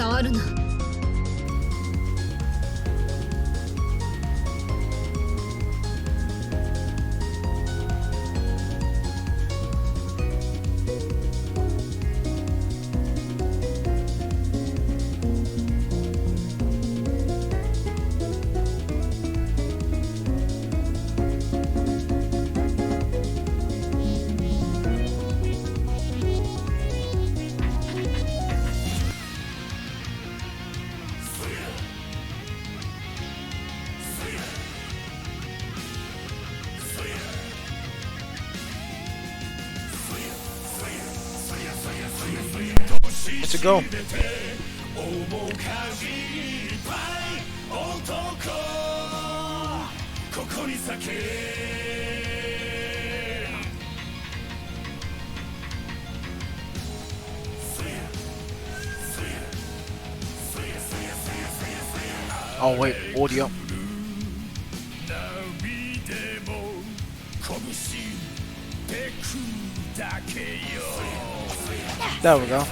触るな。Let's go. Oh wait, audio. There we go.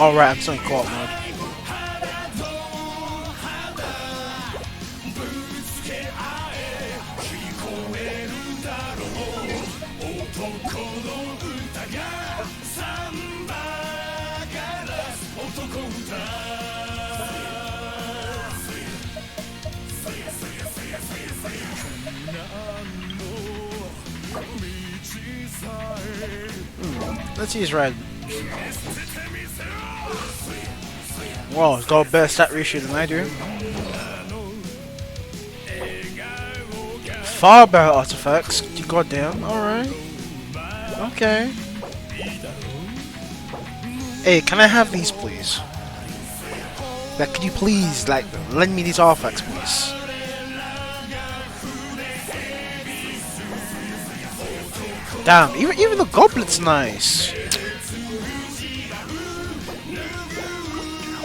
Alright, I'm still in co-op mode. Let's use red. Whoa, it's got a better stat ratio than I do. Far better artifacts. Goddamn. Alright. Okay. Hey, can I have these, please? Like, could you please, like, lend me these artifacts, please? Damn, even the goblet's nice.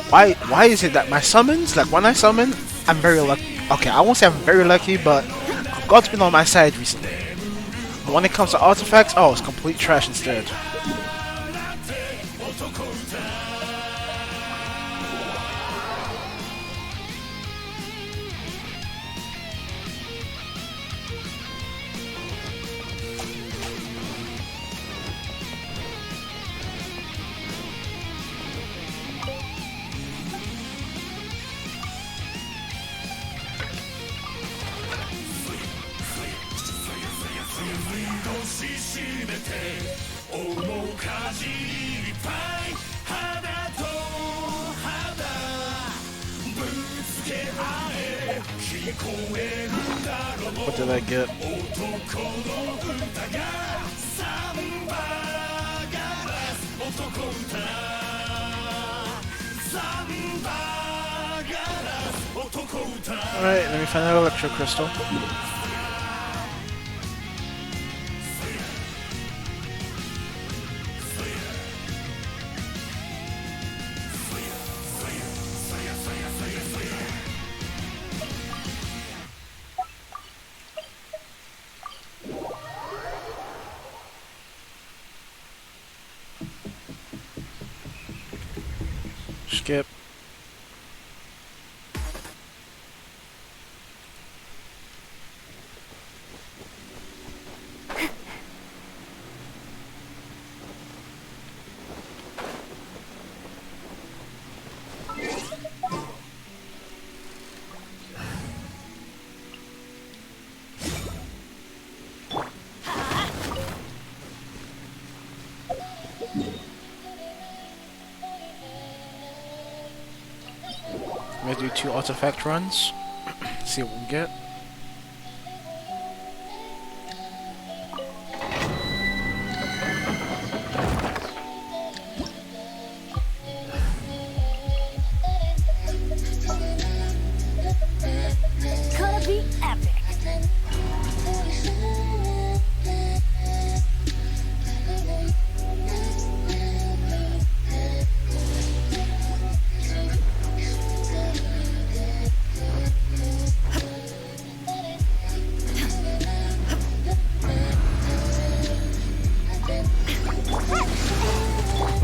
Why is it that my summons, like when I summon, I'm very lucky. Okay, I won't say I'm very lucky, but God's been on my side recently. But when it comes to artifacts, oh, it's complete trash instead. What did I get? Alright, let me find that Electrocrystal. Skip. I'm gonna do 2 artifact runs. See what we get. Gonna be epic.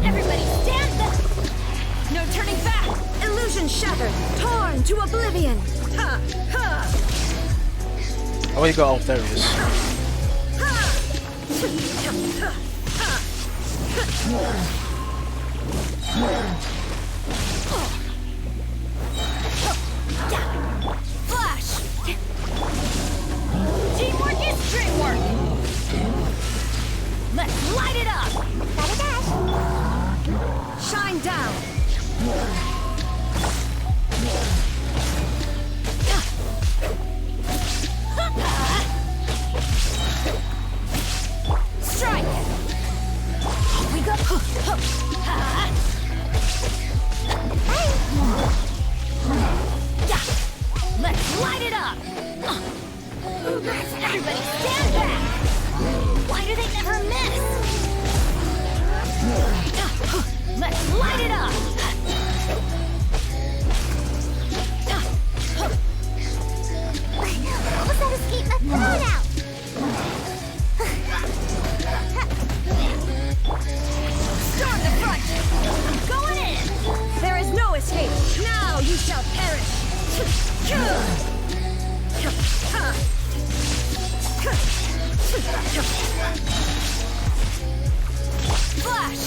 Everybody stand back! No turning back! Illusion shattered, torn to oblivion! Ha! Ha! Oh, you got. Oh, there he is. Flash! Teamwork is dreamwork! Let's light it up! Shine down! Strike! Off we go! Let's light it up! Everybody stand back! Why do they never miss? Let's light it up! Almost had to escape my phone out! Storm the front! I'm going in! There is no escape! Now you shall perish! Flash!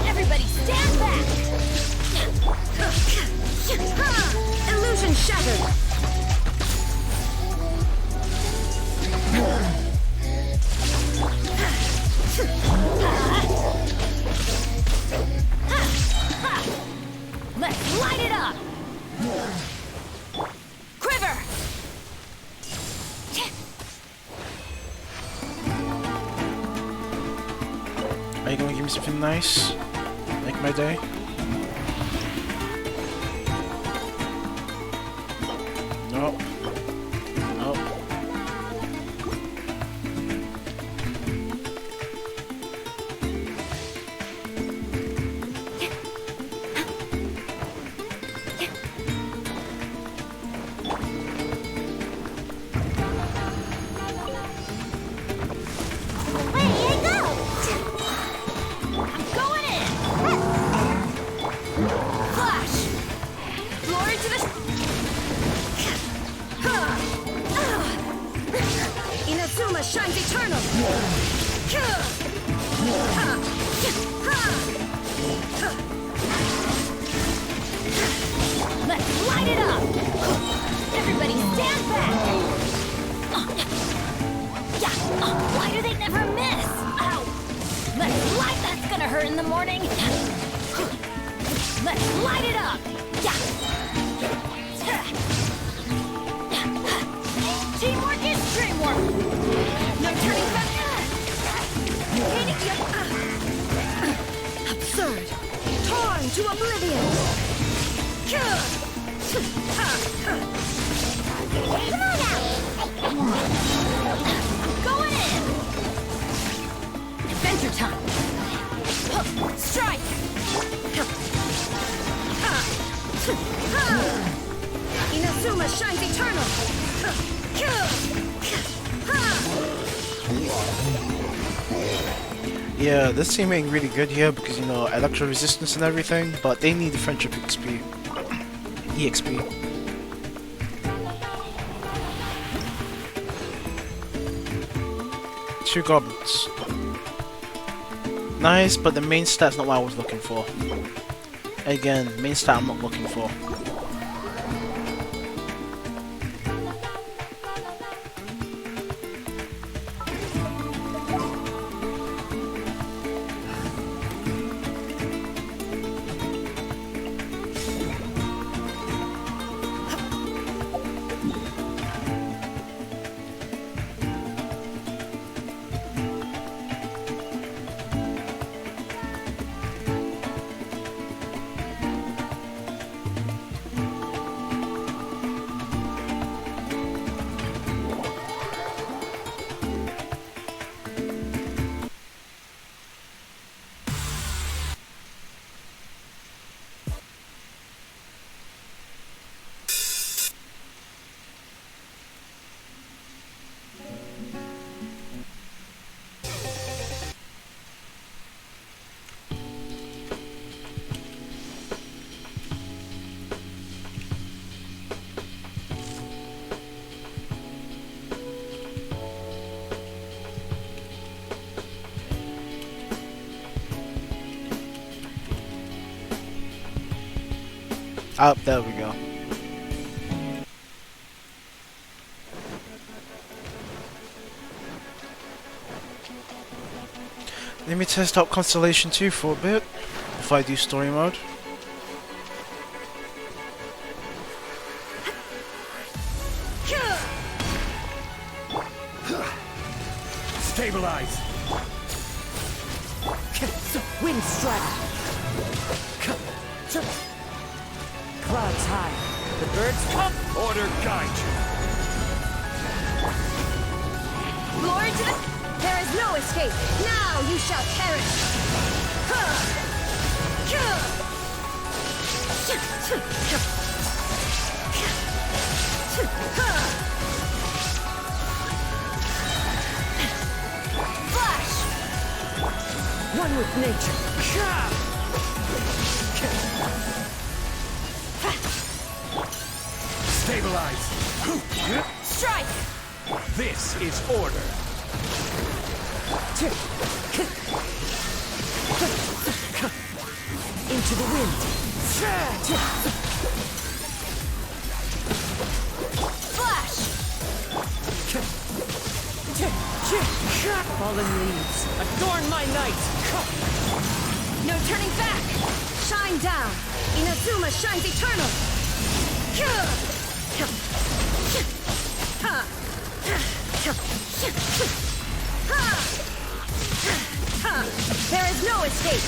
Everybody stand back! Illusion shattered! Let's light it up! Quiver! Are you gonna give me something nice? Make my day? No. No. Inazuma shines eternal! Let's light it up! Everybody stand back! Why do they never miss? Ow! Let's light that's gonna hurt in the morning! Let's light it up! Teamwork is dreamwork! No turning back! Absurd! Torn to oblivion! Come on out! Going in! Adventure time! Strike! Inazuma shines eternal! Yeah, this team ain't really good here because, you know, electro resistance and everything, but they need the friendship XP. EXP. Two goblins. Nice, but the main stat's not what I was looking for. Again, main stat I'm not looking for. Up, there we go. Let me test out Constellation 2 for a bit before I do story mode. Stabilize. Wind strike. Clouds high. The birds come. Order guide you. Glory to the... There is no escape. Now you shall perish. Flash! One with nature. Stabilize. Strike! This is order. Into the wind. Flash! Fallen leaves. Adorn my night. No turning back! Shine down! Inazuma shines eternal! There is no escape!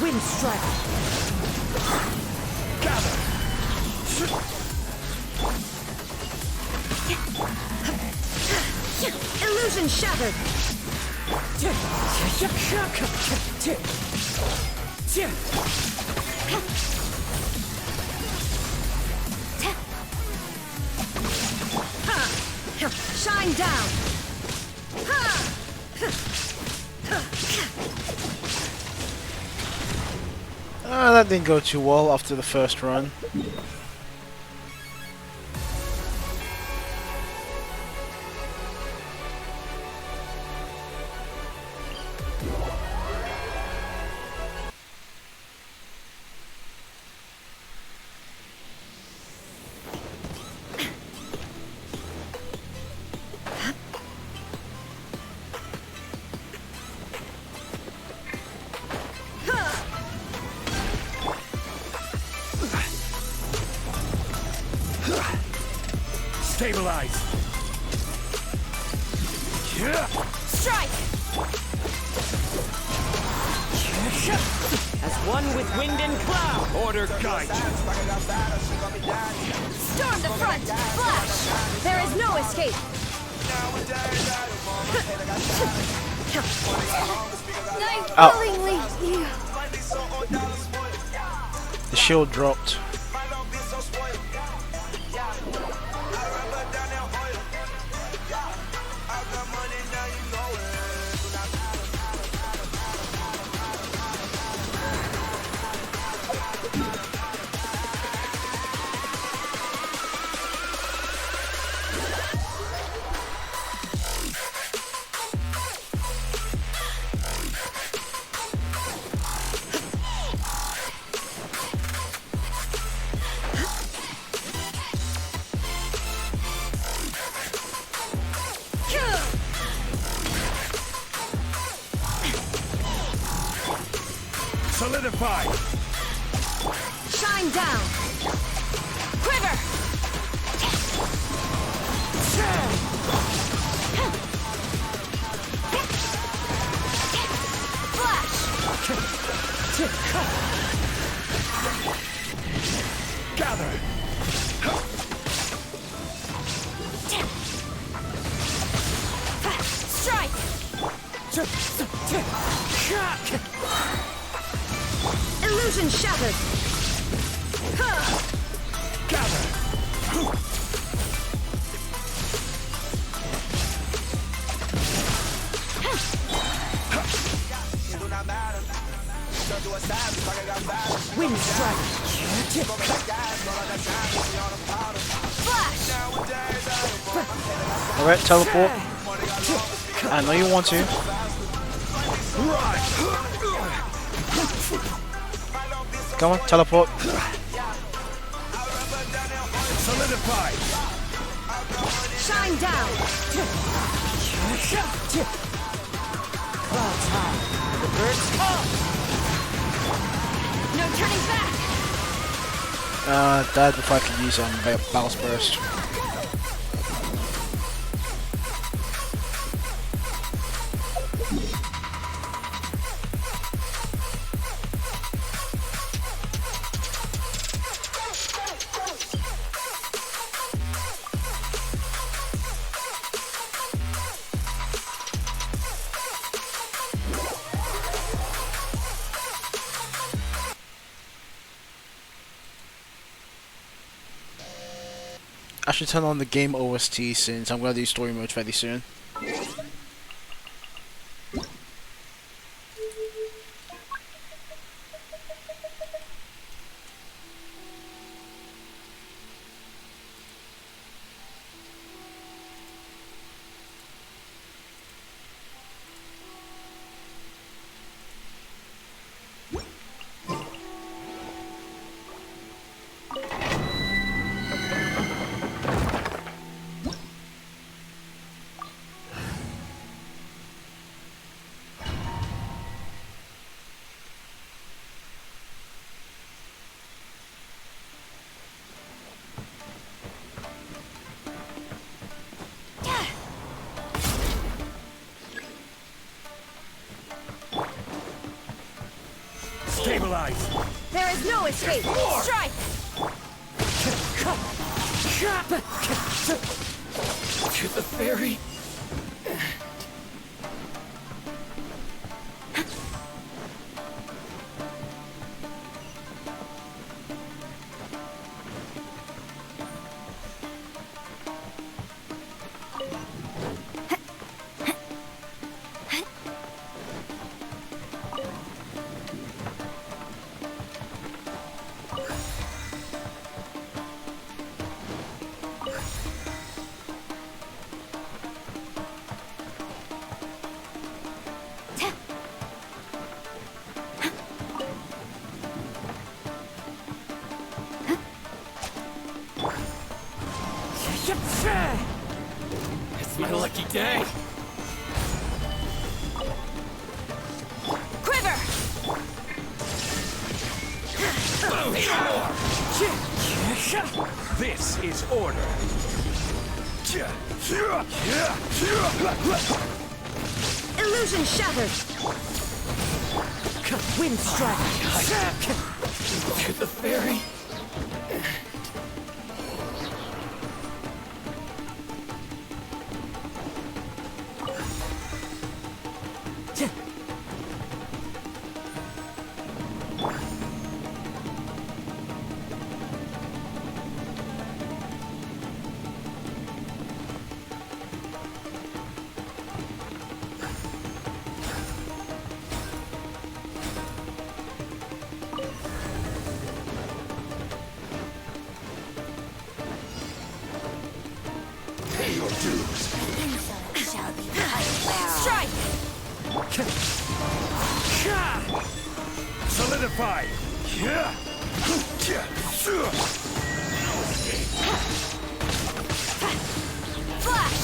Wind strike. Gather. Illusion shattered! Shine down! That didn't go too well after the first run. Stabilize. Strike! As one with wind and cloud. Order guide you. Storm the front! Flash! There is no escape! I willingly... The shield dropped. Solidify. Shine down! Quiver! Flash! Gather. Strike! Illusion shattered! Gather. Wind strike. Flash! Alright, teleport. I know you want to. Come on, teleport. Solidify. Shine down. Clouds high. The birds call. No turning back. Died before I could use Bounce Burst. I should turn on the game OST since I'm gonna do story mode fairly soon. Stabilize. There is no escape. Strike. To the ferry. It's my lucky day. Quiver. This is order. Illusion shattered. Wind strike. To the ferry. Strike. Solidify. Flash.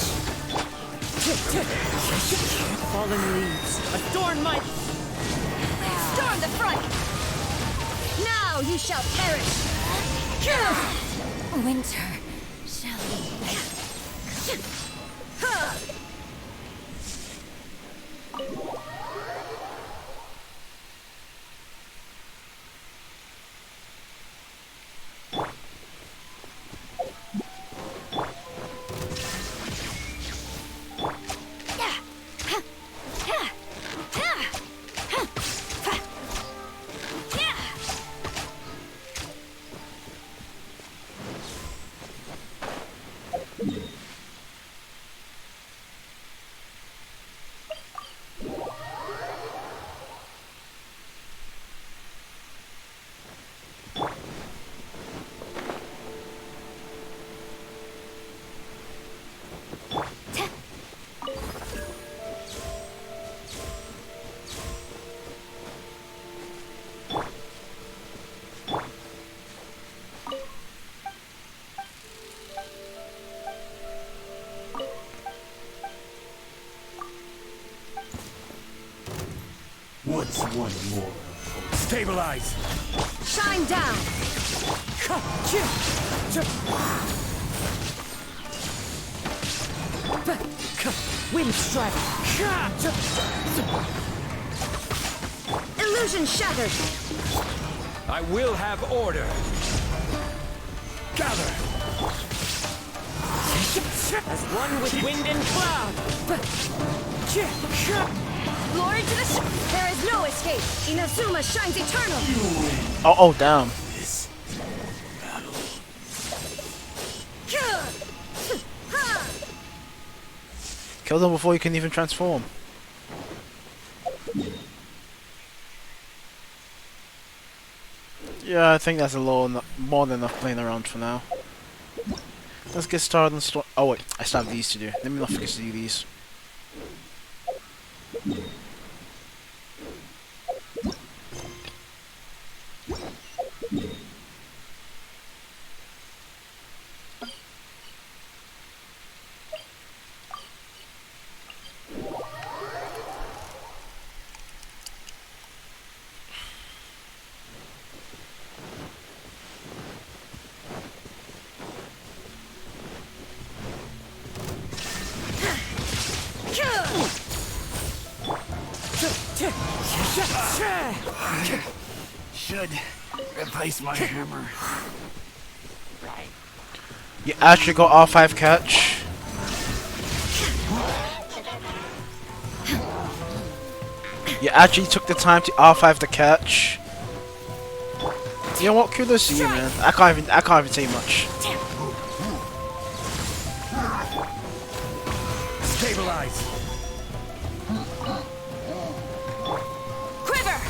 Fallen leaves. Adorn my... Storm the front. Now you shall perish. Winter shall be back. What's one more? Stabilize. Shine down. Wind strike. Illusion shattered. I will have order. Gather. As one with wind and cloud. Glory to the There is no escape. Inazuma shines eternal. Oh, damn. Kill them before you can even transform. Yeah, I think that's a little more than enough playing around for now. Let's get started on story. Oh wait, I still have these to do. Let me not forget to do these. Should replace my hammer. You actually got R5 catch. You actually took the time to R5 the catch. You know what? Kudos to you, man. I can't even say much. Stabilize. Quiver.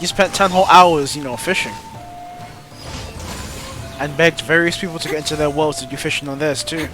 You spent 10 whole hours, you know, fishing. And begged various people to get into their worlds to do fishing on theirs too.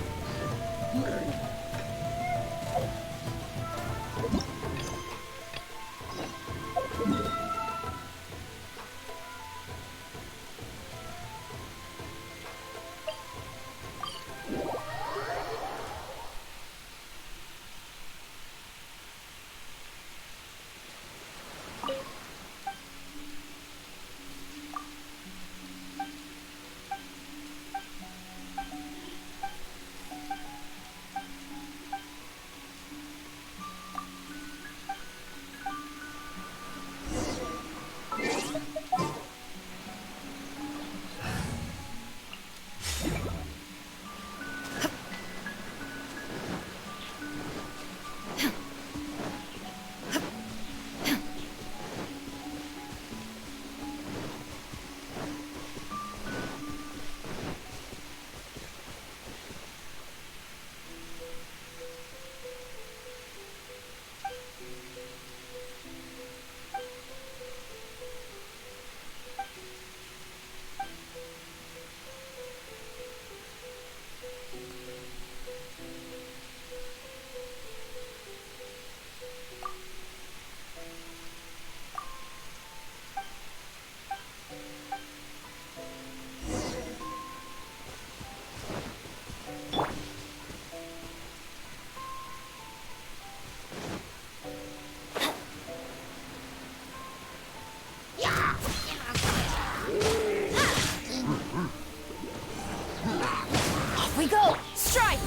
We go! Strike!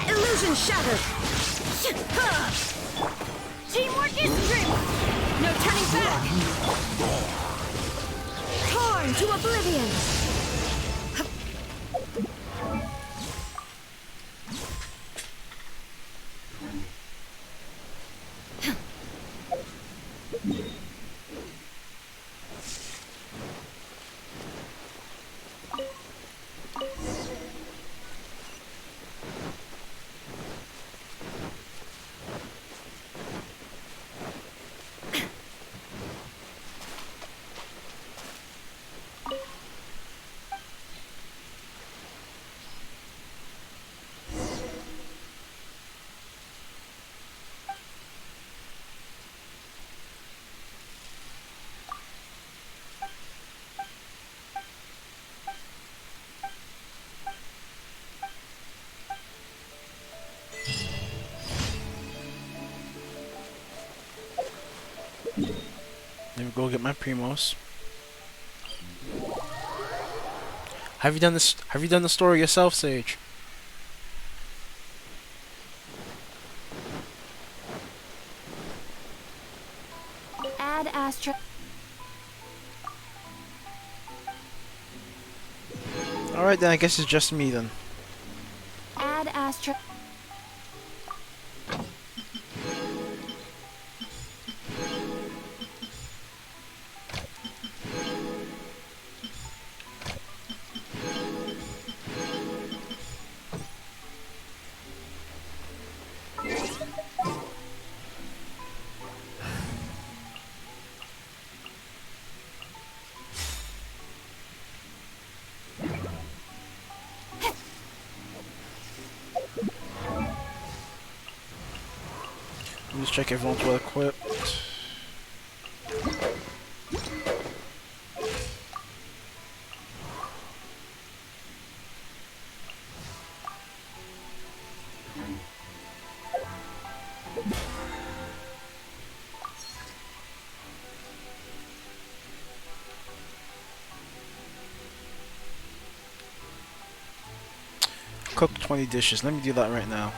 Illusion shattered! Teamwork is dream! No turning back! Torn to oblivion! Let me go get my Primos. Have you done this? Have you done the story yourself, Sage? Add Astra. Alright then, I guess it's just me then. Add Astra. Let's check everyone's well equipped. Cook 20 dishes. Let me do that right now.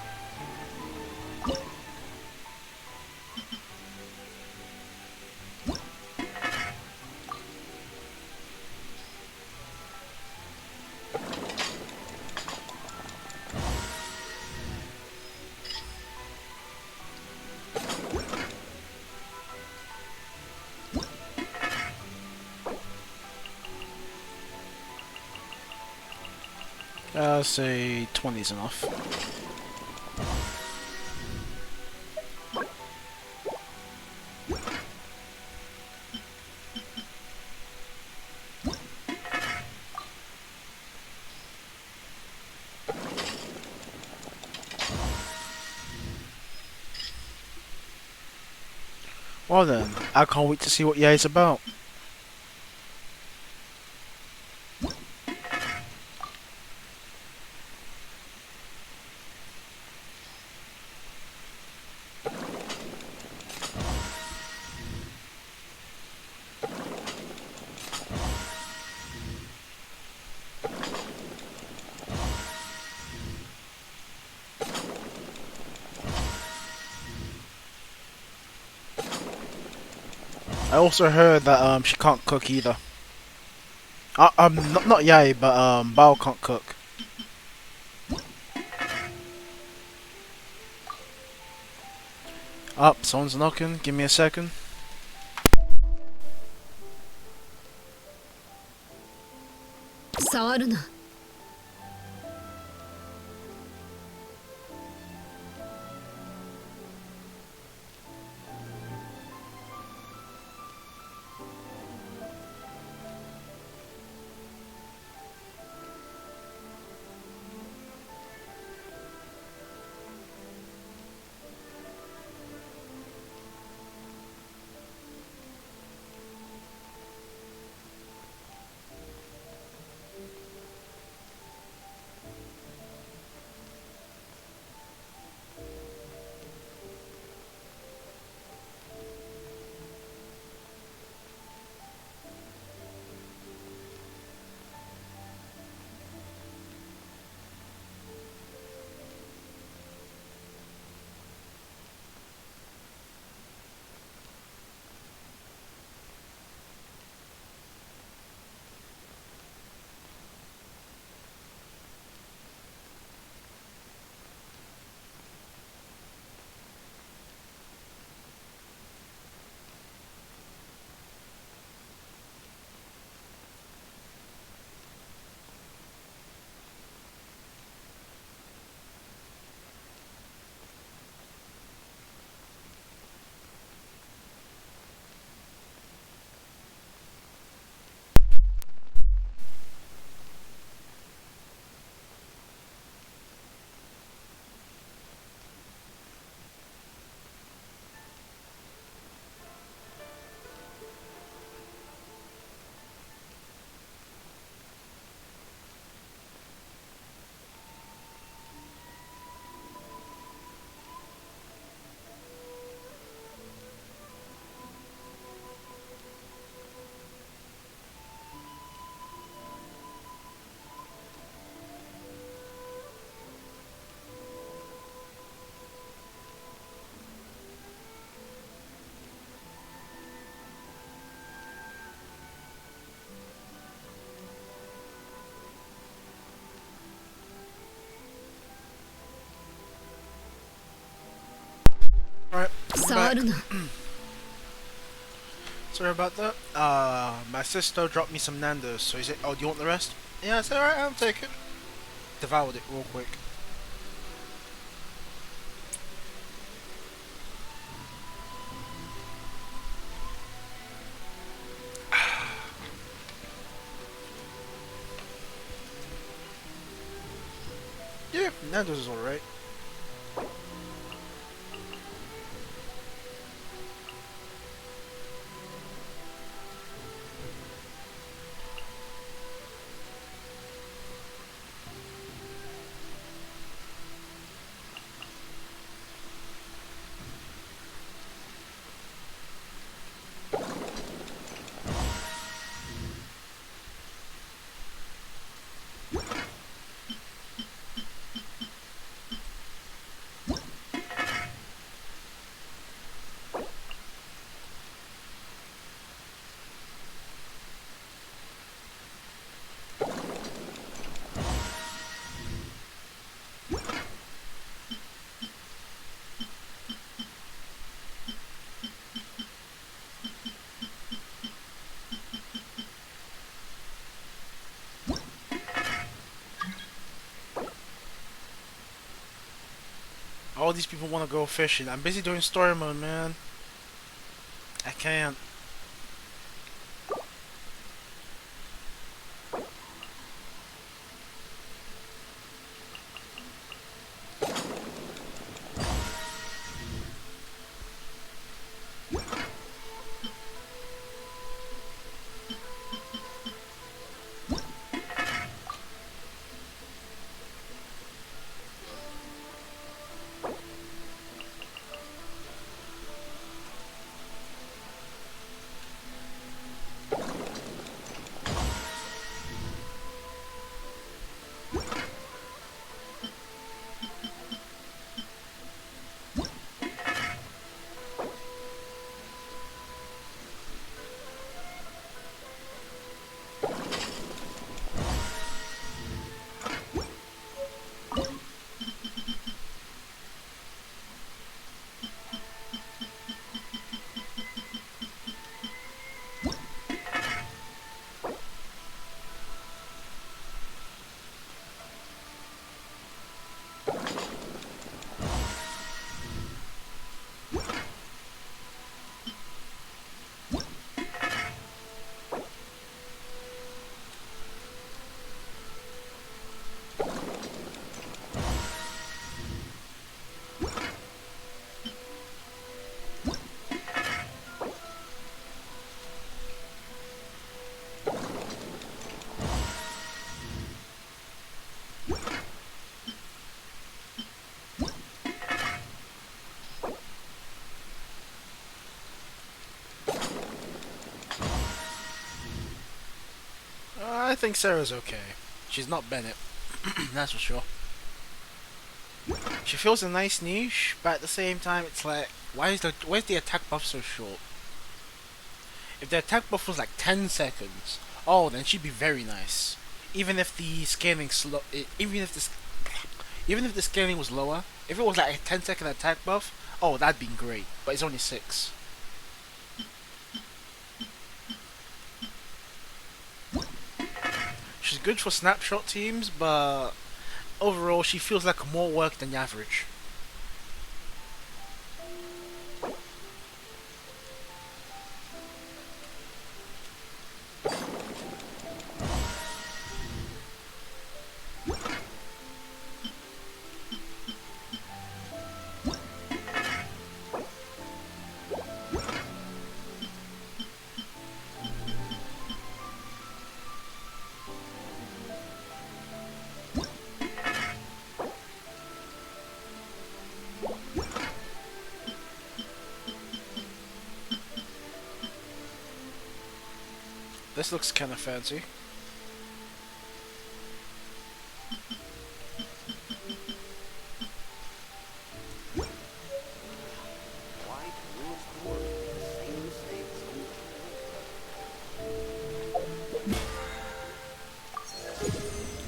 I'll say 20 is enough. Well then, I can't wait to see what Yay's about. I also heard that she can't cook either. Not Yai, but Bao can't cook. Up, someone's knocking. Give me a second. Sawaruna. back. Sorry about that. My sister dropped me some Nando's, so he said, "Oh, do you want the rest?" Yeah, I said, "Alright, I'll take it." Devoured it real quick. Yeah, Nando's is alright. All these people want to go fishing. I'm busy doing story mode, man. I can't. I think Sarah's okay. She's not Bennett. That's for sure. She fills a nice niche, but at the same time, it's like, why is the attack buff so short? If the attack buff was like 10 seconds, oh, then she'd be very nice. Even if the scaling even if the scaling was lower, if it was like a 10-second attack buff, oh, that'd be great. But it's only 6. She's good for snapshot teams, but overall, she feels like more work than the average. This looks kind of fancy.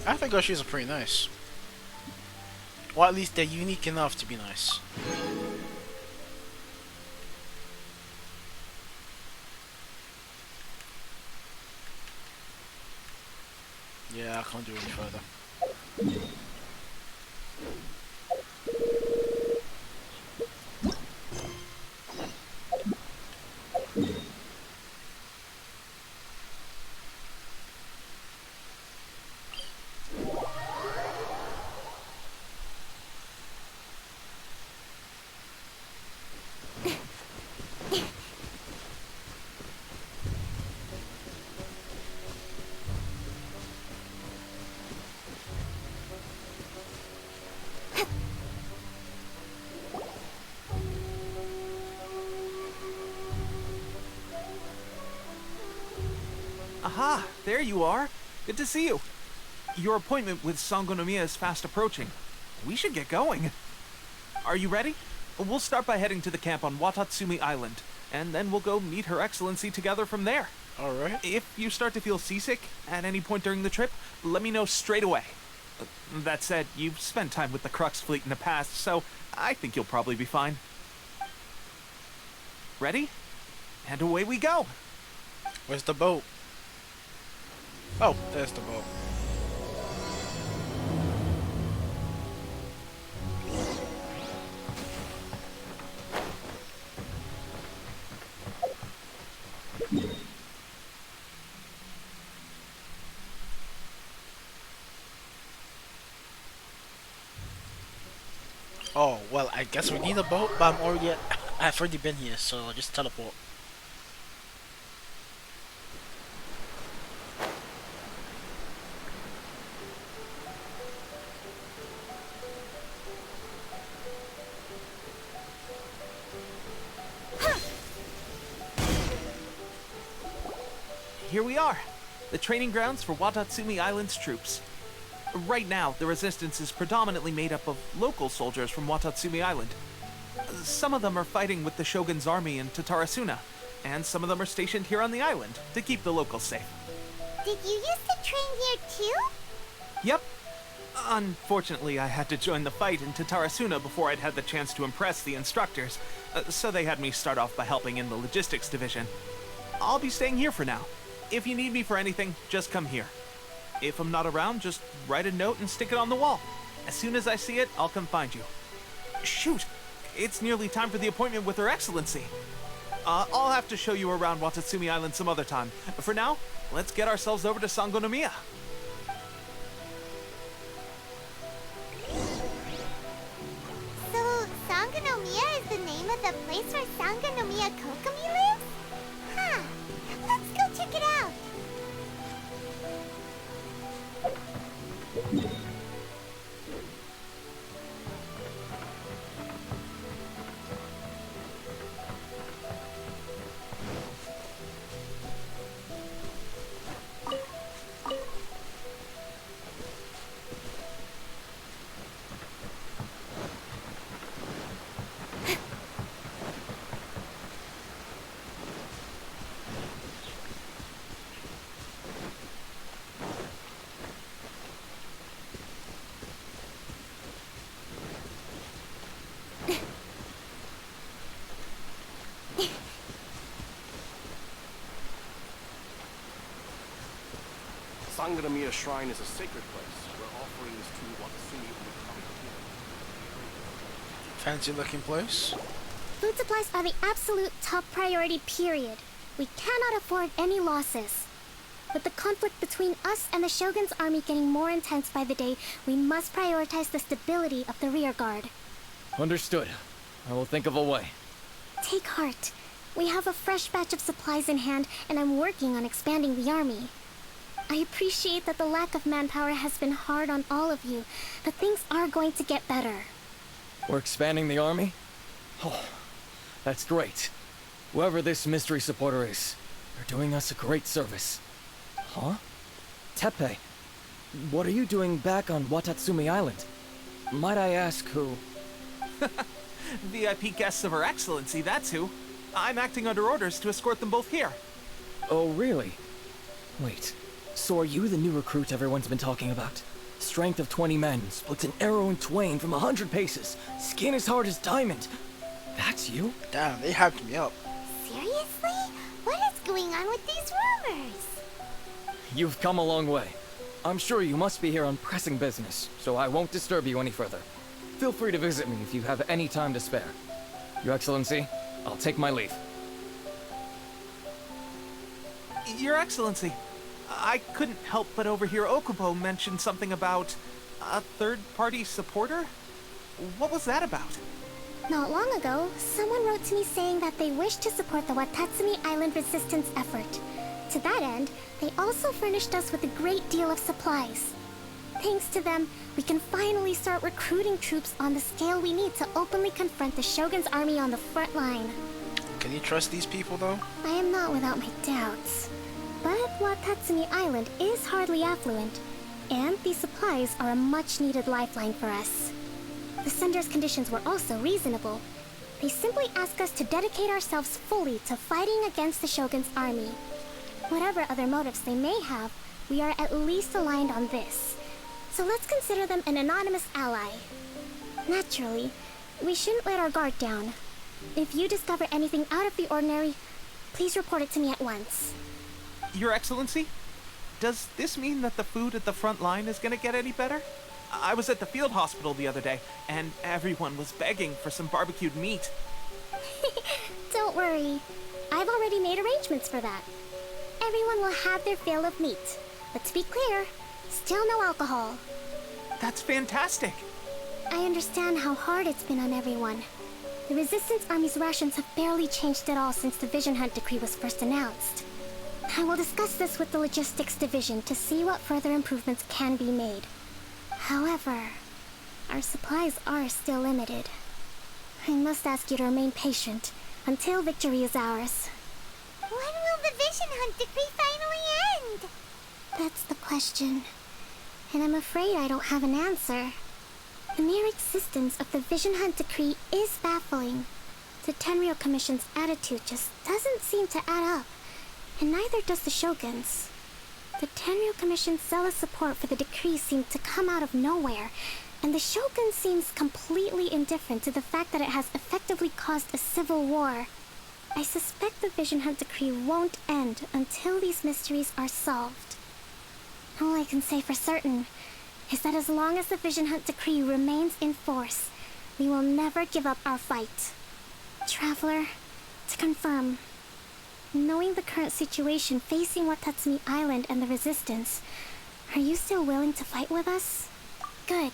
I think our shoes are pretty nice. Or at least they're unique enough to be nice. Yeah, I can't do any further. Aha, there you are. Good to see you. Your appointment with Sangonomiya is fast approaching. We should get going. Are you ready? We'll start by heading to the camp on Watatsumi Island, and then we'll go meet Her Excellency together from there. Alright. If you start to feel seasick at any point during the trip, let me know straight away. That said, you've spent time with the Crux fleet in the past, so I think you'll probably be fine. Ready? And away we go! Where's the boat? Oh, there's the boat. Oh, well, I guess we need a boat, but I've already been here, so I'll just teleport. Here we are, the training grounds for Watatsumi Island's troops. Right now, the resistance is predominantly made up of local soldiers from Watatsumi Island. Some of them are fighting with the Shogun's army in Tatarasuna, and some of them are stationed here on the island to keep the locals safe. Did you used to train here too? Yep. Unfortunately, I had to join the fight in Tatarasuna before I'd had the chance to impress the instructors, so they had me start off by helping in the logistics division. I'll be staying here for now. If you need me for anything, just come here. If I'm not around, just write a note and stick it on the wall. As soon as I see it, I'll come find you. Shoot! It's nearly time for the appointment with Her Excellency. I'll have to show you around Watatsumi Island some other time. For now, let's get ourselves over to Sangonomiya. So, Sangonomiya is the name of the place where Sangonomiya Kokomi lives? Huh. Let's go check it out. Sangonomiya Shrine is a sacred place where offerings to Watatsumi will come here. Fancy looking place. Food supplies are the absolute top priority, period. We cannot afford any losses. With the conflict between us and the Shogun's army getting more intense by the day, we must prioritize the stability of the rear guard. Understood. I will think of a way. Take heart. We have a fresh batch of supplies in hand, and I'm working on expanding the army. I appreciate that the lack of manpower has been hard on all of you, but things are going to get better. We're expanding the army? Oh, that's great. Whoever this mystery supporter is, they're doing us a great service. Huh? Teppei, what are you doing back on Watatsumi Island? Might I ask who? VIP guests of Her Excellency, that's who. I'm acting under orders to escort them both here. Oh, really? Wait, so are you the new recruit everyone's been talking about? Strength of 20 men, splits an arrow in twain from 100 paces, skin as hard as diamond. That's you? Damn, they hyped me up. Seriously? What is going on with these rumors? You've come a long way. I'm sure you must be here on pressing business, so I won't disturb you any further. Feel free to visit me if you have any time to spare. Your Excellency, I'll take my leave. Your Excellency, I couldn't help but overhear Okubo mention something about a third-party supporter? What was that about? Not long ago, someone wrote to me saying that they wish to support the Watatsumi Island resistance effort. To that end, they also furnished us with a great deal of supplies. Thanks to them, we can finally start recruiting troops on the scale we need to openly confront the Shogun's army on the front line. Can you trust these people, though? I am not without my doubts. But Watatsumi Island is hardly affluent, and these supplies are a much-needed lifeline for us. The sender's conditions were also reasonable. They simply ask us to dedicate ourselves fully to fighting against the Shogun's army. Whatever other motives they may have, we are at least aligned on this. So let's consider them an anonymous ally. Naturally, we shouldn't let our guard down. If you discover anything out of the ordinary, please report it to me at once. Your Excellency, does this mean that the food at the front line is gonna get any better? I was at the field hospital the other day, and everyone was begging for some barbecued meat. Don't worry. I've already made arrangements for that. Everyone will have their fill of meat. But to be clear, still no alcohol. That's fantastic. I understand how hard it's been on everyone. The Resistance Army's rations have barely changed at all since the Vision Hunt decree was first announced. I will discuss this with the Logistics Division to see what further improvements can be made. However, our supplies are still limited. I must ask you to remain patient until victory is ours. When will the Vision Hunt decree finally end? That's the question. And I'm afraid I don't have an answer. The mere existence of the Vision Hunt decree is baffling. The Tenryou Commission's attitude just doesn't seem to add up. And neither does the Shogun's. The Tenryou Commission's zealous support for the decree seemed to come out of nowhere, and the Shogun seems completely indifferent to the fact that it has effectively caused a civil war. I suspect the Vision Hunt decree won't end until these mysteries are solved. All I can say for certain is that as long as the Vision Hunt decree remains in force, we will never give up our fight. Traveler, to confirm, knowing the current situation facing Watatsumi Island and the Resistance, are you still willing to fight with us? Good.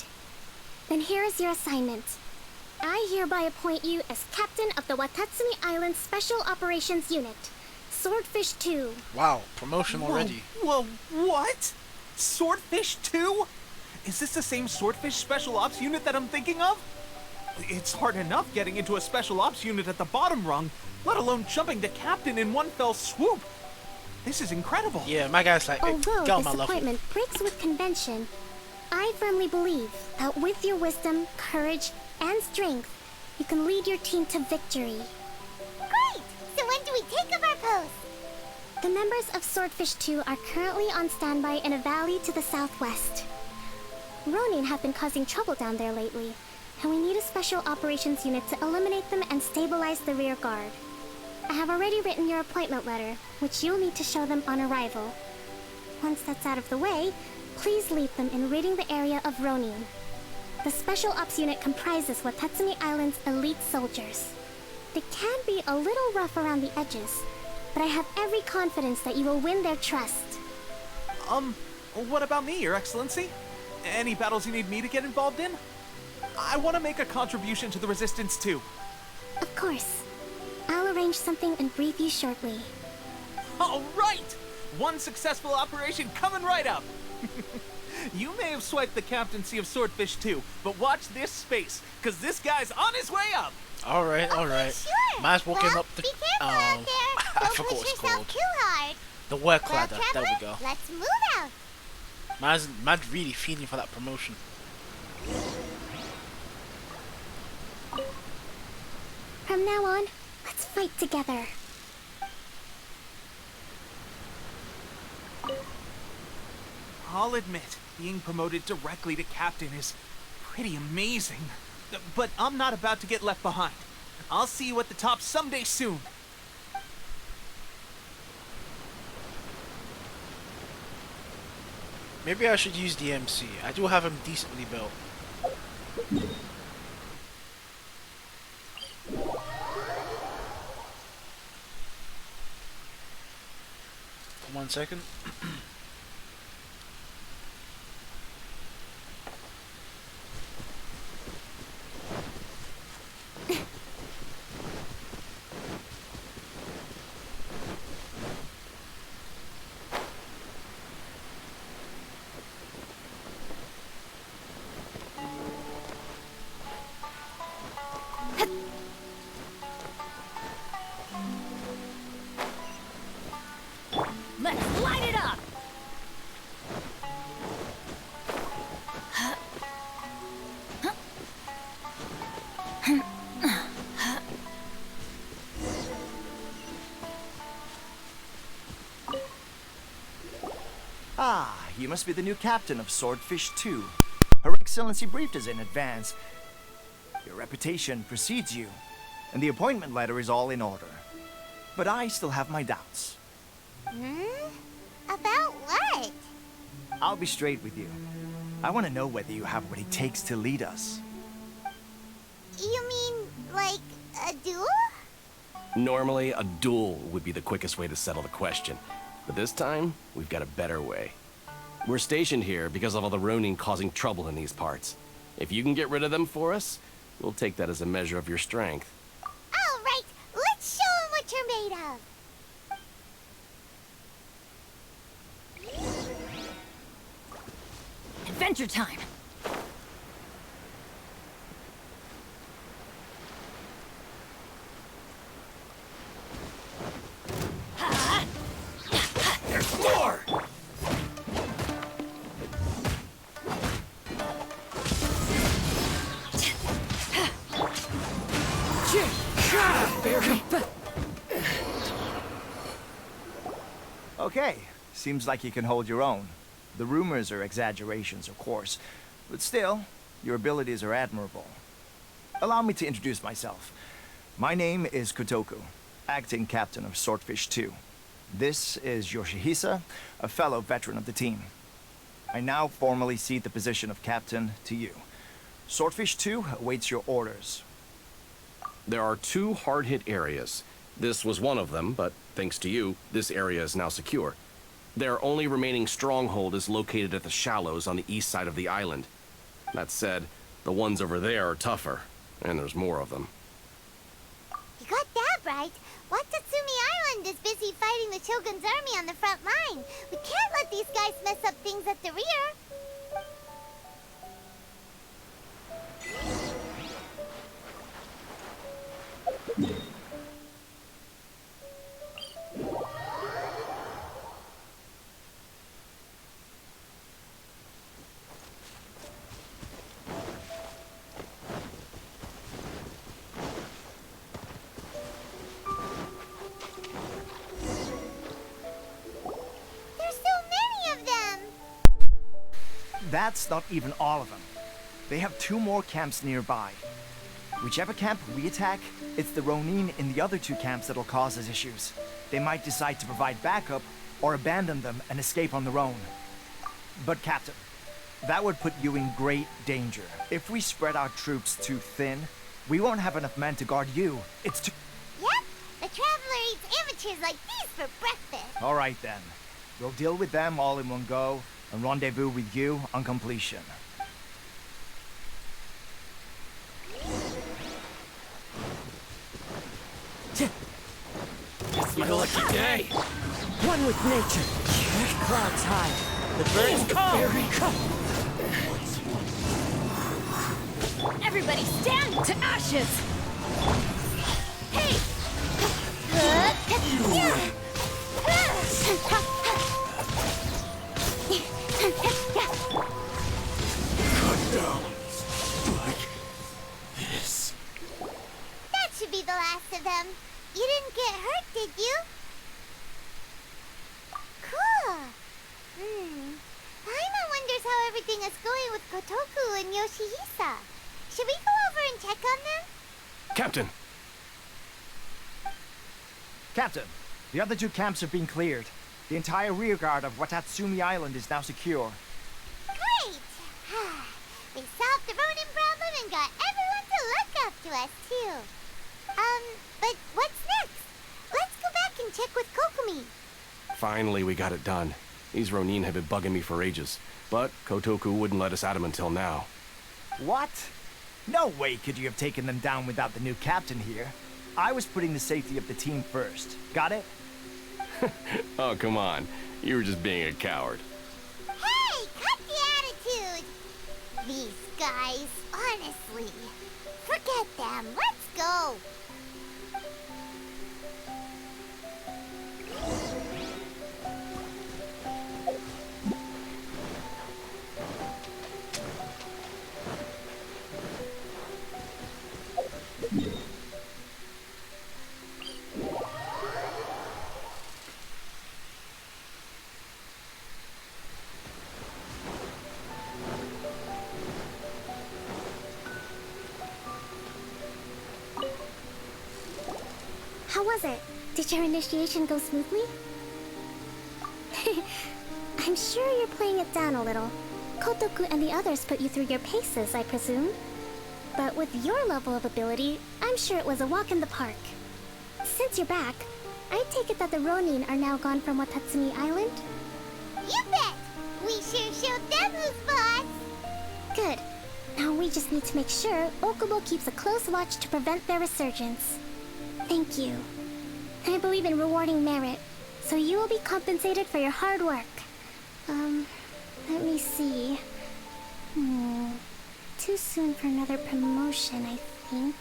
Then here is your assignment. I hereby appoint you as captain of the Watatsumi Island Special Operations Unit, Swordfish 2. Wow, promotion already. Whoa, what? Swordfish 2? Is this the same Swordfish Special Ops unit that I'm thinking of? It's hard enough getting into a Special Ops unit at the bottom rung, let alone jumping to captain in one fell swoop. This is incredible. Yeah, my guy's like, hey, Although get on this my level. appointment breaks with convention, I firmly believe that with your wisdom, courage, and strength, you can lead your team to victory. Great! So when do we take up our post? The members of Swordfish 2 are currently on standby in a valley to the southwest. Ronin have been causing trouble down there lately, and we need a special operations unit to eliminate them and stabilize the rear guard. I have already written your appointment letter, which you'll need to show them on arrival. Once that's out of the way, please lead them in ridding the area of Ronin. The Special Ops unit comprises Watatsumi Island's elite soldiers. They can be a little rough around the edges, but I have every confidence that you will win their trust. What about me, Your Excellency? Any battles you need me to get involved in? I want to make a contribution to the Resistance too. Of course. I'll arrange something and brief you shortly. All right! One successful operation coming right up! You may have swiped the captaincy of Swordfish 2, but watch this space, because this guy's on his way up! Alright, alright. Sure. Mine's walking Well, up the... be careful out there. I Don't forgot push what it's yourself called. too hard. The work Well, ladder. There we traveler, go. let's move out. Man's really feeling for that promotion. From now on, let's fight together. I'll admit, being promoted directly to captain is pretty amazing. But I'm not about to get left behind. I'll see you at the top someday soon. Maybe I should use the MC. I do have him decently built. 1 second. Let's light it up! Ah, you must be the new captain of Swordfish 2. Her Excellency briefed us in advance. Your reputation precedes you, and the appointment letter is all in order. But I still have my doubts. About what? I'll be straight with you. I want to know whether you have what it takes to lead us. You mean, like, a duel? Normally, a duel would be the quickest way to settle the question. But this time, we've got a better way. We're stationed here because of all the Ronin causing trouble in these parts. If you can get rid of them for us, we'll take that as a measure of your strength. All right, let's show 'em what you're made of. Adventure time! There's more! Okay, seems like you can hold your own. The rumors are exaggerations, of course, but still, your abilities are admirable. Allow me to introduce myself. My name is Kotoku, acting captain of Swordfish 2. This is Yoshihisa, a fellow veteran of the team. I now formally cede the position of captain to you. Swordfish 2 awaits your orders. There are 2 hard-hit areas. This was one of them, but thanks to you, this area is now secure. Their only remaining stronghold is located at the shallows on the east side of the island. That said, the ones over there are tougher, and there's more of them. You got that right. Watatsumi Island is busy fighting the Shogun's army on the front line. We can't let these guys mess up things at the rear. That's not even all of them. They have 2 more camps nearby. Whichever camp we attack, it's the Ronin in the other 2 camps that'll cause us issues. They might decide to provide backup or abandon them and escape on their own. But Captain, that would put you in great danger. If we spread our troops too thin, we won't have enough men to guard you. It's too... Yep, the Traveler eats amateurs like these for breakfast. All right then. We'll deal with them all in one go and rendezvous with you on completion. It's my lucky day. One with nature. Clouds high. The birds call. Everybody stand to ashes! Hey! Cut down. Like this. That should be the last of them. You didn't get hurt, did you? Cool. Paimon wonders how everything is going with Kotoku and Yoshihisa. Should we go over and check on them? Captain! Captain, the other 2 camps have been cleared. The entire rearguard of Watatsumi Island is now secure. We solved the Ronin problem and got everyone to look up to us, too. But what's next? Let's go back and check with Kokumi. Finally, we got it done. These Ronin have been bugging me for ages, but Kotoku wouldn't let us at him until now. What? No way could you have taken them down without the new captain here. I was putting the safety of the team first. Got it? Oh, come on. You were just being a coward. Hey, cut the attitude! These guys, honestly. Forget them. Let's go. How was it? Did your initiation go smoothly? I'm sure you're playing it down a little. Kotoku and the others put you through your paces, I presume. But with your level of ability, I'm sure it was a walk in the park. Since you're back, I take it that the Ronin are now gone from Watatsumi Island? You bet! We sure showed them who's boss! Good. Now we just need to make sure Okubo keeps a close watch to prevent their resurgence. Thank you. I believe in rewarding merit, so you will be compensated for your hard work. Let me see. Too soon for another promotion, I think.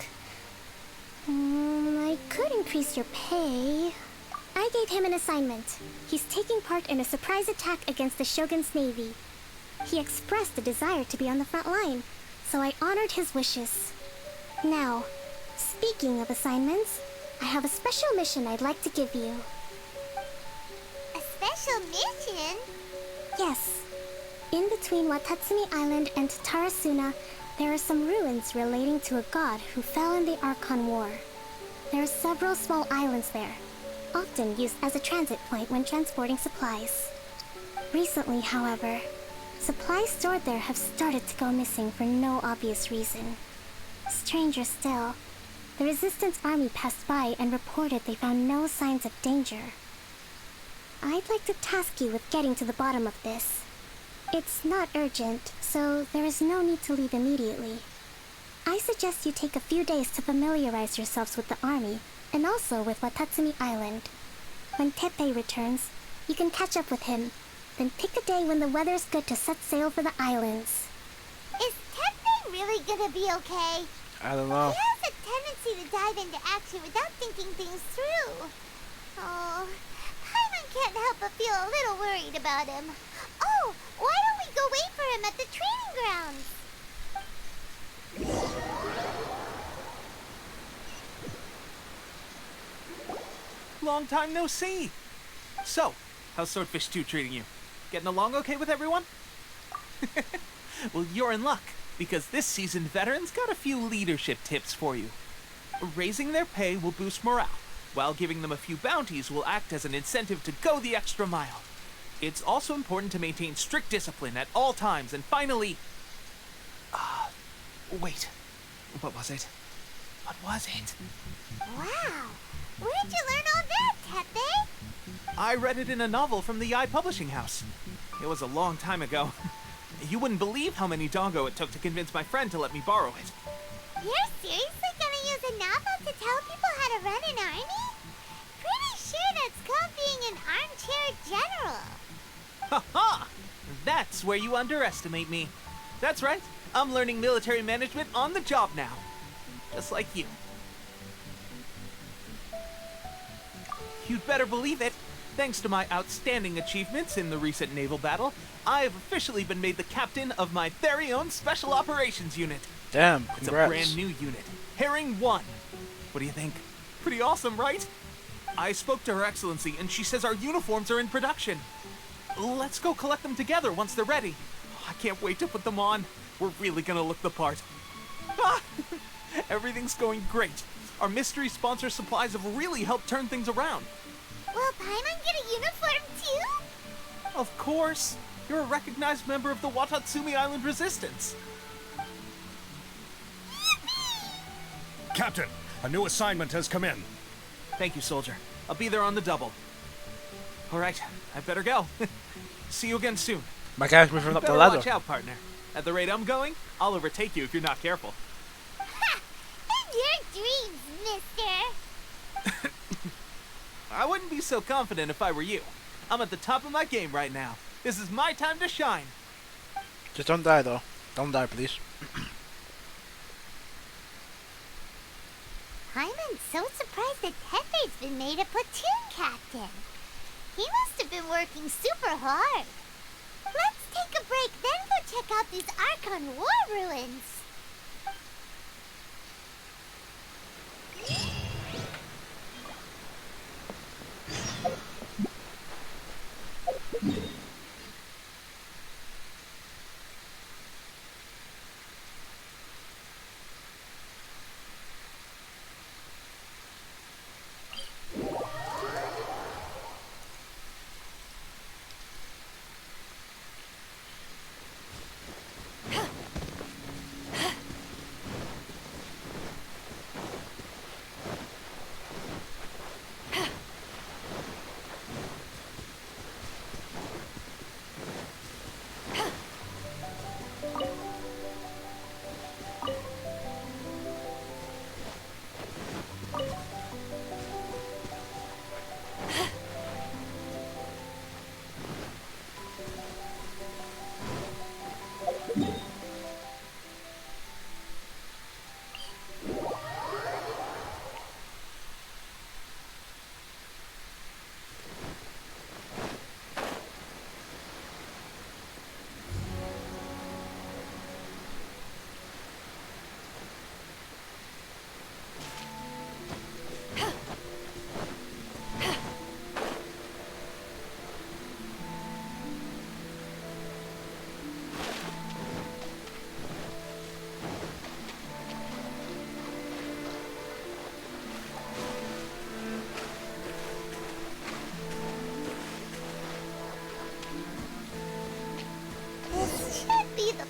I could increase your pay. I gave him an assignment. He's taking part in a surprise attack against the Shogun's navy. He expressed a desire to be on the front line, so I honored his wishes. Now, speaking of assignments, I have a special mission I'd like to give you. A special mission? Yes. In between Watatsumi Island and Tarasuna, there are some ruins relating to a god who fell in the Archon War. There are several small islands there, often used as a transit point when transporting supplies. Recently, however, supplies stored there have started to go missing for no obvious reason. Stranger still, the Resistance Army passed by and reported they found no signs of danger. I'd like to task you with getting to the bottom of this. It's not urgent, so there is no need to leave immediately. I suggest you take a few days to familiarize yourselves with the army, and also with Watatsumi Island. When Teppei returns, you can catch up with him, then pick a day when the weather's good to set sail for the islands. Is Teppei really gonna be okay? I don't know. He has a tendency to dive into action without thinking things through. Oh, Paimon can't help but feel a little worried about him. Oh, why don't we go wait for him at the training grounds? Long time no see. So, how's Swordfish 2 treating you? Getting along okay with everyone? Well, you're in luck, because this seasoned veteran's got a few leadership tips for you. Raising their pay will boost morale, while giving them a few bounties will act as an incentive to go the extra mile. It's also important to maintain strict discipline at all times, and finally... wait. What was it? What was it? Wow, where'd you learn all that, Teppei? I read it in a novel from the Eye Publishing House. It was a long time ago. You wouldn't believe how many doggo it took to convince my friend to let me borrow it. You're seriously gonna use a novel to tell people how to run an army? Pretty sure that's called being an armchair general. Ha ha! That's where you underestimate me. That's right, I'm learning military management on the job now. Just like you. You'd better believe it. Thanks to my outstanding achievements in the recent naval battle, I have officially been made the captain of my very own Special Operations Unit. Damn, It's a congrats. brand new unit, Herring 1. What do you think? Pretty awesome, right? I spoke to Her Excellency, and she says our uniforms are in production. Let's go collect them together once they're ready. I can't wait to put them on. We're really gonna look the part. Ah! Everything's going great. Our mystery sponsor supplies have really helped turn things around. Will Paimon get a uniform too? Of course. You're a recognized member of the Watatsumi Island Resistance. Captain, a new assignment has come in. Thank you, soldier. I'll be there on the double. All right, I better go. See you again soon. My guy's moving up the Better ladder. watch out, partner. At the rate I'm going, I'll overtake you if you're not careful. Ha! In your dreams, mister! I wouldn't be so confident if I were you. I'm at the top of my game right now. This is my time to shine. Just don't die though. Don't die, please. Hyman's so surprised that Tepe's been made a platoon captain. He must have been working super hard. Let's take a break, then go check out these Archon War ruins.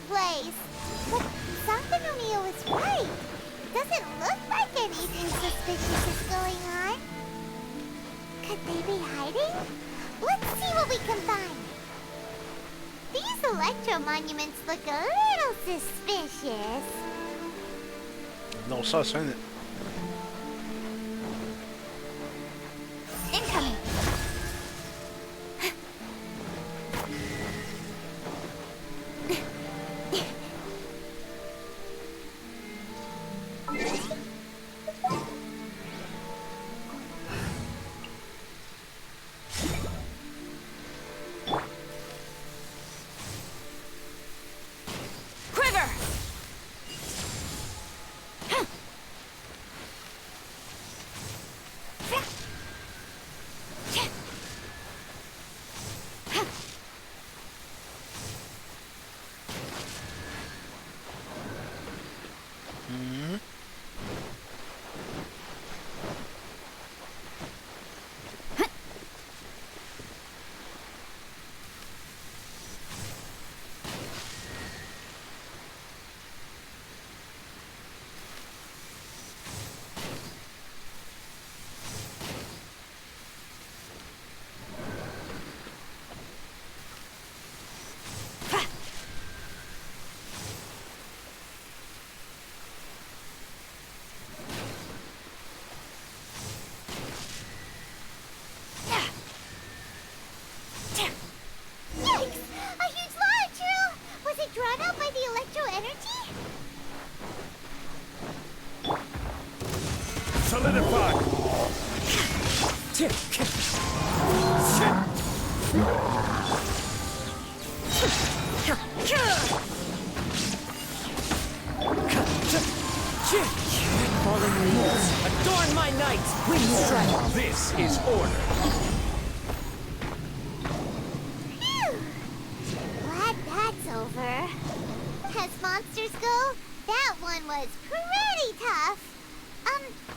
Place. But Sankanomiya was right. Doesn't look like anything suspicious is going on. Could they be hiding? Let's see what we can find. These electro monuments look a little suspicious. No sus, isn't it? Incoming. Fallen leaves, adorn my night! Wind strike! This is order. Phew! Glad that's over. As monsters go, that one was pretty tough.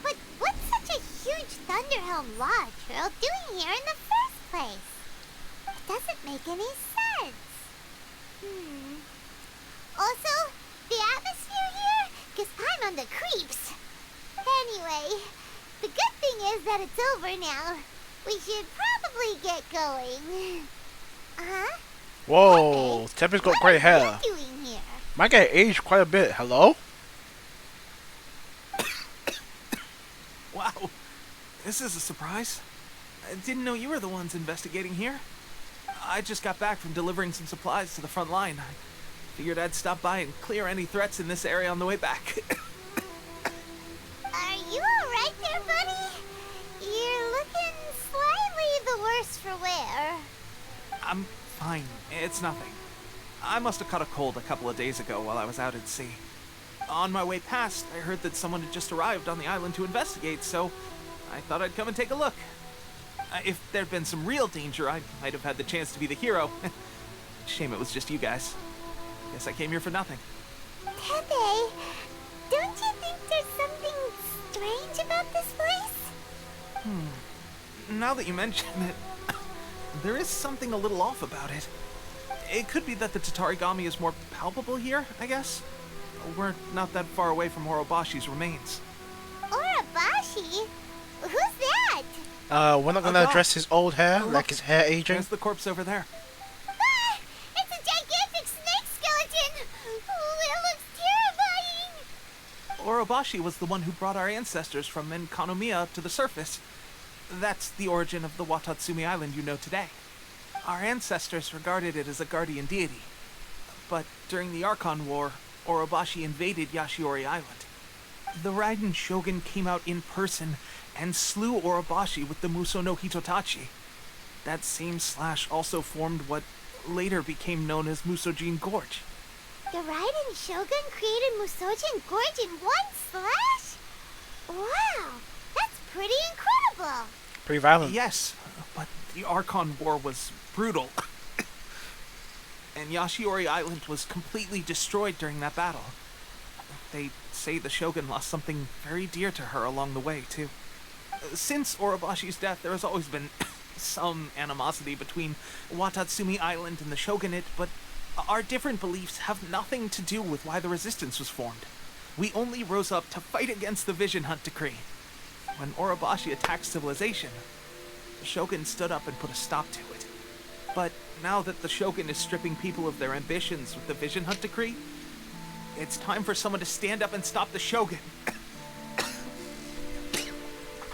But what's such a huge Thunderhelm Lodge Earl doing here in the first place? It doesn't make any sense. Also, the atmosphere here gives Paimon the creeps. over now. We should probably get going. Huh? Whoa, Tepe's got great hair. What are you doing here? My guy aged quite a bit. Hello? Wow, this is a surprise. I didn't know you were the ones investigating here. I just got back from delivering some supplies to the front line. I figured I'd stop by and clear any threats in this area on the way back. Are you alright there, buddy? You're looking slightly the worse for wear. I'm fine. It's nothing. I must have caught a cold a couple of days ago while I was out at sea. On my way past, I heard that someone had just arrived on the island to investigate, so I thought I'd come and take a look. If there'd been some real danger, I might have had the chance to be the hero. Shame it was just you guys. Guess I came here for nothing. Pepe, don't you think there's something strange about this place? Now that you mention it, there is something a little off about it. It could be that the Tatarigami is more palpable here, I guess. We're not that far away from Orobashi's remains. Orobashi? Who's that? We're not gonna address his old hair, like his hair aging. There's the corpse over there. Ah! It's a gigantic snake skeleton! Oh, it looks terrifying! Orobashi was the one who brought our ancestors from Enkanomiya to the surface. That's the origin of the Watatsumi Island you know today. Our ancestors regarded it as a guardian deity. But during the Archon War, Orobashi invaded Yashiori Island. The Raiden Shogun came out in person and slew Orobashi with the Muso no Hitotachi. That same slash also formed what later became known as Musojin Gorge. The Raiden Shogun created Musojin Gorge in one slash? Wow, that's pretty incredible! Pretty violent. Yes, but the Archon War was brutal. And Yashiori Island was completely destroyed during that battle. They say the Shogun lost something very dear to her along the way, too. Since Orobashi's death, there has always been some animosity between Watatsumi Island and the Shogunate, but our different beliefs have nothing to do with why the resistance was formed. We only rose up to fight against the Vision Hunt Decree. When Orobashi attacked civilization, the Shogun stood up and put a stop to it. But now that the Shogun is stripping people of their ambitions with the Vision Hunt Decree, it's time for someone to stand up and stop the Shogun.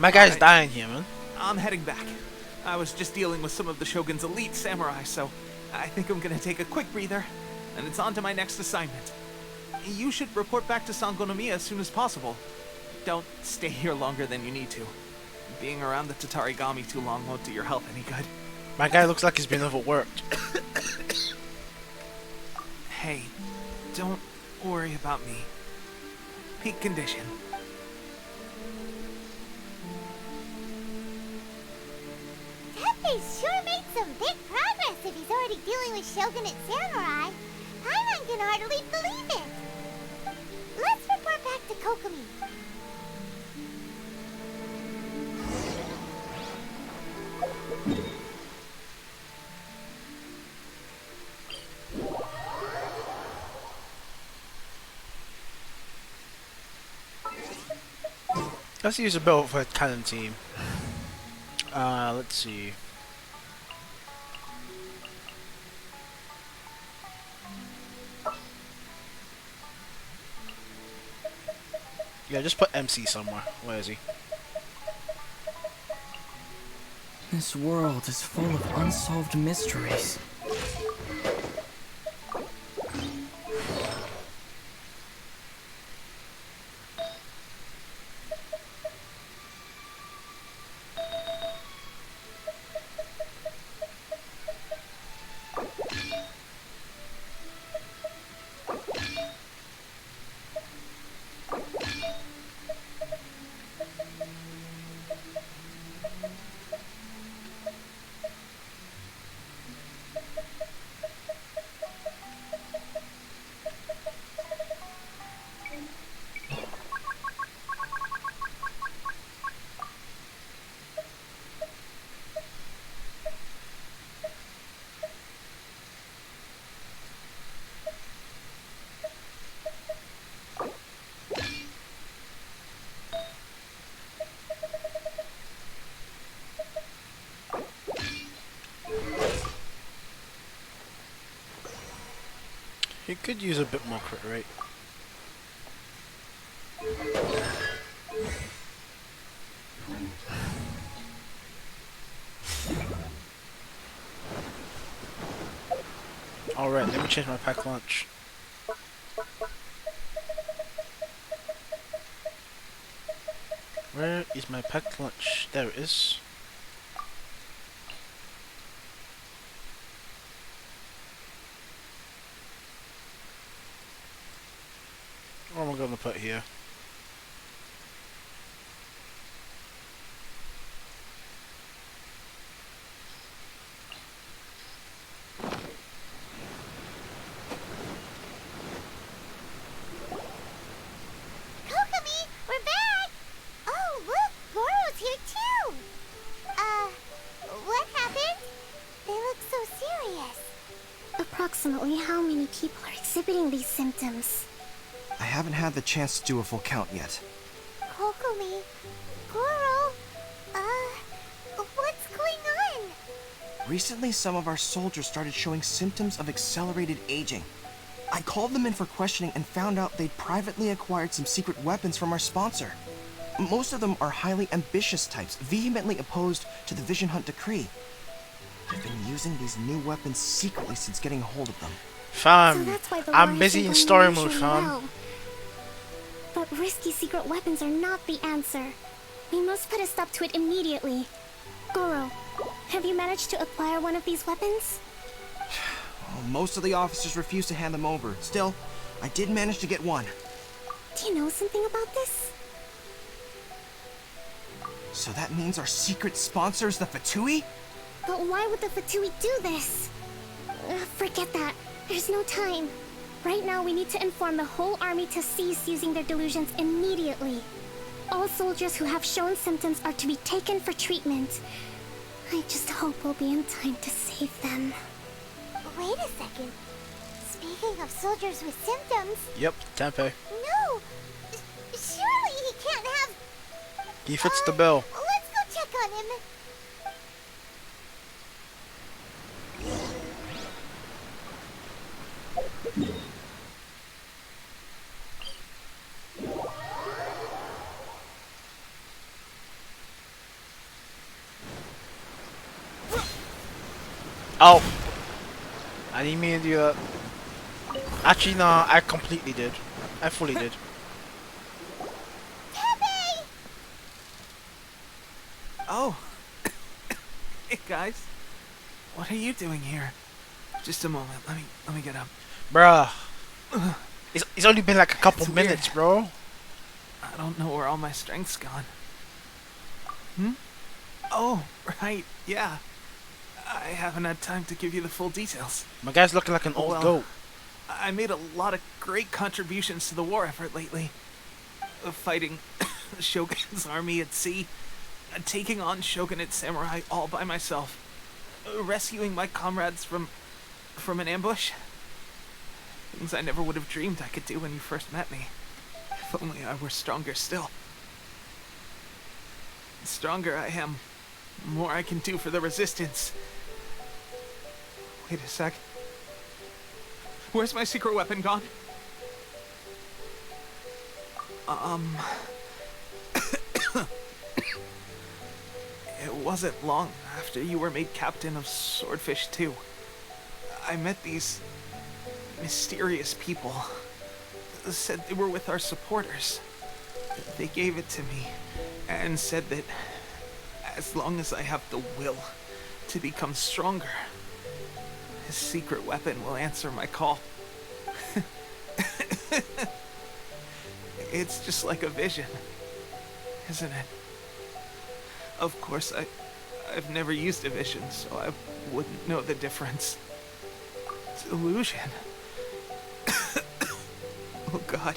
My guy's Alright. dying here, man. I'm heading back. I was just dealing with some of the Shogun's elite samurai, so I think I'm gonna take a quick breather, and it's on to my next assignment. You should report back to Sangonomiya as soon as possible. Don't stay here longer than you need to. Being around the Tatarigami too long won't do your health any good. My guy looks like he's been overworked. Hey, don't worry about me. Peak condition. Pepe's sure made some big progress if he's already dealing with Shogunate samurai. Paimon can hardly believe it. Let's report back to Kokomi. Let's use a build for a cannon team. Let's see. Yeah, just put MC somewhere. Where is he? This world is full of unsolved mysteries. He could use a bit more crit rate. Alright, let me change my pack lunch. Where is my packed lunch? There it is. What am I going to put here? Kokomi, we're back! Oh, look, Goro's here too! What happened? They look so serious. Approximately how many people are exhibiting these symptoms? I haven't had the chance to do a full count yet. Kokomi, Goro, what's going on? Recently, some of our soldiers started showing symptoms of accelerated aging. I called them in for questioning and found out they'd privately acquired some secret weapons from our sponsor. Most of them are highly ambitious types, vehemently opposed to the Vision Hunt decree. They've been using these new weapons secretly since getting a hold of them. Fam, So that's why the I'm war busy isn't in going story usually mode, fam. well. But risky secret weapons are not the answer. We must put a stop to it immediately. Goro, have you managed to acquire one of these weapons? Well, most of the officers refuse to hand them over. Still, I did manage to get one. Do you know something about this? So that means our secret sponsor is the Fatui? But why would the Fatui do this? Forget that. There's no time. Right now, we need to inform the whole army to cease using their delusions immediately. All soldiers who have shown symptoms are to be taken for treatment. I just hope we'll be in time to save them. Wait a second. Speaking of soldiers with symptoms... Yep, Tempe. No! Surely he can't have... He fits the bill. Let's go check on him. Oh! I didn't mean to do that. Actually, no, I completely did. I fully did. Pepe! Oh. Hey guys. What are you doing here? Just a moment. Let me get up. Bruh. It's only been like a couple It's minutes, weird. bro. I don't know where all my strength's gone. Hmm? Oh, right. Yeah. I haven't had time to give you the full details. My guy's looking like an old Well, goat. I made a lot of great contributions to the war effort lately. Fighting the Shogun's army at sea, taking on Shogunate samurai all by myself, rescuing my comrades from an ambush. Things I never would have dreamed I could do when you first met me. If only I were stronger still. The stronger I am, the more I can do for the resistance. Wait a sec. Where's my secret weapon gone? It wasn't long after you were made captain of Swordfish 2. I met these mysterious people. Said they were with our supporters. They gave it to me and said that as long as I have the will to become stronger, his secret weapon will answer my call. It's just like a vision, isn't it? Of course, I've never used a vision, so I wouldn't know the difference. Delusion. Oh God.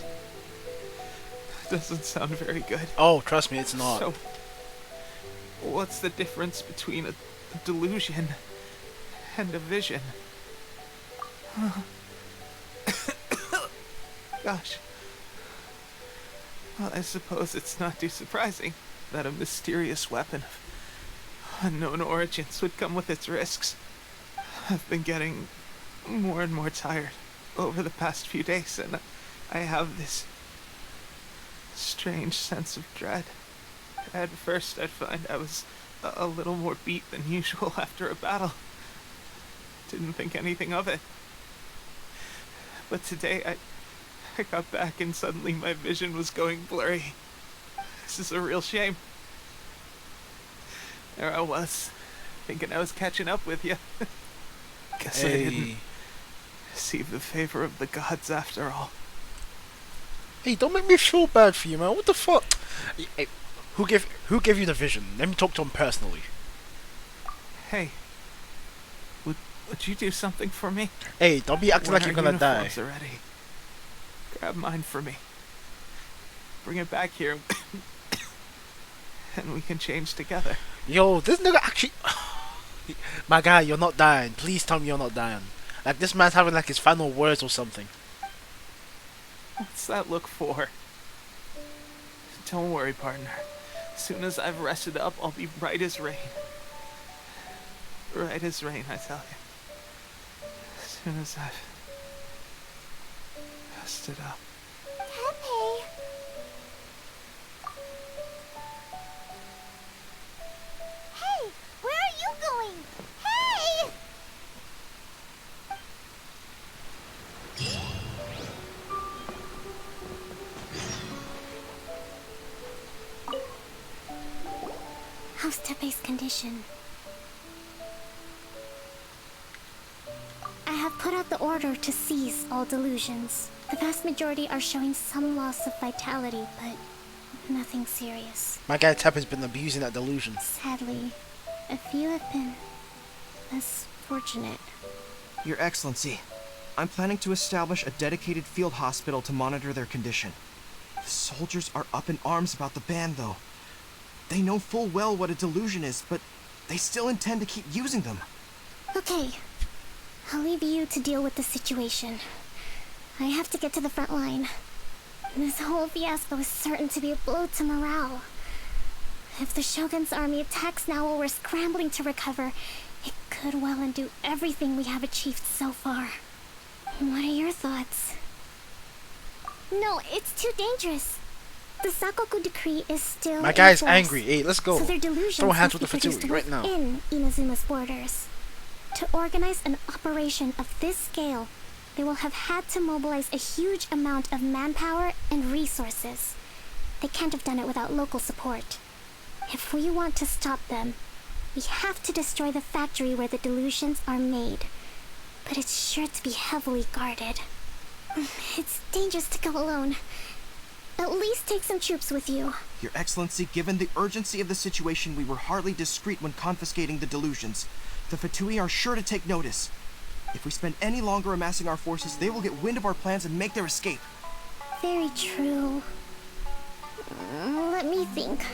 That doesn't sound very good. Oh, trust me, it's not. So, what's the difference between a delusion and a vision? Gosh. Well, I suppose it's not too surprising that a mysterious weapon of unknown origins would come with its risks. I've been getting more and more tired. over the past few days, and I have this strange sense of dread. At first, I'd find I was a little more beat than usual after a battle. Didn't think anything of it. But today, I got back and suddenly my vision was going blurry. This is a real shame. There I was, thinking I was catching up with you. Guess I didn't receive the favor of the gods after all. Hey, don't make me feel bad for you, man. What the fuck? Hey, who gave you the vision? Let me talk to him personally. Hey, would you do something for me? Hey, don't be acting like you're gonna die. Already. Grab mine for me. Bring it back here, and we can change together. Yo, this nigga actually... My guy, you're not dying. Please tell me you're not dying. Like, this man's having like his final words or something. What's that look for? Don't worry, partner. As soon as I've rested up, I'll be bright as rain. Bright as rain, I tell you. As soon as I've rested up. Pepe. Hey, where are you going? Hey! How's Tepe's condition? I have put out the order to seize all delusions. The vast majority are showing some loss of vitality, but nothing serious. My guy Tep has been abusing that delusion. Sadly, a few have been less fortunate. Your Excellency, I'm planning to establish a dedicated field hospital to monitor their condition. The soldiers are up in arms about the ban, though. They know full well what a delusion is, but they still intend to keep using them. Okay, I'll leave you to deal with the situation. I have to get to the front line. This whole fiasco is certain to be a blow to morale. If the Shogun's army attacks now while we're scrambling to recover, it could well undo everything we have achieved so far. What are your thoughts? No, it's too dangerous. The Sakoku decree is still My guy's in force, angry. Hey, let's go. so their delusions Throw hands must with the be produced Fatui right now. within Inazuma's borders. To organize an operation of this scale, they will have had to mobilize a huge amount of manpower and resources. They can't have done it without local support. If we want to stop them, we have to destroy the factory where the delusions are made. But it's sure to be heavily guarded. It's dangerous to go alone. At least take some troops with you. Your Excellency, given the urgency of the situation, we were hardly discreet when confiscating the delusions. The Fatui are sure to take notice. If we spend any longer amassing our forces, they will get wind of our plans and make their escape. Very true. Let me think.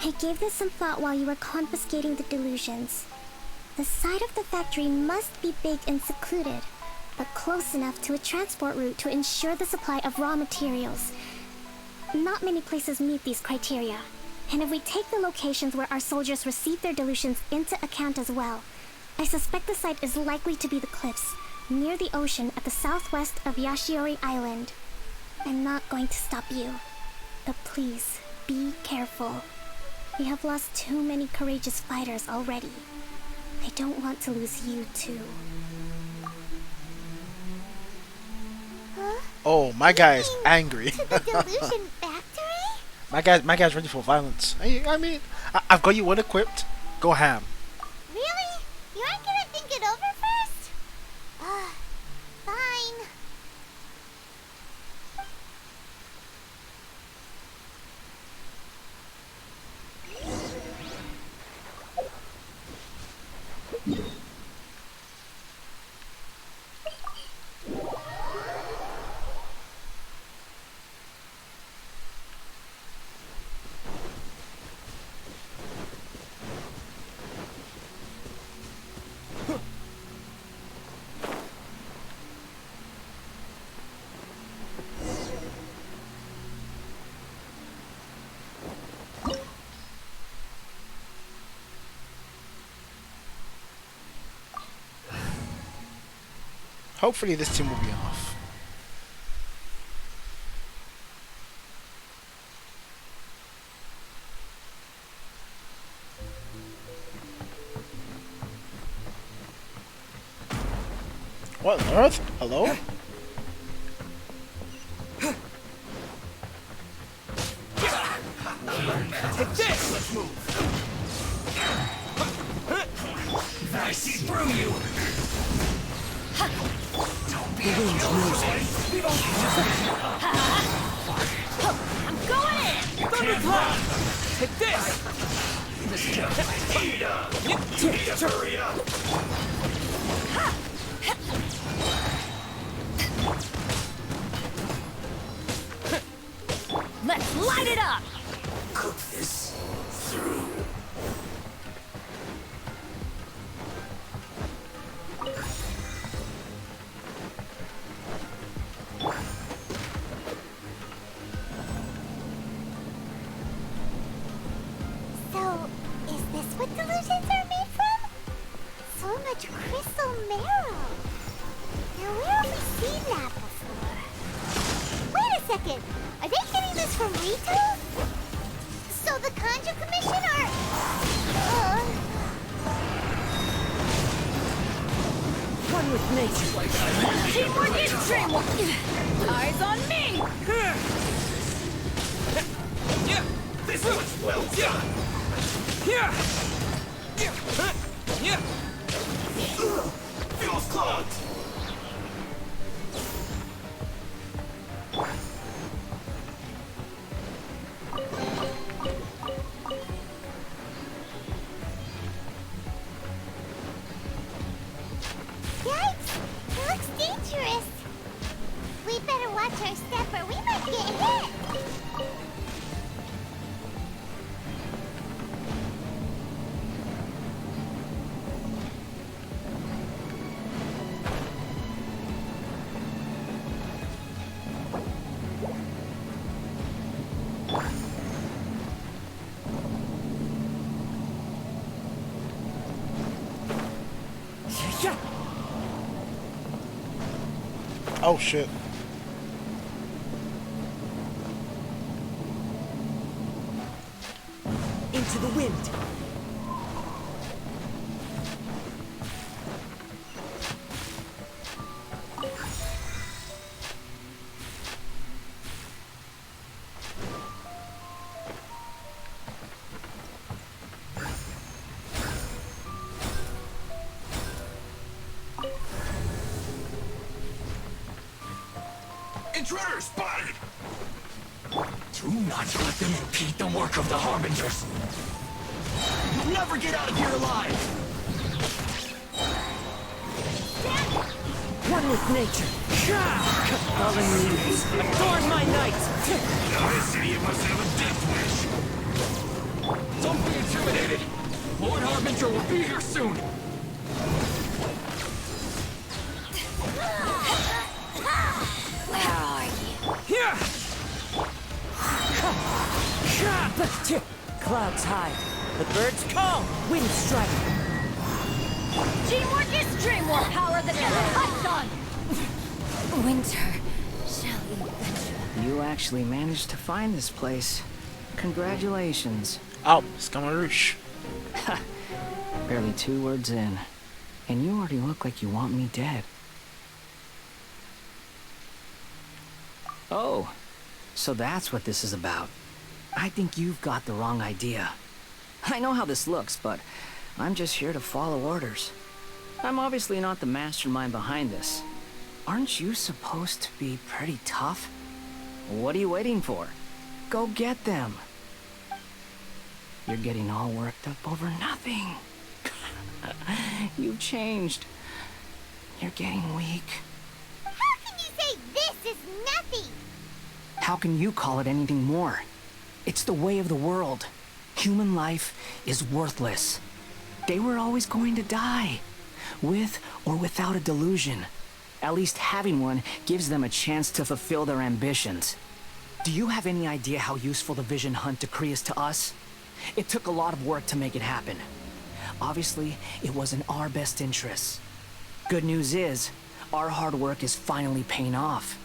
I gave this some thought while you were confiscating the delusions. The site of the factory must be big and secluded, but close enough to a transport route to ensure the supply of raw materials. Not many places meet these criteria, and if we take the locations where our soldiers receive their delusions into account as well, I suspect the site is likely to be the cliffs, near the ocean at the southwest of Yashiori Island. I'm not going to stop you, but please, be careful. We have lost too many courageous fighters already. I don't want to lose you too. Huh? Oh, my guy is angry. To the delusion factory? my guy's ready for violence. I mean, I've got you well equipped. Go ham. Really? You aren't gonna think it over first? Fine. Hopefully this team will be enough. What on earth? Hello? Take this! Let's move! I see through you! Don't be I'm going in! Thunderclap! Take this! Hurry up! Let's light it up! Cook this through. So, is this what delusions are made from? So much crystal marrow. Now, where have we seen that before? Wait a second. Are they getting this from Rito? So the Conjure Commission are... One with nature. Teamwork is dreamwork! Eyes on me! This was well done! Feels clogged! Yikes! It looks dangerous. We better watch our step or we might get hit. Oh shit. Into the wind. Intruder spotted! Do not let them impede the work of the Harbingers! You'll never get out of here alive! One with nature. Fallen leaves. Adorn my night. This idiot must have a death wish! Don't be intimidated! Lord Harbinger will be here soon! Where are you? Here! Clouds high. The birds call. Wind strike. Teamwork is dreamwork! Power that never cuts on! Winter shall eventually. You actually managed to find this place. Congratulations. Oh, Scamarouche. Barely 2 words in. And you already look like you want me dead. Oh, so that's what this is about. I think you've got the wrong idea. I know how this looks, but I'm just here to follow orders. I'm obviously not the mastermind behind this. Aren't you supposed to be pretty tough? What are you waiting for? Go get them. You're getting all worked up over nothing. You've changed. You're getting weak. How can you say this is nothing? How can you call it anything more? It's the way of the world. Human life is worthless. They were always going to die, with or without a delusion. At least having one gives them a chance to fulfill their ambitions. Do you have any idea how useful the Vision Hunt decree is to us? It took a lot of work to make it happen. Obviously, it was in our best interests. Good news is, Our hard work is finally paying off.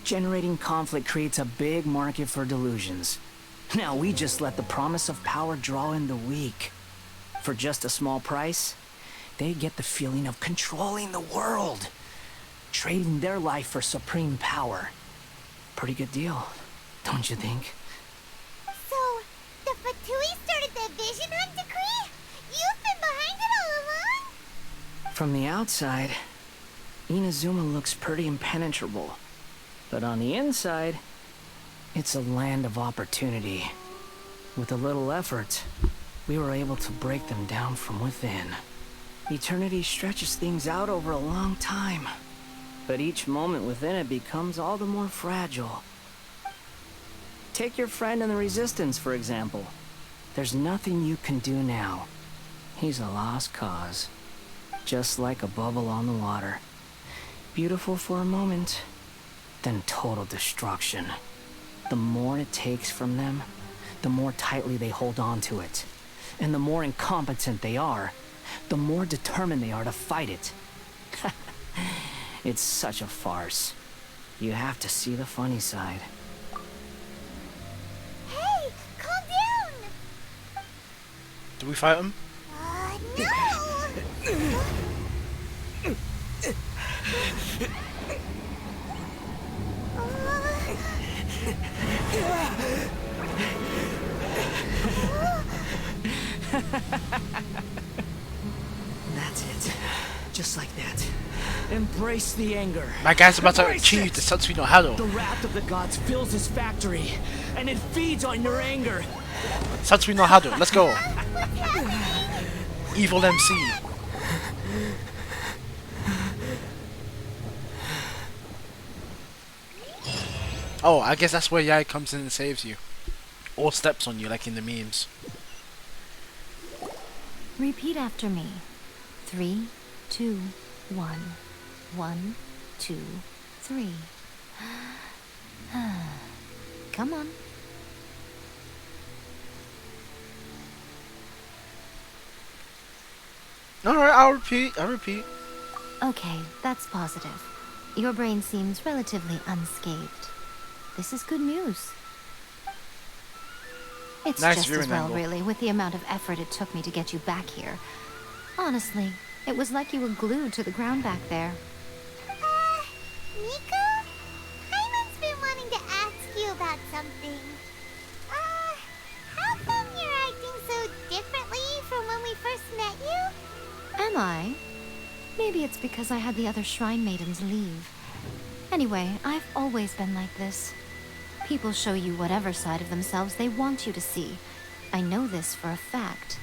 Generating conflict creates a big market for delusions. Now we just let the promise of power draw in the weak. For just a small price, they get the feeling of controlling the world. Trading their life for supreme power. Pretty good deal, don't you think? So, the Fatui started the Vision Hunt decree? You've been behind it all along? From the outside, Inazuma looks pretty impenetrable. But on the inside, it's a land of opportunity. With a little effort, we were able to break them down from within. Eternity stretches things out over a long time, but each moment within it becomes all the more fragile. Take your friend in the Resistance, for example. There's nothing you can do now. He's a lost cause, just like a bubble on the water. Beautiful for a moment, then total destruction. The more it takes from them, the more tightly they hold on to it. And the more incompetent they are, the more determined they are to fight it. It's such a farce. You have to see the funny side. Hey, calm down! Do we fight him? No! That's it. Just like that. Embrace the anger. My guy's about to Embrace achieve it. the Satsui no Hado. The wrath of the gods fills his factory, and it feeds on your anger. Satsui no Hado, let's go. Evil MC. Oh, I guess that's where Yai comes in and saves you. Or steps on you like in the memes. Repeat after me. 3, 2, 1. 1, 2, 3. Come on. Alright, I'll repeat. Okay, that's positive. Your brain seems relatively unscathed. This is good news. It's Nice just as viewing well, angle. really, with the amount of effort it took me to get you back here. Honestly, it was like you were glued to the ground back there. Nico? Hyman's been wanting to ask you about something. How come you're acting so differently from when we first met you? Am I? Maybe it's because I had the other Shrine Maidens leave. Anyway, I've always been like this. People show you whatever side of themselves they want you to see. I know this for a fact.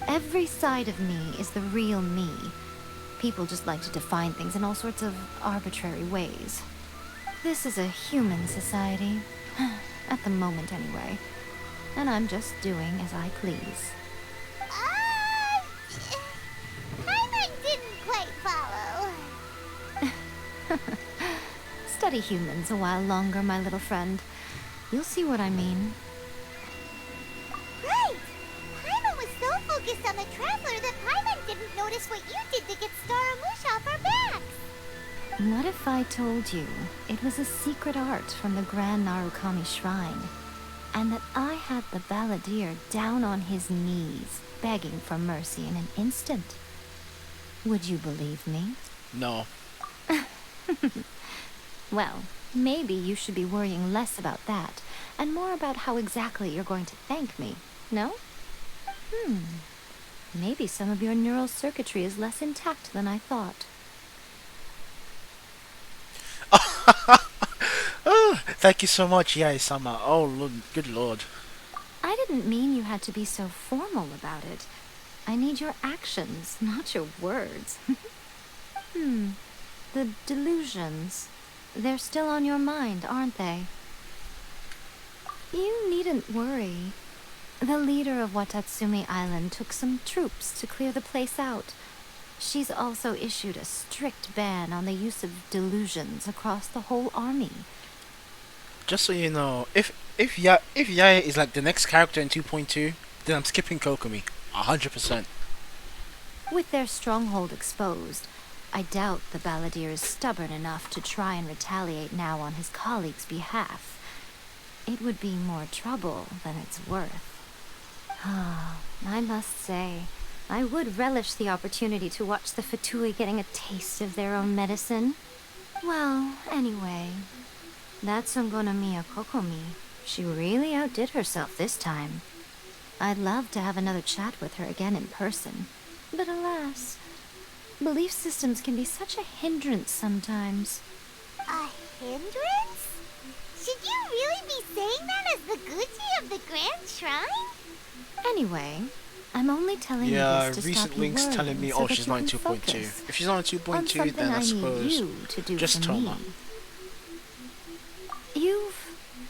Every side of me is the real me. People just like to define things in all sorts of arbitrary ways. This is a human society. At the moment, anyway. And I'm just doing as I please. Hyman didn't quite follow. Study humans a while longer, my little friend. You'll see what I mean. Right! Hyman was so focused on the Traveler that Hyman didn't notice what you did to get Star and Mush off our backs. What if I told you it was a secret art from the Grand Narukami Shrine, and that I had the balladeer down on his knees, begging for mercy in an instant? Would you believe me? No. Well, maybe you should be worrying less about that, and more about how exactly you're going to thank me, no? Maybe some of your neural circuitry is less intact than I thought. Oh, thank you so much, Yai-sama. Oh, Lord, good lord. I didn't mean you had to be so formal about it. I need your actions, not your words. The delusions. They're still on your mind, aren't they? You needn't worry. The leader of Watatsumi Island took some troops to clear the place out. She's also issued a strict ban on the use of delusions across the whole army. Just so you know, if Yaya is like the next character in 2.2, then I'm skipping Kokomi. 100%. With their stronghold exposed, I doubt the balladeer is stubborn enough to try and retaliate now on his colleague's behalf. It would be more trouble than it's worth. Ah, I must say, I would relish the opportunity to watch the Fatui getting a taste of their own medicine. Well, anyway, that's Ungonamiya Kokomi. She really outdid herself this time. I'd love to have another chat with her again in person, but alas, belief systems can be such a hindrance sometimes. A hindrance? Should you really be saying that as the Gucci of the Grand Shrine? Anyway, I'm only telling you this to stop recent you links worrying telling me, so oh, that she's you not in can 2.2. focus If she's not in on 2.2, something then I need suppose you to do just for tell me. her. You've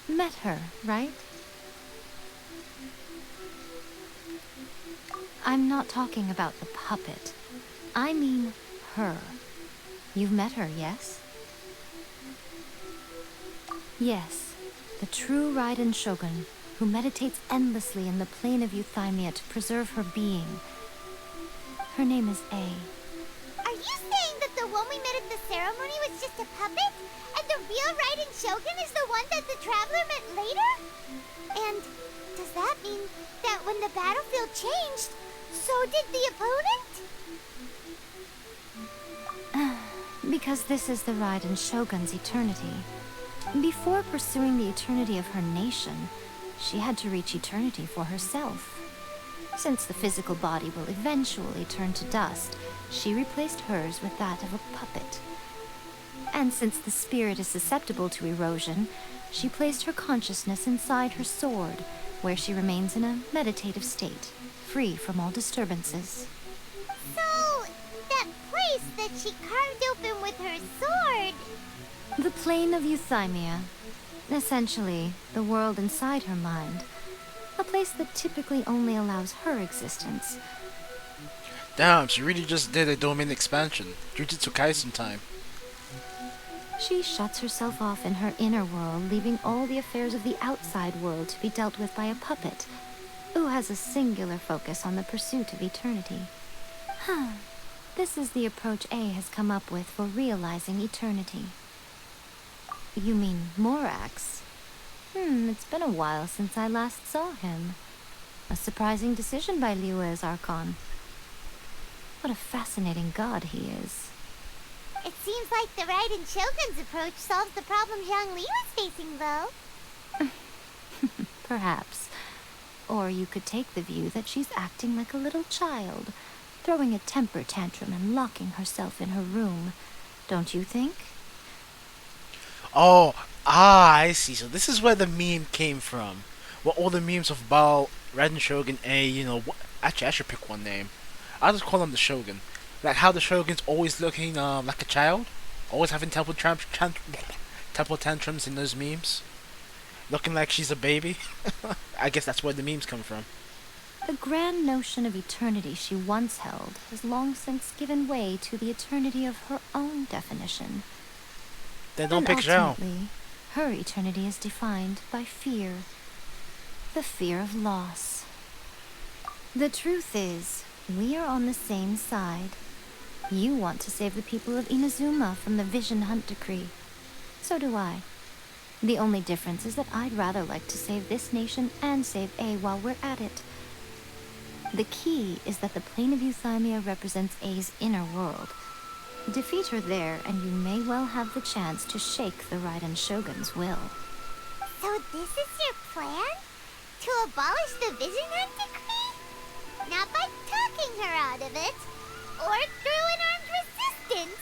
met her, right? I'm not talking about the puppet. I mean her. You've met her, yes? Yes, the true Raiden Shogun, who meditates endlessly in the plane of Euthymia to preserve her being. Her name is A. Are you saying that the one we met at the ceremony was just a puppet? And the real Raiden Shogun is the one that the Traveler met later? And does that mean that when the battlefield changed, so did the opponent? Because this is the Raiden Shogun's eternity. Before pursuing the eternity of her nation, she had to reach eternity for herself. Since the physical body will eventually turn to dust, she replaced hers with that of a puppet. And since the spirit is susceptible to erosion, she placed her consciousness inside her sword, where she remains in a meditative state, free from all disturbances. So, that place that she carved open with her sword... The plane of Euthymia. Essentially, the world inside her mind. A place that typically only allows her existence. Damn, she really just did a domain expansion. Jujutsu Kaisen time. She shuts herself off in her inner world, leaving all the affairs of the outside world to be dealt with by a puppet, who has a singular focus on the pursuit of eternity. This is the approach A has come up with for realizing eternity. You mean Morax? It's been a while since I last saw him. A surprising decision by Liyue's Archon. What a fascinating god he is. It seems like the Raiden Shogun's approach solves the problem Zhang Li was facing, though. Perhaps. Or you could take the view that she's acting like a little child, throwing a temper tantrum and locking herself in her room. Don't you think? Oh, I see. So this is where the meme came from. Well, all the memes of Bao, Raiden Shogun, A, actually I should pick one name. I'll just call him the Shogun. Like how the Shogun's always looking like a child, always having temper tantrums in those memes, looking like she's a baby. I guess that's where the memes come from. The grand notion of eternity she once held has long since given way to the eternity of her own definition. Then don't and pick Zhao. ultimately, her eternity is defined by fear. The fear of loss. The truth is, we are on the same side. You want to save the people of Inazuma from the Vision Hunt Decree. So do I. The only difference is that I'd rather like to save this nation and save A while we're at it. The key is that the plane of Euthymia represents A's inner world. Defeat her there, and you may well have the chance to shake the Raiden Shogun's will. So this is your plan? To abolish the Vision Hunt Decree? Not by talking her out of it, or through an armed resistance,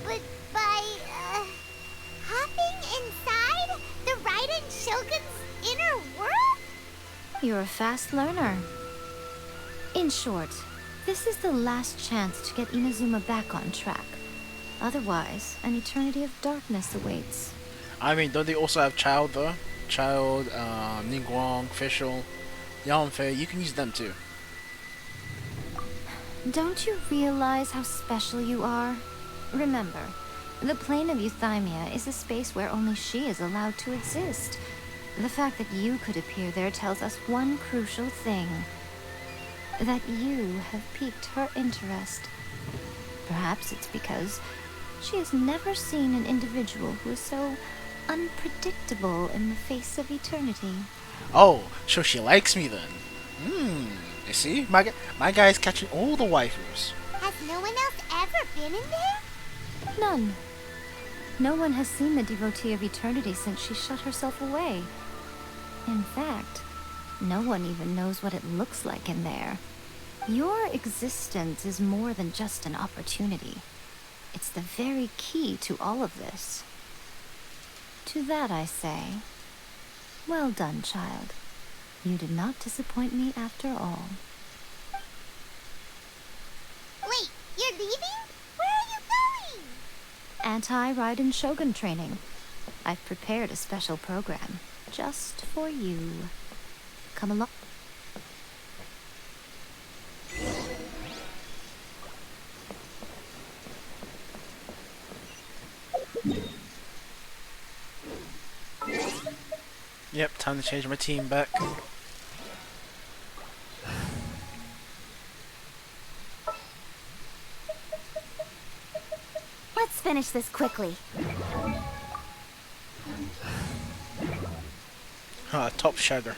but by, hopping inside the Raiden Shogun's inner world? You're a fast learner. In short, this is the last chance to get Inazuma back on track. Otherwise, an eternity of darkness awaits. I mean, don't they also have Child though? Child, Ningguang, Fischl, Yanfei, you can use them too. Don't you realize how special you are? Remember, the plane of Euthymia is a space where only she is allowed to exist. The fact that you could appear there tells us one crucial thing. That you have piqued her interest. Perhaps it's because she has never seen an individual who is so unpredictable in the face of eternity. Oh, so she likes me then. You see? My guy's catching all the waifus. Has no one else ever been in there? None. No one has seen the devotee of eternity since she shut herself away. In fact, no one even knows what it looks like in there. Your existence is more than just an opportunity. It's the very key to all of this. To that I say, well done, child. You did not disappoint me after all. Wait, you're leaving? Where are you going? Anti-Raiden Shogun training. I've prepared a special program just for you. Come along. Yep, time to change my team back. Let's finish this quickly. Top sugar.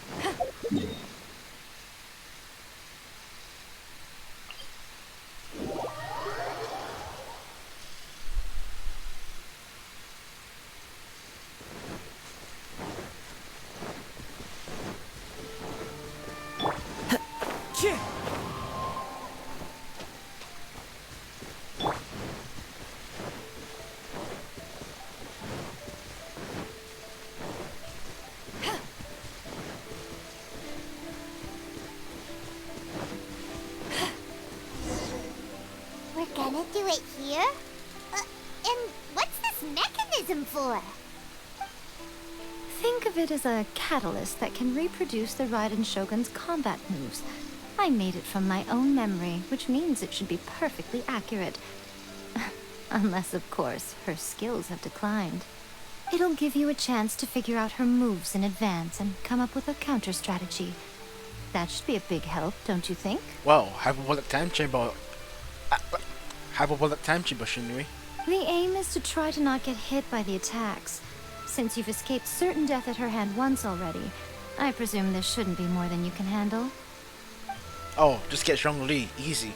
We're gonna do it here? And what's this mechanism for? Think of it as a catalyst that can reproduce the Raiden Shogun's combat moves. I made it from my own memory, which means it should be perfectly accurate. Unless, of course, her skills have declined. It'll give you a chance to figure out her moves in advance and come up with a counter strategy. That should be a big help, don't you think? Wow, hyperbolic time chamber. Hyperbolic time chamber, shouldn't we? The aim is to try to not get hit by the attacks. Since you've escaped certain death at her hand once already, I presume this shouldn't be more than you can handle. Oh, just get Zhongli, easy.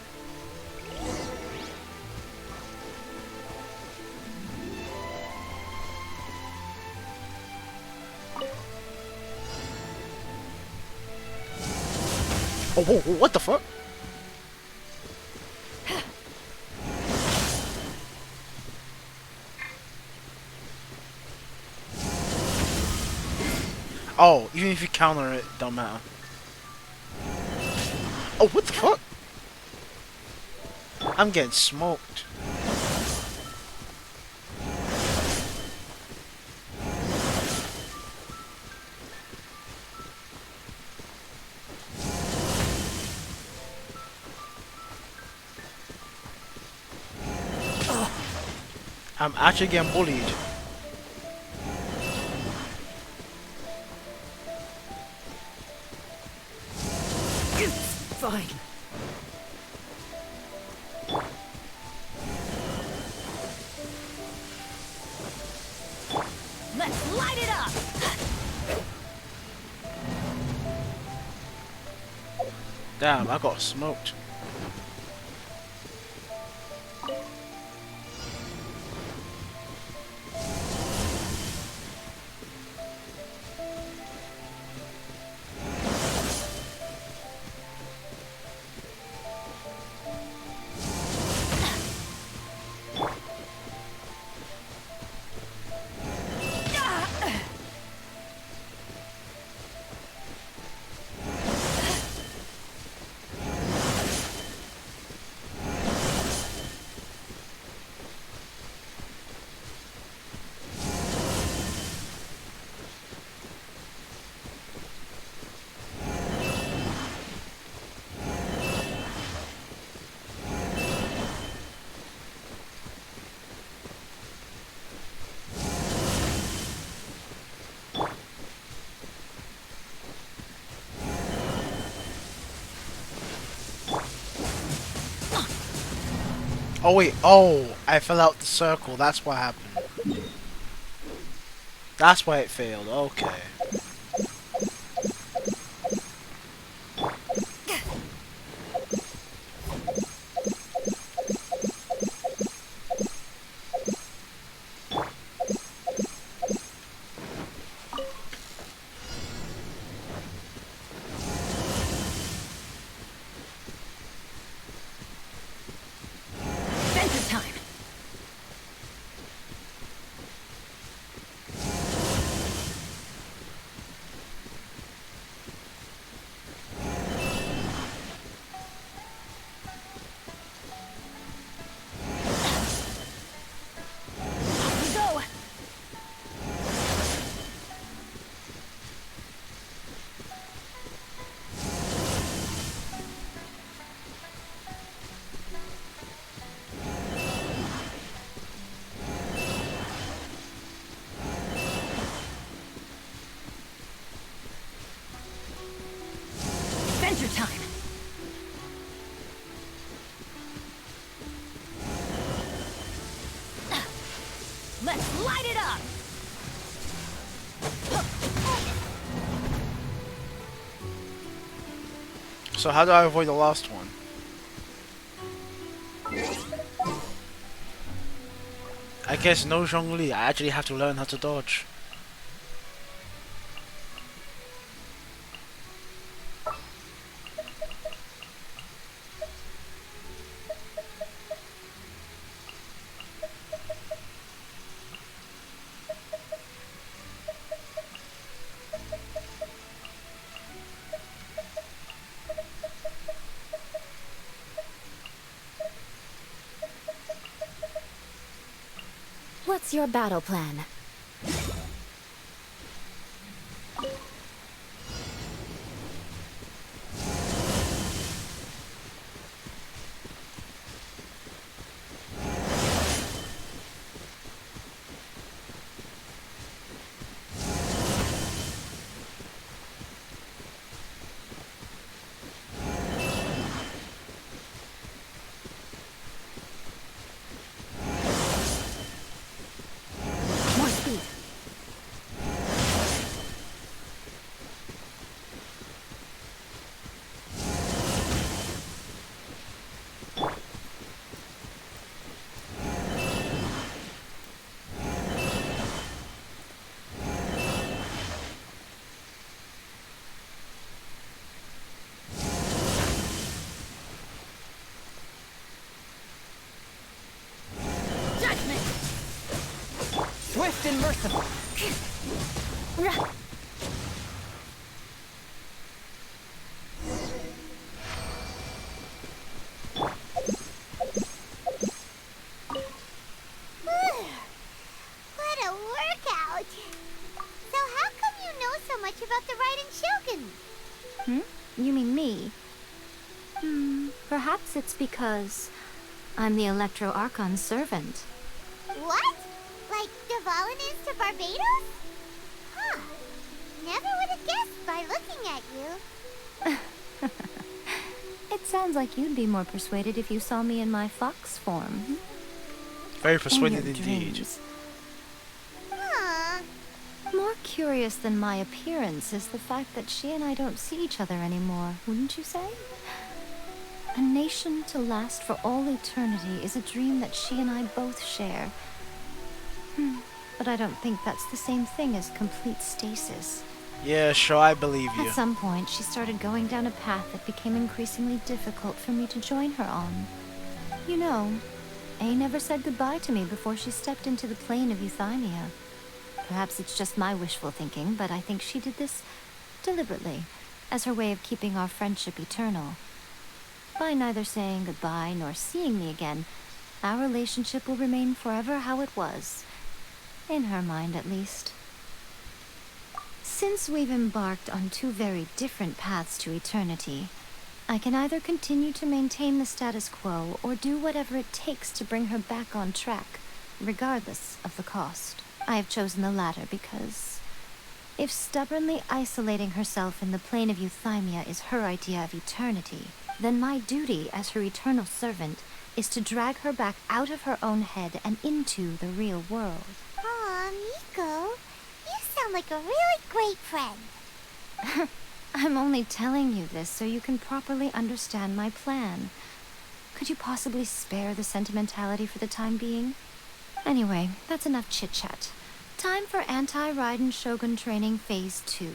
Oh, whoa, what the fuck? Oh, even if you counter it, don't matter. Oh, what the fuck? I'm getting smoked. I'm actually getting bullied. Fine. Let's light it up! Damn, I got smoked. Oh wait, oh, I fell out the circle. That's what happened. That's why it failed. Okay. Adventure time! Go! Adventure time! Let's light it up! So how do I avoid the last one? I guess no Zhongli. I actually have to learn how to dodge. What's your battle plan? More speed. Judgment! Swift and merciful. What a workout! So how come you know so much about the Raiden Shogun? You mean me? Perhaps it's because I'm the Electro Archon's servant. What? Like Dvalin is to Barbados? Huh. Never would have guessed by looking at you. It sounds like you'd be more persuaded if you saw me in my fox form. Very In persuaded your indeed. dreams. Huh. More curious than my appearance is the fact that she and I don't see each other anymore, wouldn't you say? A nation to last for all eternity is a dream that she and I both share. But I don't think that's the same thing as complete stasis. Yeah, sure, I believe you. At some point, she started going down a path that became increasingly difficult for me to join her on. You know, A never said goodbye to me before she stepped into the plane of Euthymia. Perhaps it's just my wishful thinking, but I think she did this deliberately, as her way of keeping our friendship eternal. By neither saying goodbye nor seeing me again, our relationship will remain forever how it was. In her mind, at least. Since we've embarked on two very different paths to eternity, I can either continue to maintain the status quo or do whatever it takes to bring her back on track, regardless of the cost. I have chosen the latter because if stubbornly isolating herself in the plane of Euthymia is her idea of eternity, then my duty as her eternal servant is to drag her back out of her own head and into the real world. Aw, Miko, you sound like a really great friend. I'm only telling you this so you can properly understand my plan. Could you possibly spare the sentimentality for the time being? Anyway, that's enough chit-chat. Time for Anti-Raiden Shogun Training Phase 2.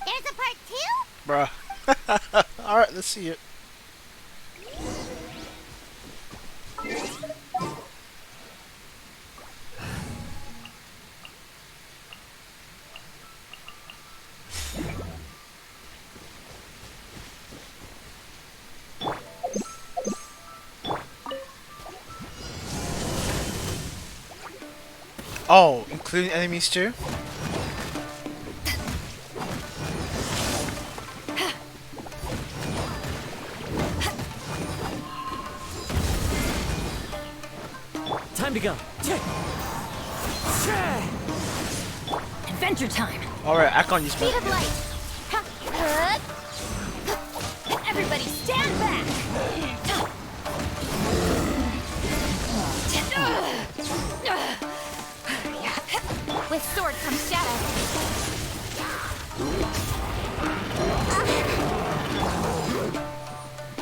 There's a part 2? Bruh. Alright, let's see it. Oh, including enemies too? Time to go. Adventure time. Alright, I can't use Speed of my... light. Everybody stand back. With sword comes shadow.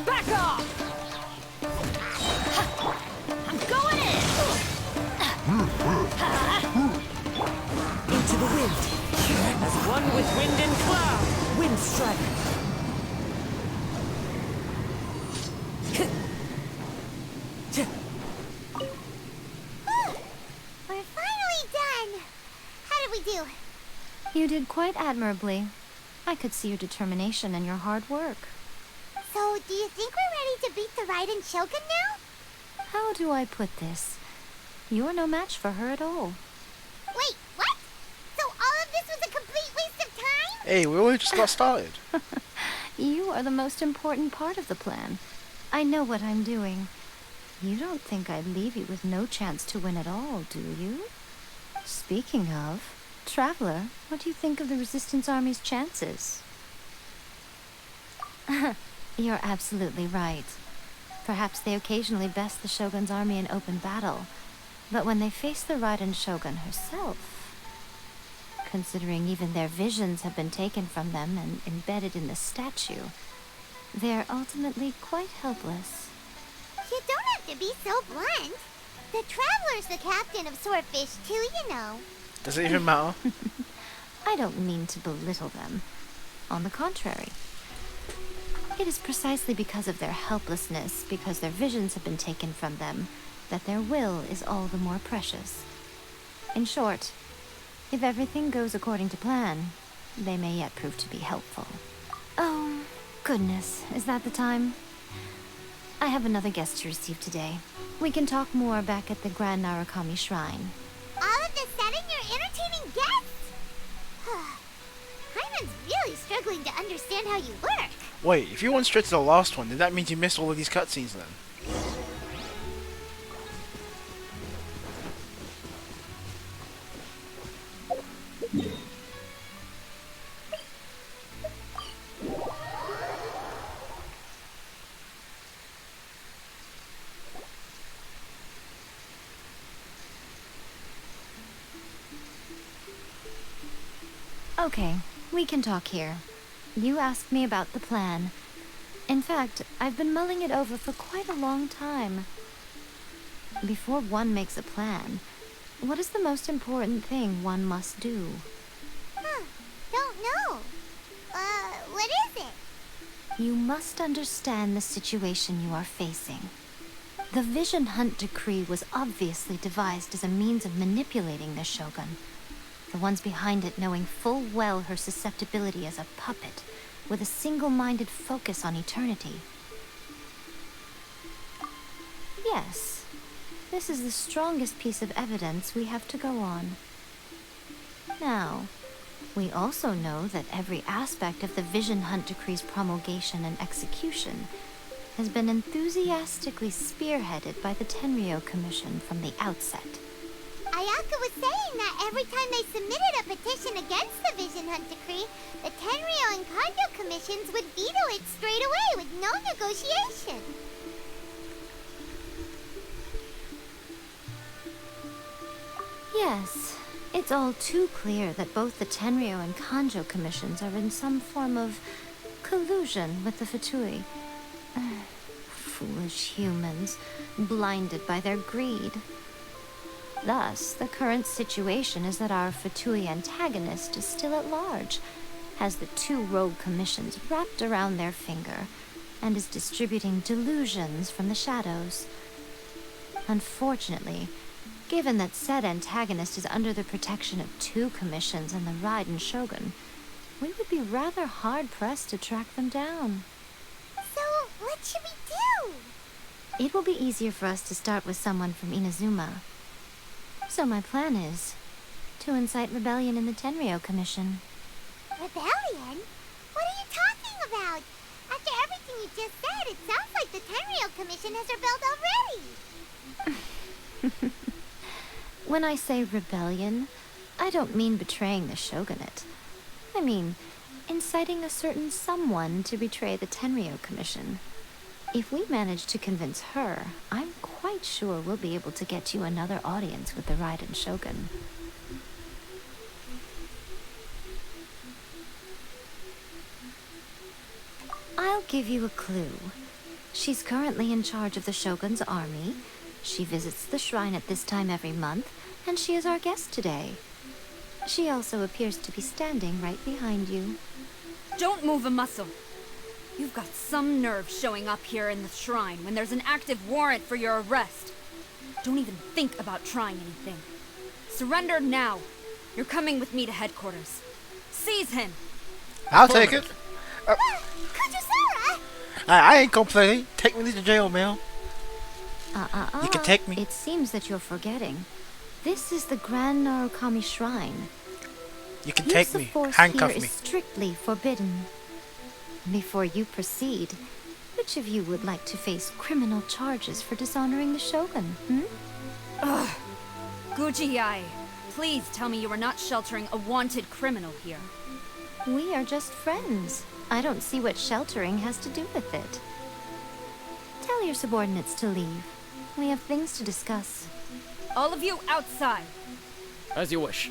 Back off! I'm going in! Into the wind. As one with wind and cloud. Wind strike. We're finally done. How did we do? You did quite admirably. I could see your determination and your hard work. So, do you think we're ready to beat the Raiden Shogun now? How do I put this? You're no match for her at all. Wait, what? So all of this was a complete waste of time? Hey, we only just got started. You are the most important part of the plan. I know what I'm doing. You don't think I'd leave you with no chance to win at all, do you? Speaking of, Traveler, what do you think of the Resistance Army's chances? You're absolutely right. Perhaps they occasionally best the Shogun's army in open battle, but when they face the Raiden Shogun herself, considering even their visions have been taken from them and embedded in the statue, they're ultimately quite helpless. You don't have to be so blunt. The Traveler's the captain of Swordfish too, you know. Does it even matter? I don't mean to belittle them. On the contrary. It is precisely because of their helplessness, because their visions have been taken from them, that their will is all the more precious. In short, if everything goes according to plan, they may yet prove to be helpful. Oh, goodness, is that the time? I have another guest to receive today. We can talk more back at the Grand Narukami Shrine. All of a sudden you're entertaining guests? Hyman's really struggling to understand how you work. Wait, if you went straight to the last one, then that means you missed all of these cutscenes then. Okay, we can talk here. You asked me about the plan. In fact, I've been mulling it over for quite a long time. Before one makes a plan, what is the most important thing one must do? Don't know. What is it? You must understand the situation you are facing. The Vision Hunt Decree was obviously devised as a means of manipulating the Shogun. The ones behind it knowing full well her susceptibility as a puppet, with a single-minded focus on eternity. Yes, this is the strongest piece of evidence we have to go on. Now, we also know that every aspect of the Vision Hunt Decree's promulgation and execution has been enthusiastically spearheaded by the Tenryo Commission from the outset. Ayaka was saying that every time they submitted a petition against the Vision Hunt Decree, the Tenryo and Kanjo commissions would veto it straight away with no negotiation. Yes, it's all too clear that both the Tenryo and Kanjo commissions are in some form of collusion with the Fatui. Foolish humans, blinded by their greed. Thus, the current situation is that our Fatui antagonist is still at large, has the two rogue commissions wrapped around their finger, and is distributing delusions from the shadows. Unfortunately, given that said antagonist is under the protection of two commissions and the Raiden Shogun, we would be rather hard-pressed to track them down. So, what should we do? It will be easier for us to start with someone from Inazuma. So my plan is to incite rebellion in the Tenryo Commission. Rebellion? What are you talking about? After everything you just said, it sounds like the Tenryo Commission has rebelled already. When I say rebellion, I don't mean betraying the shogunate. I mean inciting a certain someone to betray the Tenryo Commission. If we manage to convince her, I'm quite sure we'll be able to get you another audience with the Raiden Shogun. I'll give you a clue. She's currently in charge of the Shogun's army. She visits the shrine at this time every month, and she is our guest today. She also appears to be standing right behind you. Don't move a muscle. You've got some nerve showing up here in the shrine when there's an active warrant for your arrest. Don't even think about trying anything. Surrender now. You're coming with me to headquarters. Seize him. I'll take it. Kujusara! I ain't complaining. Take me to jail, Mel. You can take me. It seems that you're forgetting. This is the Grand Narukami Shrine. You can Use take of me. force Handcuff here me. is strictly forbidden. Before you proceed, which of you would like to face criminal charges for dishonoring the Shogun, Ugh. Guji-ai, please tell me you are not sheltering a wanted criminal here. We are just friends. I don't see what sheltering has to do with it. Tell your subordinates to leave. We have things to discuss. All of you outside. As you wish.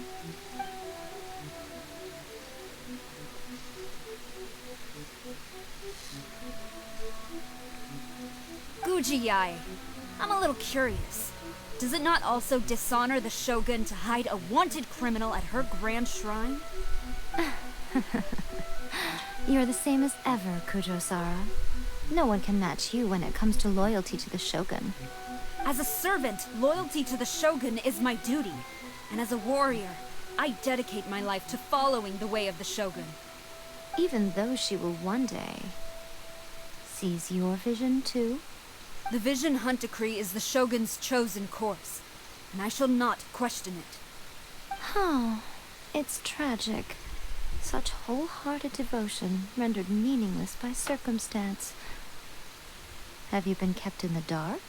Guji-ai, I'm a little curious. Does it not also dishonor the Shogun to hide a wanted criminal at her grand shrine? You're the same as ever, Kujo-sara. No one can match you when it comes to loyalty to the Shogun. As a servant, loyalty to the Shogun is my duty. And as a warrior, I dedicate my life to following the way of the Shogun. Even though she will one day seize your vision too? The Vision Hunt Decree is the Shogun's chosen course, and I shall not question it. Oh, it's tragic. Such wholehearted devotion rendered meaningless by circumstance. Have you been kept in the dark?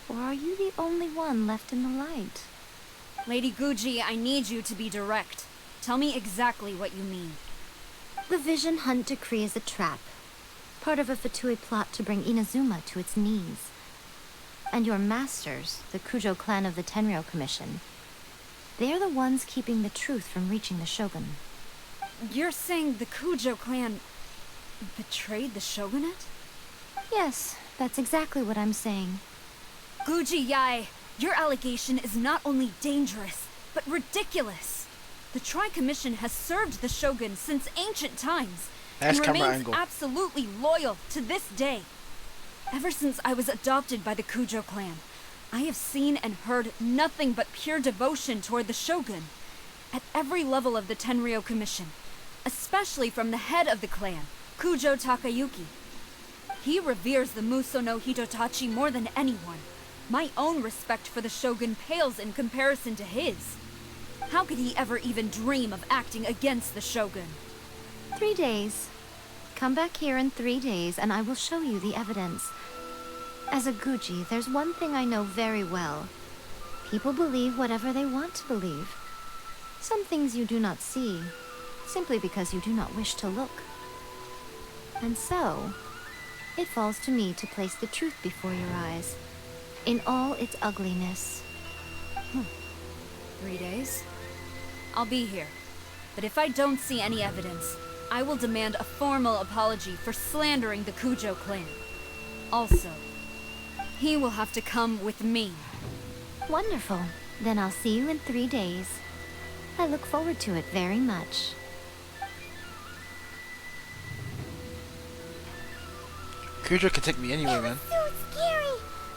Or are you the only one left in the light? Lady Guji, I need you to be direct. Tell me exactly what you mean. The Vision Hunt Decree is a trap. Part of a Fatui plot to bring Inazuma to its knees. And your masters, the Kujo clan of the Tenryo Commission, they're the ones keeping the truth from reaching the Shogun. You're saying the Kujo clan betrayed the Shogunate? Yes, that's exactly what I'm saying. Guji-ai, your allegation is not only dangerous, but ridiculous. The Tri-Commission has served the Shogun since ancient times, and remains absolutely loyal to this day. Ever since I was adopted by the Kujo clan, I have seen and heard nothing but pure devotion toward the Shogun, at every level of the Tenryo Commission, especially from the head of the clan, Kujo Takayuki. He reveres the Muso no Hitotachi more than anyone. My own respect for the Shogun pales in comparison to his. How could he ever even dream of acting against the Shogun? 3 days. Come back here in 3 days and I will show you the evidence. As a Guji, there's one thing I know very well. People believe whatever they want to believe. Some things you do not see, simply because you do not wish to look. And so, it falls to me to place the truth before your eyes, in all its ugliness. 3 days. I'll be here. But if I don't see any evidence, I will demand a formal apology for slandering the Kujo clan. Also, he will have to come with me. Wonderful. Then I'll see you in 3 days. I look forward to it very much. Kujo can take me anywhere, man. So scary.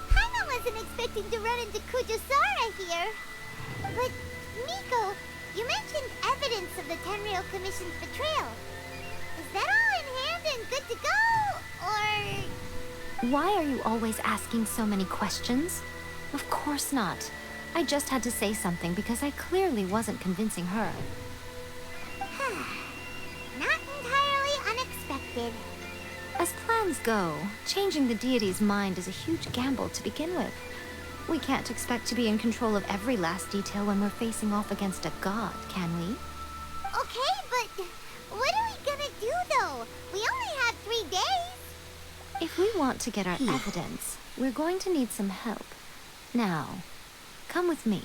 Paimon wasn't expecting to run into Kujosara here. But, Miko, you mentioned evidence of the Tenryou Commission's betrayal. Is that all in hand and good to go? Or... Why are you always asking so many questions? Of course not. I just had to say something because I clearly wasn't convincing her. Not entirely unexpected. As plans go, changing the deity's mind is a huge gamble to begin with. We can't expect to be in control of every last detail when we're facing off against a god, can we? Okay, but what are we gonna do though? We only have 3 days. If we want to get our evidence, we're going to need some help. Now, come with me.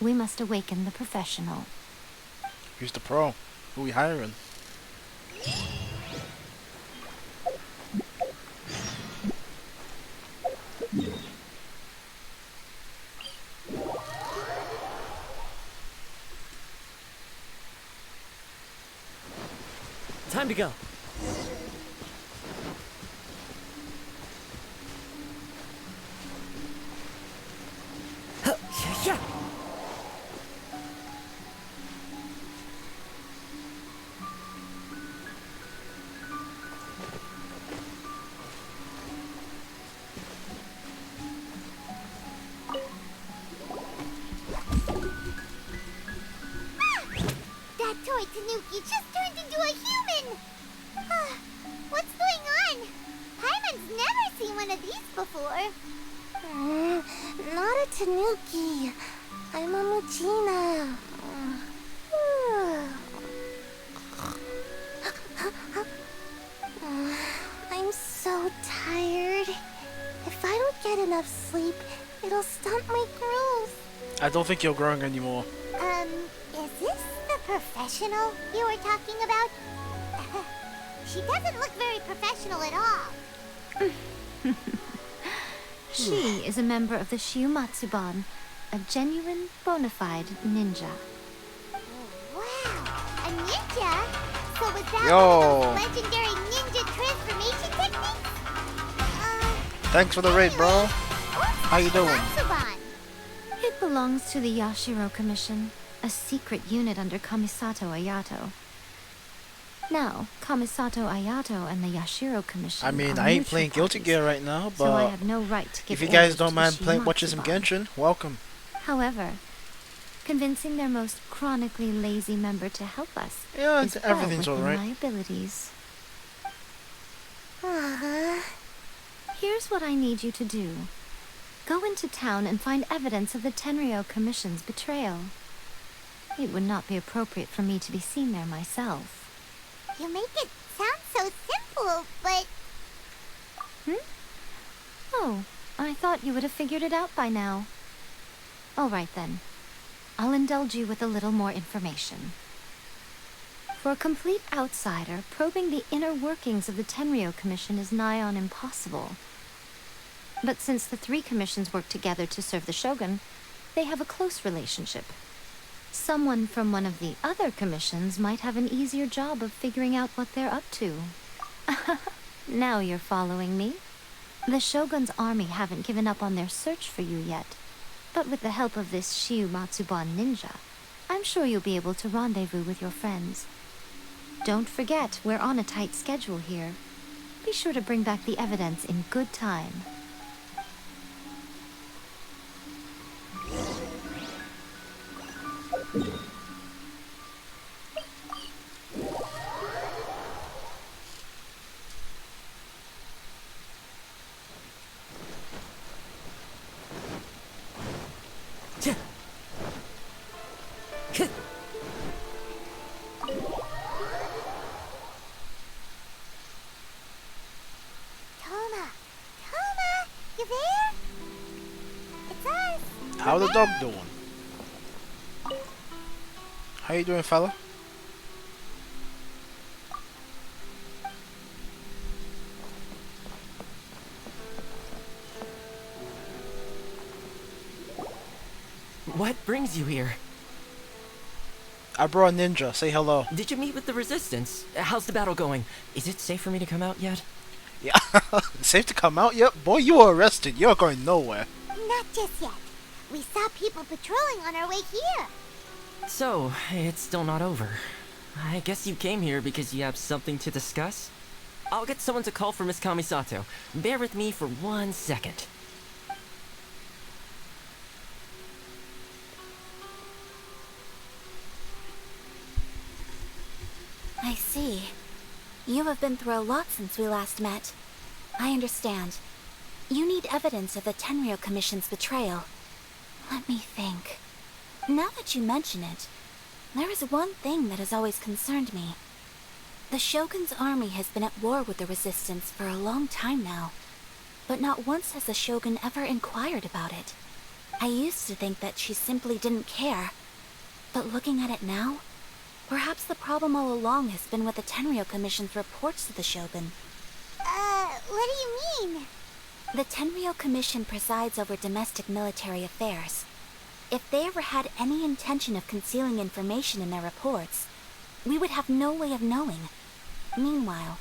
We must awaken the professional. Who's the pro? Who we hiring? Time to go. Yeah. That toy Tanuki just turned into a human! What's going on? Paimon's never seen one of these before. Not a Tanuki. I'm a Muchina. I'm so tired. If I don't get enough sleep, it'll stunt my growth. I don't think you're growing anymore. Is this the professional you were talking about? She doesn't look very professional at all. She is a member of the Shiumatsuban, a genuine, bona fide ninja. Wow, a ninja? So was that Yo. one of those legendary ninja transformation techniques? Thanks for the raid, bro. How you doing? Shiumatsuban. It belongs to the Yashiro Commission, a secret unit under Kamisato Ayato. Now, Kamisato Ayato and the Yashiro Commission I mean, are I ain't neutral playing Guilty parties, Gear right now, so I but have no right to give if you guys orders don't to mind the playing, watching some Shiumatsuban. Genshin, welcome. However, convincing their most chronically lazy member to help us Yeah, is everything's well within alright. my abilities. Here's what I need you to do. Go into town and find evidence of the Tenryou Commission's betrayal. It would not be appropriate for me to be seen there myself. You make it sound so simple, but... Oh, I thought you would have figured it out by now. All right then. I'll indulge you with a little more information. For a complete outsider, probing the inner workings of the Tenryou Commission is nigh on impossible. But since the 3 commissions work together to serve the Shogun, they have a close relationship. Someone from one of the other commissions might have an easier job of figuring out what they're up to. Now you're following me. The Shogun's army haven't given up on their search for you yet. But with the help of this Shiumatsuban ninja, I'm sure you'll be able to rendezvous with your friends. Don't forget, we're on a tight schedule here. Be sure to bring back the evidence in good time. Toma, you there? It's us. How the dog doing? How you doing, fella? What brings you here? I brought a ninja. Say hello. Did you meet with the Resistance? How's the battle going? Is it safe for me to come out yet? Yeah, safe to come out yet? Boy, you were arrested. You're going nowhere. Not just yet. We saw people patrolling on our way here. So, it's still not over. I guess you came here because you have something to discuss? I'll get someone to call for Miss Kamisato. Bear with me for 1 second. I see. You have been through a lot since we last met. I understand. You need evidence of the Tenryou Commission's betrayal. Let me think. Now that you mention it, there is one thing that has always concerned me. The Shogun's army has been at war with the Resistance for a long time now, but not once has the Shogun ever inquired about it. I used to think that she simply didn't care, but looking at it now, perhaps the problem all along has been with the Tenryou Commission's reports to the Shogun. What do you mean? The Tenryou Commission presides over domestic military affairs. If they ever had any intention of concealing information in their reports, we would have no way of knowing. Meanwhile,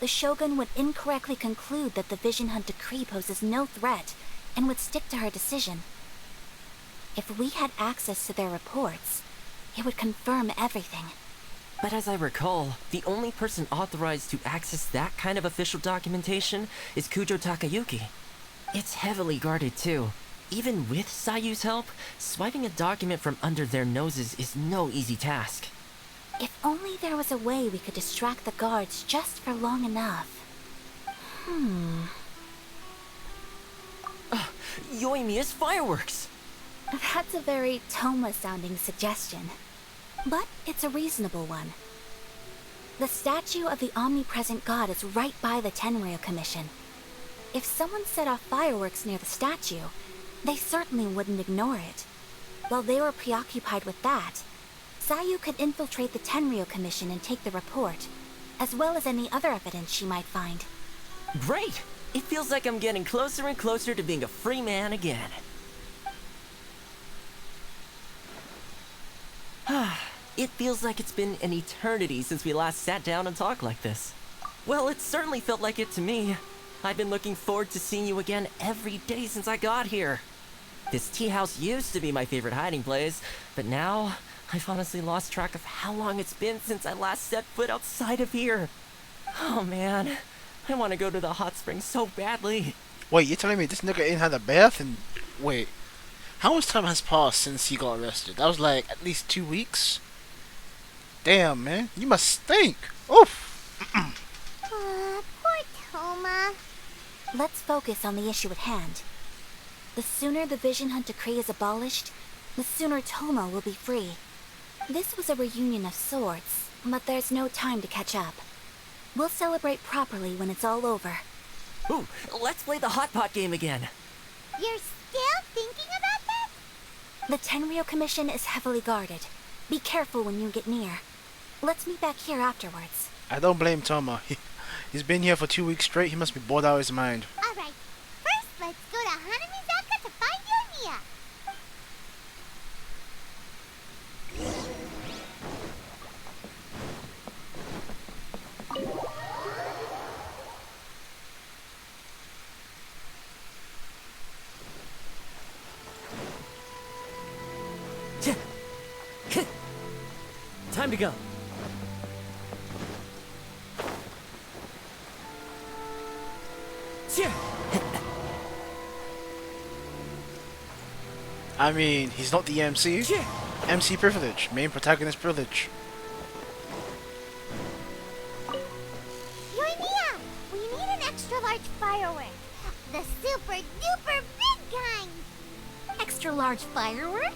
the Shogun would incorrectly conclude that the Vision Hunt decree poses no threat and would stick to her decision. If we had access to their reports, it would confirm everything. But as I recall, the only person authorized to access that kind of official documentation is Kujo Takayuki. It's heavily guarded too. Even with Sayu's help, swiping a document from under their noses is no easy task. If only there was a way we could distract the guards just for long enough. Yoimiya's fireworks! That's a very Toma-sounding suggestion. But it's a reasonable one. The statue of the omnipresent god is right by the Tenryou Commission. If someone set off fireworks near the statue, they certainly wouldn't ignore it. While they were preoccupied with that, Sayu could infiltrate the Tenryou Commission and take the report, as well as any other evidence she might find. Great! It feels like I'm getting closer and closer to being a free man again. It feels like it's been an eternity since we last sat down and talked like this. Well, it certainly felt like it to me. I've been looking forward to seeing you again every day since I got here. This tea house used to be my favorite hiding place, but now I've honestly lost track of how long it's been since I last set foot outside of here. Oh man, I want to go to the hot springs so badly. Wait, you're telling me this nigga ain't had a bath and... Wait, how much time has passed since he got arrested? That was like at least 2 weeks? Damn, man, you must stink. Oof. Poor Toma. Let's focus on the issue at hand. The sooner the Vision Hunt decree is abolished, the sooner Toma will be free. This was a reunion of sorts, but there's no time to catch up. We'll celebrate properly when it's all over. Ooh, let's play the hot pot game again. You're still thinking about that? The Tenryou Commission is heavily guarded. Be careful when you get near. Let's meet back here afterwards. I don't blame Toma. He's been here for 2 weeks straight. He must be bored out of his mind. Alright, first let's go to Hanamizaka to find Yoimiya. Time to go. I mean, he's not the MC. MC privilege. Main protagonist privilege. Yoimiya, we need an extra large firework. The super duper big kind. Extra large firework?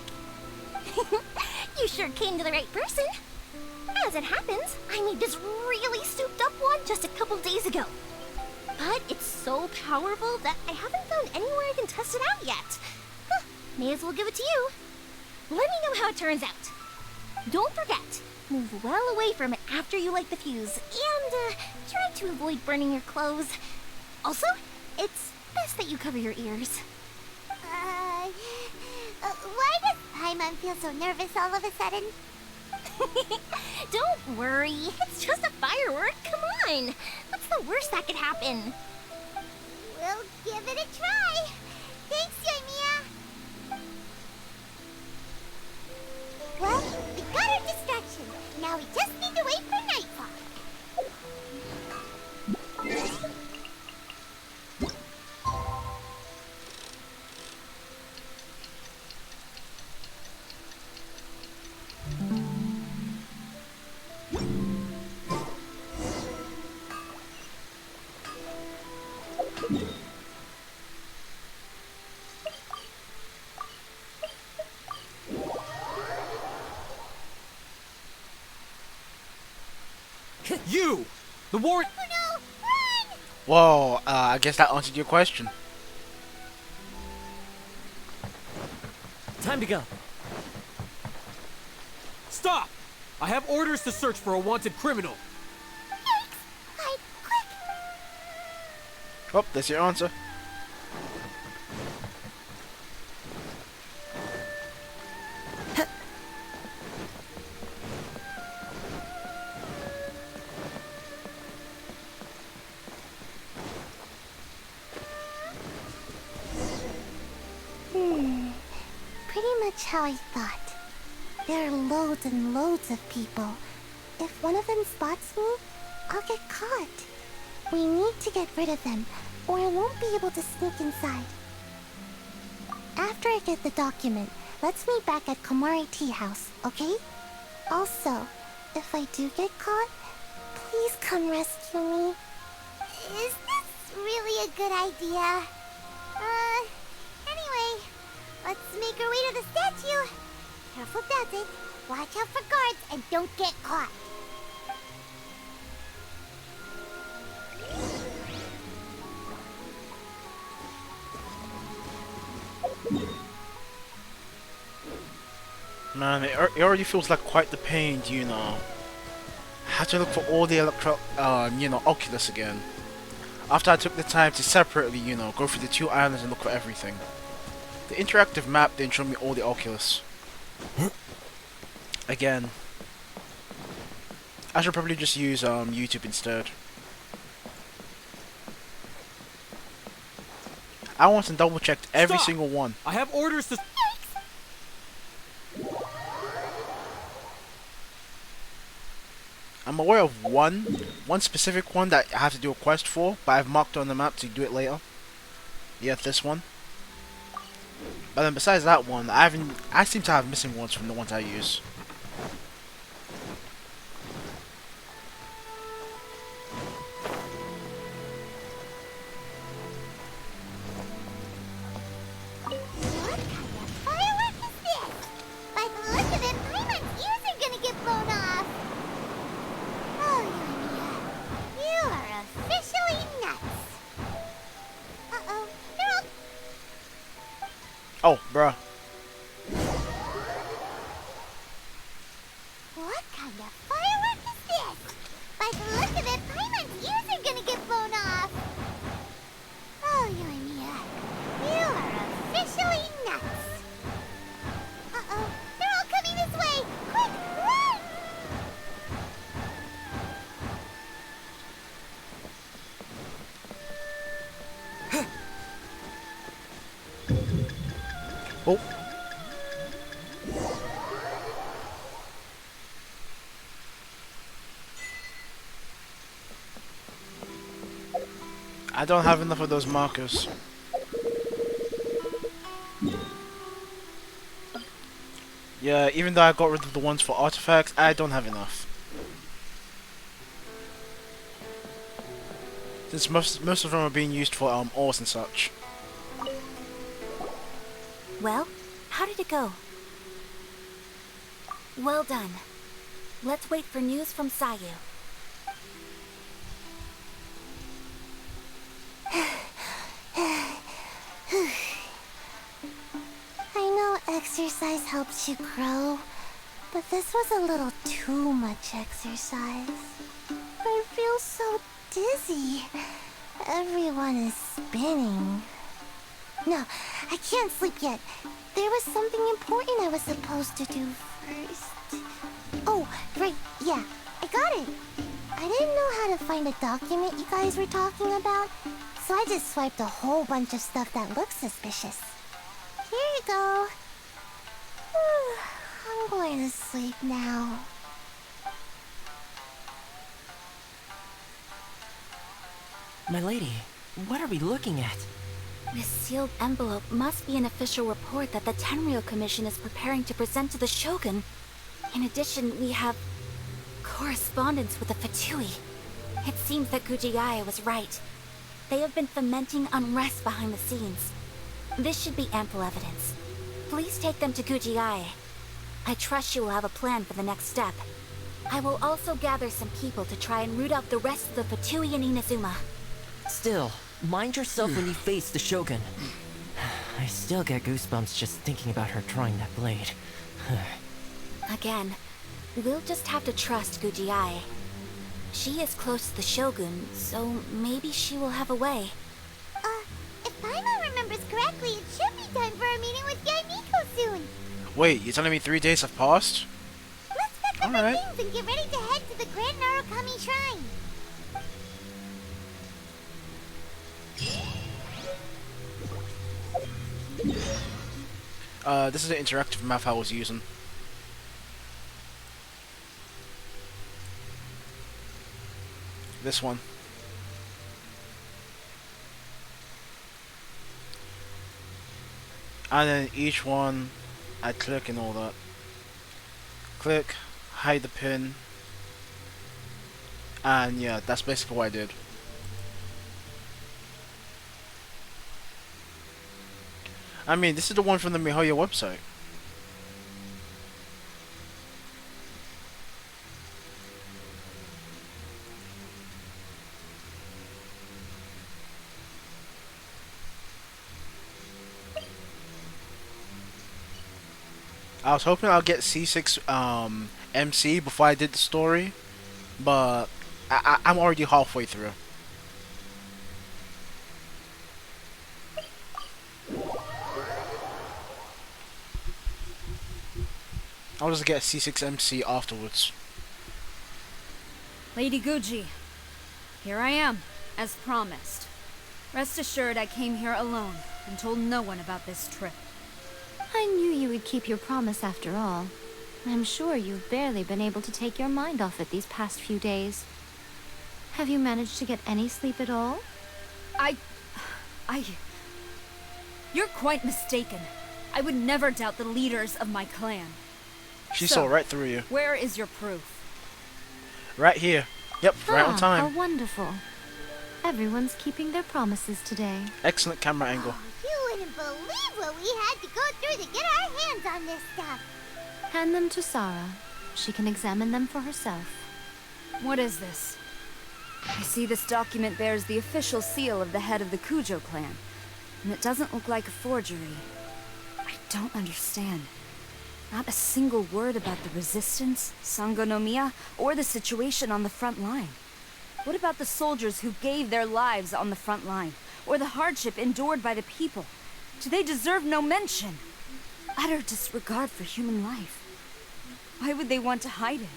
You sure came to the right person. As it happens, I made this really souped up one just a couple days ago. But it's so powerful that I haven't found anywhere I can test it out yet. May as well give it to you. Let me know how it turns out. Don't forget, move well away from it after you light the fuse, and try to avoid burning your clothes. Also, it's best that you cover your ears. Why does Paimon feel so nervous all of a sudden? Don't worry, it's just a firework, come on! What's the worst that could happen? We'll give it a try! Thanks, Yoimiya! Well, we got our distraction. Now we just need to wait for nightfall. You! The war... Oh no! Run! Whoa, I guess that answered your question. Time to go. Stop! I have orders to search for a wanted criminal. Yikes! Hide, quick! Oh, that's your answer. Pretty much how I thought. There are loads and loads of people. If one of them spots me, I'll get caught. We need to get rid of them, or I won't be able to sneak inside. After I get the document, let's meet back at Komari Tea House, okay? Also, if I do get caught, please come rescue me. Is this really a good idea? Anyway, let's make our way to the statue. Careful does it. Watch out for guards and don't get caught. Man, it already feels like quite the pain, you know. Had to look for all the Oculus again. After I took the time to separately, go through the 2 islands and look for everything. The interactive map didn't show me all the Oculus. Again. I should probably just use YouTube instead. I went and double checked every single one. I have orders to... I'm aware of one specific one that I have to do a quest for, but I've marked on the map to do it later. Yeah, this one. But then besides that one, I seem to have missing ones from the ones I use. What kind of firework is this? By the look of it, Paimon's ears are gonna get blown off. Oh, Yoimiya, you are officially nuts. Uh-oh, they're all... Oh, bruh. What kind of firework is this? By the look of it, Paimon's ears are gonna get blown off. Oh, Yoimiya, you are officially nuts. Uh-oh, they're all coming this way. Quick, run! Oh. I don't have enough of those markers. Yeah, even though I got rid of the ones for artifacts, I don't have enough. Since most of them are being used for ores and such. Well, how did it go? Well done. Let's wait for news from Sayu. I know exercise helps you grow, But this was a little too much exercise. I feel so dizzy. Everyone is spinning. No, I can't sleep yet. There was something important I was supposed to do first. Oh, right, yeah, I got it. I didn't know how to find a document you guys were talking about, so I just swiped a whole bunch of stuff that looks suspicious. Here you go. I'm going to sleep now. My lady, what are we looking at? This sealed envelope must be an official report that the Tenryou Commission is preparing to present to the Shogun. In addition, we have correspondence with the Fatui. It seems that Gujiae was right. They have been fomenting unrest behind the scenes. This should be ample evidence. Please take them to Gujiae. I trust you will have a plan for the next step. I will also gather some people to try and root out the rest of the Fatui in Inazuma. Still, mind yourself when you face the Shogun. I still get goosebumps just thinking about her drawing that blade. Again, we'll just have to trust Gujiae. She is close to the Shogun, so maybe she will have a way. If Paimon remembers correctly, it should be time for our meeting with Yaimiko soon. Wait, you're telling me 3 days have passed? Let's pack up our things and get ready to head to the Grand Narukami Shrine. This is the interactive map I was using. This one. And then each one, I click and all that. Click, hide the pin. And yeah, that's basically what I did. I mean, this is the one from the MiHoYo website. I was hoping I'll get C6 MC before I did the story, but I'm already halfway through. I'll just get C6 MC afterwards. Lady Guji, here I am, as promised. Rest assured I came here alone and told no one about this trip. I knew you would keep your promise after all. I'm sure you've barely been able to take your mind off it these past few days. Have you managed to get any sleep at all? You're quite mistaken. I would never doubt the leaders of my clan. She saw right through you. Where is your proof? Right here. Yep, right on time. How wonderful. Everyone's keeping their promises today. Excellent camera angle. You wouldn't believe what we had to go through to get our hands on this stuff. Hand them to Sarah. She can examine them for herself. What is this? I see this document bears the official seal of the head of the Kujo clan, and it doesn't look like a forgery. I don't understand. Not a single word about the resistance, Sangonomiya, or the situation on the front line. What about the soldiers who gave their lives on the front line, or the hardship endured by the people? Do they deserve no mention? Utter disregard for human life. Why would they want to hide it?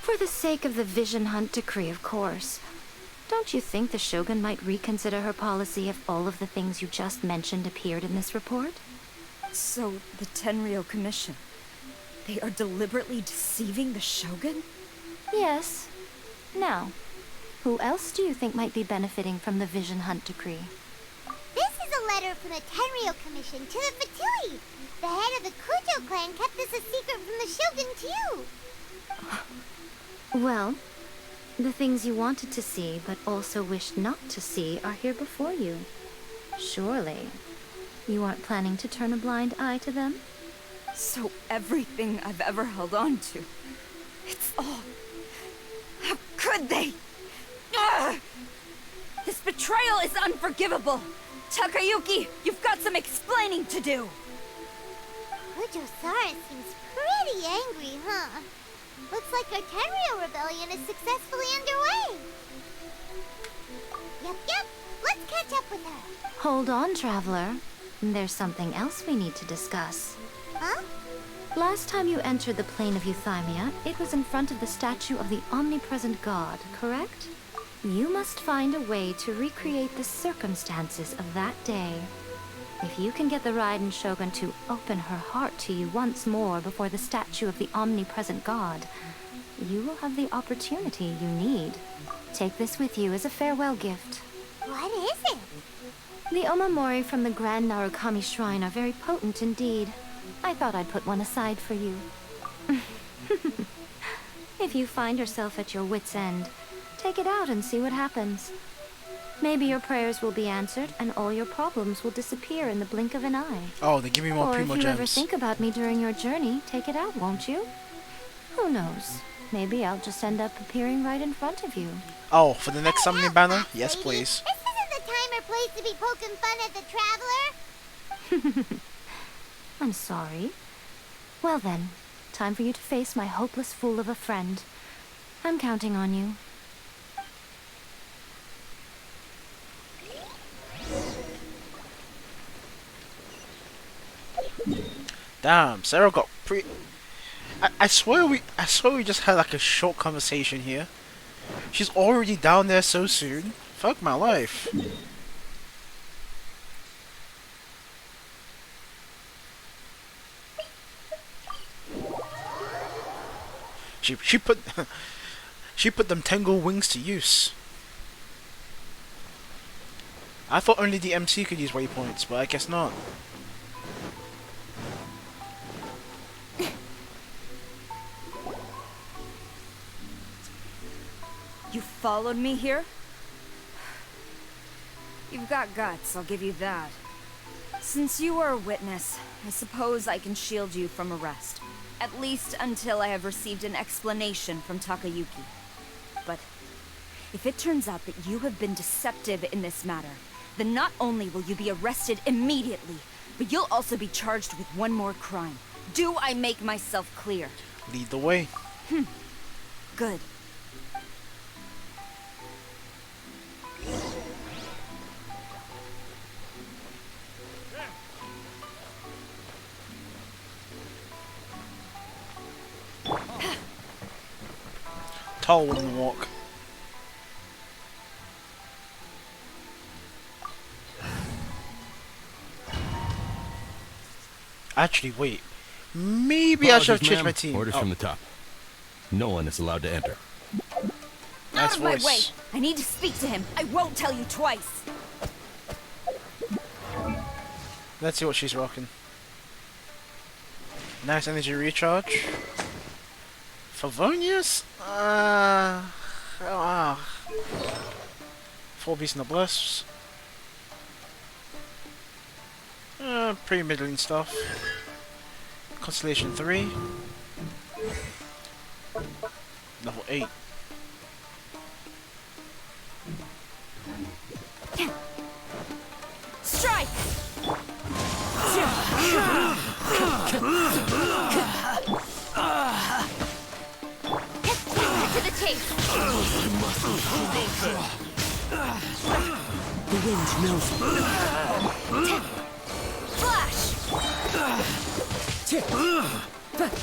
For the sake of the Vision Hunt decree, of course. Don't you think the Shogun might reconsider her policy if all of the things you just mentioned appeared in this report? So, the Tenryou Commission, they are deliberately deceiving the Shogun? Yes. Now, who else do you think might be benefiting from the Vision Hunt decree? This is a letter from the Tenryou Commission to the Fatui. The head of the Kujo clan kept this a secret from the Shogun too. Well, the things you wanted to see but also wished not to see are here before you. Surely, you aren't planning to turn a blind eye to them? So everything I've ever held on to, it's all... How could they? Ugh! This betrayal is unforgivable! Takayuki, you've got some explaining to do! Kujo Mojosaurus seems pretty angry, huh? Looks like our Tenryo rebellion is successfully underway. Yep. Let's catch up with her. Hold on, Traveler. There's something else we need to discuss. Huh? Last time you entered the plane of Euthymia, it was in front of the statue of the omnipresent god, correct? You must find a way to recreate the circumstances of that day. If you can get the Raiden Shogun to open her heart to you once more before the statue of the omnipresent god, you will have the opportunity you need. Take this with you as a farewell gift. What is it? The Omamori from the Grand Narukami Shrine are very potent indeed. I thought I'd put one aside for you. If you find yourself at your wit's end, take it out and see what happens. Maybe your prayers will be answered and all your problems will disappear in the blink of an eye. Oh, they give me more Primo Or if you ever gems. think about me during your journey, take it out, won't you? Who knows? Maybe I'll just end up appearing right in front of you. Oh, for the next summoning banner? Yes, please. This isn't the time or place to be poking fun at the Traveler. I'm sorry. Well then, time for you to face my hopeless fool of a friend. I'm counting on you. Damn, Sarah got I swear we just had like a short conversation here. She's already down there so soon. Fuck my life. She put she put them Tengu wings to use. I thought only the MC could use waypoints, but I guess not. You followed me here? You've got guts, I'll give you that. Since you are a witness, I suppose I can shield you from arrest. At least until I have received an explanation from Takayuki. But if it turns out that you have been deceptive in this matter, then not only will you be arrested immediately, but you'll also be charged with one more crime. Do I make myself clear? Lead the way. Good. Tall woman walk. Actually, wait. Maybe I should have changed my team. Orders from the top. No one is allowed to enter. Nice Out of my voice. way! I need to speak to him. I won't tell you twice. Let's see what she's rocking. Nice energy recharge. Favonius? 4 beasts in the bliss. Pretty middling stuff. Constellation 3. Level 8. Strike! To the chase! The wind knows me. Flash!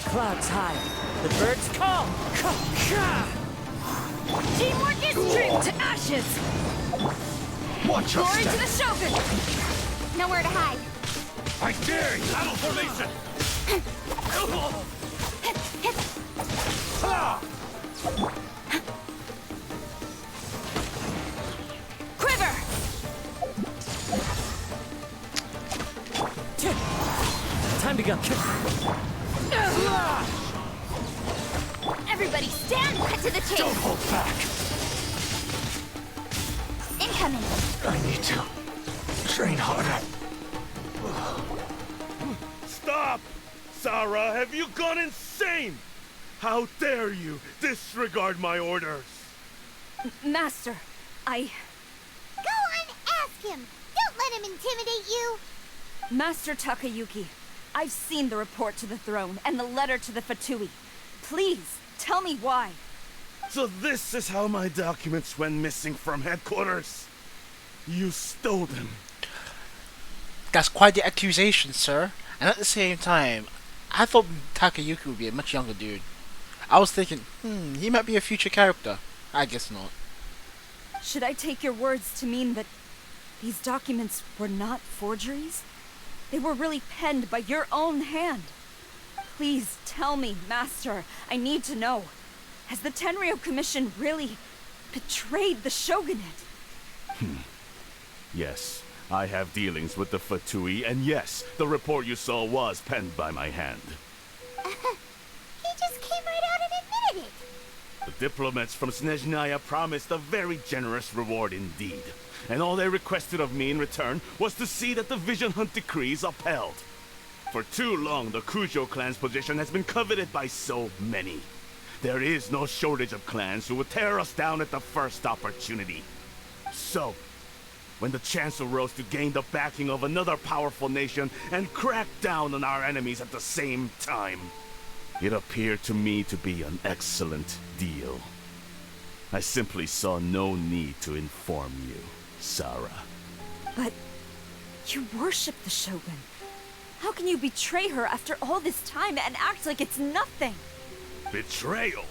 Clouds high. The birds call. Teamwork is trimmed to ashes! Watch your Glory to step. the Shogun! Nowhere to hide. I dare you! Battle formation! Quiver! Time to go. Everybody stand! Cut to the chase! Don't hold back! Incoming! I need to train harder. Stop! Sarah, have you gone insane? How dare you disregard my orders? Master, Go on, ask him. Don't let him intimidate you. Master Takayuki, I've seen the report to the throne and the letter to the Fatui. Please, tell me why. So this is how my documents went missing from headquarters. You stole them. That's quite the accusation, sir. And at the same time, I thought Takayuki would be a much younger dude. I was thinking, he might be a future character. I guess not. Should I take your words to mean that these documents were not forgeries? They were really penned by your own hand. Please tell me, Master. I need to know. Has the Tenryo Commission really betrayed the Shogunate? Yes, I have dealings with the Fatui, and yes, the report you saw was penned by my hand. He just came right out and admitted it. The diplomats from Snezhnaya promised a very generous reward indeed. And all they requested of me in return was to see that the Vision Hunt decree is upheld. For too long, the Kujo clan's position has been coveted by so many. There is no shortage of clans who would tear us down at the first opportunity. So, when the chance arose to gain the backing of another powerful nation and crack down on our enemies at the same time, it appeared to me to be an excellent deal. I simply saw no need to inform you, Sarah. But you worship the Shogun. How can you betray her after all this time and act like it's nothing? Betrayal?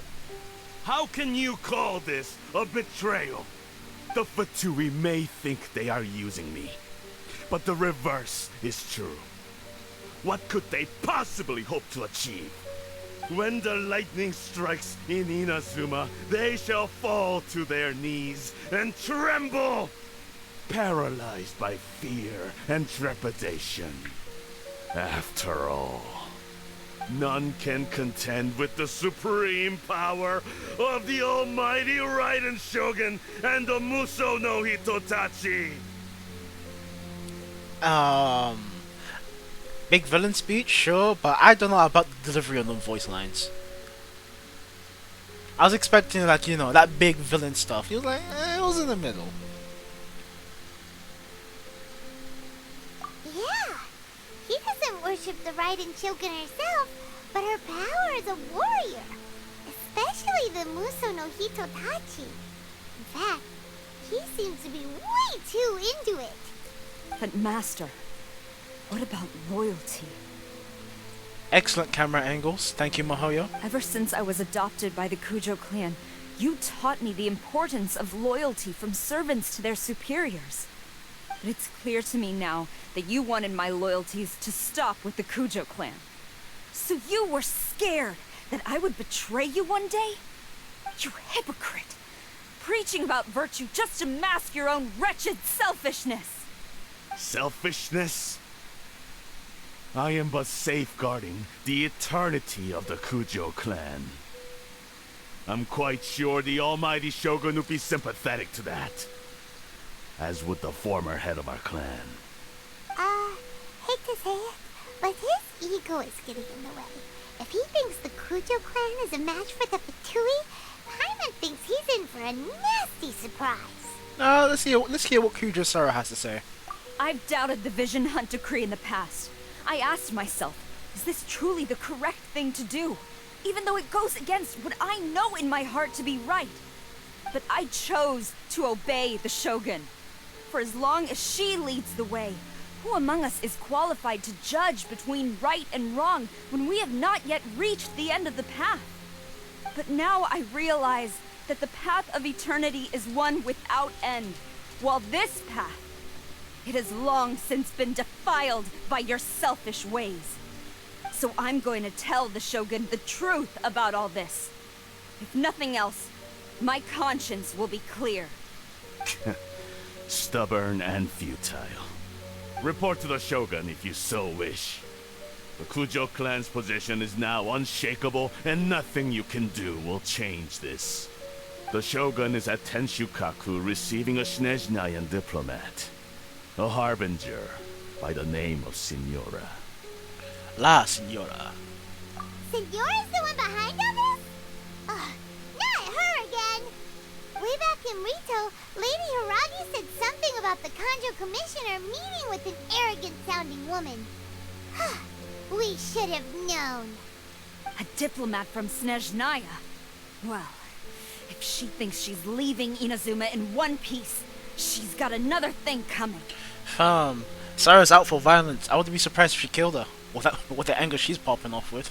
How can you call this a betrayal? The Fatui may think they are using me, but the reverse is true. What could they possibly hope to achieve? When the lightning strikes in Inazuma, they shall fall to their knees and tremble, paralyzed by fear and trepidation. After all, none can contend with the supreme power of the almighty Raiden Shogun and the Muso no Hitotachi. Big villain speech, sure, but I don't know about the delivery on the voice lines. I was expecting, like, you know, that big villain stuff. He was like, it was in the middle. Yeah, he doesn't worship the Raiden Shogun herself, but her power as a warrior. Especially the Muso no Hitotachi. In fact, he seems to be way too into it. But Master, what about loyalty? Excellent camera angles. Thank you, Mahoyo. Ever since I was adopted by the Kujo clan, you taught me the importance of loyalty from servants to their superiors. But it's clear to me now that you wanted my loyalties to stop with the Kujo clan. So you were scared that I would betray you one day? You hypocrite! Preaching about virtue just to mask your own wretched selfishness! Selfishness? I am but safeguarding the eternity of the Kujo clan. I'm quite sure the almighty Shogun would be sympathetic to that. As would the former head of our clan. Hate to say it, but his ego is getting in the way. If he thinks the Kujo clan is a match for the Fatui, Paimon thinks he's in for a nasty surprise. Let's hear what Kujo Sara has to say. I've doubted the Vision Hunt decree in the past. I asked myself, is this truly the correct thing to do? Even though it goes against what I know in my heart to be right. But I chose to obey the Shogun. For as long as she leads the way, who among us is qualified to judge between right and wrong when we have not yet reached the end of the path? But now I realize that the path of eternity is one without end, while this path, it has long since been defiled by your selfish ways. So I'm going to tell the Shogun the truth about all this. If nothing else, my conscience will be clear. Stubborn and futile. Report to the Shogun if you so wish. The Kujo clan's position is now unshakable, and nothing you can do will change this. The Shogun is at Tenshukaku receiving a Snezhnayan diplomat. A harbinger by the name of Signora. La Signora. Signora's the one behind all this? Ugh, not her again! Way back in Rito, Lady Hiragi said something about the Kanjo Commissioner meeting with an arrogant-sounding woman. We should have known. A diplomat from Snezhnaya. Well, if she thinks she's leaving Inazuma in one piece, she's got another thing coming. Sarah's out for violence. I wouldn't be surprised if she killed her. With the anger she's popping off with.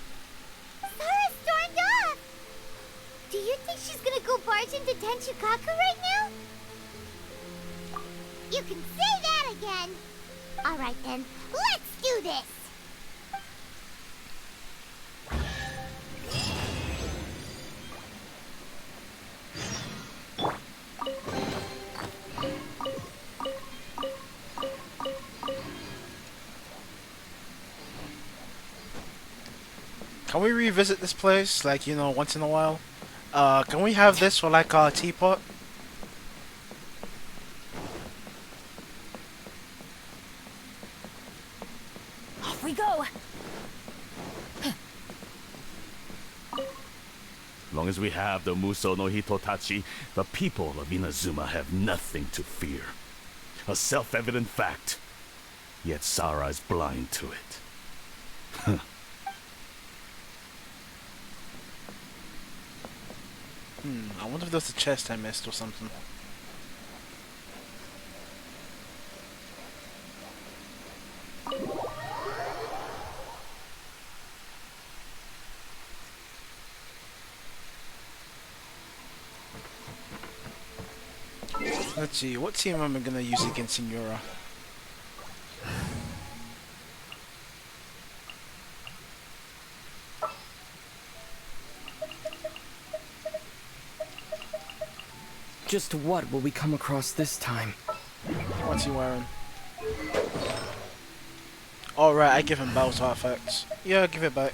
Sarah stormed off! Do you think she's gonna go barge into Tenchukaku right now? You can say that again! Alright then, let's do this! Can we revisit this place, like, you know, once in a while? Can we have this for, like, a teapot? Off we go! As long as we have the Muso no Hitotachi, the people of Inazuma have nothing to fear. A self-evident fact. Yet Sara is blind to it. I wonder if there's a chest I missed or something. Let's see, what team am I gonna use against Signora? Just what will we come across this time? What's he wearing? Alright, I give him Bout artifacts. Yeah, give it back.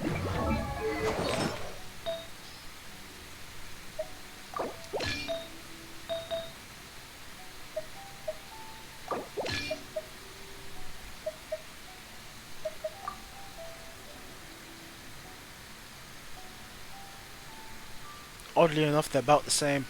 Oddly enough, they're about the same.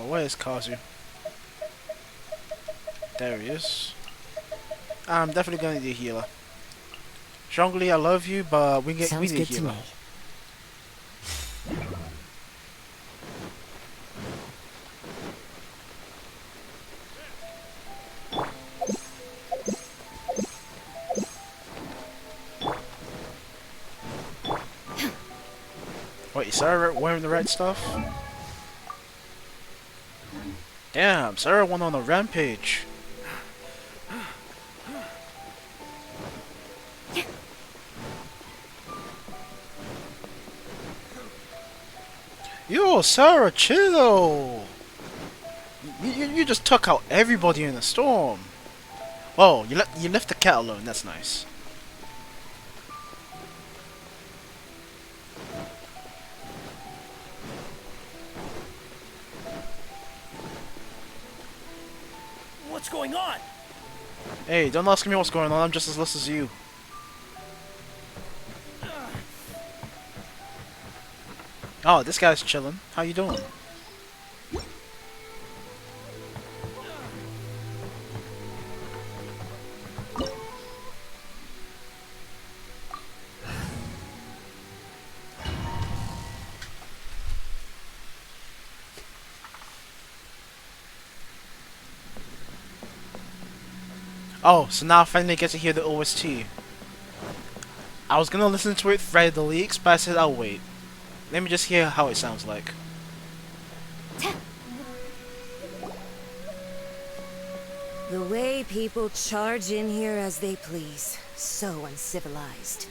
Where is Kazu? There he is. I'm definitely gonna need a healer. Zhongli, I love you, but we need a healer. Wait, is Sarah wearing the right stuff? Damn, Sarah went on a rampage. Yo, Sarah, chill. You just took out everybody in the storm. Oh, you left the cat alone. That's nice. What's going on? Hey, don't ask me what's going on. I'm just as lost as you. Oh, this guy's chilling. How you doing? Oh, so now I finally get to hear the OST. I was gonna listen to it through the leaks, but I said I'll wait. Let me just hear how it sounds like. The way people charge in here as they please. So uncivilized.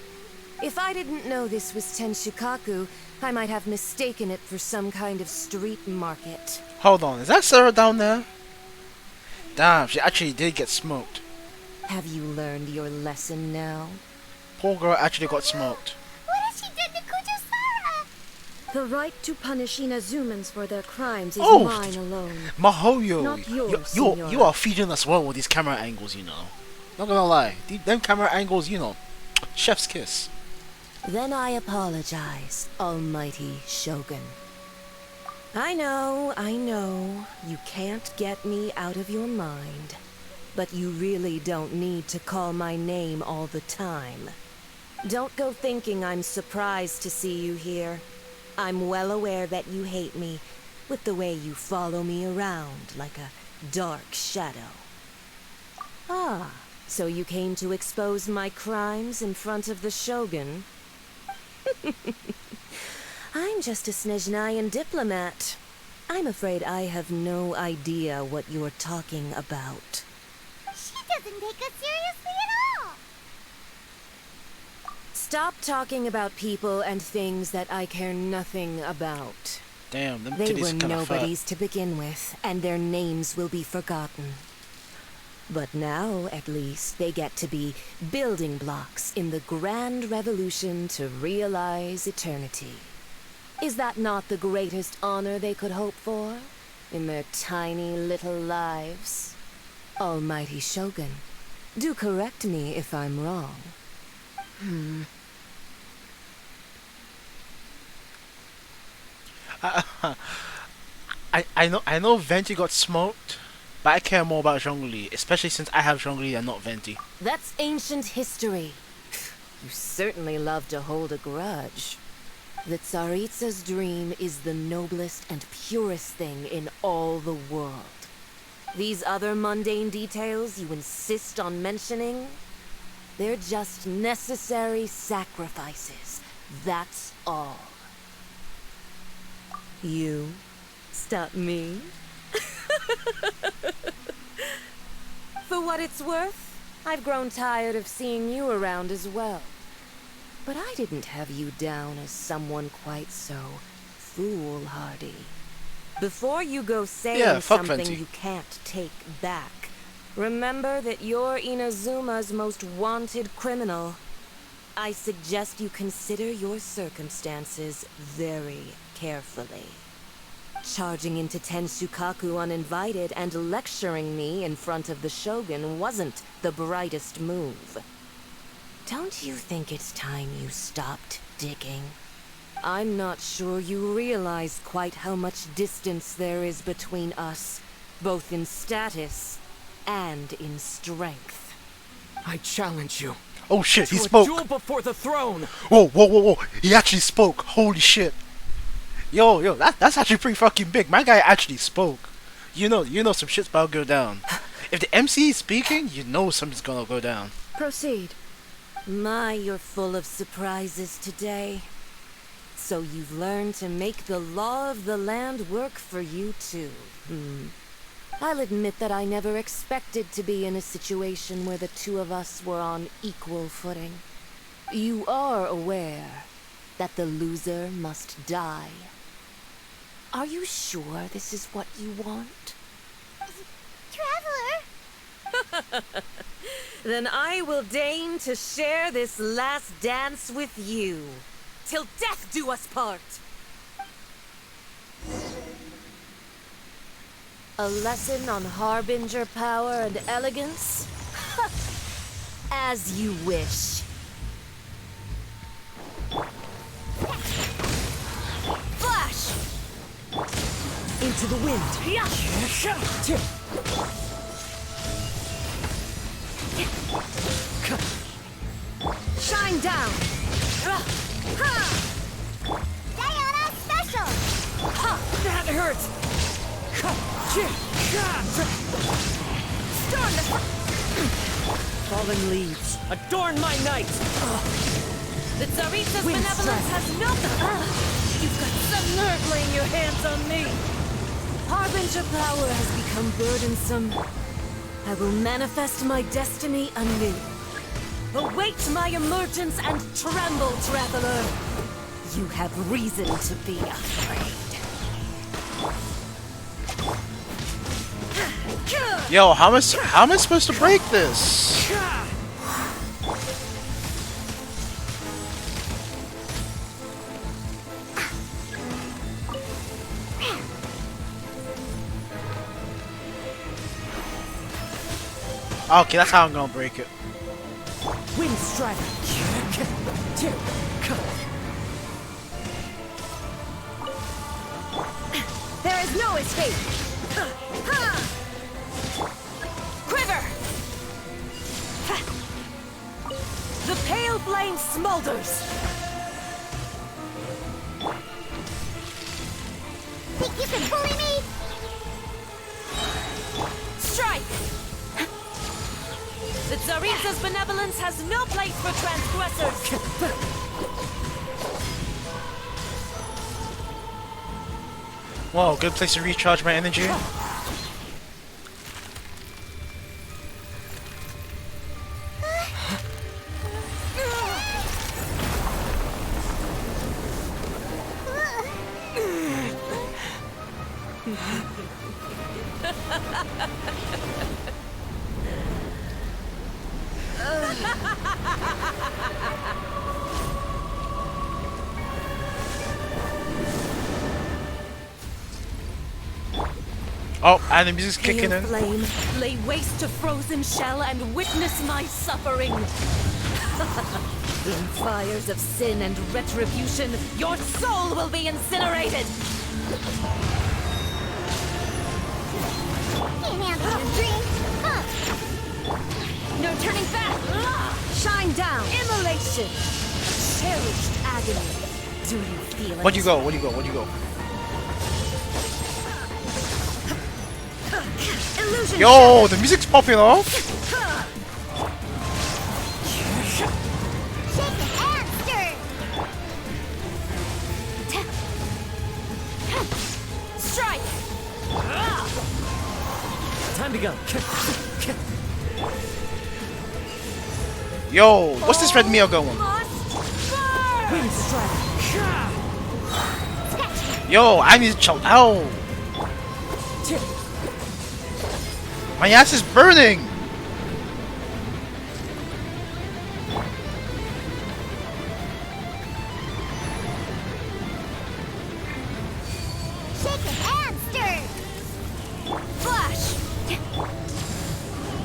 If I didn't know this was Tenchukaku, I might have mistaken it for some kind of street market. Hold on, is that Sarah down there? Damn, she actually did get smoked. Have you learned your lesson now? Poor girl actually got smoked. What has she done to The right to punish Inazumans for their crimes is Oh! mine alone. Mahoyo, Not yours, you Senora. are feeding us well with these camera angles, you know. Not gonna lie, them camera angles, you know, chef's kiss. Then I apologize, Almighty Shogun. I know, you can't get me out of your mind. But you really don't need to call my name all the time. Don't go thinking I'm surprised to see you here. I'm well aware that you hate me, with the way you follow me around like a dark shadow. Ah, so you came to expose my crimes in front of the Shogun? I'm just a Snezhnayan diplomat. I'm afraid I have no idea what you're talking about. She doesn't take us seriously at all. Stop talking about people and things that I care nothing about. Damn, them They titties were kinda nobodies fat. to begin with, and their names will be forgotten. But now, at least, they get to be building blocks in the grand revolution to realize eternity. Is that not the greatest honor they could hope for? In their tiny little lives? Almighty Shogun, do correct me if I'm wrong. I know Venti got smoked, but I care more about Zhongli, especially since I have Zhongli and not Venti. That's ancient history. You certainly love to hold a grudge. The Tsaritsa's dream is the noblest and purest thing in all the world. These other mundane details you insist on mentioning, they're just necessary sacrifices. That's all. You stop me? For what it's worth, I've grown tired of seeing you around as well. But I didn't have you down as someone quite so foolhardy. Before you go saying something Venti. you can't take back, remember that you're Inazuma's most wanted criminal. I suggest you consider your circumstances very carefully. Charging into Tenshukaku uninvited and lecturing me in front of the Shogun wasn't the brightest move. Don't you think it's time you stopped digging? I'm not sure you realize quite how much distance there is between us, both in status and in strength. I challenge you. Oh shit, he to a spoke! duel before the throne. Whoa, he actually spoke, holy shit. Yo, that's actually pretty fucking big. My guy actually spoke. You know some shit's about to go down. If the MC is speaking, you know something's gonna go down. Proceed. My, you're full of surprises today. So you've learned to make the law of the land work for you too. I'll admit that I never expected to be in a situation where the two of us were on equal footing. You are aware that the loser must die. Are you sure this is what you want? Traveler! Then I will deign to share this last dance with you. Till death do us part! A lesson on harbinger power and elegance? As you wish. Flash! Into the wind. Shine down! Diana Special! That hurts! Fallen leaves, adorn my night! The Tsaritsa's benevolence has no... You've got some nerve laying your hands on me! Harbinger power has become burdensome. I will manifest my destiny anew. Await my emergence and tremble, traveler! You have reason to be afraid. Yo, how am I supposed to break this? Okay, that's how I'm gonna break it. Wind strike. There is no escape. Quiver. The pale flame smolders. Think you can bully me? Strike. The Tsaritsa's benevolence has no place for transgressors. Whoa, good place to recharge my energy. Oh, and the music's kicking in. Flame, lay waste to frozen shell and witness my suffering. In fires of sin and retribution, your soul will be incinerated. Can't handle your dream. Huh. No turning back. Shine down. Immolation. Cherished agony. Do you feel it? Where'd you go? Where'd you go? Where'd you go? Illusion. Yo, the music's popping off. Shaken and stirred. Strike. Time to go. Yo, what's this red meal going? Wind strike. Yo, I need to chill out. My ass is burning. Shaken and stirred. Flash.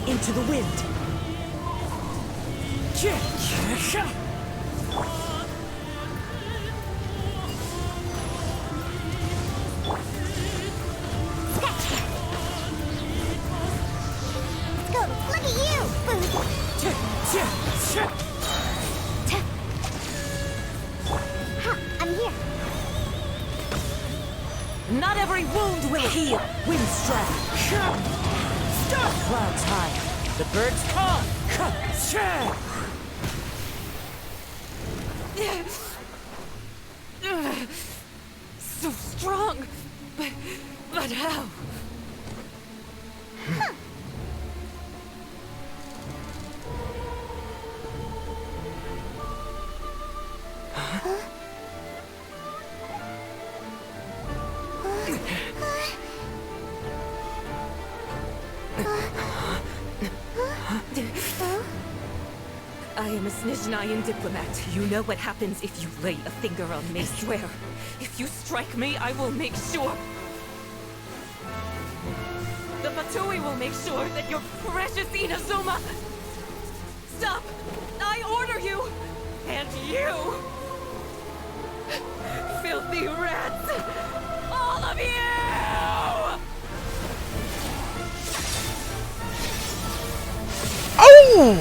Into the wind. Go, look at you, Bout. Huh, I'm here. Not every wound will heal. Wind strike. Stop. Clouds high. The birds call. So strong, but how? Huh. I am a Snezhnayan diplomat. You know what happens if you lay a finger on me. I swear, if you strike me, I will make sure. The Fatui will make sure that your precious Inazuma... Stop! I order you! And you! Filthy rats! All of you! Oh!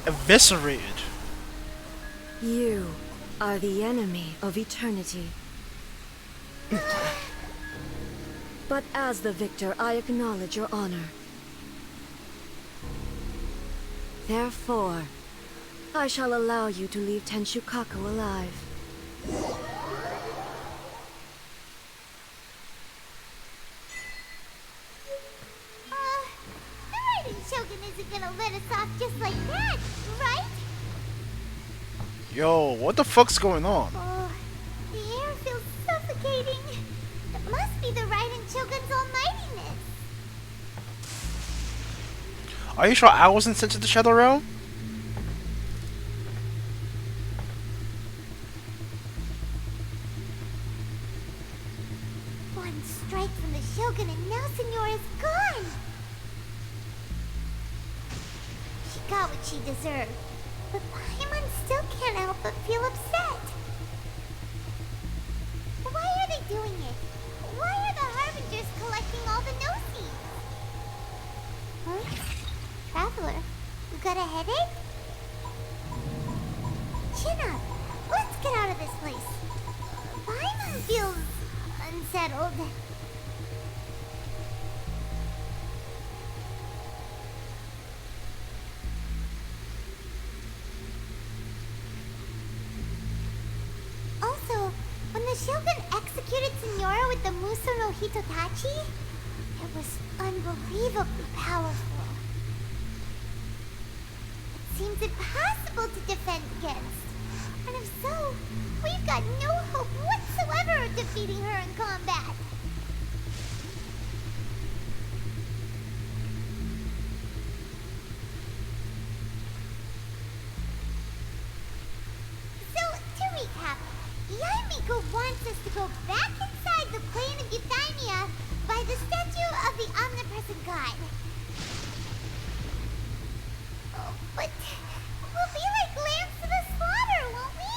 Eviscerated. You are the enemy of eternity. But as the victor, I acknowledge your honor. Therefore, I shall allow you to leave Tenshukaku alive. The Raiden Shogun isn't gonna let us off just like that, right? Yo, what the fuck's going on? Oh, the air feels suffocating. It must be the Raiden Shogun's almightiness. Are you sure I wasn't sent to the Shadow Realm? One strike from the Shogun and now Senora is gone. She got what she deserved, but Paimon still can't help but feel upset. Why are they doing it? Why are the Harbingers collecting all the no-seeds? Huh? Traveler, you got a headache? Chin up. Let's get out of this place. Paimon feels unsettled. Also, when the Shogun executed Senora with the Muso no Hitotachi, it was unbelievably powerful. It seems impossible to defend against. And if so, we've got no hope whatsoever of defeating her in combat. So, to recap, Yaimiko wants us to go back inside the plane of Euthymia by the statue of the omnipresent god. Oh, but we'll be like lambs to the slaughter, won't we?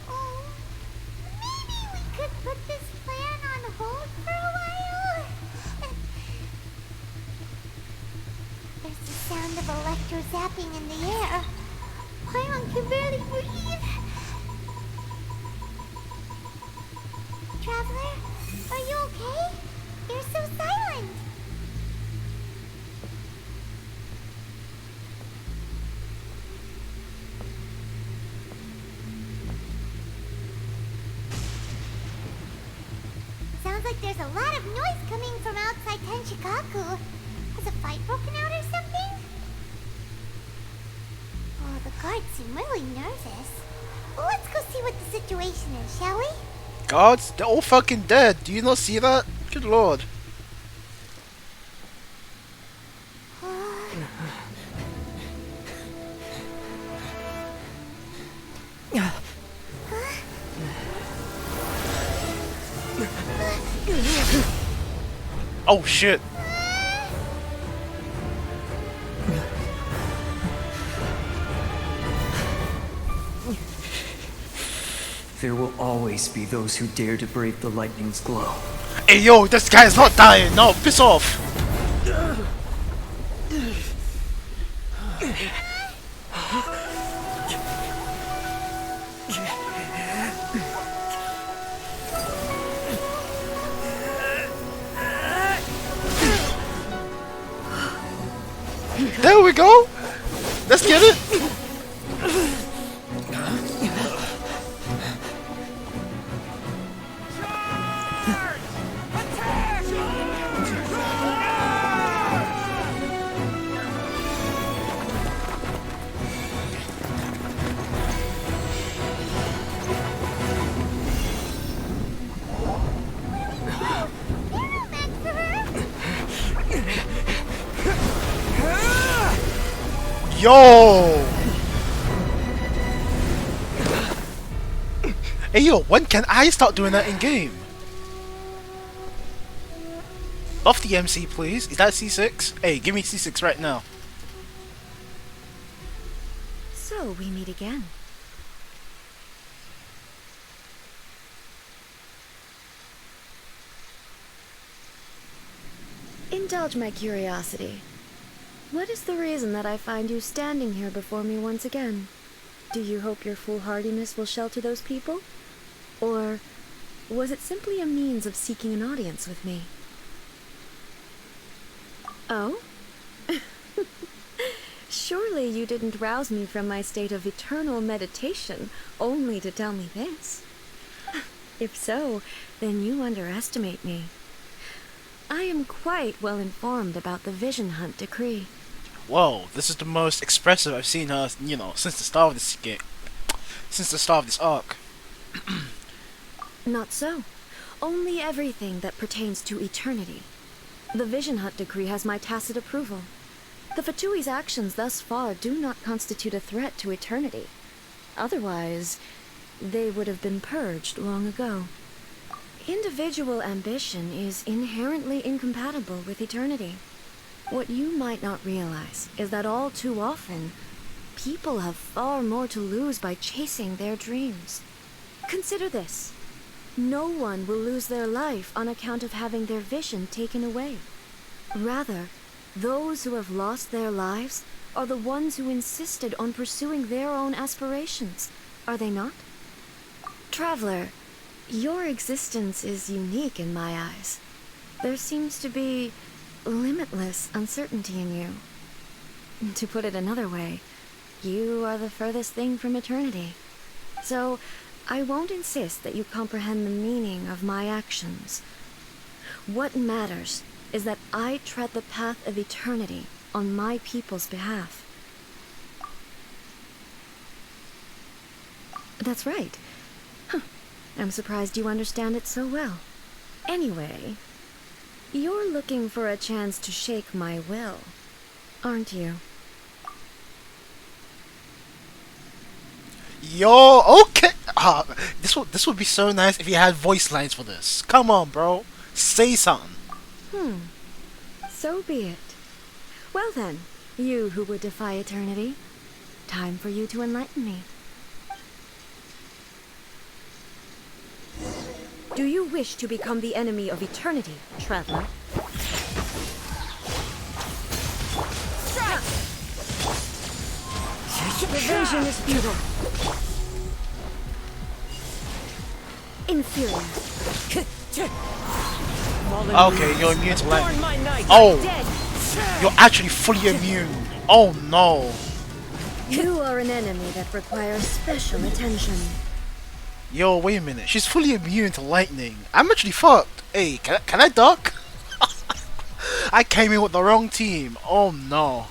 Oh, maybe we could put this plan on hold for a while? There's the sound of electro zapping in the air. Paimon can barely breathe. Traveler, are you okay? You're so silent. Sounds like there's a lot of noise coming from outside Tenshikaku. Has a fight broken out or something? Oh, the guards seem really nervous. Well, let's go see what the situation is, shall we? Guards? They're all fucking dead. Do you not see that? Good lord. Oh shit. There will always be those who dare to brave the lightning's glow. Hey yo, this guy's not dying. No, piss off. There we go. Let's get it. Yo! Hey yo, when can I start doing that in game? Off the MC please. Is that C6? Hey, give me C6 right now. So we meet again. Indulge my curiosity. What is the reason that I find you standing here before me once again? Do you hope your foolhardiness will shelter those people? Or was it simply a means of seeking an audience with me? Oh? Surely you didn't rouse me from my state of eternal meditation only to tell me this. If so, then you underestimate me. I am quite well informed about the Vision Hunt decree. Whoa, this is the most expressive I've seen her, you know, since the start of this game. Since the start of this arc. Not so. Only everything that pertains to eternity. The Vision Hunt decree has my tacit approval. The Fatui's actions thus far do not constitute a threat to eternity. Otherwise, they would have been purged long ago. Individual ambition is inherently incompatible with eternity. What you might not realize is that all too often, people have far more to lose by chasing their dreams. Consider this. No one will lose their life on account of having their vision taken away. Rather, those who have lost their lives are the ones who insisted on pursuing their own aspirations, are they not? Traveler, your existence is unique in my eyes. There seems to be limitless uncertainty in you. To put it another way, you are the furthest thing from eternity. So, I won't insist that you comprehend the meaning of my actions. What matters is that I tread the path of eternity on my people's behalf. That's right. I'm surprised you understand it so well. Anyway, you're looking for a chance to shake my will, aren't you? Yo, okay. This would be so nice if you had voice lines for this. Come on, bro. Say something. So be it. Well then, you who would defy eternity, time for you to enlighten me. Do you wish to become the enemy of eternity, traveler? Strike! Evasion is futile. Inferior. Okay, you're immune to lightning. Oh! You're actually fully immune. Oh no. You are an enemy that requires special attention. Yo, wait a minute. She's fully immune to lightning. I'm actually fucked. Hey, can I duck? I came in with the wrong team. Oh no.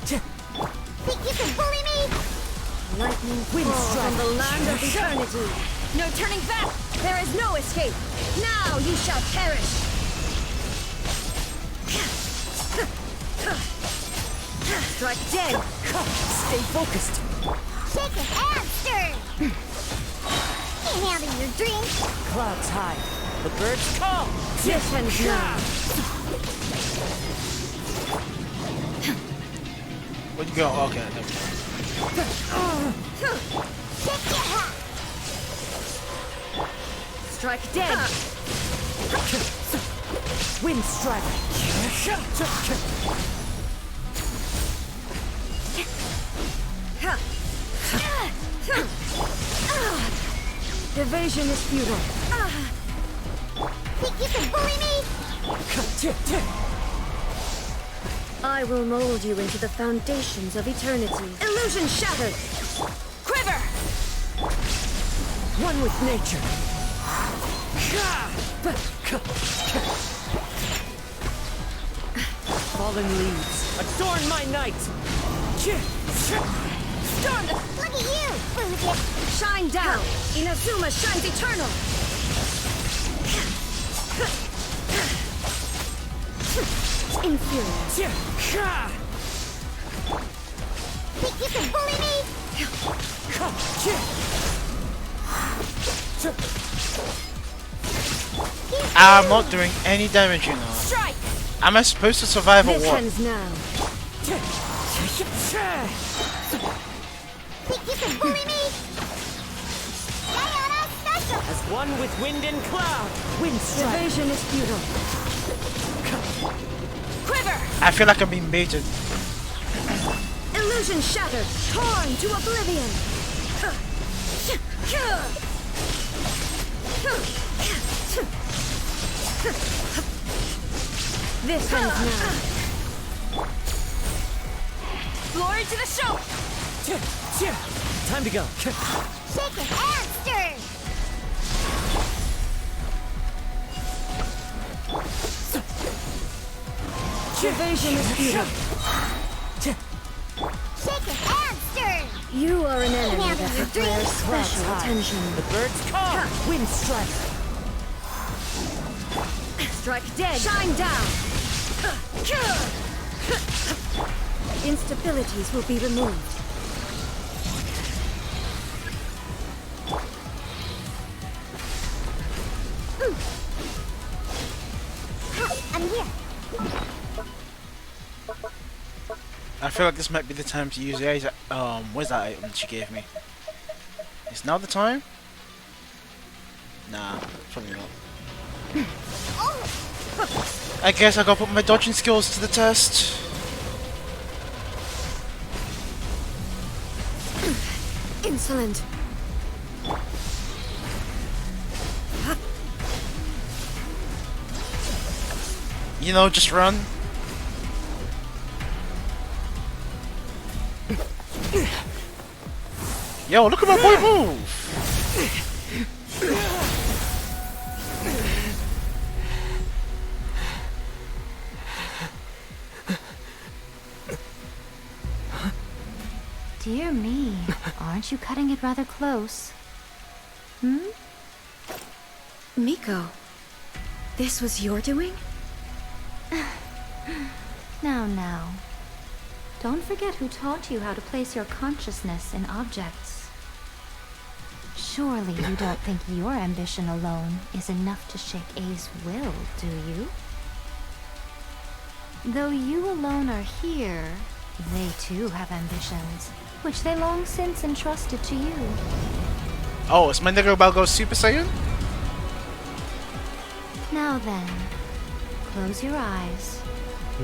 Think you can bully me? Lightning falls from the land of eternity. No turning back. There is no escape. Now you shall perish. Strike dead. Stay focused. Shaken and stirred. Can't handle your drink. Clouds high. The birds call. This ends now. Where'd you go? Okay. Strike dead. Wind strike. Evasion is futile. Think you can bully me? I will mold you into the foundations of eternity. Illusion shattered. Quiver. One with nature. Fallen leaves, adorn my night! Storm the... Look at you, Bout. Shine down! Inazuma shines eternal! Inferior. Think you can bully me? I'm not doing any damage, you know. Strike! Am I supposed to survive or This what? ends now. Think you can bully me? Diana special! As one with wind and cloud, wind strike. Evasion is futile. Quiver! I feel like I'm being baited. Illusion shattered, torn to oblivion. This ends now. Glory to the show! Time to go. Shaken and stirred! Evasion is futile. Shaken and stirred! You are an enemy Now that you're requires special attention. The birds call. Wind strike. Strike dead. Shine down. Instabilities will be removed. I feel like this might be the time to use the where's that item that she gave me? Is now the time? Nah, probably not. I guess I gotta put my dodging skills to the test. Insolent. You know, just run. Yo, look at my boy move! Dear me, aren't you cutting it rather close? Hmm? Miko, this was your doing? Now. Don't forget who taught you how to place your consciousness in objects. Surely you don't think your ambition alone is enough to shake A's will, do you? Though you alone are here, they too have ambitions, which they long since entrusted to you. Oh, is my nigga about to go Super Saiyan? Now then, close your eyes. I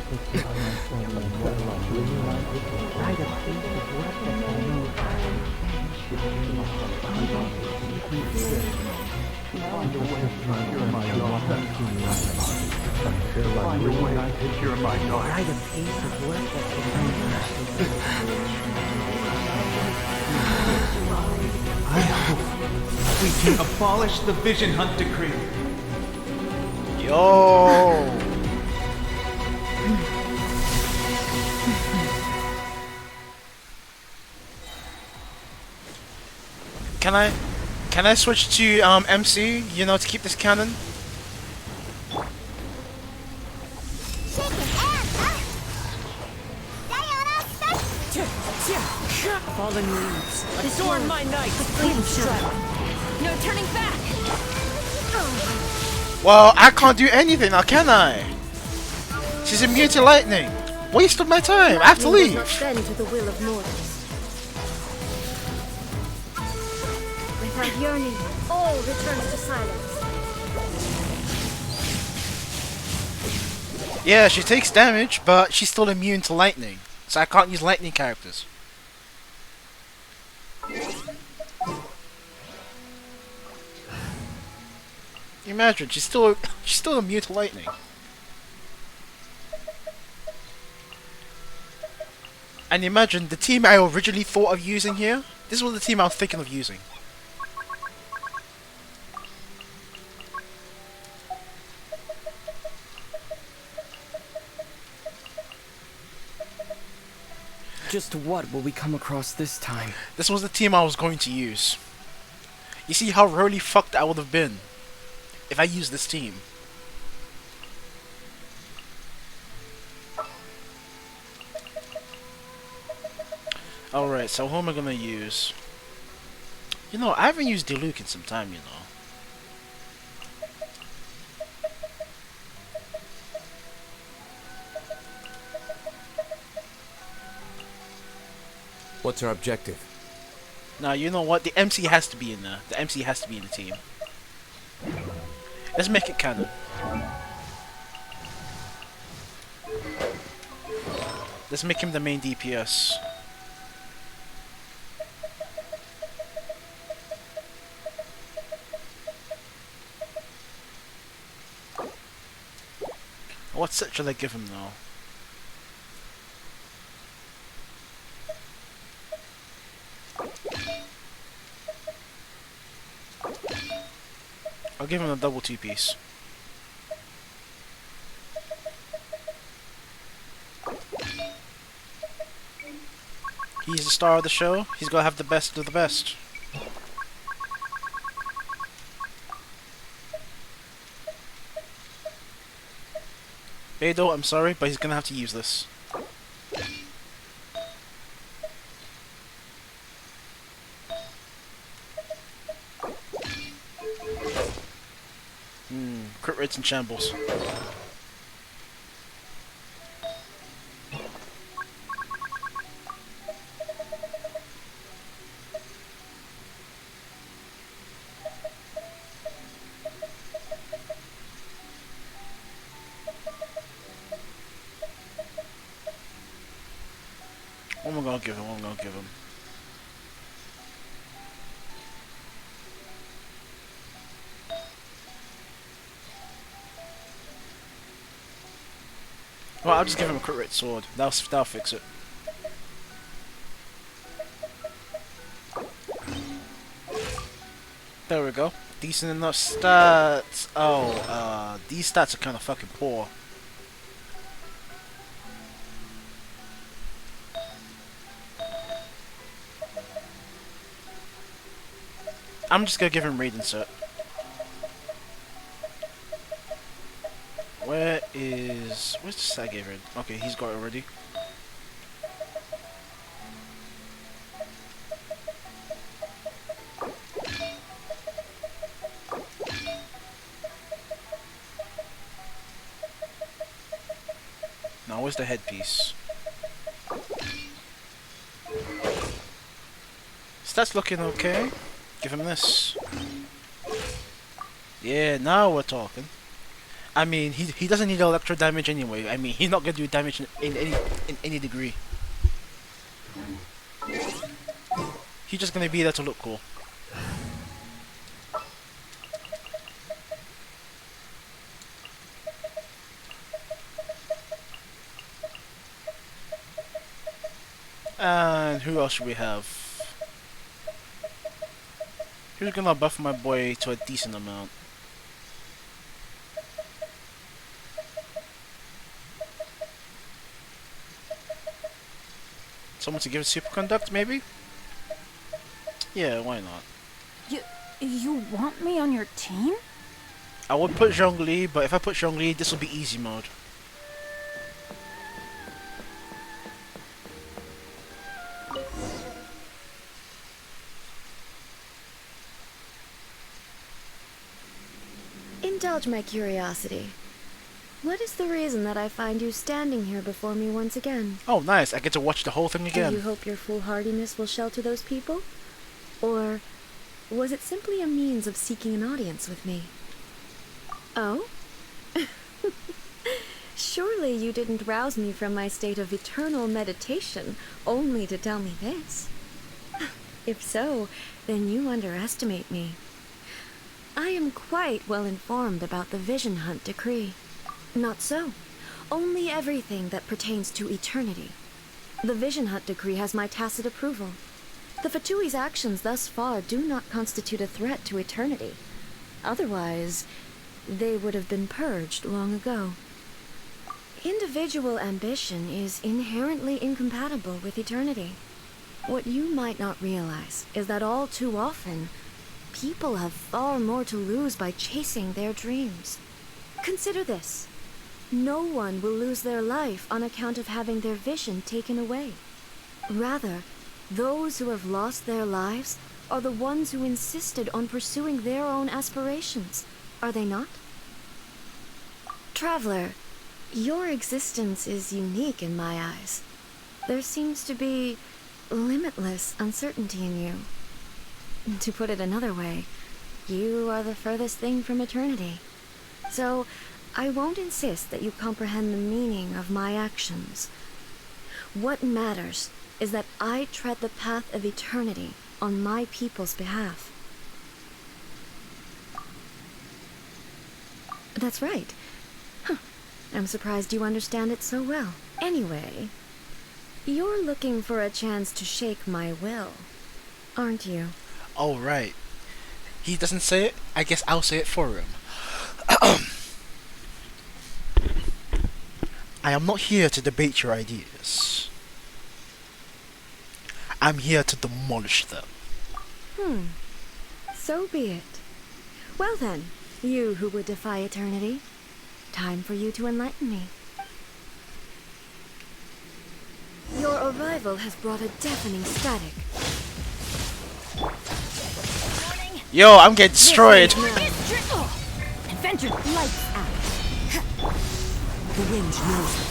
hope we can abolish the Vision Hunt decree. Yo! Can I switch to MC, you know, to keep this canon? Fallen leaves, adorn my night. No turning back. Well, I can't do anything now, can I? She's immune to lightning. Waste of my time. I have to leave. Does not bend to the will of mortals. Without yearning, all returns to silence. Yeah, she takes damage, but she's still immune to lightning, so I can't use lightning characters. Imagine, she's still immune to lightning. And imagine the team I originally thought of using here. This was the team I was thinking of using. Just what will we come across this time? This was the team I was going to use. You see how really fucked I would have been if I used this team. Alright, so who am I gonna use? You know, I haven't used Diluc in some time, you know. What's our objective? Now, you know what? The MC has to be in there. The MC has to be in the team. Let's make it canon. Let's make him the main DPS. What set should I give him now? I'll give him a double two-piece. He's the star of the show. He's gotta have the best of the best. Beidou, I'm sorry, but he's gonna have to use this. Crit rates and shambles. gonna give him. Well, I'll just give him a crit rate sword. That'll fix it. There we go. Decent enough stats. Oh, these stats are kind of fucking poor. I'm just gonna give him Raid Insert. Where's the stat I gave him? Okay, he's got it already. Now where's the headpiece? Stats looking okay. Give him this. Yeah, now we're talking. I mean, he doesn't need electro damage anyway. I mean, he's not gonna do damage in any degree. He's just gonna be there to look cool. And who else should we have? Who's gonna buff my boy to a decent amount? Someone to give superconduct, maybe? Yeah, why not? You want me on your team? I would put Zhongli, but if I put Zhongli, this will be easy mode. Indulge my curiosity. What is the reason that I find you standing here before me once again? Oh, nice. I get to watch the whole thing again. Do you hope your foolhardiness will shelter those people? Or was it simply a means of seeking an audience with me? Oh? Surely you didn't rouse me from my state of eternal meditation only to tell me this. If so, then you underestimate me. I am quite well informed about the Vision Hunt decree. Not so. Only everything that pertains to eternity. The Vision Hunt decree has my tacit approval. The Fatui's actions thus far do not constitute a threat to eternity. Otherwise, they would have been purged long ago. Individual ambition is inherently incompatible with eternity. What you might not realize is that all too often, people have far more to lose by chasing their dreams. Consider this. No one will lose their life on account of having their vision taken away. Rather, those who have lost their lives are the ones who insisted on pursuing their own aspirations, are they not? Traveler, your existence is unique in my eyes. There seems to be limitless uncertainty in you. To put it another way, you are the furthest thing from eternity. So, I won't insist that you comprehend the meaning of my actions. What matters is that I tread the path of eternity on my people's behalf. That's right. I'm surprised you understand it so well. Anyway, you're looking for a chance to shake my will, aren't you? Oh, right. He doesn't say it, I guess I'll say it for him. I am not here to debate your ideas. I'm here to demolish them. So be it. Well then, you who would defy eternity, time for you to enlighten me. Your arrival has brought a deafening static. Yo, I'm getting destroyed. Adventure lights out. The wind knows me.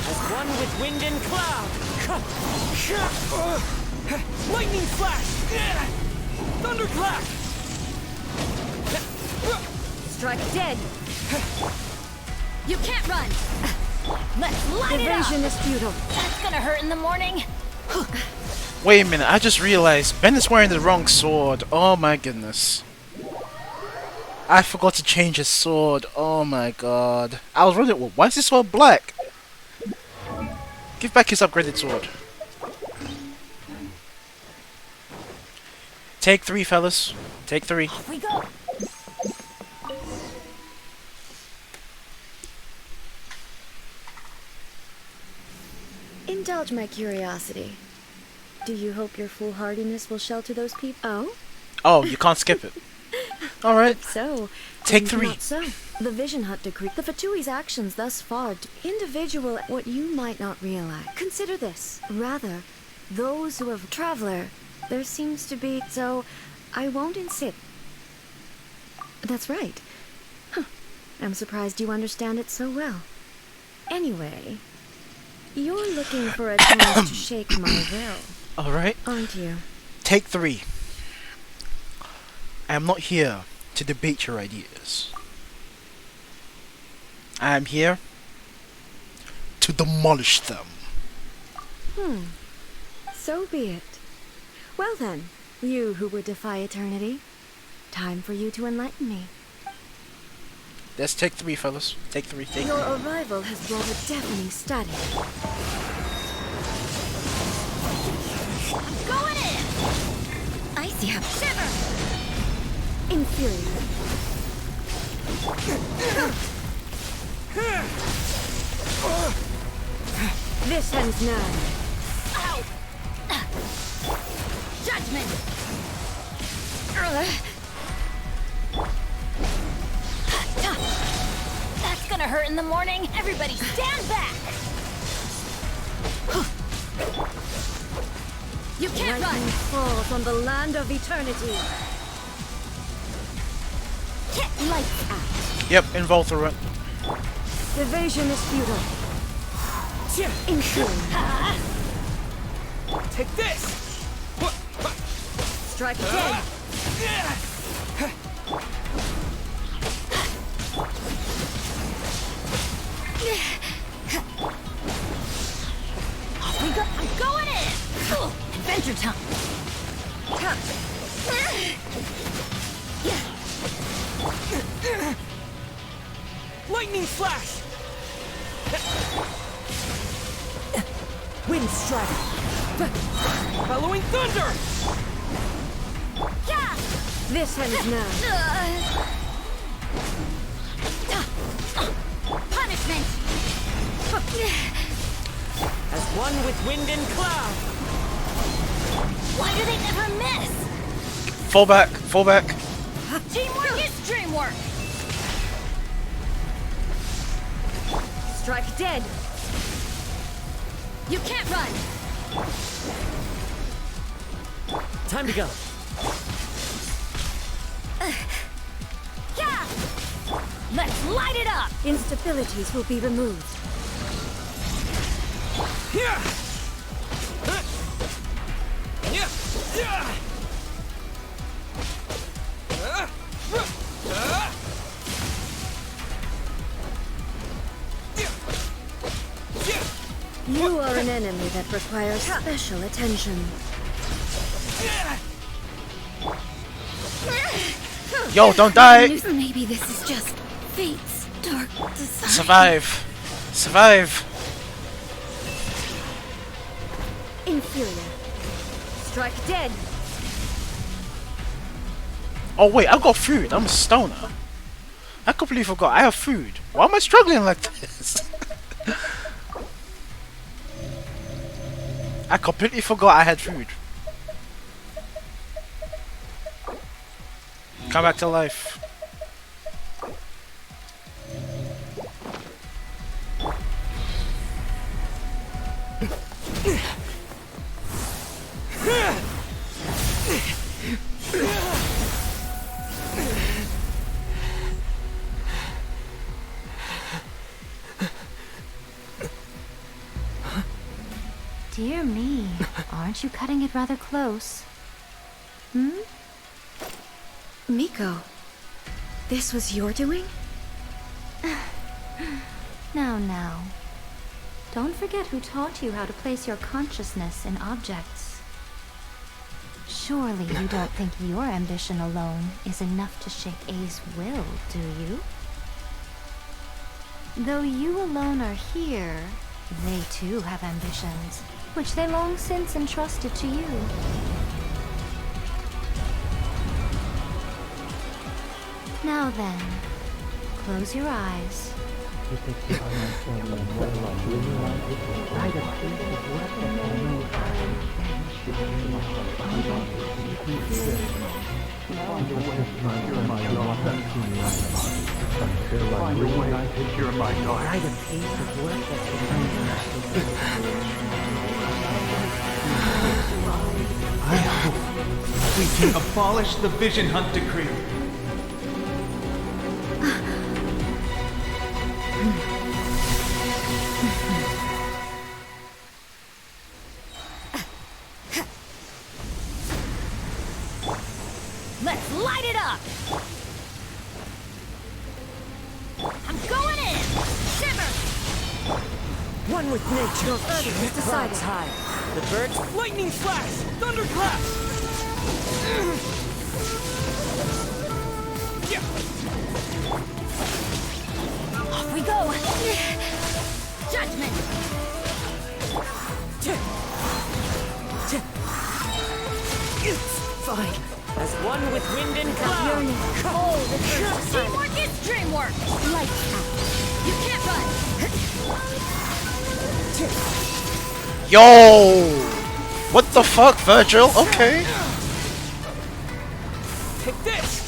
As one with wind and cloud. Lightning flash! Thunderclap! Strike dead. You can't run. Let's light it up. Evasion is futile. That's gonna hurt in the morning. Wait a minute, I just realized Ben is wearing the wrong sword. Oh my goodness. I forgot to change his sword. Oh my god. I was wondering, why is his sword black? Give back his upgraded sword. Take 3, fellas. Take 3. Off we go. Indulge my curiosity. Do you hope your foolhardiness will shelter those people? Oh? Oh, you can't skip it. Alright. So, Take 3. Not so. The Vision Hut decree, the Fatui's actions thus far, individual, what you might not realize. Consider this. Rather, those who have traveler, there seems to be, so I won't insist. That's right. Huh. I'm surprised you understand it so well. Anyway, you're looking for a chance to shake my will. Alright. Aren't you? Take 3. I am not here to debate your ideas. I am here to demolish them. So be it. Well then, you who would defy eternity, time for you to enlighten me. Let's take 3, fellas. Take 3. Take 3. Your arrival has brought a deafening study. Going in! Icy up. Shiver! Inferior. This ends now. Ow! Judgment! That's gonna hurt in the morning. Everybody stand back! You can't Lightning run! falls on the land of eternity. Lights out. Yep, involvement. Evasion is futile. Inferior. Take this! Strike dead. Off we go. I'm going in! Adventure time! Lightning flash! Wind strike! Bellowing thunder! Yeah! This ends now. Punishment! As one with wind and cloud! Why do they never miss? Fall back. Fall back. Teamwork is dreamwork! Strike dead. You can't run! Time to go. Yeah! Let's light it up! Instabilities will be removed. You are an enemy that requires special attention. Yo, don't die! Maybe this is just fate's dark design. Survive. Survive. Inferior. Strike dead. Oh wait, I've got food. I'm a stoner. I completely forgot. I have food. Why am I struggling like this? I completely forgot I had food. Come back to life. Dear me, aren't you cutting it rather close? Miko, this was your doing? Now. Don't forget who taught you how to place your consciousness in objects. Surely you don't think your ambition alone is enough to shake A's will, do you? Though you alone are here, they too have ambitions, which they long since entrusted to you. Now then, close your eyes. I hope we can abolish the Vision Hunt Decree. Let's light it up! I'm going in! Shiver! One with nature. Your verdict is decided. High. The birds. Lightning flash! Thunderclap! Off we go! Judgment! Fine. As one with wind and cloud. Yearning. Oh, the teamwork is dreamwork! Lights out. You can't run! Yo! What the fuck, Virgil? Okay. Take this!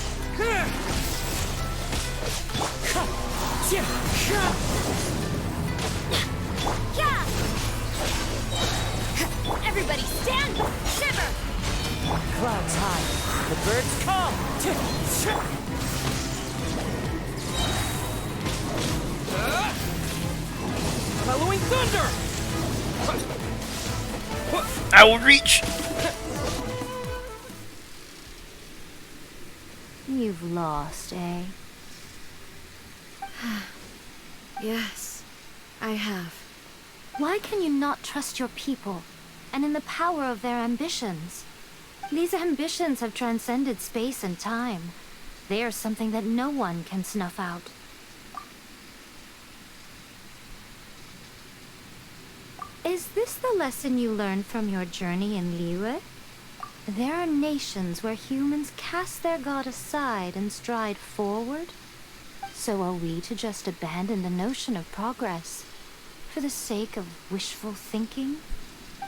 Everybody stand! Shiver! Clouds high. The birds come. Halloween thunder! I will reach! You've lost, eh? Yes, I have. Why can you not trust your people, and in the power of their ambitions? These ambitions have transcended space and time. They are something that no one can snuff out. Is this the lesson you learned from your journey in Liyue? There are nations where humans cast their god aside and stride forward. So are we to just abandon the notion of progress for the sake of wishful thinking?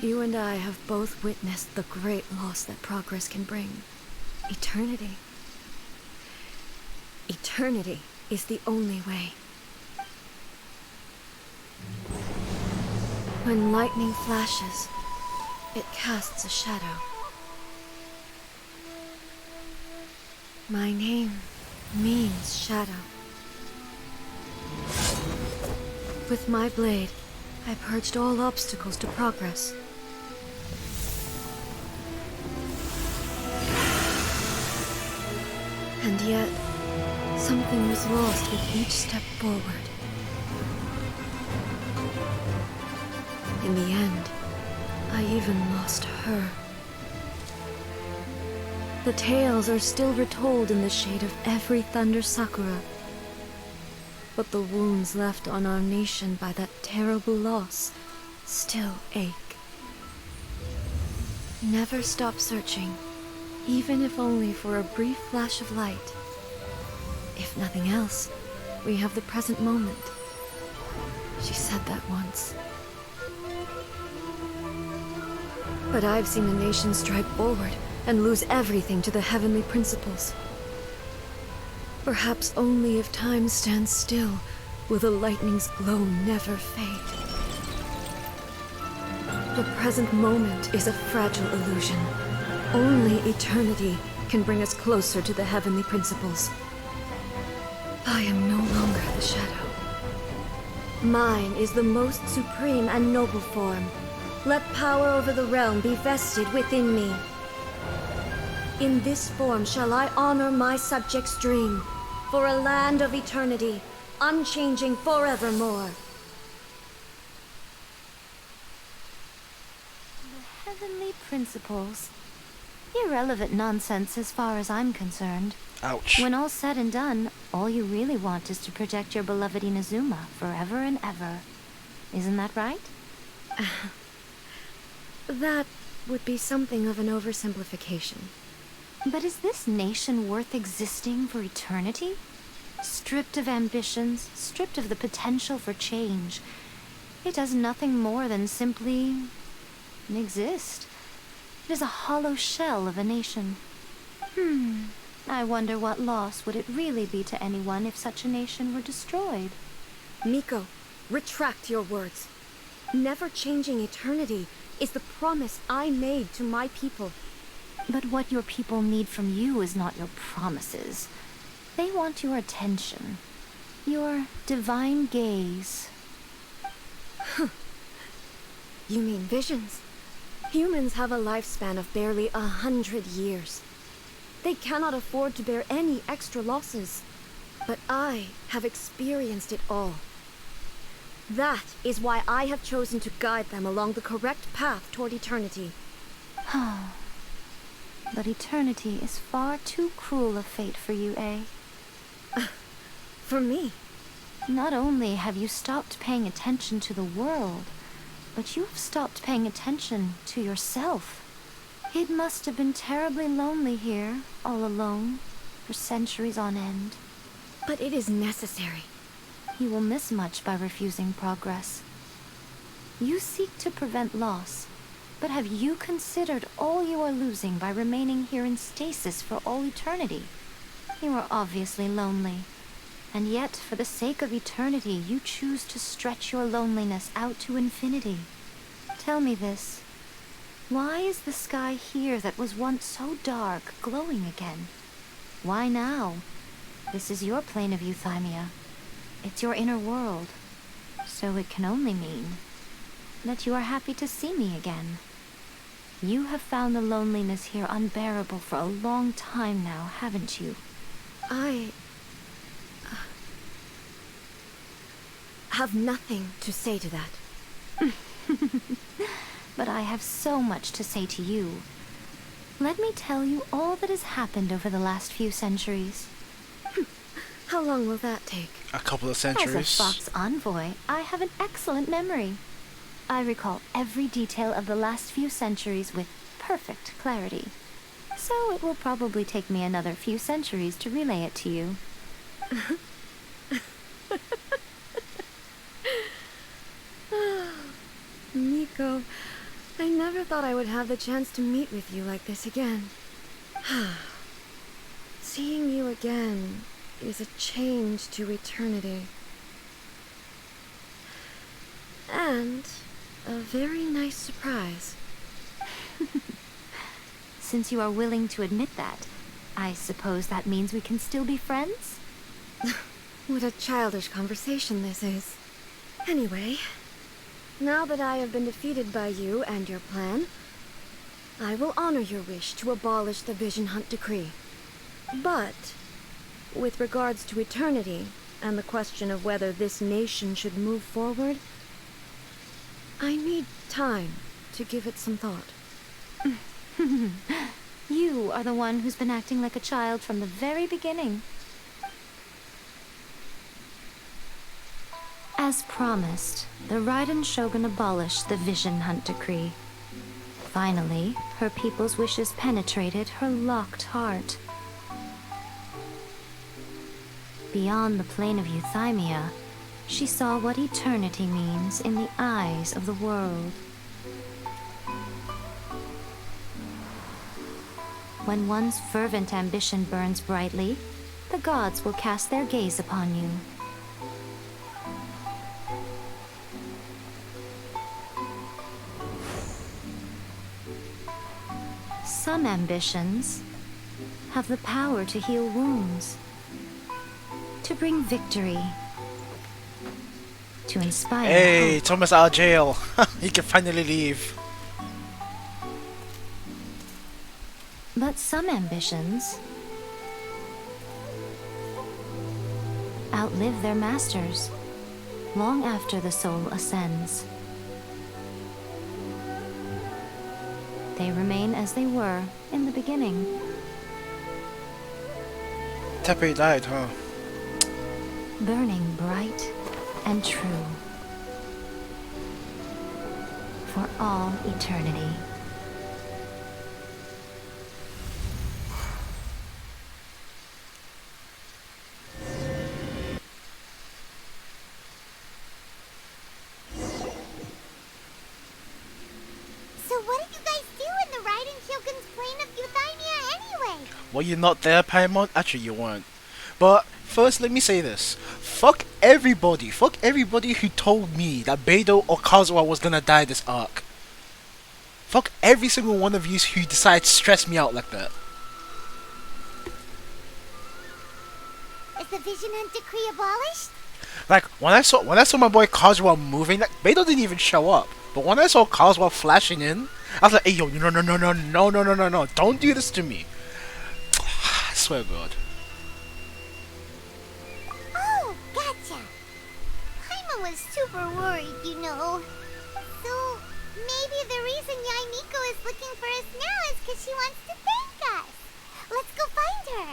You and I have both witnessed the great loss that progress can bring. Eternity. Eternity is the only way. When lightning flashes, it casts a shadow. My name means shadow. With my blade, I purged all obstacles to progress. And yet, something was lost with each step forward. In the end, I even lost her. The tales are still retold in the shade of every thunder sakura. But the wounds left on our nation by that terrible loss still ache. Never stop searching, even if only for a brief flash of light. If nothing else, we have the present moment. She said that once. But I've seen a nation stride forward and lose everything to the heavenly principles. Perhaps only if time stands still will the lightning's glow never fade. The present moment is a fragile illusion. Only eternity can bring us closer to the heavenly principles. I am no longer the shadow. Mine is the most supreme and noble form. Let power over the realm be vested within me. In this form shall I honor my subjects' dream, for a land of eternity, unchanging forevermore. Heavenly principles. Irrelevant nonsense as far as I'm concerned. Ouch. When all's said and done, all you really want is to protect your beloved Inazuma forever and ever. Isn't that right? That would be something of an oversimplification. But is this nation worth existing for eternity? Stripped of ambitions, stripped of the potential for change, it does nothing more than simply exist. It is a hollow shell of a nation. I wonder what loss would it really be to anyone if such a nation were destroyed. Miko, retract your words. Never changing eternity is the promise I made to my people. But what your people need from you is not your promises. They want your attention. Your divine gaze. You mean visions? Humans have a lifespan of barely 100 years. They cannot afford to bear any extra losses. But I have experienced it all. That is why I have chosen to guide them along the correct path toward eternity. But eternity is far too cruel a fate for you, eh? For me? Not only have you stopped paying attention to the world, but you have stopped paying attention to yourself. It must have been terribly lonely here, all alone, for centuries on end. But it is necessary. You will miss much by refusing progress. You seek to prevent loss, but have you considered all you are losing by remaining here in stasis for all eternity? You are obviously lonely, and yet for the sake of eternity you choose to stretch your loneliness out to infinity. Tell me this. Why is the sky here that was once so dark glowing again? Why now? This is your plane of euthymia. It's your inner world. So it can only mean that you are happy to see me again. You have found the loneliness here unbearable for a long time now, haven't you? I have nothing to say to that. But I have so much to say to you. Let me tell you all that has happened over the last few centuries. How long will that take? A couple of centuries. As a Fox envoy, I have an excellent memory. I recall every detail of the last few centuries with perfect clarity. So it will probably take me another few centuries to relay it to you. Miko, I never thought I would have the chance to meet with you like this again. Seeing you again is a change to eternity. And a very nice surprise. Since you are willing to admit that, I suppose that means we can still be friends? What a childish conversation this is. Anyway, now that I have been defeated by you and your plan, I will honor your wish to abolish the Vision Hunt Decree. But, with regards to eternity, and the question of whether this nation should move forward, I need time to give it some thought. You are the one who's been acting like a child from the very beginning. As promised, the Raiden Shogun abolished the Vision Hunt Decree. Finally, her people's wishes penetrated her locked heart. Beyond the plane of euthymia, she saw what eternity means in the eyes of the world. When one's fervent ambition burns brightly, the gods will cast their gaze upon you. Some ambitions have the power to heal wounds, to bring victory, to inspire Hey, hope. Thomas out of jail. He can finally leave. But some ambitions outlive their masters long after the soul ascends. They remain as they were in the beginning. Tepe died, huh? Burning bright and true. For all eternity. So what did you guys do in the Raiden Kyogen's plane of Euthymia anyway? Were you not there, Paimon? Actually, you weren't. But first, let me say this. Fuck everybody who told me that Beidou or Kazuha was gonna die this arc. Fuck every single one of you who decides to stress me out like that. Is the Vision Hunt decree abolished? Like, when I saw my boy Kazuha moving, like, Beidou didn't even show up. But when I saw Kazuha flashing in, I was like, hey yo, no, don't do this to me. I swear to God. Oh, gotcha. Paimon was super worried, you know. So, maybe the reason Yae Miko is looking for us now is because she wants to thank us. Let's go find her.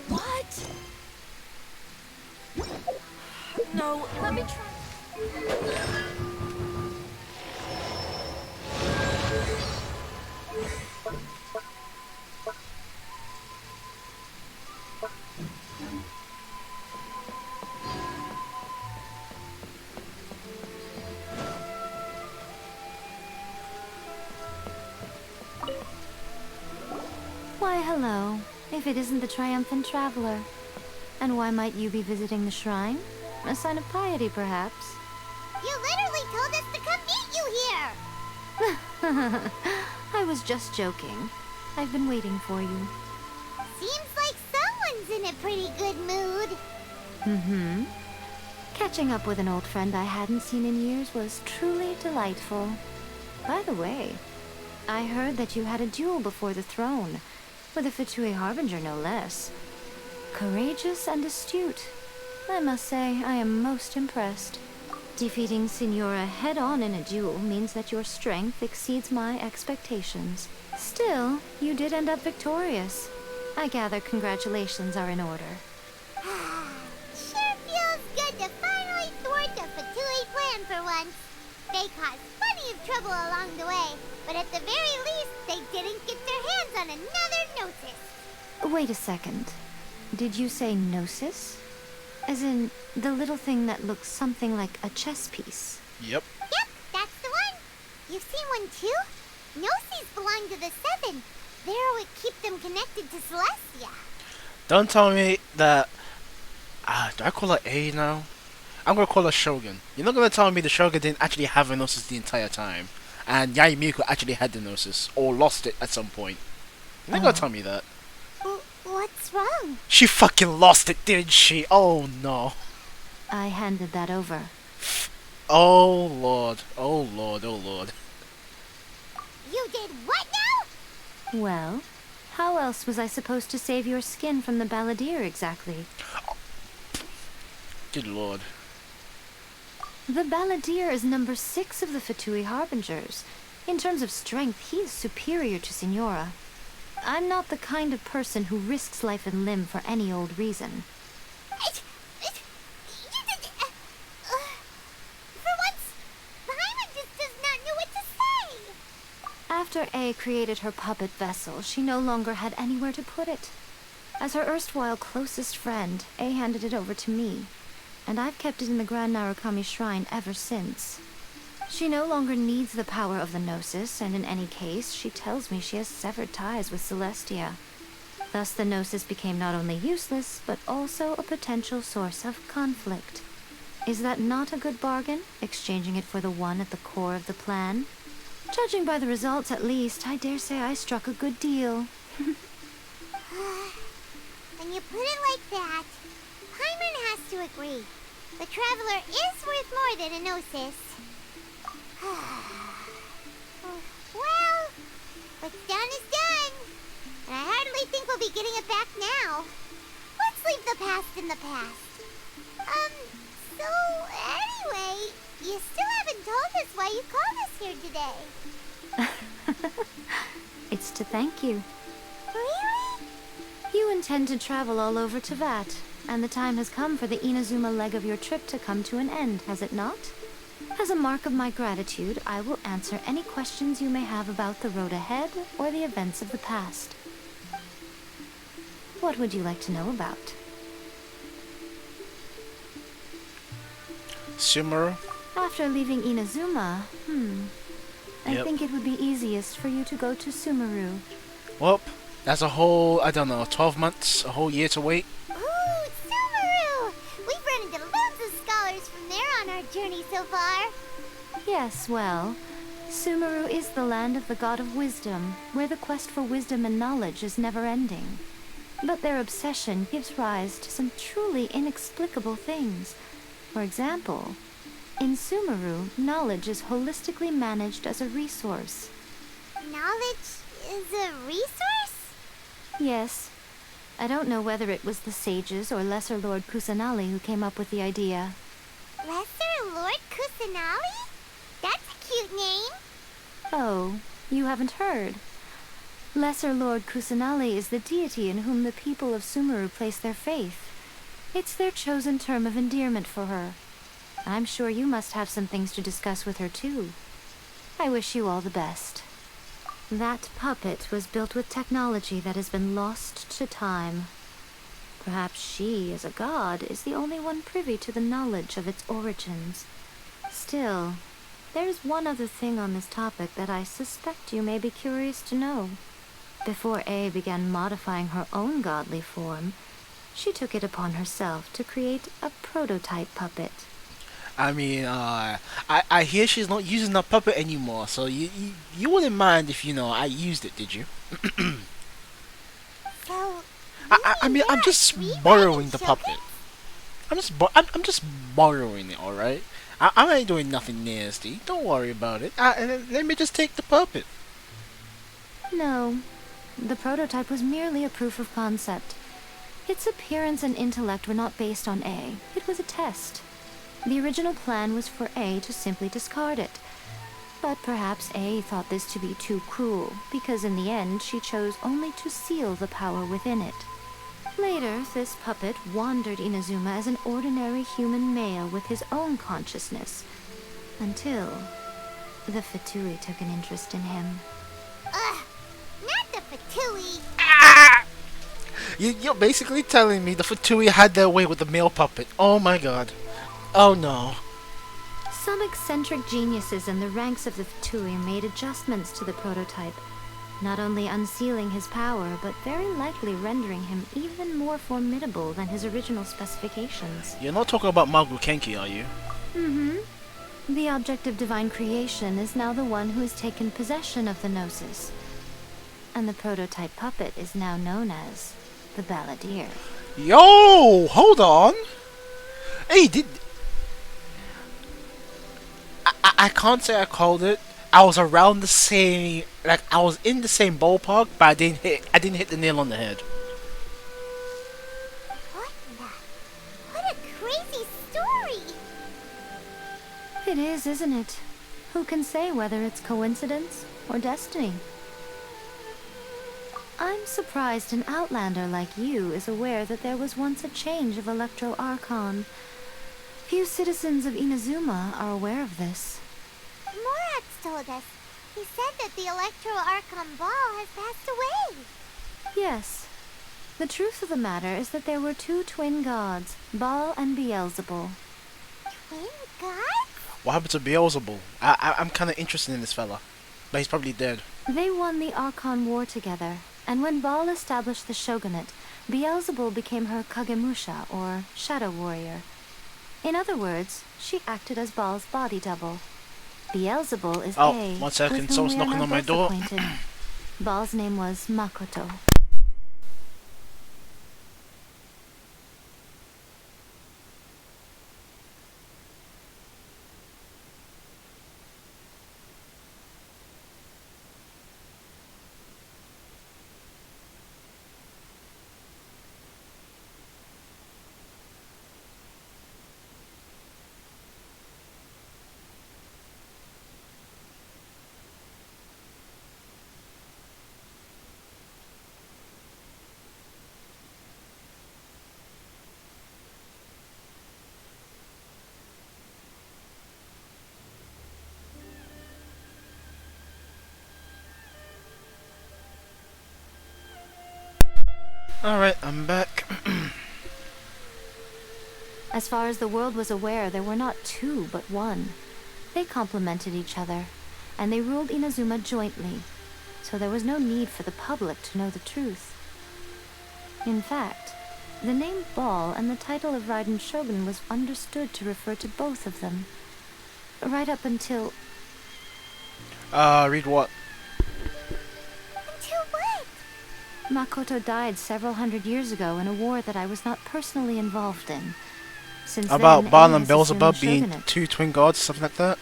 What? No, let me try. Why, hello. If it isn't the triumphant traveler. And why might you be visiting the shrine? A sign of piety, perhaps? You literally told us to come meet you here! I was just joking. I've been waiting for you. Seems like someone's in a pretty good mood. Mm-hmm. Catching up with an old friend I hadn't seen in years was truly delightful. By the way, I heard that you had a duel before the throne, with a Fatui Harbinger no less. Courageous and astute. I must say, I am most impressed. Defeating Signora head-on in a duel means that your strength exceeds my expectations. Still, you did end up victorious. I gather congratulations are in order. Sure feels good to finally thwart the Fatui plan for once. They caused plenty of trouble along the way, but at the very least, they didn't get their hands on another Gnosis. Wait a second. Did you say Gnosis? As in, the little thing that looks something like a chess piece? Yep. Yep, that's the one. You've seen one too? Gnosis belong to the Seven. They're what keep them connected to Celestia. Don't tell me that... do I call her A now? I'm gonna call her Shogun. You're not gonna tell me the Shogun didn't actually have a Gnosis the entire time, and Yae Miko actually had the Gnosis, or lost it at some point. You're not gonna tell me that. What's wrong? She fucking lost it, didn't she? Oh no. I handed that over. Oh lord. Oh lord. Oh lord. You did what now? Well, how else was I supposed to save your skin from the balladeer exactly? Good lord. The balladeer is number 6 of the Fatui Harbingers. In terms of strength, he is superior to Signora. I'm not the kind of person who risks life and limb for any old reason. For once, Paimon just does not know what to say. After A created her puppet vessel, she no longer had anywhere to put it. As her erstwhile closest friend, A handed it over to me, and I've kept it in the Grand Narukami Shrine ever since. She no longer needs the power of the Gnosis, and in any case, she tells me she has severed ties with Celestia. Thus the Gnosis became not only useless, but also a potential source of conflict. Is that not a good bargain, exchanging it for the one at the core of the plan? Judging by the results, at least, I dare say I struck a good deal. When you put it like that, Paimon has to agree. The Traveler is worth more than a Gnosis. Well, what's done is done. And I hardly think we'll be getting it back now. Let's leave the past in the past. So anyway, you still haven't told us why you called us here today. It's to thank you. Really? You intend to travel all over Teyvat, and the time has come for the Inazuma leg of your trip to come to an end, has it not? As a mark of my gratitude, I will answer any questions you may have about the road ahead or the events of the past. What would you like to know about? Sumeru? After leaving Inazuma, I think it would be easiest for you to go to Sumeru. Well, that's a whole, I don't know, 12 months, a whole year to wait. Ooh, Sumeru! We've run into loads of scholars from there on our journey so far. Yes, well, Sumeru is the land of the god of wisdom, where the quest for wisdom and knowledge is never-ending. But their obsession gives rise to some truly inexplicable things. For example, in Sumeru, knowledge is holistically managed as a resource. Knowledge is a resource? Yes. I don't know whether it was the sages or Lesser Lord Kusanali who came up with the idea. Lesser Lord Kusanali? That's a cute name. Oh, you haven't heard. Lesser Lord Kusanali is the deity in whom the people of Sumeru place their faith. It's their chosen term of endearment for her. I'm sure you must have some things to discuss with her too. I wish you all the best. That puppet was built with technology that has been lost to time. Perhaps she, as a god, is the only one privy to the knowledge of its origins. Still, there's one other thing on this topic that I suspect you may be curious to know. Before A began modifying her own godly form, she took it upon herself to create a prototype puppet. I mean, I hear she's not using the puppet anymore, so you wouldn't mind if, I used it, did you? So, I mean, I'm just borrowing the puppet. I'm just borrowing it, alright? I ain't doing nothing nasty. Don't worry about it. Let me just take the puppet. No, the prototype was merely a proof of concept. Its appearance and intellect were not based on A. It was a test. The original plan was for A to simply discard it. But perhaps A thought this to be too cruel, because in the end she chose only to seal the power within it. Later, this puppet wandered Inazuma as an ordinary human male with his own consciousness, until the Fatui took an interest in him. Ugh, not the Fatui. You're basically telling me the Fatui had their way with the male puppet. Oh my god. Oh no. Some eccentric geniuses in the ranks of the Fatui made adjustments to the prototype, not only unsealing his power, but very likely rendering him even more formidable than his original specifications. You're not talking about Magu Kenki, are you? Mm-hmm. The object of divine creation is now the one who has taken possession of the Gnosis. And the prototype puppet is now known as the Balladeer. Yo! Hold on! Hey, I can't say I called it. I was around the same, I was in the same ballpark, but I didn't hit the nail on the head. What a crazy story! It is, isn't it? Who can say whether it's coincidence or destiny? I'm surprised an outlander like you is aware that there was once a change of Electro Archon. Few citizens of Inazuma are aware of this. Morax told us. He said that the Electro Archon Ball has passed away. Yes. The truth of the matter is that there were two twin gods, Baal and Beelzebul. Twin gods? What happened to Beelzebul? I'm kind of interested in this fella, but he's probably dead. They won the Archon War together, and when Baal established the shogunate, Beelzebul became her Kagemusha, or shadow warrior. In other words, she acted as Baal's body double. Beelzebul is A, 1 second, with whom someone's we are knocking now on my both door. acquainted. Baal's name was Makoto. Alright, I'm back. As far as the world was aware, there were not two, but one. They complemented each other, and they ruled Inazuma jointly, so there was no need for the public to know the truth. In fact, the name Ball and the title of Raiden Shogun was understood to refer to both of them. Right up until... Read what? Until what? Makoto died several hundred years ago in a war that I was not personally involved in. Since About then, Baal Ei and has assumed the Beelzebub being shogunate. two twin gods, something like that?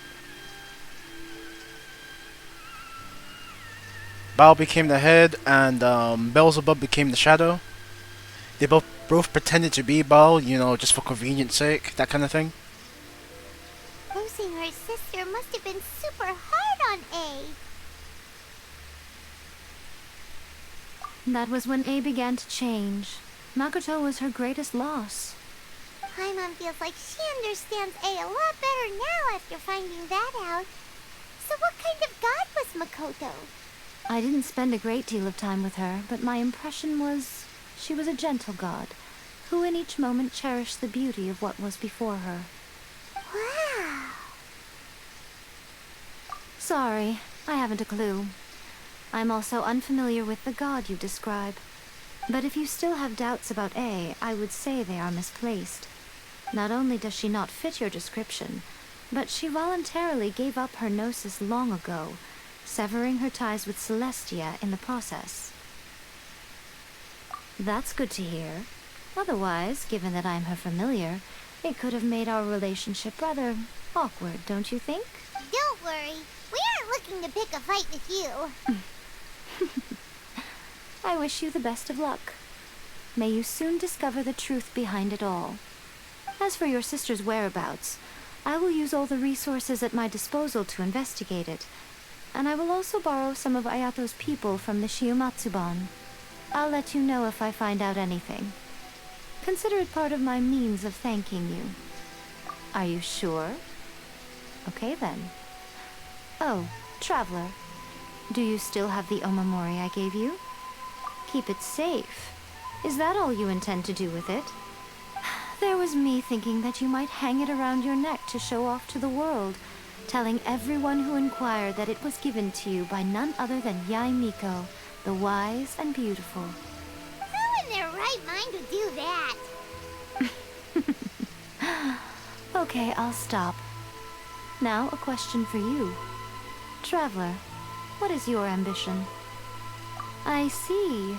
Baal became the head, and Beelzebub became the shadow. They both pretended to be Baal, you know, just for convenience sake, that kind of thing. Losing her sister must have been super hard on A. That was when Ei began to change. Makoto was her greatest loss. Paimon feels like she understands A a lot better now after finding that out. So what kind of god was Makoto? I didn't spend a great deal of time with her, but my impression was she was a gentle god, who in each moment cherished the beauty of what was before her. Wow. Sorry, I haven't a clue. I'm also unfamiliar with the god you describe. But if you still have doubts about A, I would say they are misplaced. Not only does she not fit your description, but she voluntarily gave up her gnosis long ago, severing her ties with Celestia in the process. That's good to hear. Otherwise, given that I'm her familiar, it could have made our relationship rather awkward, don't you think? Don't worry. We aren't looking to pick a fight with you. I wish you the best of luck. May you soon discover the truth behind it all. As for your sister's whereabouts, I will use all the resources at my disposal to investigate it, and I will also borrow some of Ayato's people from the Shiumatsuban. I'll let you know if I find out anything. Consider it part of my means of thanking you. Are you sure? Okay then. Oh, traveler. Do you still have the omamori I gave you? Keep it safe. Is that all you intend to do with it? There was me thinking that you might hang it around your neck to show off to the world, telling everyone who inquired that it was given to you by none other than Yae Miko, the wise and beautiful. Who in their right mind would do that? Okay, I'll stop. Now, a question for you. Traveler, what is your ambition? I see.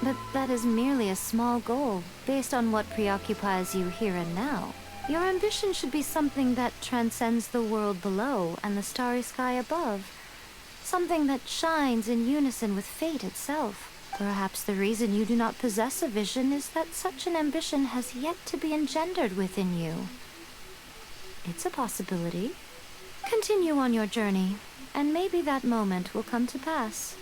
But that is merely a small goal, based on what preoccupies you here and now. Your ambition should be something that transcends the world below and the starry sky above. Something that shines in unison with fate itself. Perhaps the reason you do not possess a vision is that such an ambition has yet to be engendered within you. It's a possibility. Continue on your journey, and maybe that moment will come to pass.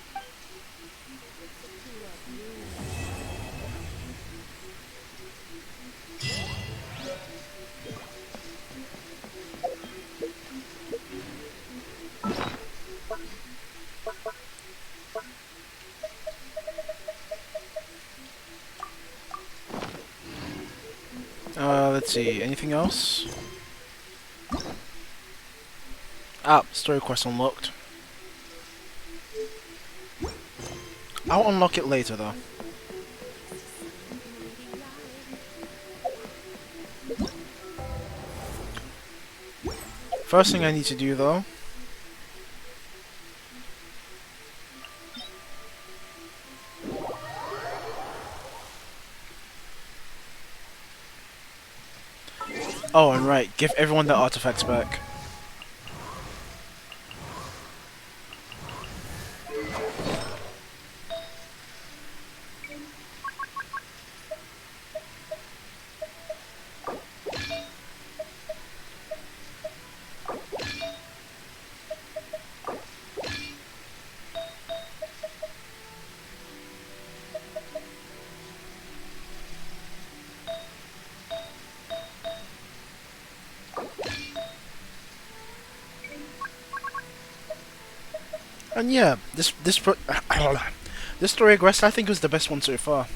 Let's see, anything else? Ah, story quest unlocked. I'll unlock it later though. First thing I need to do though oh, and right, give everyone their artifacts back. And yeah, this This story quest, I think, was the best one so far.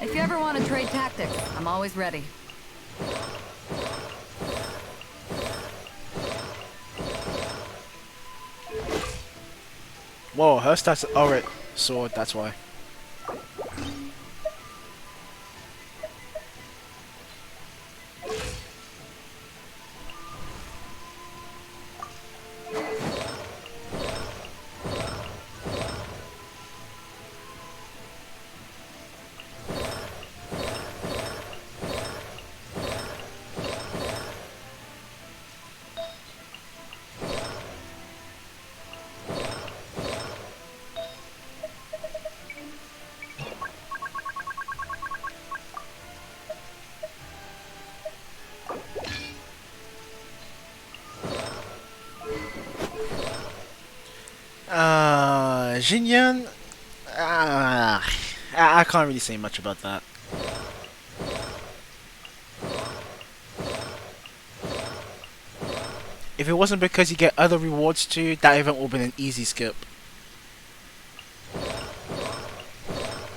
If you ever want to trade tactics, I'm always ready. Whoa, her stats. Alright, sword, that's why. Jinyan, I can't really say much about that. If it wasn't because you get other rewards too, that event would have been an easy skip.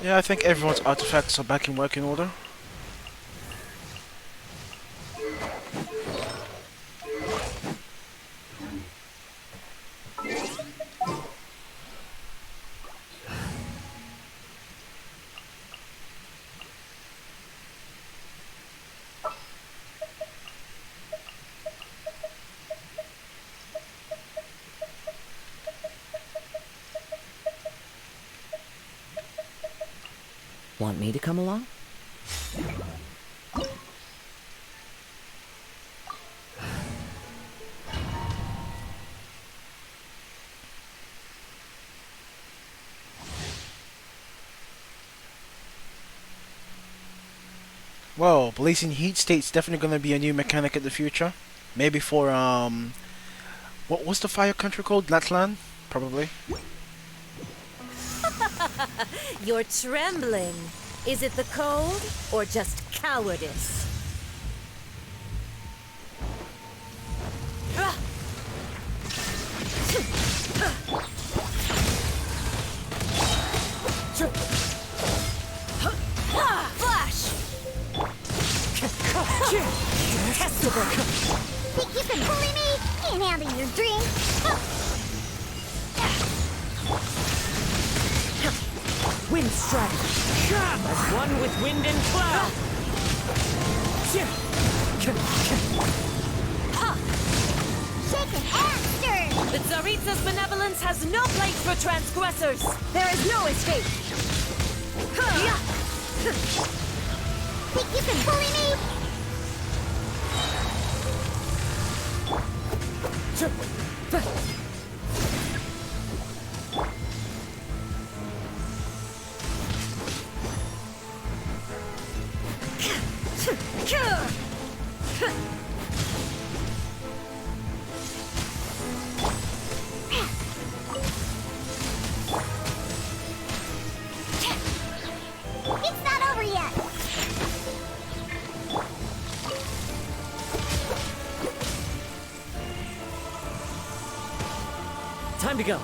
Yeah, I think everyone's artifacts are back in working order. Want me to come along? Well, policing heat state's definitely gonna be a new mechanic in the future. Maybe for what was the fire country called? Latlan? Probably. You're trembling. Is it the cold or just cowardice? Flash! Think you can bully me? Can't handle your drink. Wind strike! As one with wind and cloud! Shaken and stirred! The Tsaritsa's benevolence has no place for transgressors! There is no escape! Think you can bully me? It's not over yet! Time to go.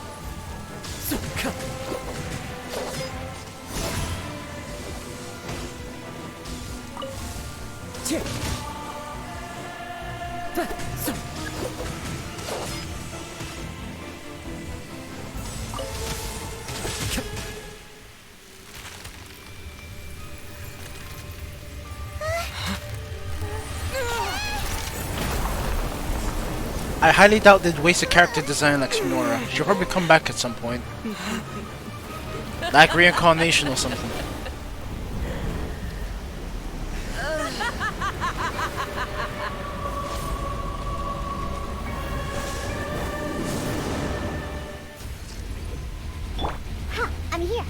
I highly doubt they'd waste a character design like Sonora. She'll probably come back at some point. Like reincarnation or something. I'm here.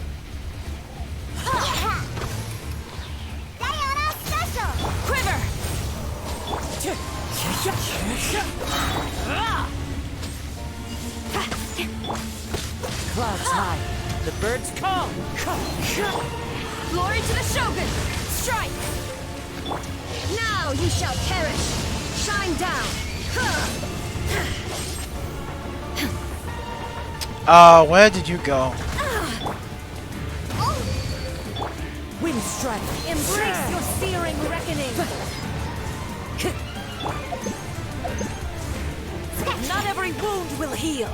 clouds high. The birds come. Glory to the Shogun! Strike! Now you shall perish! Shine down! Where did you go? Wind strike! Embrace your searing reckoning! Not every wound will heal!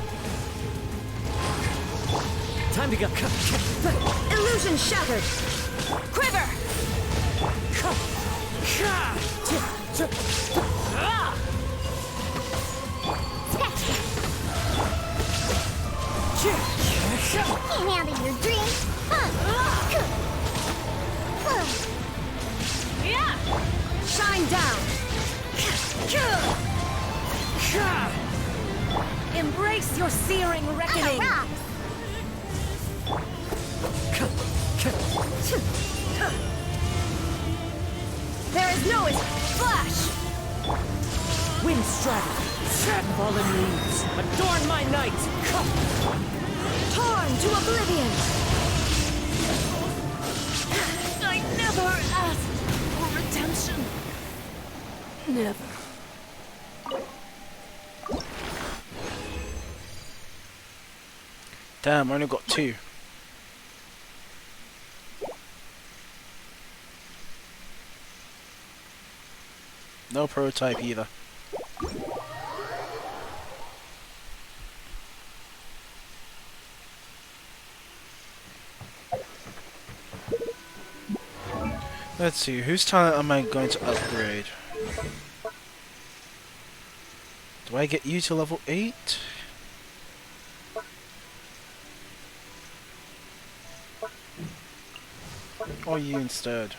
Time to go. Illusion shattered! Quiver! Can't handle your drink. Shine down! Embrace your searing reckoning! There is no flash! Wind strike! Fallen leaves, adorn my night! Torn to oblivion! I never asked for redemption. Never. Damn, I only got 2. No prototype either. Let's see, whose talent am I going to upgrade? Do I get you to level 8? Or you instead?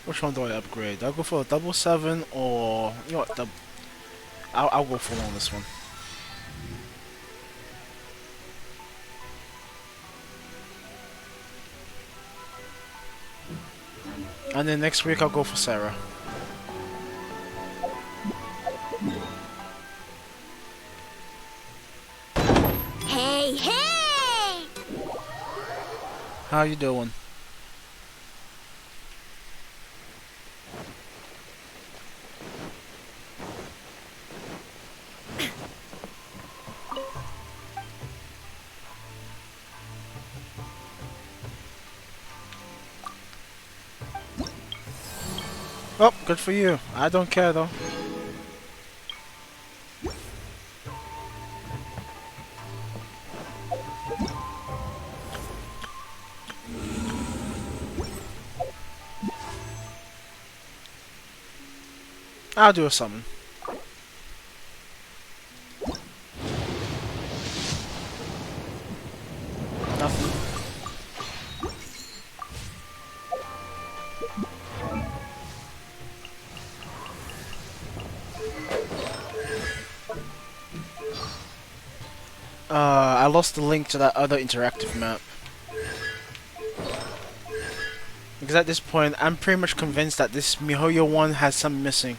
Which one do I upgrade? Do I go for a 777 or you know what? I'll go full on this one. And then next week I'll go for Sarah. Hey, hey! How you doing? Oh, good for you. I don't care though. I'll do a summon. Nothing. I lost the link to that other interactive map. Because at this point, I'm pretty much convinced that this MiHoYo one has something missing.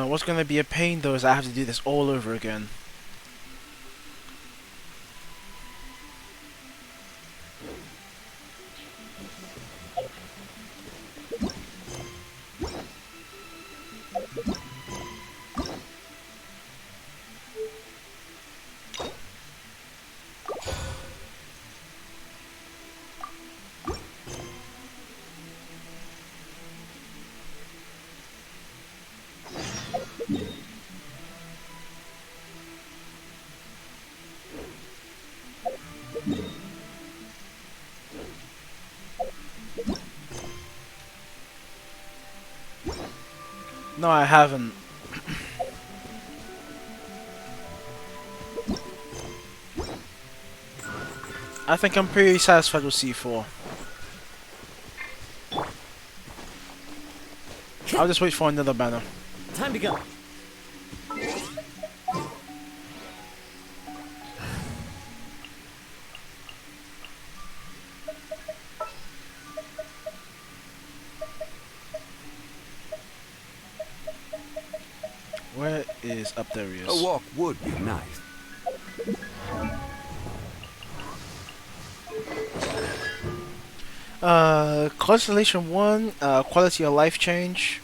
What's gonna be a pain though is I have to do this all over again. No, I haven't. I think I'm pretty satisfied with C4. I'll just wait for another banner. Time to go. Where is up there? He is. A walk would be nice. Constellation 1, quality of life change.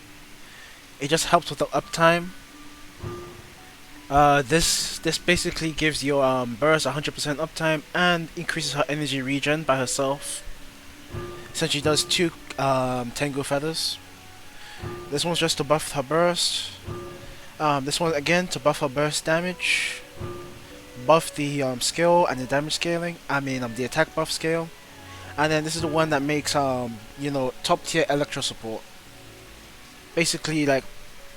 It just helps with the uptime. This basically gives your burst 100% uptime and increases her energy regen by herself. Since she does 2 Tengu feathers. This one's just to buff her burst. This one again to buff her burst damage. Buff the skill and the damage scaling. The attack buff scale. And then this is the one that makes top tier electro support. Basically, like,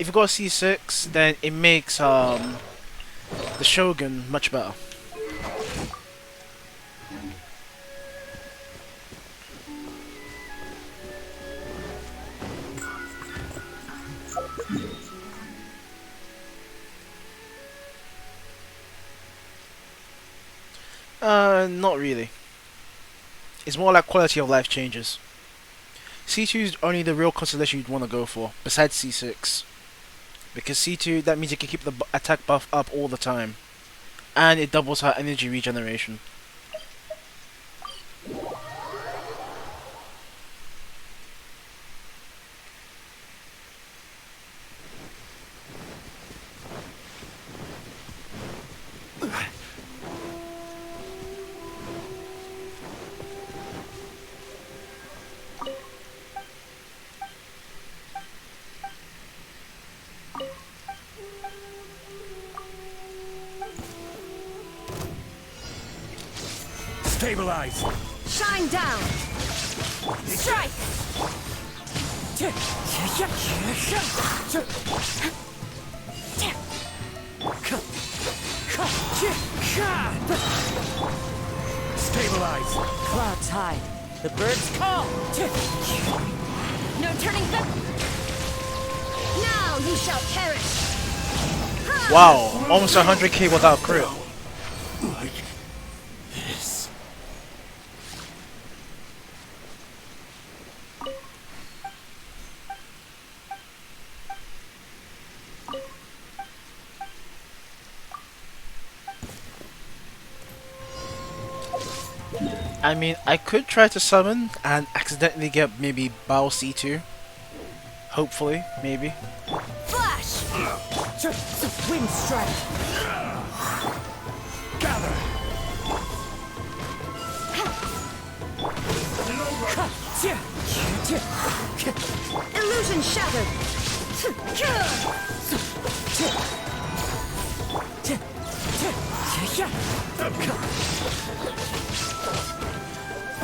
if you go C6, then it makes the Shogun much better. Not really. It's more like quality of life changes. C2 is only the real constellation you'd want to go for, besides C6. Because C2, that means you can keep the attack buff up all the time. And it doubles her energy regeneration. Stabilize! Shine down! Strike! Stabilize! Clouds high. The birds call. No turning back. Now you shall perish! Wow, almost 100k without crit. Like this. I could try to summon and accidentally get maybe Bout C2. Hopefully, maybe. Flash! Wind strike! Gather! Illusion shattered!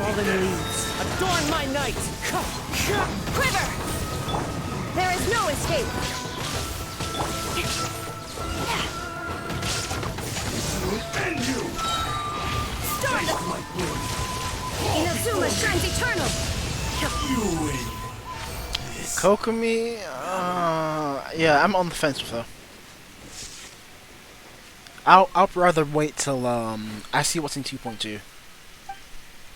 Fallen leaves. Adorn my night. Quiver! There is no escape! End you! shines eternal. You win. Kokomi, yeah, I'm on the fence with her. I'll rather wait till I see what's in 2.2.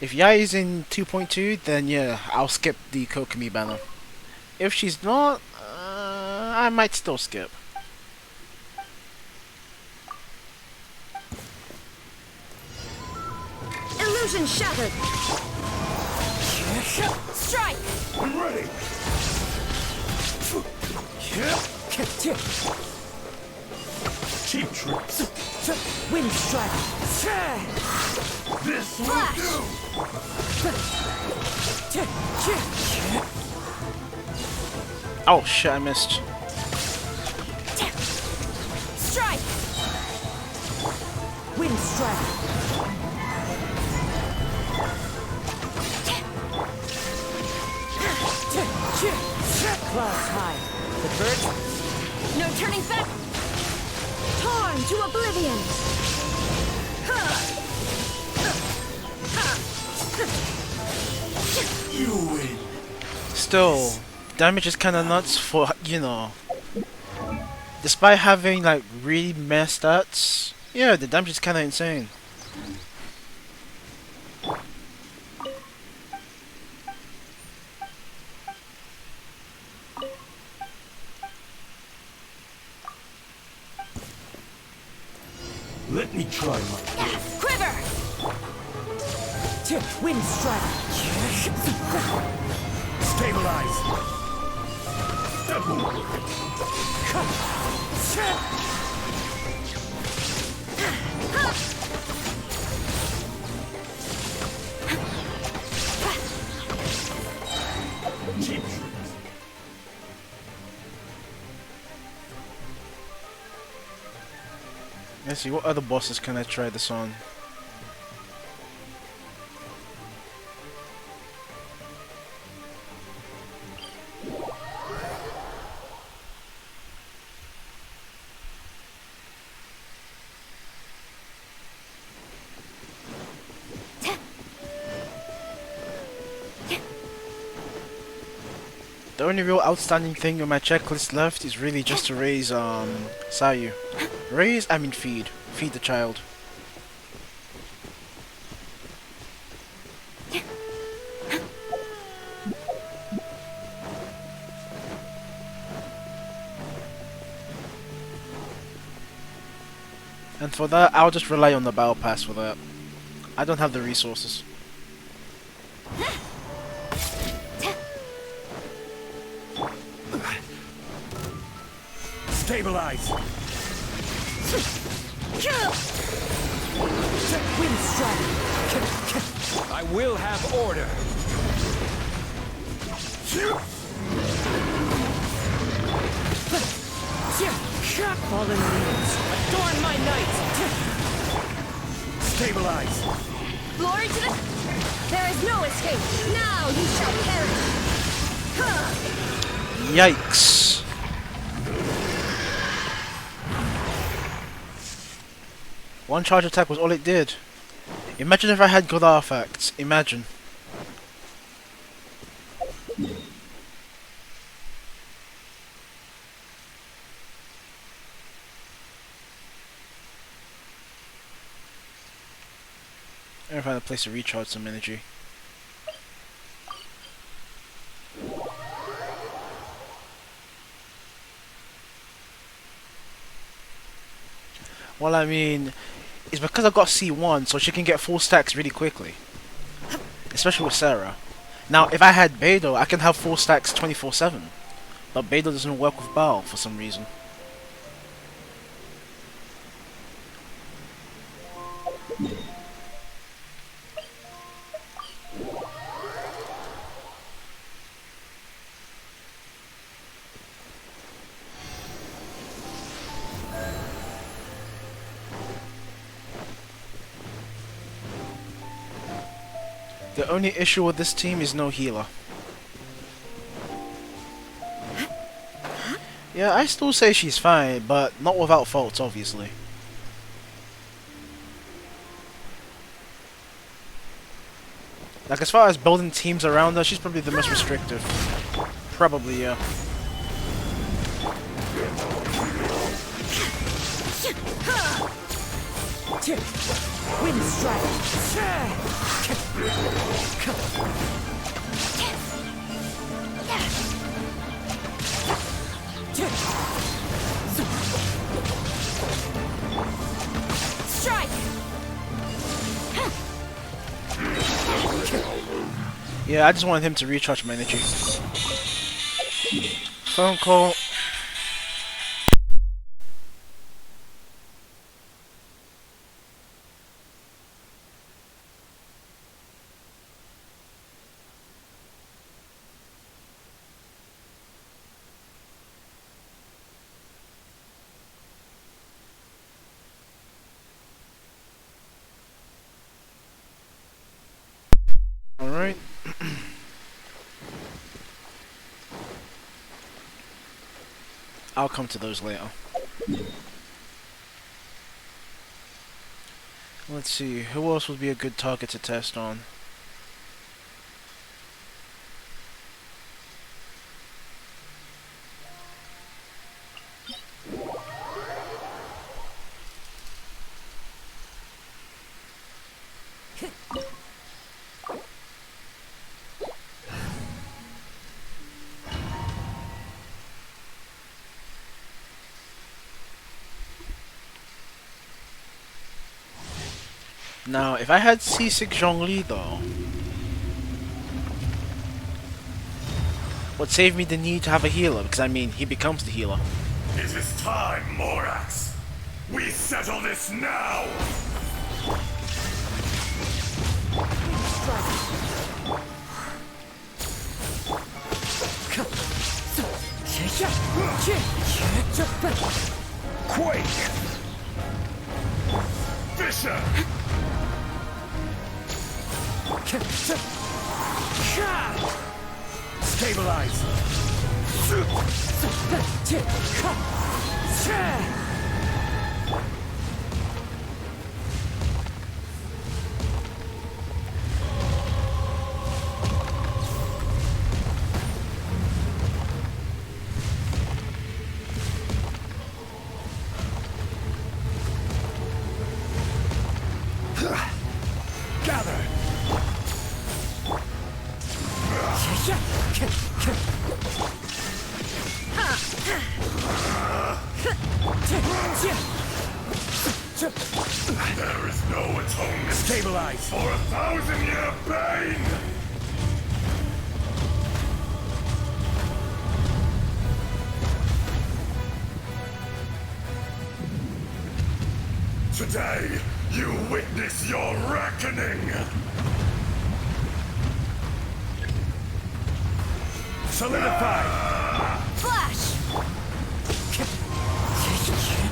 If Yai's in 2.2, then yeah, I'll skip the Kokomi banner. If she's not, I might still skip. Illusion shattered. Strike! I'm ready. Cheap tricks. Wind strike. This will Flash. do. Oh shit, I missed. Strike! Wind strike. Clouds high. The bird. No turning back! Torn to oblivion. You win. Still, damage is kinda nuts for, you know. Despite having like really meh stats, yeah, the damage is kinda insane. Let me try my Quiver! Wind strike. stabilize. Double. Cheap tricks. Let's see, what other bosses can I try this on? The only real outstanding thing on my checklist left is really just to raise Sayu. Raise, I mean feed. Feed the child. And for that, I'll just rely on the battle pass for that. I don't have the resources. Stabilize. Wind strike. I will have order. Fallen leaves. Adorn my night. Stabilize. Glory to the... There is no escape. Now you shall perish. Yikes. One charge attack was all it did. Imagine if I had good artifacts. Imagine. I'm gonna find a place to recharge some energy. Well, I mean, it's because I got C1, so she can get full stacks really quickly. Especially with Sarah. Now, if I had Beidou, I can have full stacks 24/7. But Beidou doesn't work with Bao for some reason. The only issue with this team is no healer. Yeah, I still say she's fine, but not without faults, obviously. Like, as far as building teams around her, she's probably the most restrictive. Probably, yeah. Wind strike. Strike. Yeah, I just wanted him to recharge my energy. Phone call. Alright. I'll come to those later. Let's see, who else would be a good target to test on? Now, if I had Seasick Zhongli though, would save me the need to have a healer, because I mean, he becomes the healer. It is time, Morax. We settle this now! Quake! Fisher! Stabilize! Gather! There is no atonement. Stabilize! For 1,000-year pain! Today, you witness your reckoning! Solidify! Flash!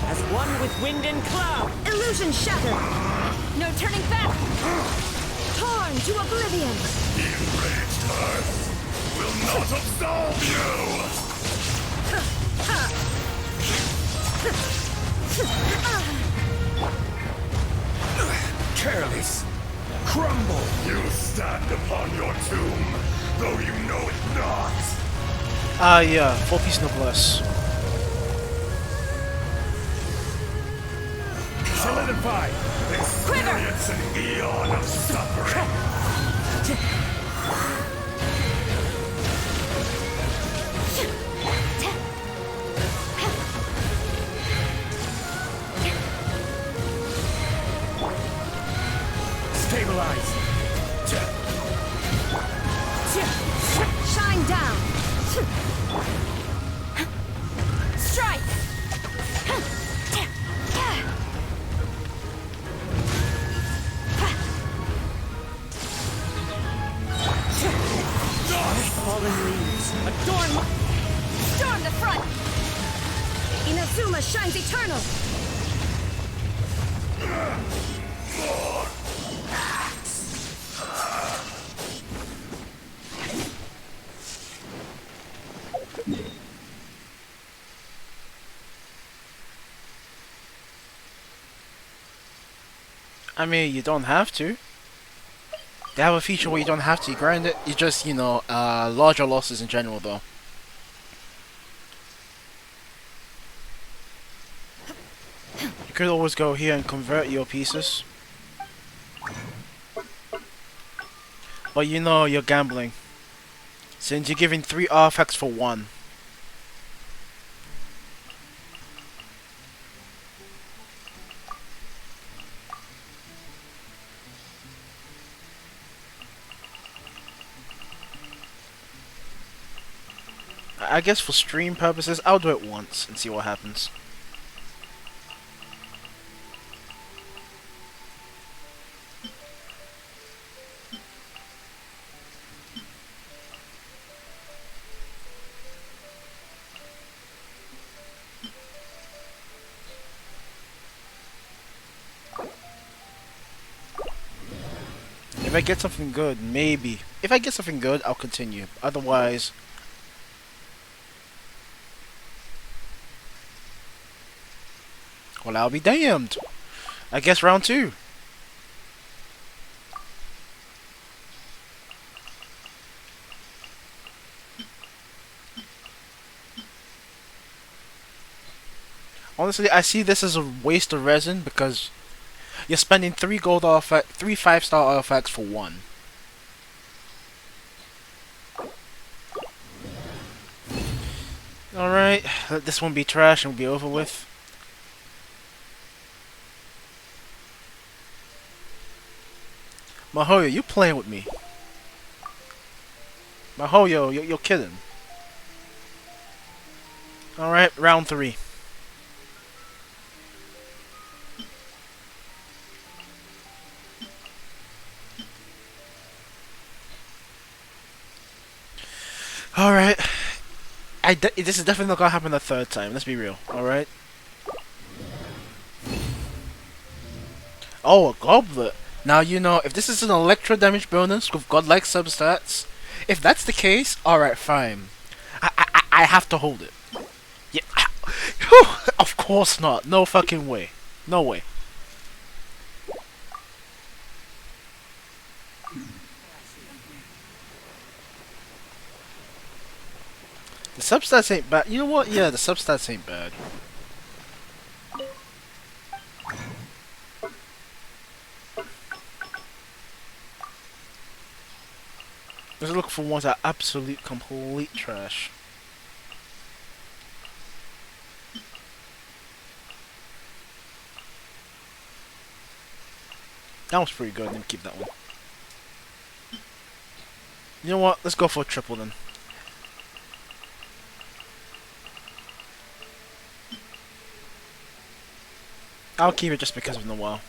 As one with wind and cloud! Illusion shattered. No turning back! Torn to oblivion. Enraged Earth will not absolve you! Careless! Crumble! You stand upon your tomb, though you know it not! Ah, yeah, 4-piece noblesse. Solidify! Experience an eon of suffering! Stabilize! Shine down! Strike! Fallen leaves, adorn my... Storm the front! Inazuma shines eternal. I mean, you don't have to. They have a feature where you don't have to grind it. You just, you know, larger losses in general, though. You could always go here and convert your pieces. But you know you're gambling. Since you're giving 3 artifacts for 1. I guess for stream purposes, I'll do it once and see what happens. If I get something good, maybe. If I get something good, I'll continue. Otherwise... well, I'll be damned. I guess round 2. Honestly, I see this as a waste of resin because you're spending 3 gold artifact, 3 5-star artifacts for 1. Alright, let this one be trash and we'll be over with. Mahoyo, you playing with me. Mahoyo, you're kidding. Alright, round 3. Alright. This is definitely not gonna happen the 3rd time, let's be real, alright? Oh, a goblet. Now, you know, if this is an electro damage bonus with godlike substats, if that's the case, alright, fine. I have to hold it. Yeah. Of course not. No fucking way. No way. The substats ain't bad. You know what? Yeah, the substats ain't bad. Let's look for ones that are absolute complete trash. That was pretty good. Let me keep that one. You know what? Let's go for a triple then. I'll keep it just because of Noel.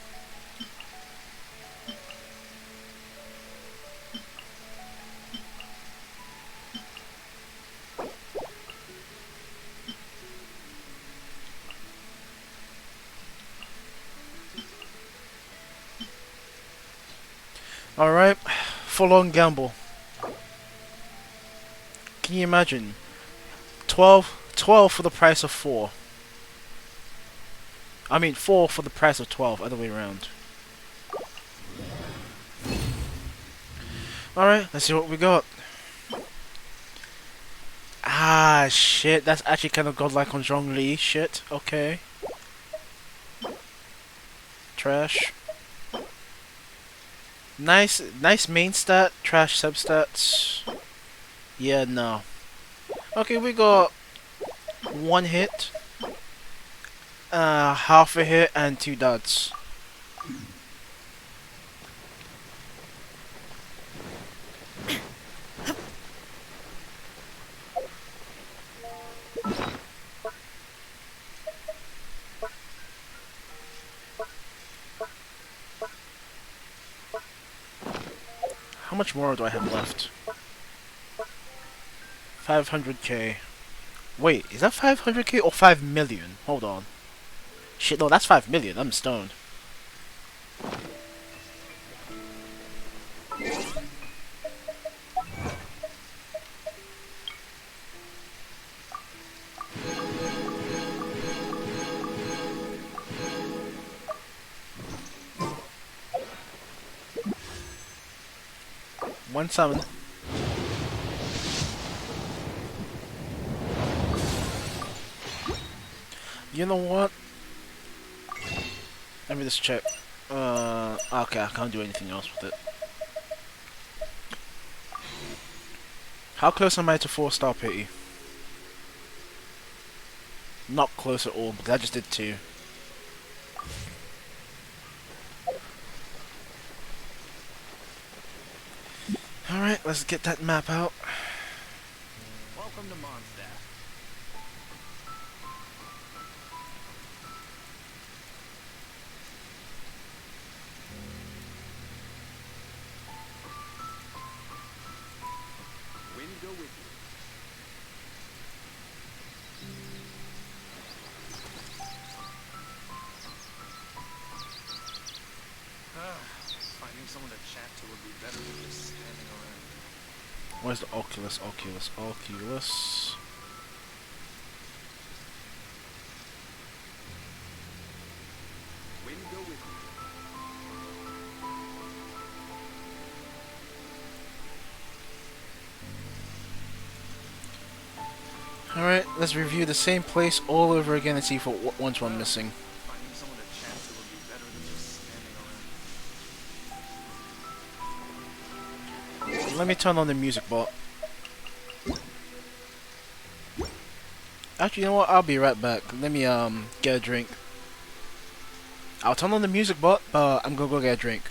Alright, full on gamble. Can you imagine? 12 for the price of 4. I mean 4 for the price of 12, other way around. Alright, let's see what we got. Ah, shit, that's actually kind of godlike on Zhongli. Shit, okay. Trash. Nice main stat, trash substats. Yeah, no. Okay, we got 1 hit, half a hit, and 2 duds. How much more do I have left? 500k. Wait, is that 500k or 5 million? Hold on. Shit, no, that's 5 million. I'm stoned. One summon. You know what? Let me just check. Okay, I can't do anything else with it. How close am I to 4-star pity? Not close at all, because I just did 2. Alright, let's get that map out. Welcome to Mondstadt. Wind go with you. Finding someone to chat to would be better than just standing around. Where's the Oculus? Oculus. Wind go with you. Alright, let's review the same place all over again and see if what one's one missing. Finding someone to chat to would be better than just standing around. Let me turn on the music bot. Actually, you know what? I'll be right back. Let me get a drink. I'll turn on the music bot, but I'm gonna go get a drink.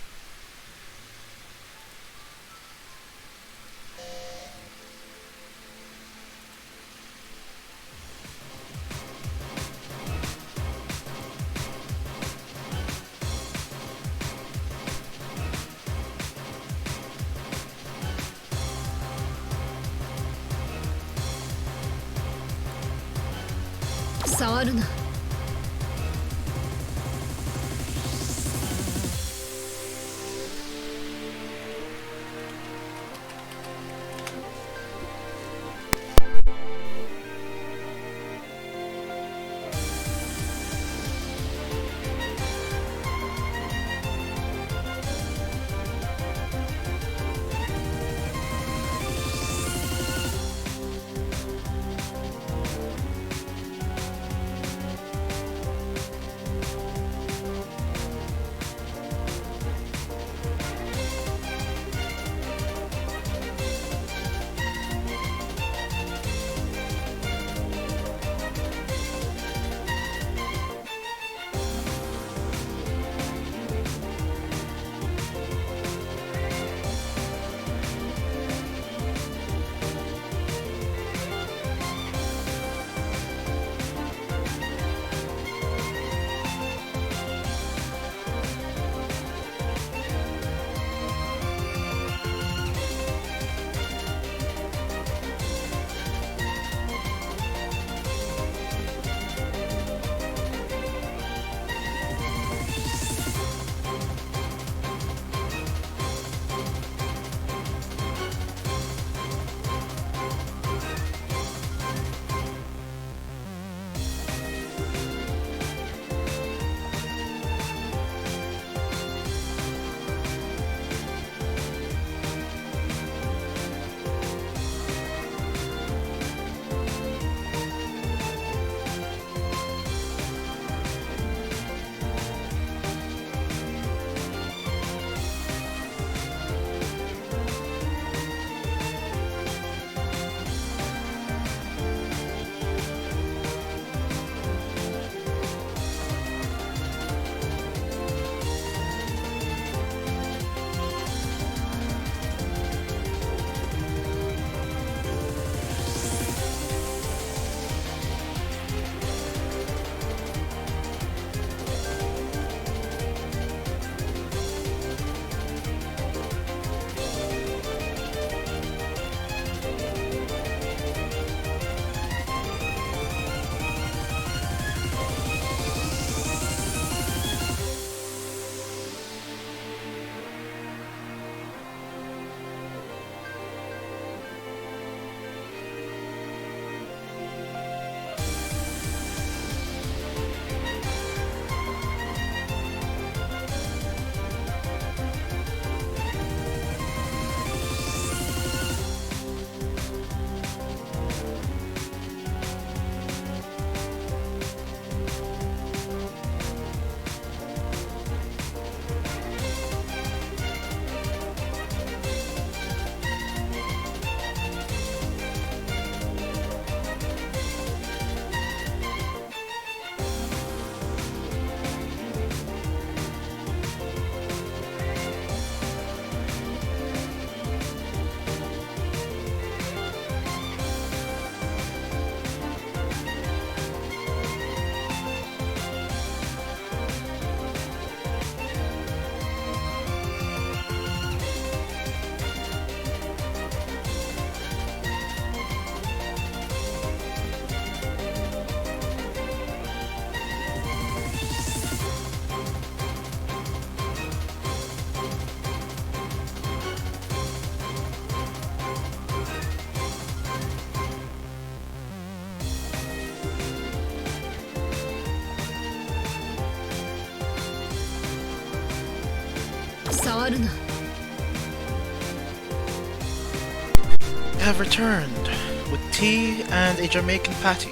Have returned with tea and a Jamaican patty.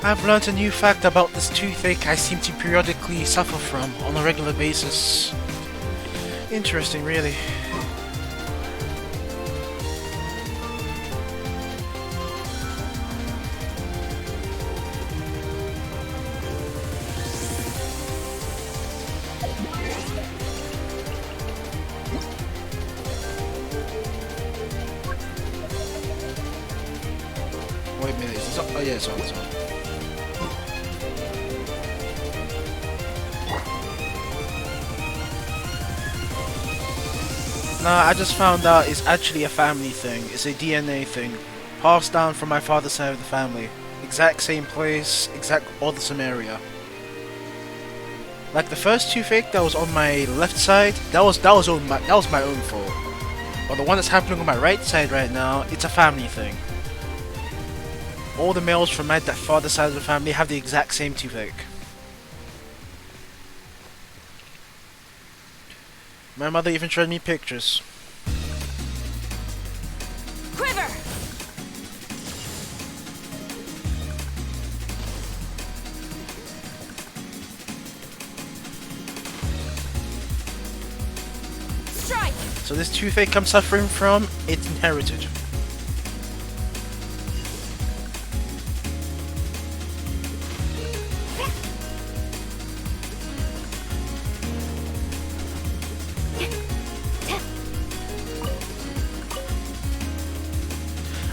I've learned a new fact about this toothache I seem to periodically suffer from on a regular basis. Interesting, really. Wait a minute, is this on? Oh yeah, it's on, it's on. Nah, I just found out it's actually a family thing. It's a DNA thing. Passed down from my father's side of the family. Exact same place, exact awesome area. Like the first toothache that was on my left side, that was my own fault. But the one that's happening on my right side right now, it's a family thing. All the males from my father's side of the family have the exact same toothache. My mother even showed me pictures. Quiver! Strike! So this toothache I'm suffering from, it's inherited.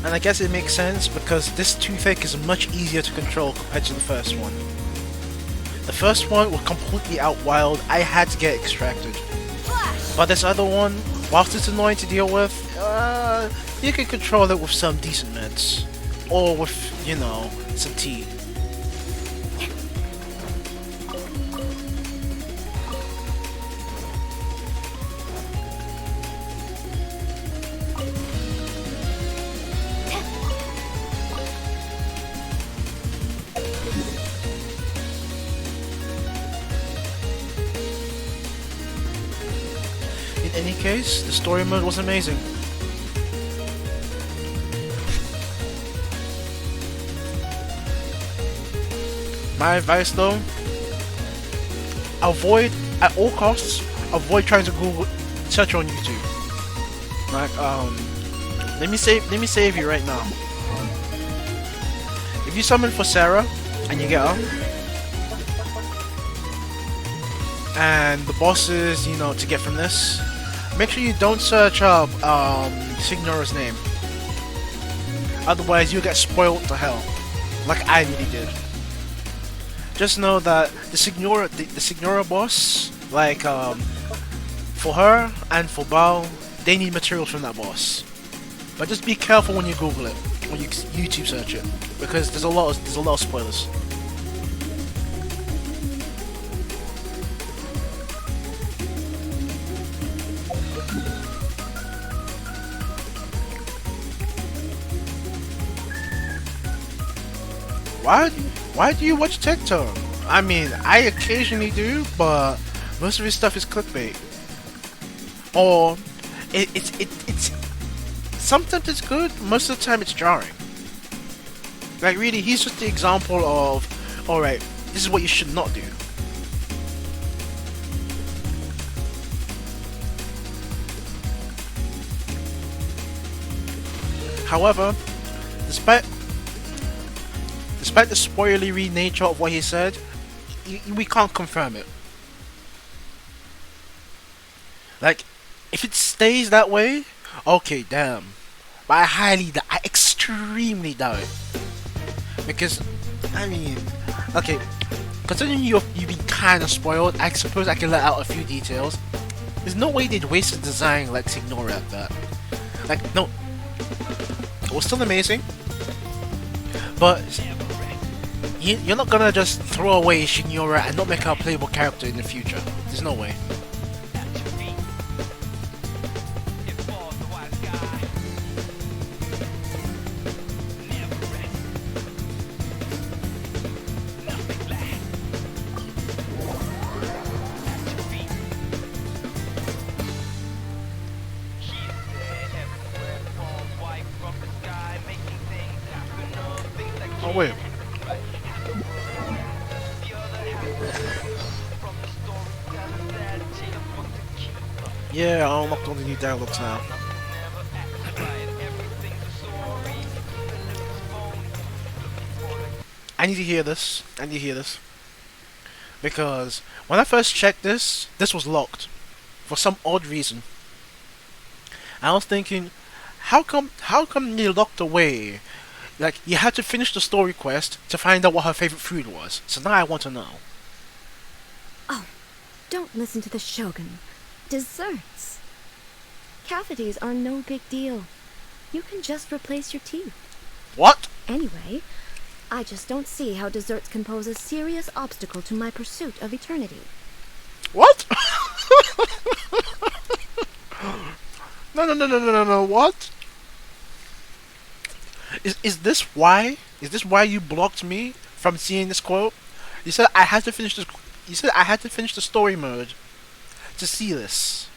And I guess it makes sense because this toothache is much easier to control compared to the first one. The first one was completely out wild, I had to get extracted. But this other one, whilst it's annoying to deal with, you can control it with some decent meds. Or with, you know, some tea. In any case, the story mode was amazing. My advice though, avoid, at all costs, avoid trying to Google, search on YouTube. Like, let me save you right now. If you summon for Sarah, and you get her, and the bosses, you know, to get from this, make sure you don't search up Signora's name. Otherwise you'll get spoiled to hell. Like I really did. Just know that the Signora boss, like for her and for Bout, they need materials from that boss. But just be careful when you Google it, when you YouTube search it, because there's a lot of spoilers. Why do you watch TikTok? I mean, I occasionally do, but most of his stuff is clickbait. Or it's sometimes it's good, most of the time it's jarring. Like really, he's just the example of, alright, this is what you should not do. However, despite the spoilery nature of what he said, we can't confirm it. Like, if it stays that way, okay, damn. But I extremely doubt it. Because, I mean, okay, considering you've been kind of spoiled, I suppose I can let out a few details. There's no way they'd waste a design like Signora at that. Like, no. It was still amazing. But you're not gonna just throw away Signora and not make her a playable character in the future. There's no way. Oh wait. Yeah, I unlocked all the new dialogues now. I need to hear this. I need to hear this. Because when I first checked this, this was locked. For some odd reason. I was thinking, how come they locked away? Like, you had to finish the story quest to find out what her favorite food was. So now I want to know. Oh, don't listen to the Shogun. Desserts. Cavities are no big deal. You can just replace your teeth. What? Anyway, I just don't see how desserts can pose a serious obstacle to my pursuit of eternity. What? No, what? Is this why? Is this why you blocked me from seeing this quote? You said I had to finish this. You said I had to finish the story mode to see this.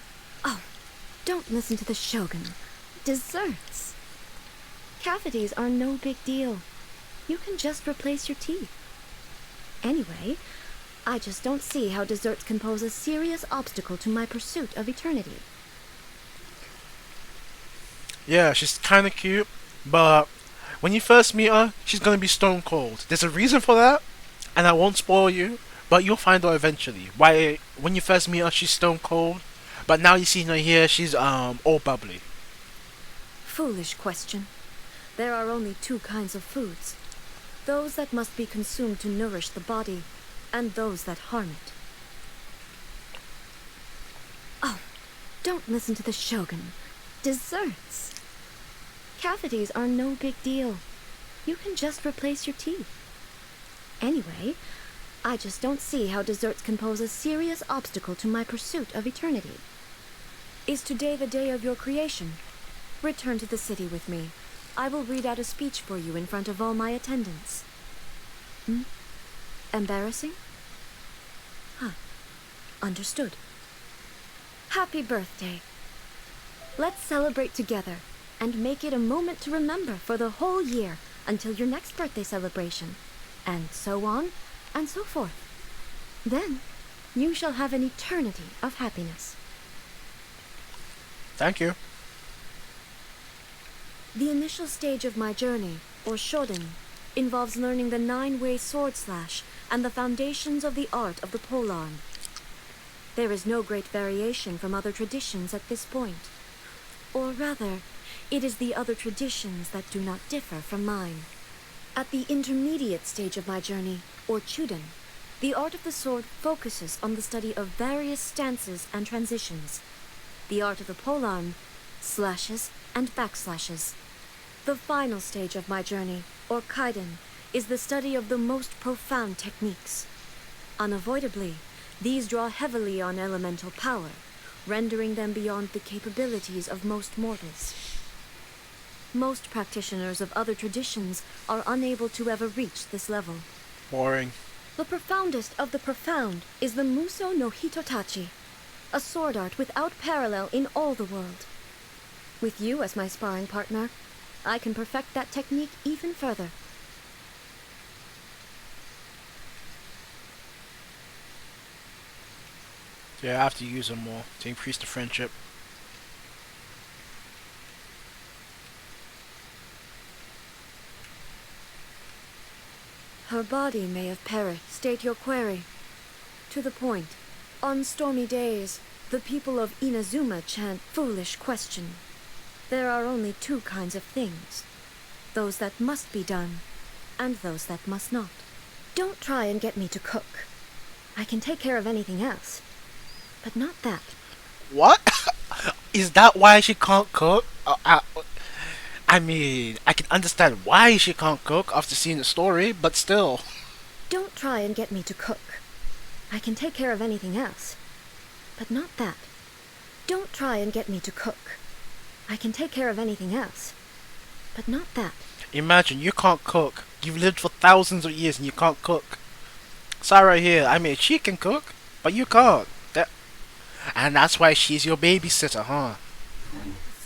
Oh, don't listen to the Shogun. Desserts. Cavities are no big deal. You can just replace your teeth. Anyway, I just don't see how desserts can pose a serious obstacle to my pursuit of eternity. Yeah, she's kind of cute, but when you first meet her, she's gonna be stone cold. There's a reason for that, and I won't spoil you, but you'll find out eventually. Why, when you first meet her, she's stone cold, but now you see her here, she's all bubbly. Foolish question. There are only two kinds of foods. Those that must be consumed to nourish the body, and those that harm it. Oh, don't listen to the Shogun. Desserts. Cavities are no big deal. You can just replace your teeth. Anyway, I just don't see how desserts can pose a serious obstacle to my pursuit of eternity. Is today the day of your creation? Return to the city with me. I will read out a speech for you in front of all my attendants. Embarrassing? Huh. Understood. Happy birthday. Let's celebrate together and make it a moment to remember for the whole year until your next birthday celebration, and so on and so forth. Then, you shall have an eternity of happiness. Thank you. The initial stage of my journey, or shoden, involves learning the 9-way sword slash and the foundations of the art of the polearm. There is no great variation from other traditions at this point. Or rather, it is the other traditions that do not differ from mine. At the intermediate stage of my journey, or chuden, the art of the sword focuses on the study of various stances and transitions. The art of the polearm, slashes and backslashes. The final stage of my journey, or kaiden, is the study of the most profound techniques. Unavoidably, these draw heavily on elemental power, rendering them beyond the capabilities of most mortals. Most practitioners of other traditions are unable to ever reach this level. Boring. The profoundest of the profound is the Muso no Hitotachi, a sword art without parallel in all the world. With you as my sparring partner, I can perfect that technique even further. Yeah, I have to use them more to increase the friendship. Her body may have perished. State your query. To the point. On stormy days, the people of Inazuma chant foolish question. There are only two kinds of things. Those that must be done, and those that must not. Don't try and get me to cook. I can take care of anything else. But not that. What? Is that why she can't cook? I mean, I can understand why she can't cook after seeing the story, but still. Don't try and get me to cook. I can take care of anything else. But not that. Don't try and get me to cook. I can take care of anything else. But not that. Imagine, you can't cook. You've lived for thousands of years and you can't cook. Sorry right here, I mean, she can cook, but you can't. And that's why she's your babysitter, huh?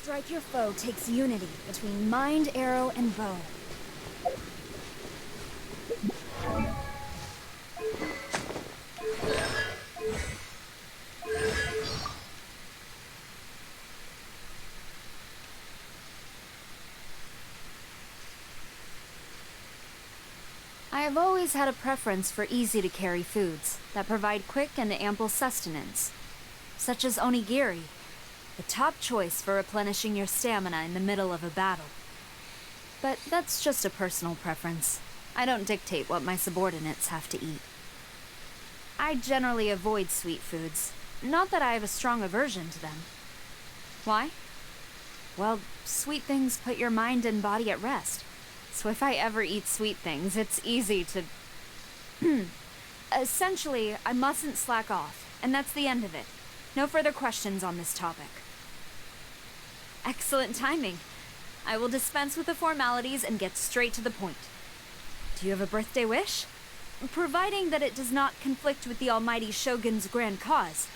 Strike your foe takes unity between mind, arrow, and bow. I have always had a preference for easy-to-carry foods that provide quick and ample sustenance, such as onigiri, the top choice for replenishing your stamina in the middle of a battle. But that's just a personal preference. I don't dictate what my subordinates have to eat. I generally avoid sweet foods, not that I have a strong aversion to them. Why? Well, sweet things put your mind and body at rest. So if I ever eat sweet things, it's easy to... Essentially, I mustn't slack off, and that's the end of it. No further questions on this topic. Excellent timing. I will dispense with the formalities and get straight to the point. Do you have a birthday wish? Providing that it does not conflict with the almighty Shogun's grand cause,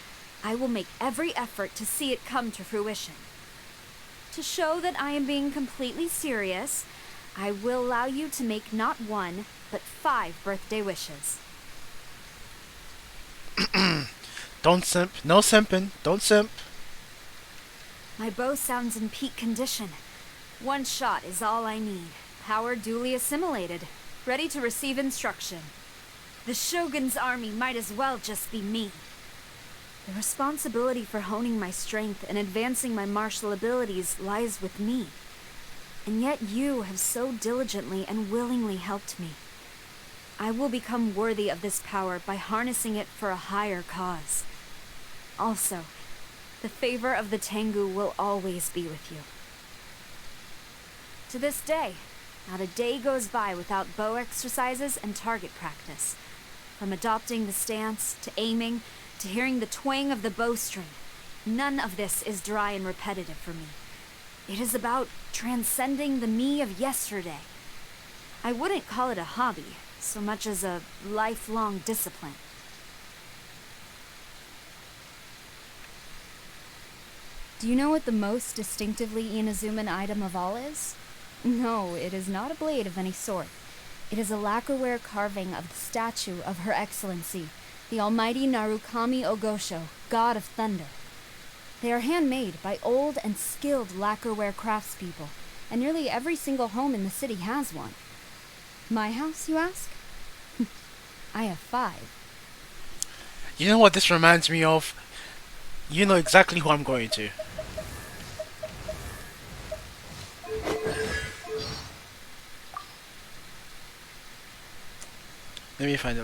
I will make every effort to see it come to fruition. To show that I am being completely serious, I will allow you to make not 1, but 5 birthday wishes. Don't simp. No simping. Don't simp. My bow sounds in peak condition. 1 shot is all I need. Power duly assimilated. Ready to receive instruction. The Shogun's army might as well just be me. The responsibility for honing my strength and advancing my martial abilities lies with me. And yet you have so diligently and willingly helped me. I will become worthy of this power by harnessing it for a higher cause. Also, the favor of the Tengu will always be with you. To this day, not a day goes by without bow exercises and target practice. From adopting the stance, to aiming, to hearing the twang of the bowstring, none of this is dry and repetitive for me. It is about transcending the me of yesterday. I wouldn't call it a hobby, so much as a lifelong discipline. Do you know what the most distinctively Inazuman item of all is? No, it is not a blade of any sort. It is a lacquerware carving of the statue of Her Excellency, the almighty Narukami Ogosho, God of Thunder. They are handmade by old and skilled lacquerware craftspeople, and nearly every single home in the city has one. My house, you ask? I have 5. You know what this reminds me of? You know exactly who I'm going to. Let me find it.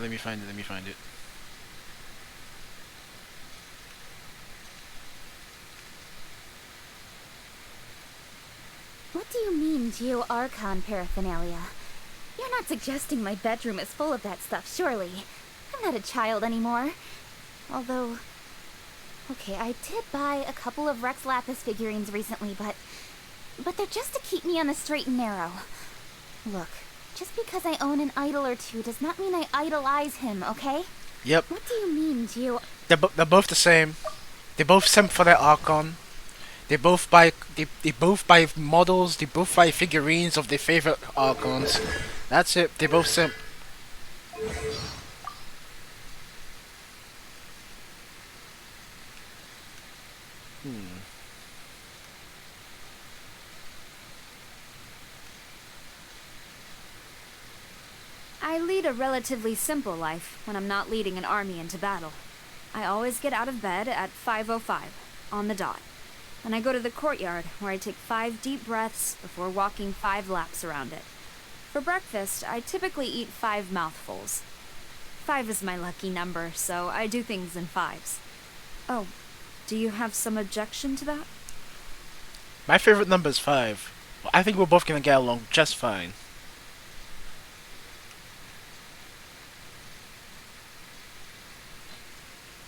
What do you mean, Geo-Archon paraphernalia? You're not suggesting my bedroom is full of that stuff, surely? I'm not a child anymore. Although... Okay, I did buy a couple of Rex Lapis figurines recently, but they're just to keep me on the straight and narrow. Look, just because I own an idol or two does not mean I idolize him, okay? Yep. What do you mean, Geo... They're both the same. They both simp for their Archon. They both buy models. They both buy figurines of their favorite Archons. That's it. They both simp. I lead a relatively simple life when I'm not leading an army into battle. I always get out of bed at 5:05, on the dot. Then I go to the courtyard, where I take 5 deep breaths before walking 5 laps around it. For breakfast, I typically eat 5 mouthfuls. 5 is my lucky number, so I do things in 5s. Oh, do you have some objection to that? My favorite number is 5. Well, I think we're both gonna get along just fine.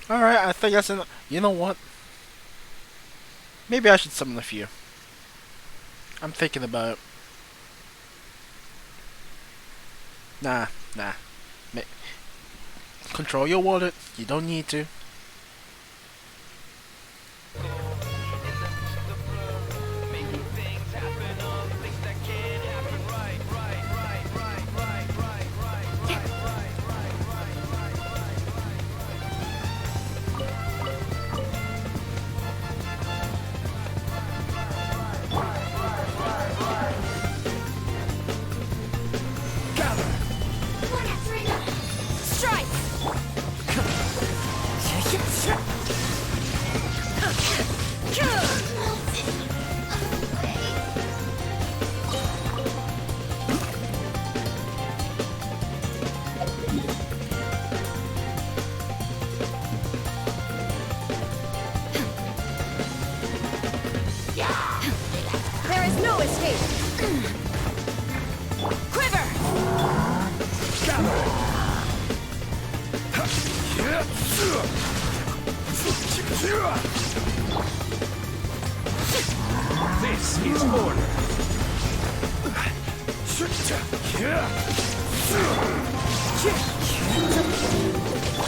Alright, I think that's enough. You know what? Maybe I should summon a few. I'm thinking about it. Nah. Control your wallet. You don't need to.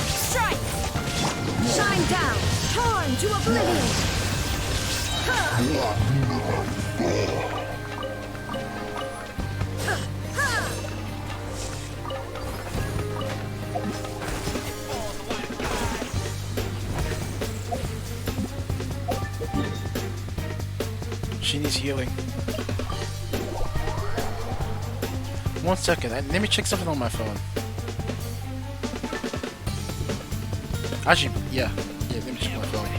Strike! Shine down! Torn to oblivion! She needs healing. 1 second, let me check something on my phone. Actually, yeah, let me check my phone.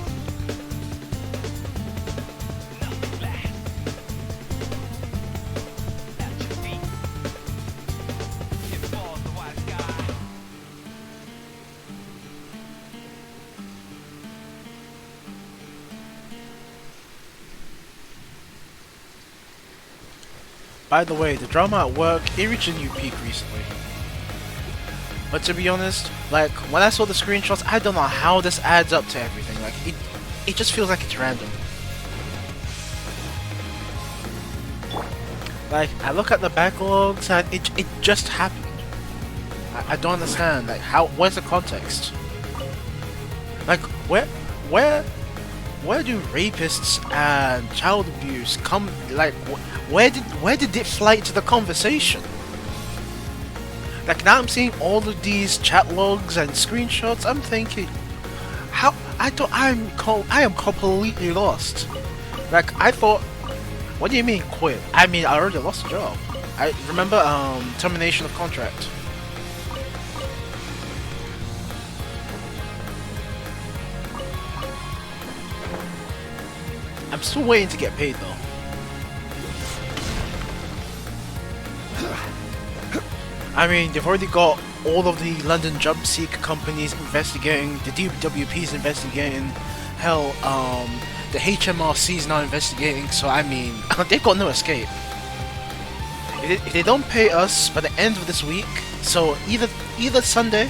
By the way, the drama at work, it reached a new peak recently. But to be honest, like, when I saw the screenshots, I don't know how this adds up to everything. Like, it just feels like it's random. Like, I look at the backlogs and it just happened. I don't understand, like, where's the context? Like, where do rapists and child abuse come, like, where did it fly into the conversation? Like, now I'm seeing all of these chat logs and screenshots, I'm thinking, how, I am completely lost. Like, I thought, what do you mean quit? I mean, I already lost a job. I remember, termination of contract. I'm still waiting to get paid though. I mean, they've already got all of the London job seeker companies investigating, the DWP's investigating, hell, the HMRC's now investigating, so I mean, they've got no escape. If they don't pay us by the end of this week, so either Sunday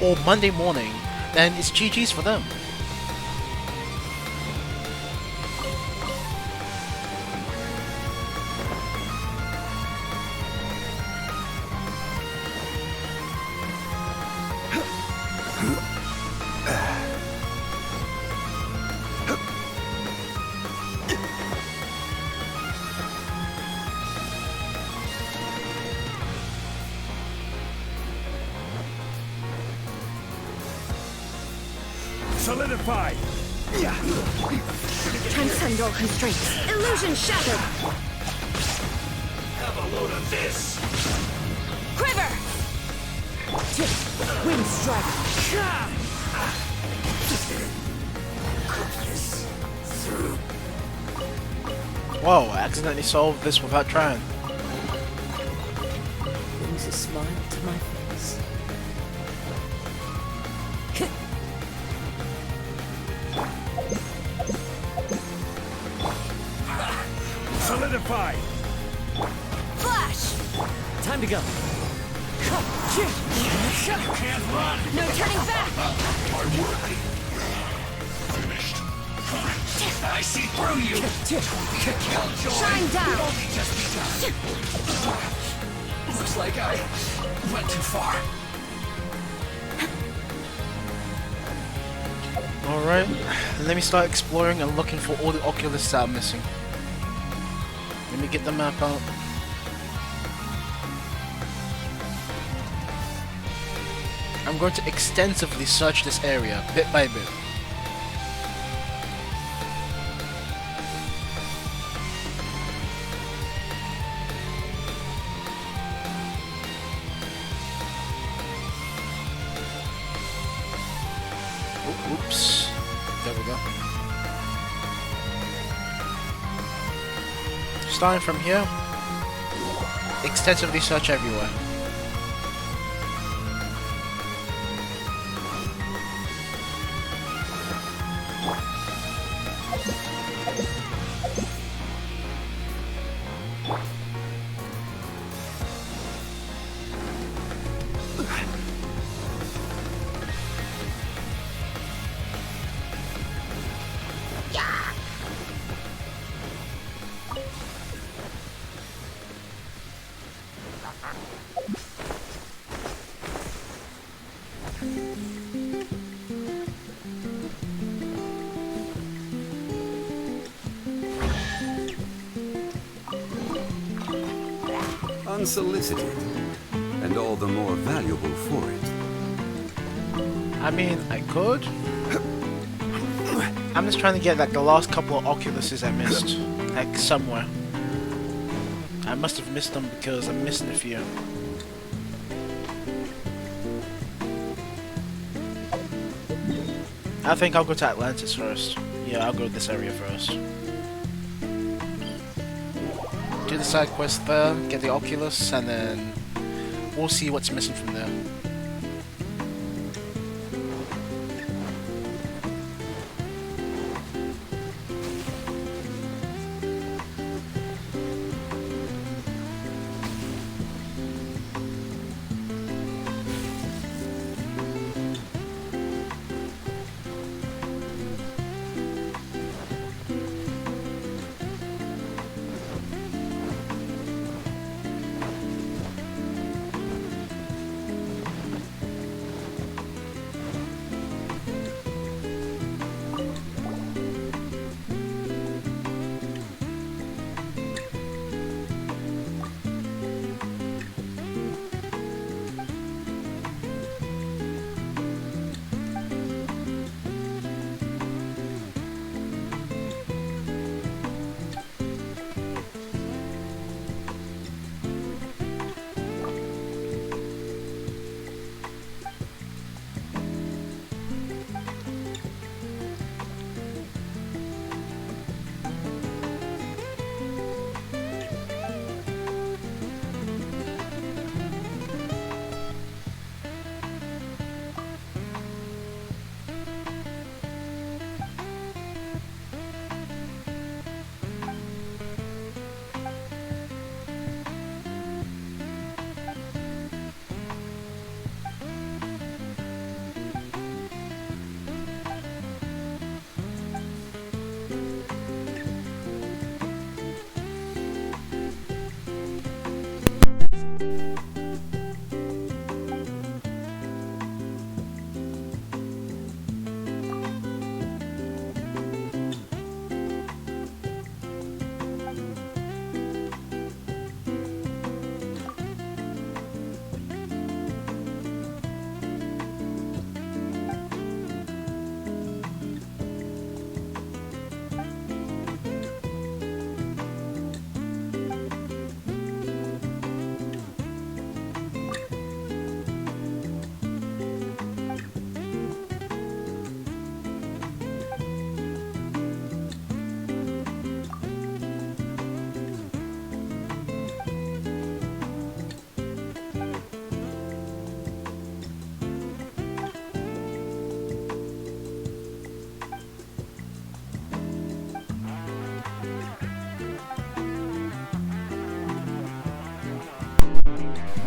or Monday morning, then it's GG's for them. Solidify! Transcend all constraints. Illusion shattered. Have a load of this! Quiver! Wind strike. Whoa, I accidentally solved this without trying. Brings a smile to my face. Solidify! Flash! Time to go. You can't run! No turning back! My work finished. I see through you! Killjoy! Shine down! Only just begun. Looks like I went too far. Alright, let me start exploring and looking for all the Oculus that are missing. Let me get the map out. I'm going to extensively search this area, bit by bit. Oops. There we go. Starting from here, extensively search everywhere. Unsolicited, and all the more valuable for it. I mean, I could. I'm just trying to get like the last couple of Oculuses I missed, like somewhere. I must have missed them because I'm missing a few. I think I'll go to Atlantis first. Yeah, I'll go to this area first. Do the side quest there, get the Oculus, and then we'll see what's missing from there.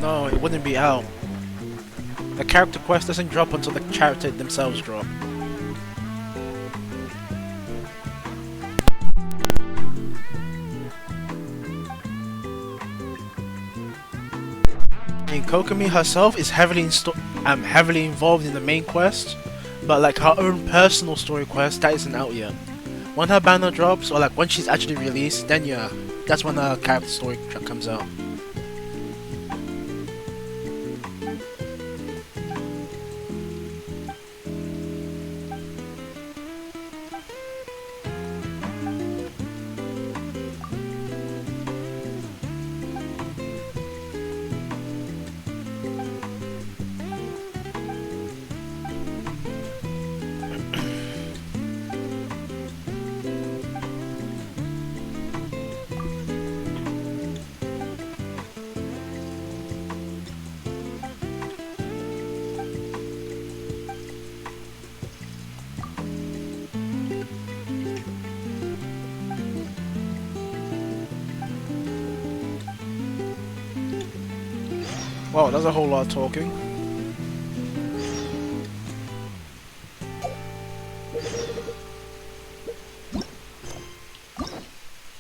No, it wouldn't be out. The character quest doesn't drop until the character themselves drop. I mean, Kokomi herself is heavily involved in the main quest, but like her own personal story quest, that isn't out yet. When her banner drops, or like when she's actually released, then yeah, that's when her character story comes out. Wow, that's a whole lot of talking.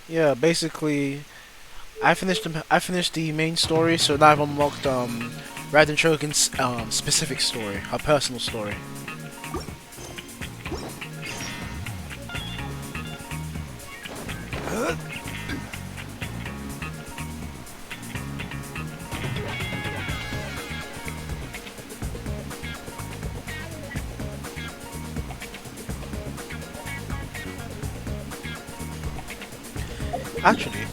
Yeah, basically, I finished the main story, so now I've unlocked Raiden Shogun's specific story, her personal story. Actually,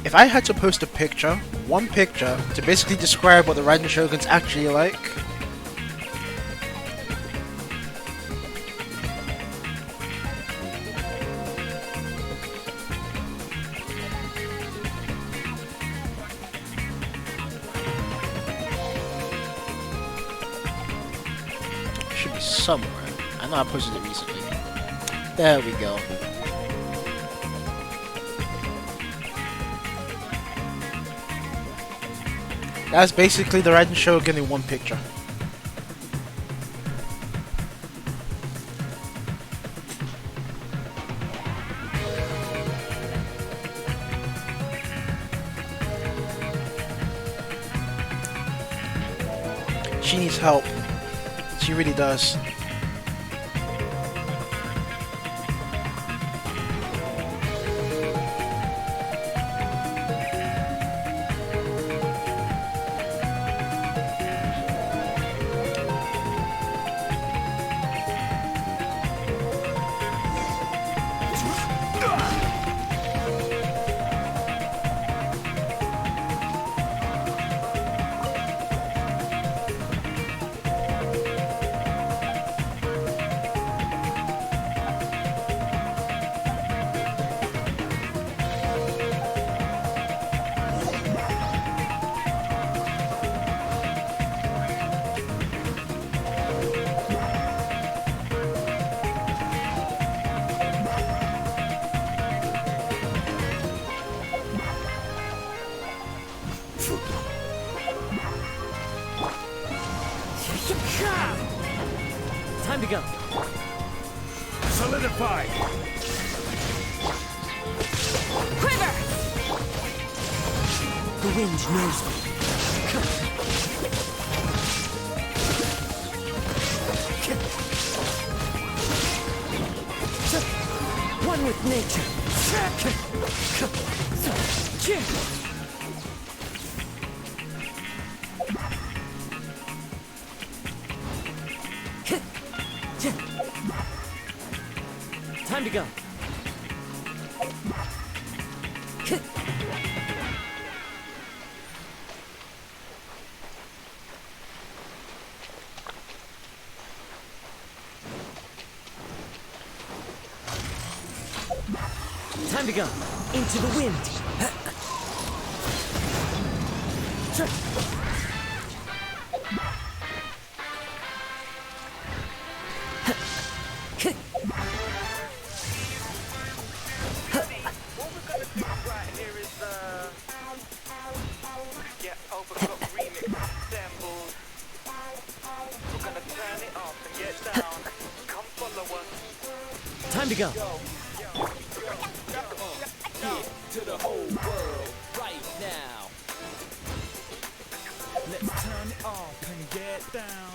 if I had to post a picture, one picture, to basically describe what the Raiden Shogun's actually like, should be somewhere. I know I posted it recently. There we go. That's basically the Raiden Shogun in one picture. She needs help. She really does. Time to go. Solidify. Quiver! The wind knows me. One with nature. Time to go. Time to go. Into the wind. Time to go. To the whole world right now. Let's turn it off and get down.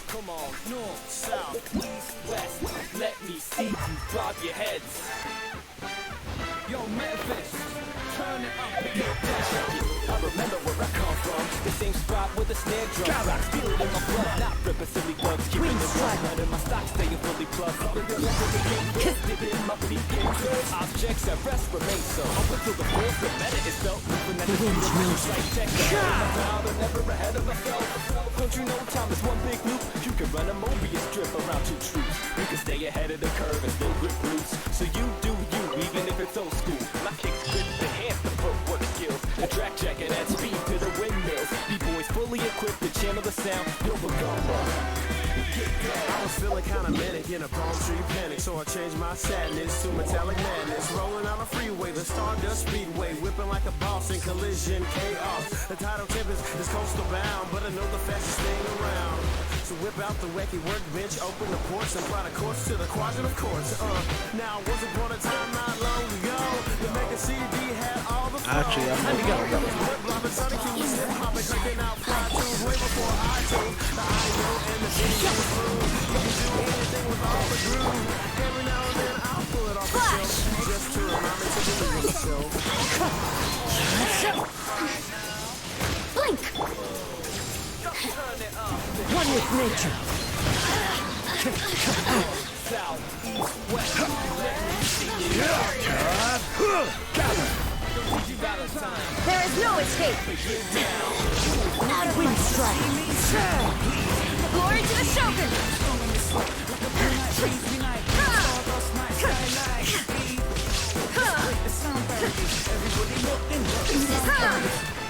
Come on, north, south, east, west. Let me see you bob your heads. Yo, Memphis, turn it up and get down. I remember where I come from, the same spot with the snare drum. Rock, feel it in my blood, not ripping silly bugs. Keeping the right in my stock, staying fully plugged. Twisted in my feet, objects at rest remain so. Up until the force, the meta is felt. Moving at the wind knows like tech. Never ahead of myself. Don't you know time is one big loop? You can run a Mobius strip around two troops. You can stay ahead of the curve and still grip roots. So you do you, even if it's old school. My kicks grip enhance the footwork skills. The track jacket adds speed to the windmills. B-boys fully equipped to channel the sound. You'll become I was feeling kinda manic in a palm tree panic, so I changed my sadness to metallic madness. Rolling on a freeway, the Stardust Speedway, whipping like a boss in collision chaos. The title tempest is coastal bound, but I know the fastest thing around. So whip out the wacky workbench, open the ports, and plot a course to the quadrant of course. Now, once upon a time not long ago, the Actually, I'm gonna go. Blink! One with nature. There is no escape. Wind strike. Glory to the Shogun!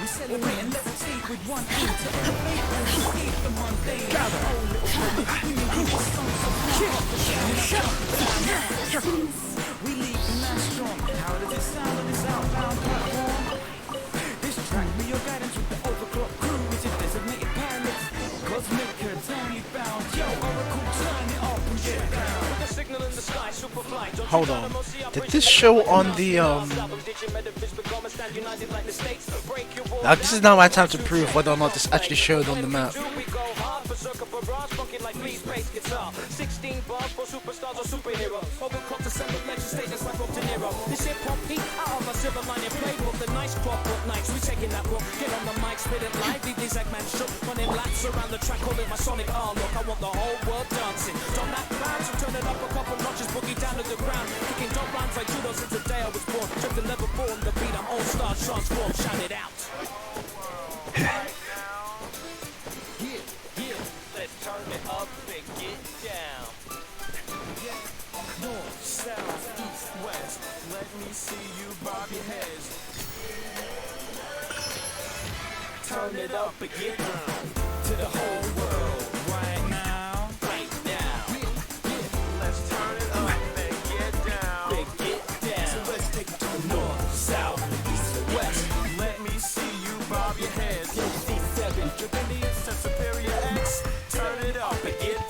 We celebrate and levitate with one aim to elevate and escape the mundane. Gather! We leave the man strong. How does it sound on this outbound platform? This track be your guidance with the overclock crew. Is it designated pilots? Cosmic Tony bound. Yo, Oracle, turn it up and get down. With the signal in the sky, super flight. Hold on. Did this show on the Now this is now my time to prove whether or not this actually showed on the map. 16 bars for superstars or superheroes. Overclock to send the legislator swipe up to Nero. This hip hop heat out of a silver lining playbook. The nice clockwork nights, we taking that book. Get on the mic, spit it live, leave these Eggman shook. Running laps around the track, call it my sonic R look. I want the whole world dancing. Don't that bounce, so turn it up a couple notches, boogie down to the ground. Kicking dope rhymes like judo since the day I was born. Just the level 4 on the beat, I'm all star transform, shout it out. Let's turn it up and get down. North, south, east, west. Let me see you bob your heads. Turn it up and get down to the whole world right now. Right now. Let's turn it up and get down. So let's take it to the north, south, east, west. Let me see you bob your heads. D7, dripping the instant superior X. Turn it up and get down.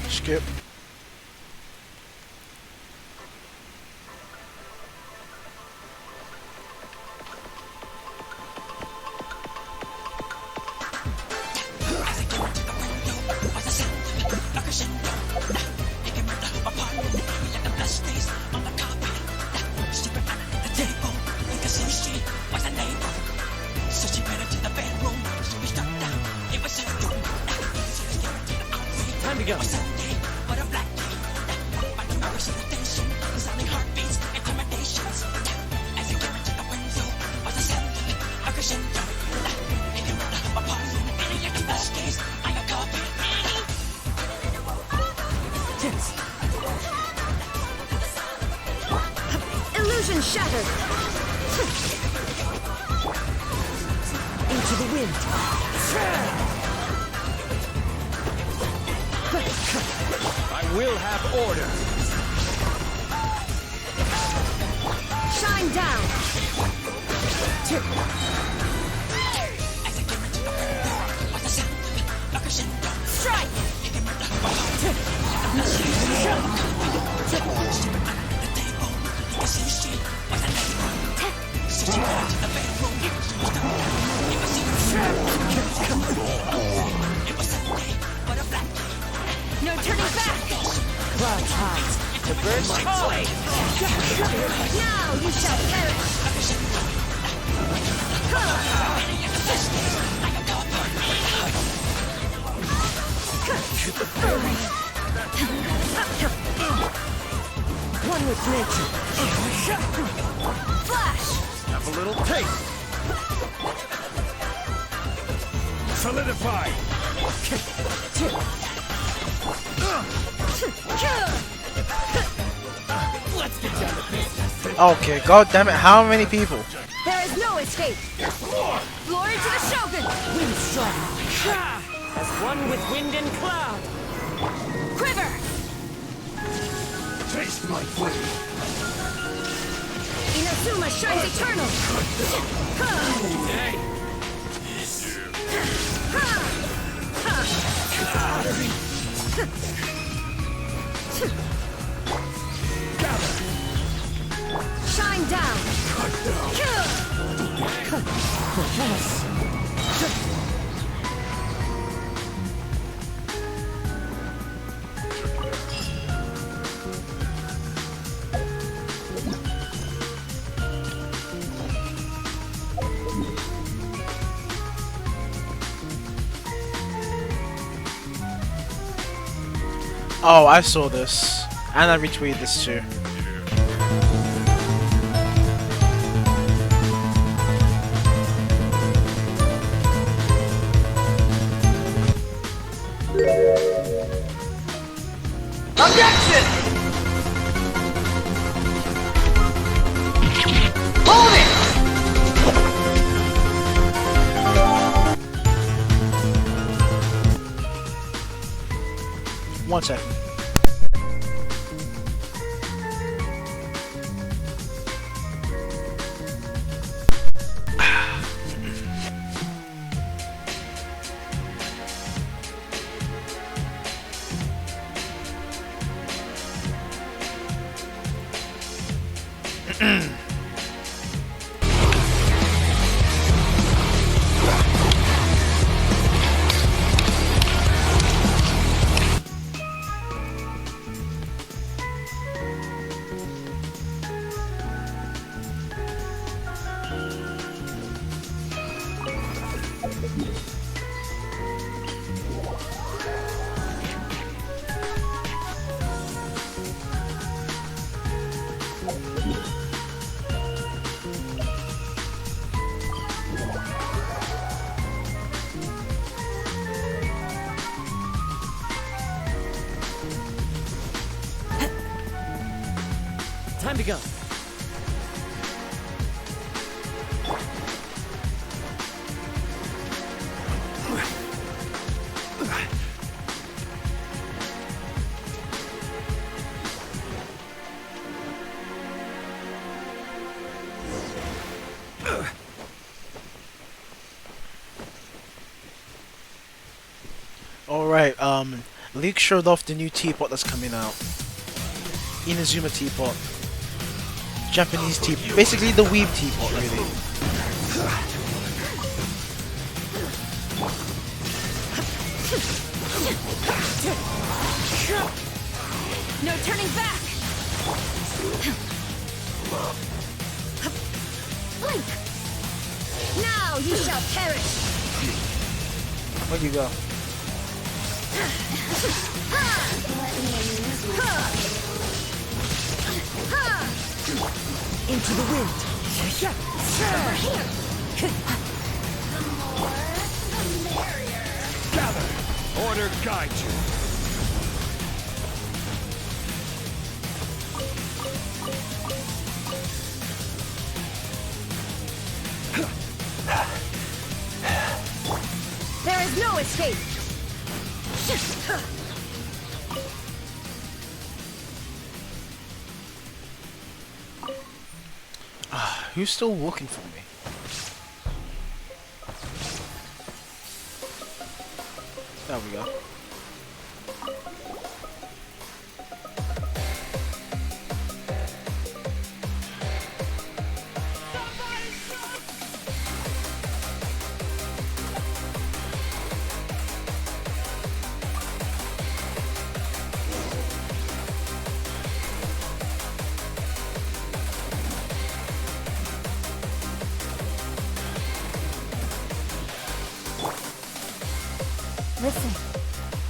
Skip. begun. Illusion shattered. Into the wind. I will have order. Shine down. Strike. No turning back! Clouds high. The bird my toy. Now you shall perish. One with nature. Flash! Have a little taste. Solidify! Let's get down to business. Okay, god damn it, how many people? There is no escape. Glory to the Shogun! Wind strike. As one with wind and cloud. Quiver! Taste my flame. Inazuma shines eternal. Hey. Shine down. Oh, I saw this. And I retweeted this too. Objection! Hold it! 1 second. Time to go. Alright, Leak showed off the new teapot that's coming out. Inazuma teapot. Japanese teapot. Basically the weeb teapot, really. No turning back! Blink! Now you shall perish! Where'd you go? Into the wind. Over here. Gather! Order guide you. There is no escape. Who's still looking for me? There we go. Listen.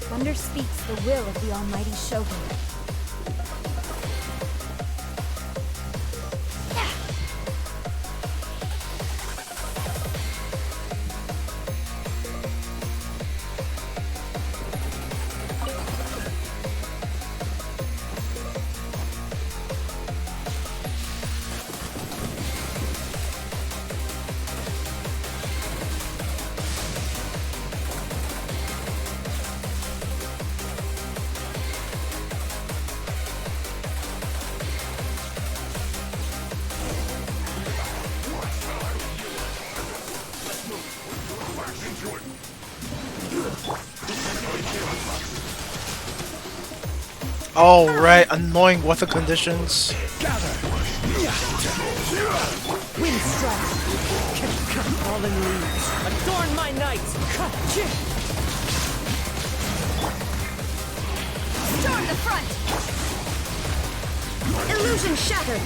Thunder speaks the will of the almighty Shogun. Oh, right, annoying weather conditions. Wind strike. Fallen leaves. Adorn my night. Storm the front! Illusion shattered.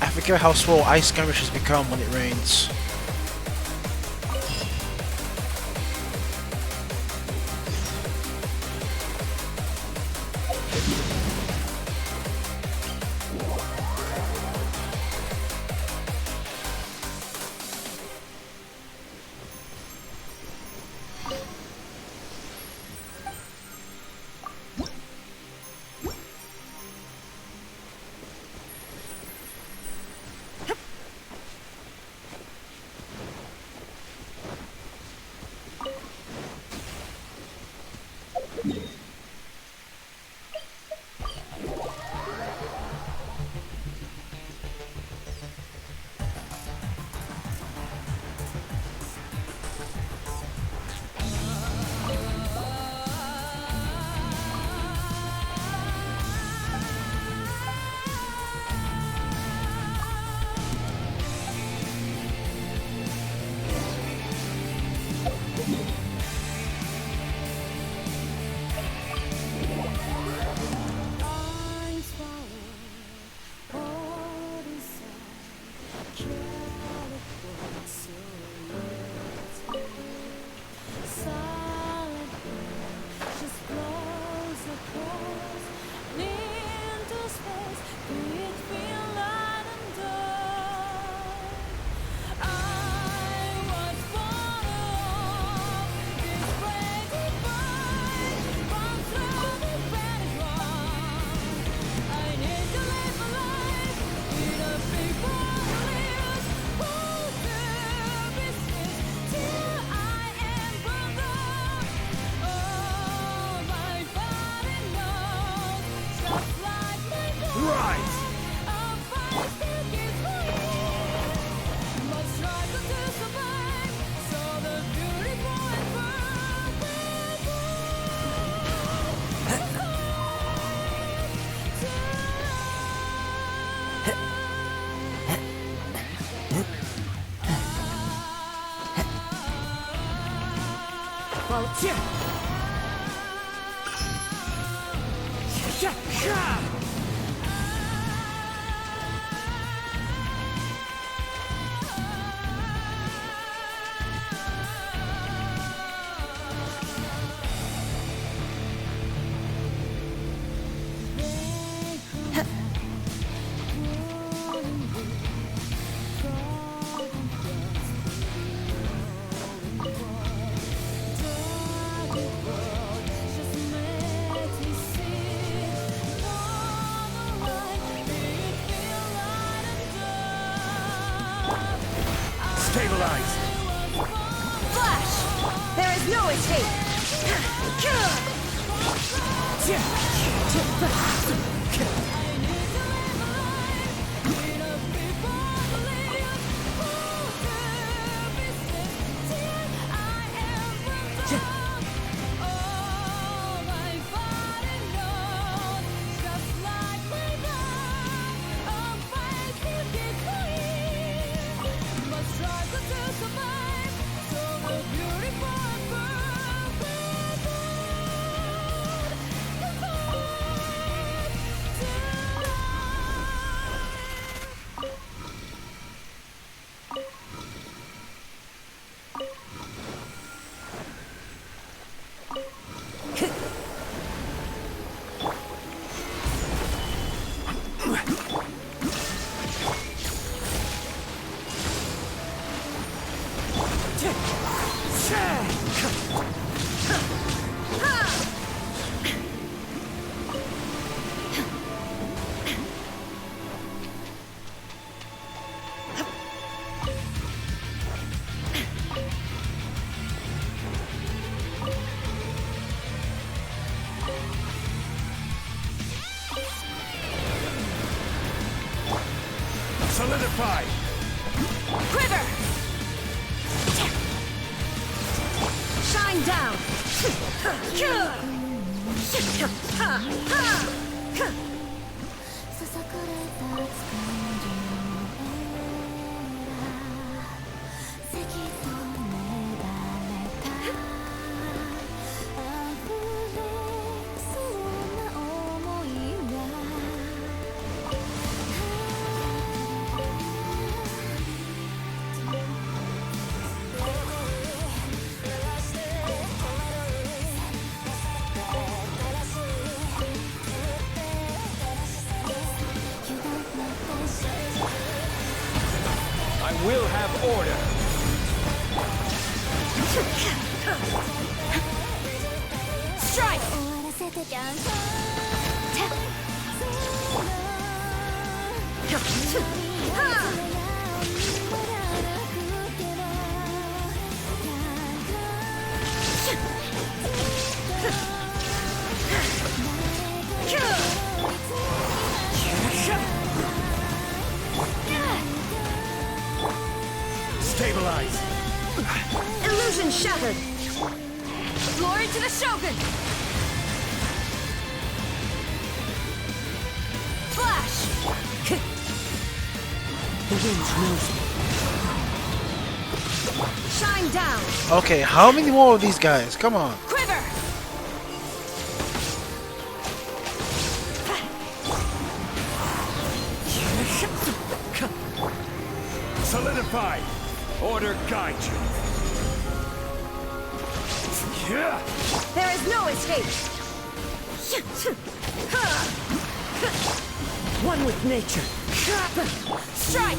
I forget how slow ice skirmishes become when it rains. Solidify! Quiver! Shine down! I will have order. Strike! Stabilize! Illusion shattered! Glory to the Shogun! Flash! The wind knows me. Shine down! Okay, how many more of these guys? Come on. Quiver! Solidify! Order guide you. There is no escape! One with nature. Strike!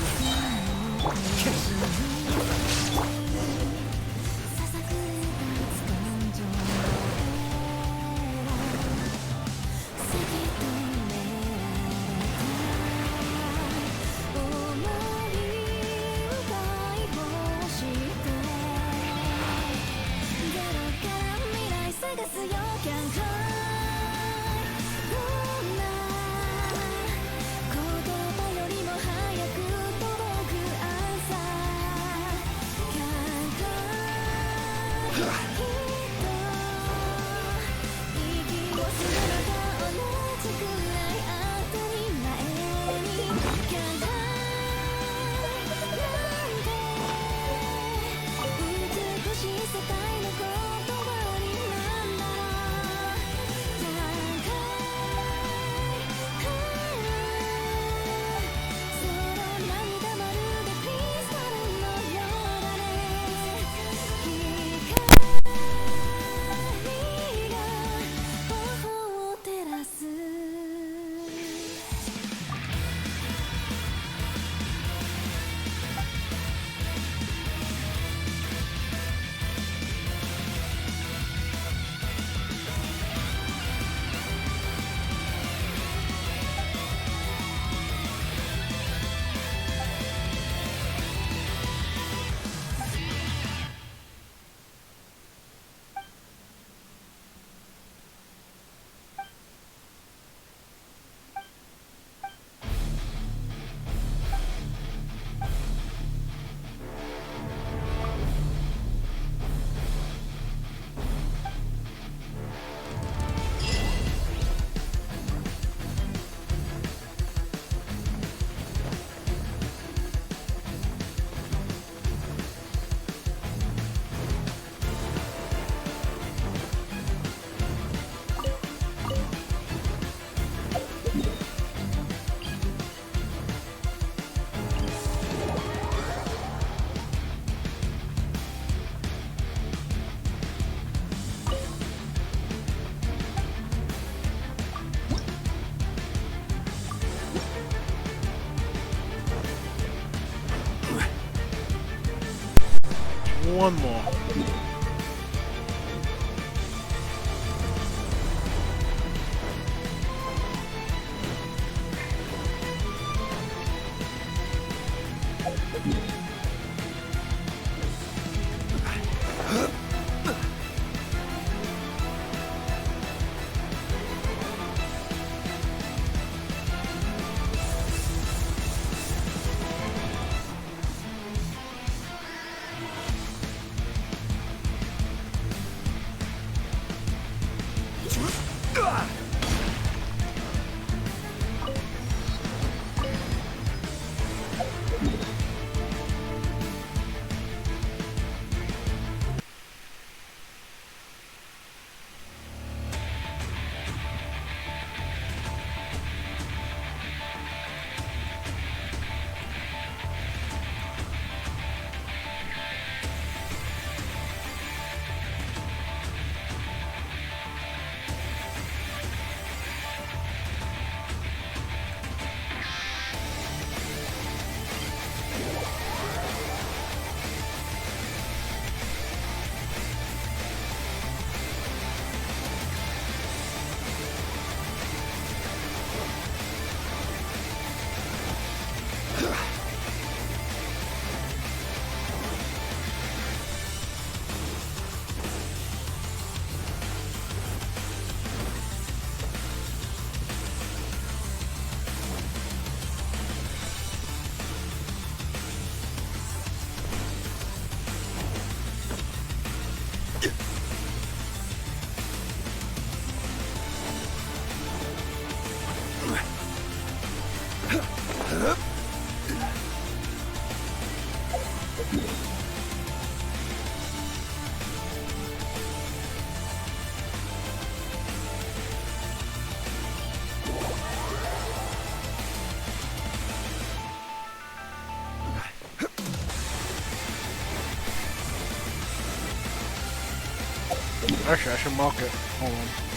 One more. Actually, I should mark it. Hold on.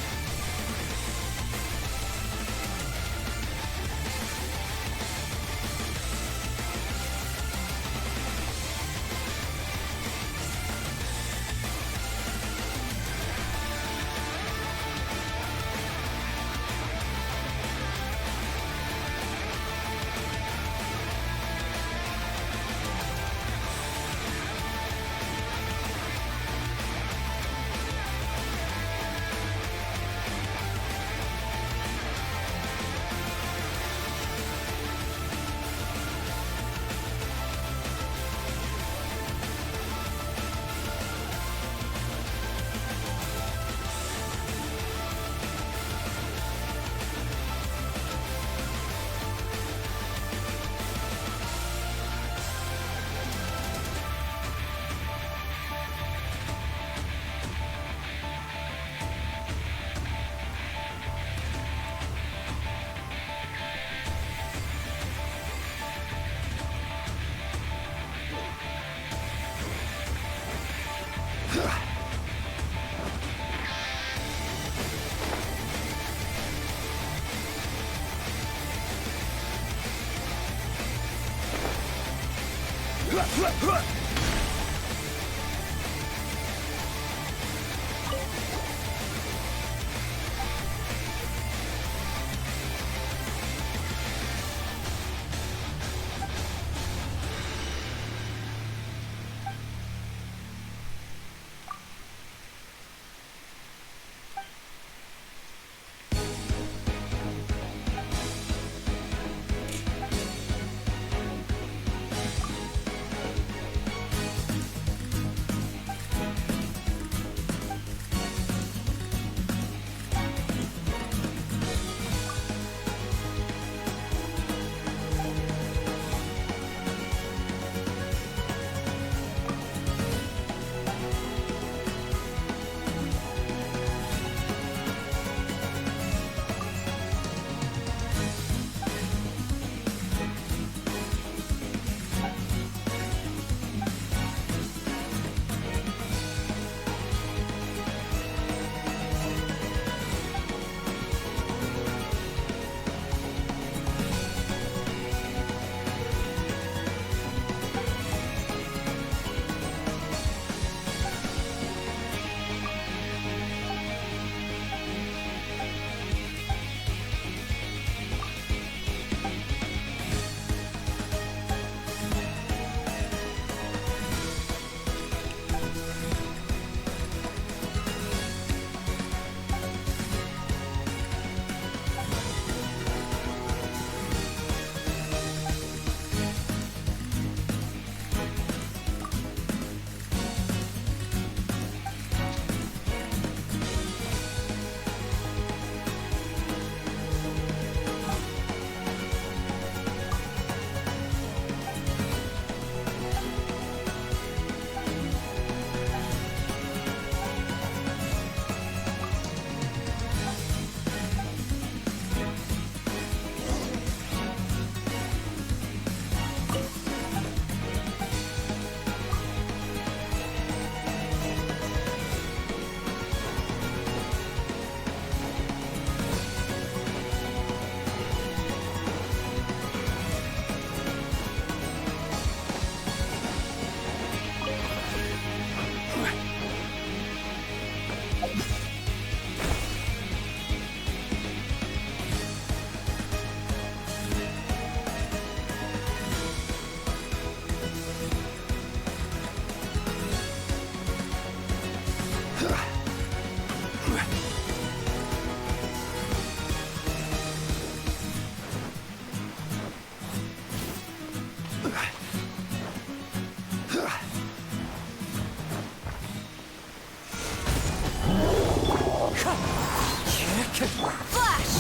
Flash!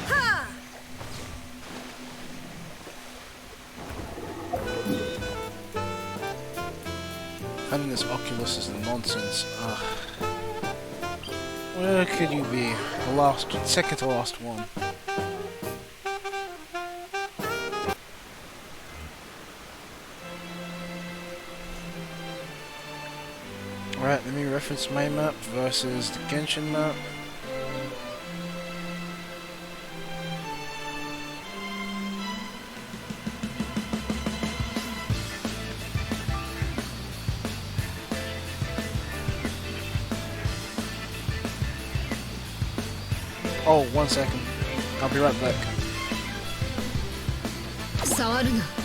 Ha! Having this Oculus is nonsense. Where could you be? The last, second to last one. Alright, let me reference my map versus the Genshin map. Oh, 1 second. I'll be right back. 触るな。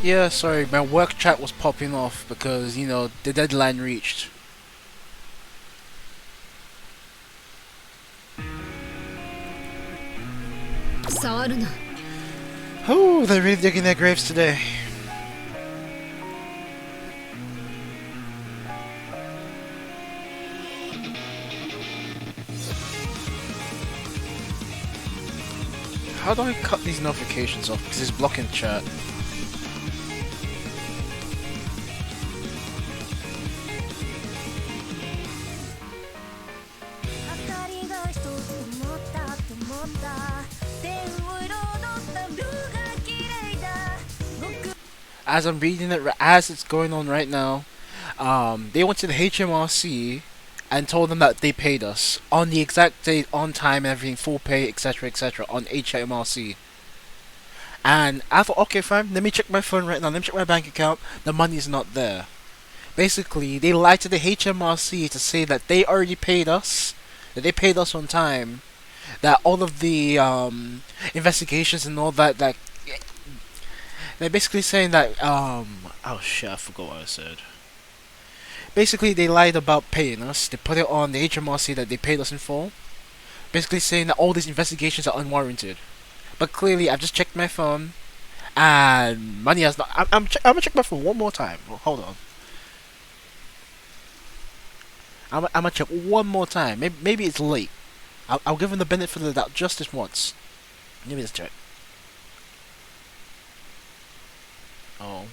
Yeah, sorry, my work chat was popping off because, you know, the deadline reached. Oh, they're really digging their graves today. How do I cut these notifications off? Because it's blocking chat. As I'm reading it, as it's going on right now, they went to the HMRC and told them that they paid us on the exact date, on time, and everything, full pay, etc., on HMRC. And I thought, okay, fine, let me check my phone right now, let me check my bank account. The money's not there. Basically, they lied to the HMRC to say that they already paid us, that they paid us on time, that all of the investigations and all that, they're basically saying that, oh shit, I forgot what I said. Basically, they lied about paying us. They put it on the HMRC that they paid us in full. Basically saying that all these investigations are unwarranted. But clearly, I've just checked my phone, and money has not. I'm gonna check my phone one more time. Well, hold on. I'm gonna check one more time. Maybe it's late. I'll give them the benefit of the doubt just this once. Let me just check. Oh.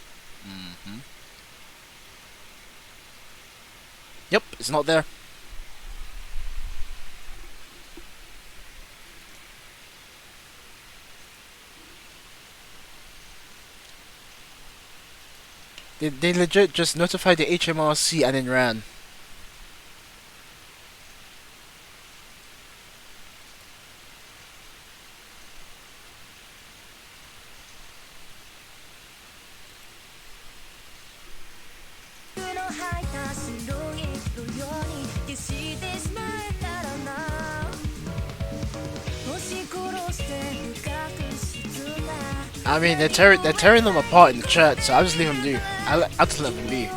Yep, it's not there. They legit just notified the HMRC and then ran. I mean, they're tearing them apart in the chat, so I'll just leave them do. I'll just let them be.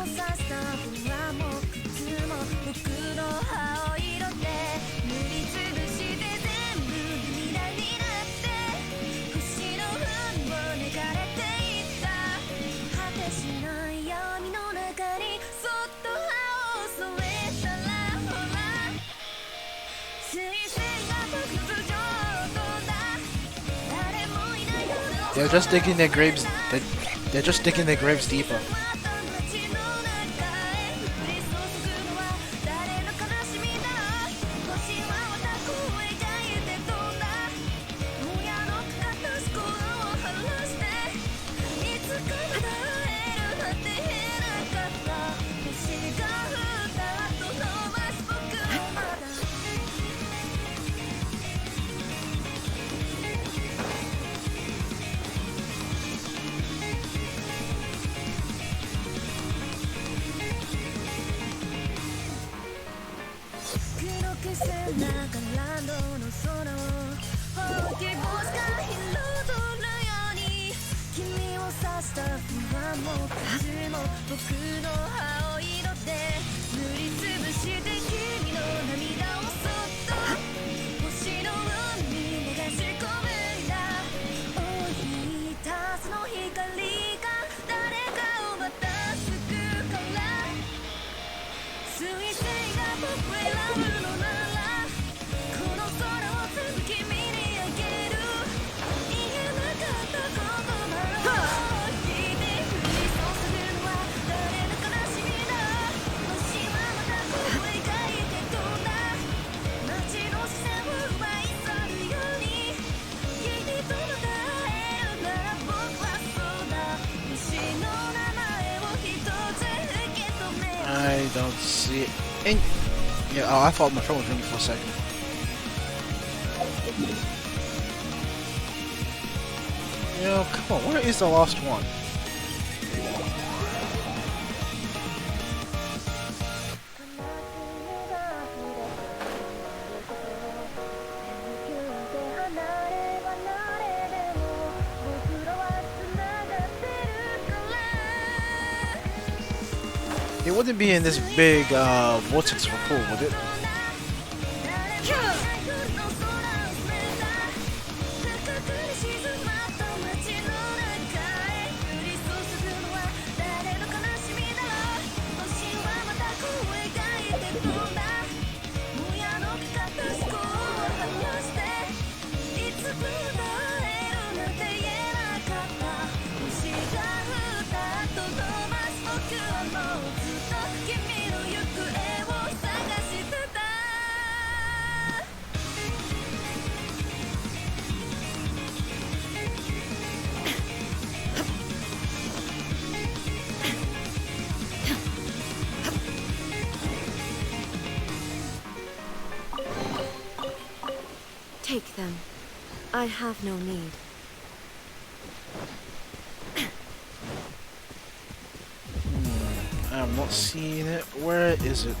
They're just digging their graves. They're just digging their graves deeper. I don't see it. Yeah, oh, I thought my phone was ringing for a second. Yo, come on, where is the last one? It wouldn't be in this big vortex of a pool, would it? Take them. I have no need. I'm not seeing it. Where is it?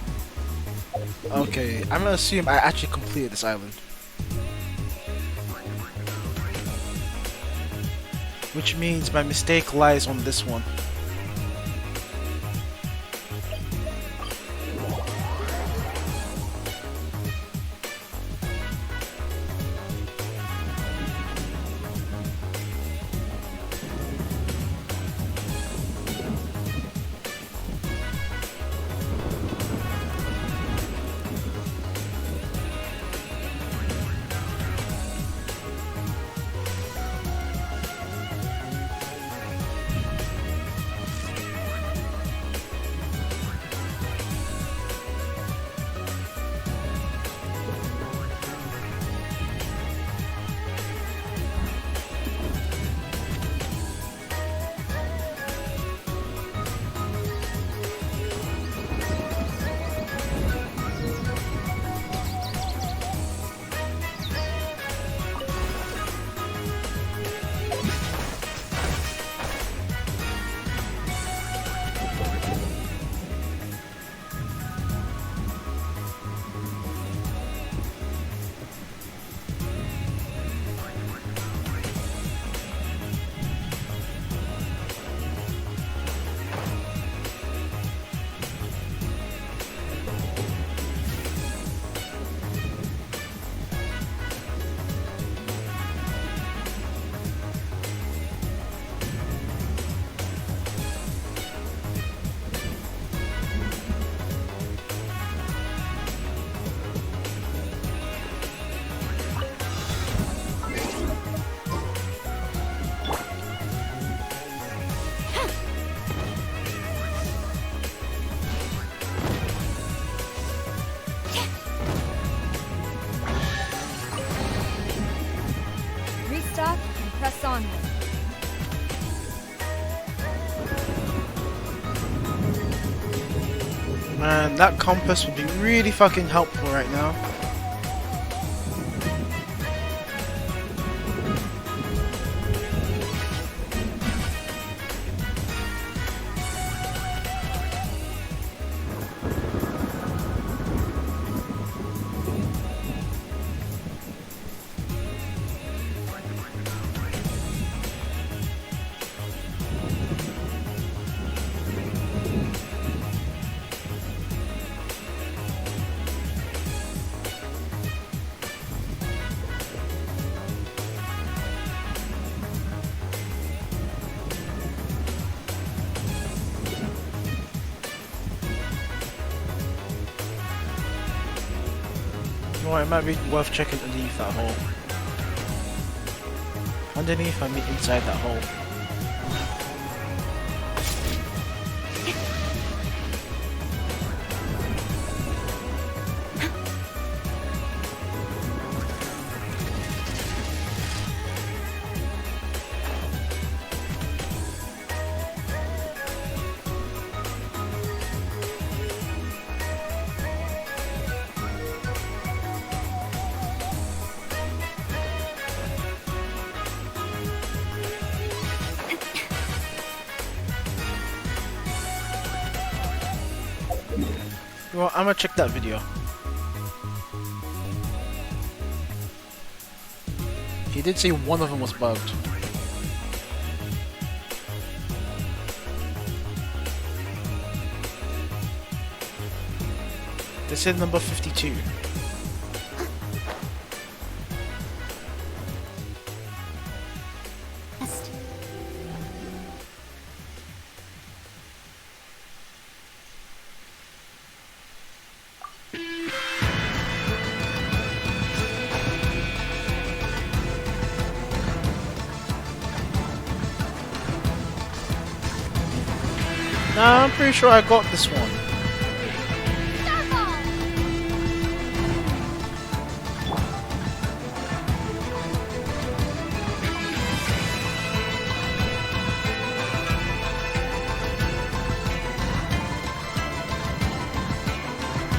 Okay, I'm gonna assume I actually completed this island. Which means my mistake lies on this one. Restock and press onward. Man, that compass would be really fucking helpful right now. You know what, it might be worth checking underneath that hole. Underneath, I mean inside that hole. Well, I'm gonna check that video. He did say one of them was bugged. They said number 52. Nah, I'm pretty sure I got this one.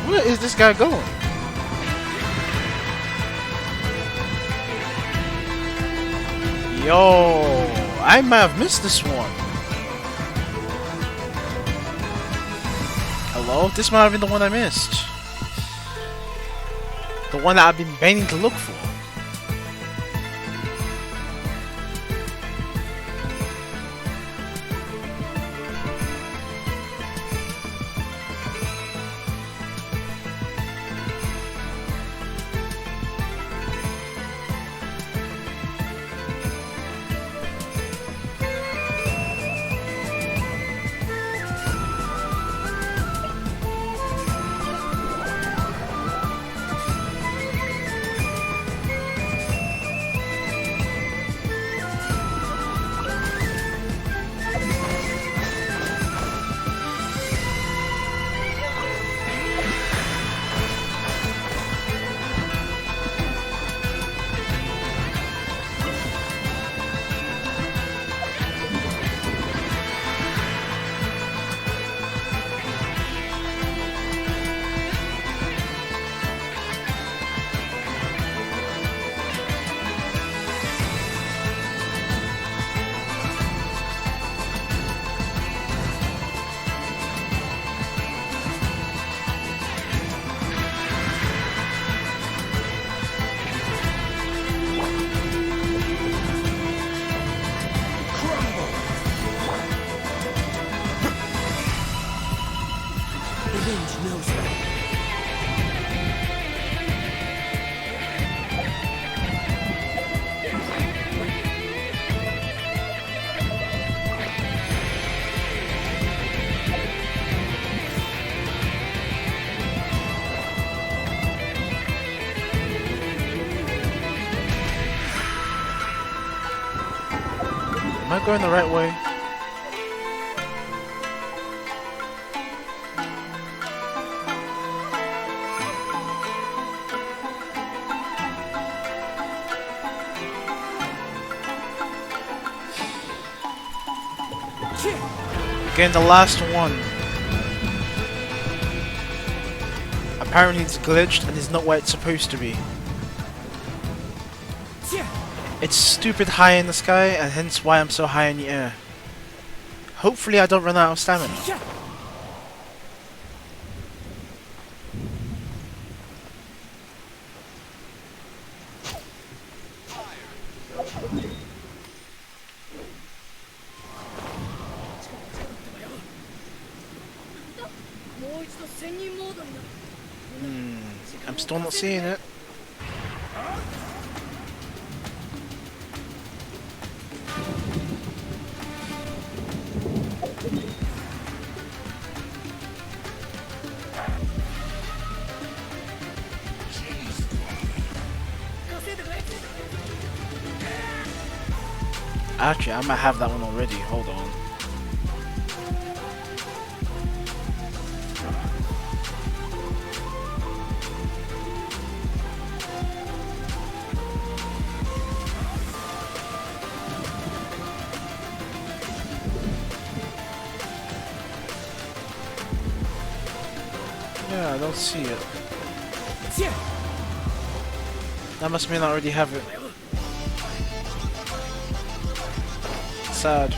Where is this guy going? Yo, I might have missed this one. Hello? This might have been the one I missed. The one that I've been meaning to look for. Am I going the right way? Again, the last one. Apparently it's glitched and is not where it's supposed to be. It's stupid high in the sky, and hence why I'm so high in the air. Hopefully I don't run out of stamina. I'm still not seeing it. Actually, I might have that one already. Hold on. Yeah, I don't see it. That must mean I already have it. Sad.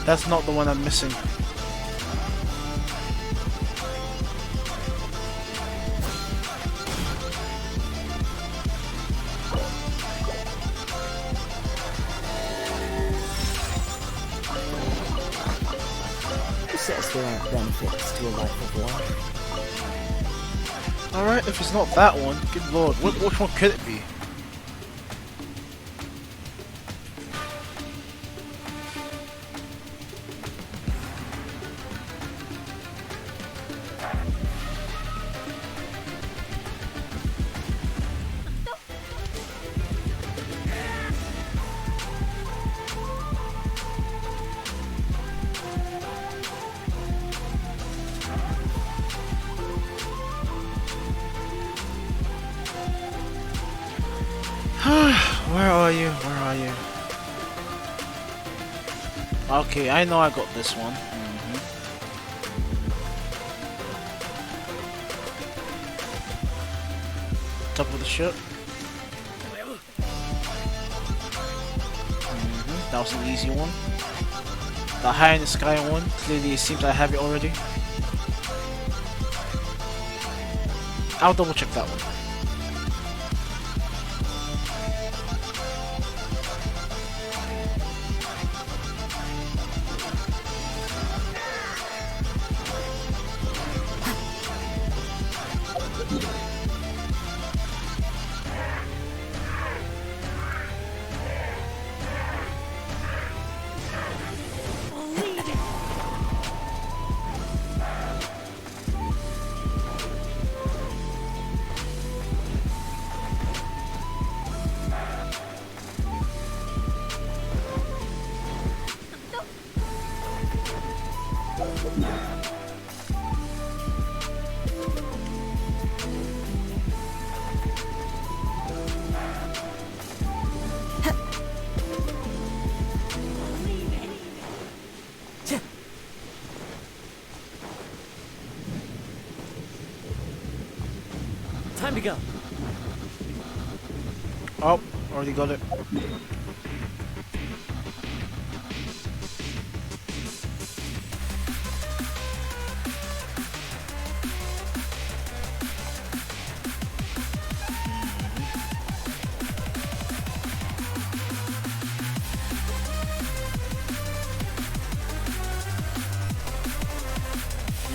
That's not the one I'm missing. Who says there aren't benefits to a life of war? Alright, if it's not that one, good lord, which one could it be? Where are you? Where are you? Okay, I know I got this one. Top of the ship. That was an easy one. The high in the sky one, clearly it seems I have it already. I'll double check that one. Time to go. Oh, already got it.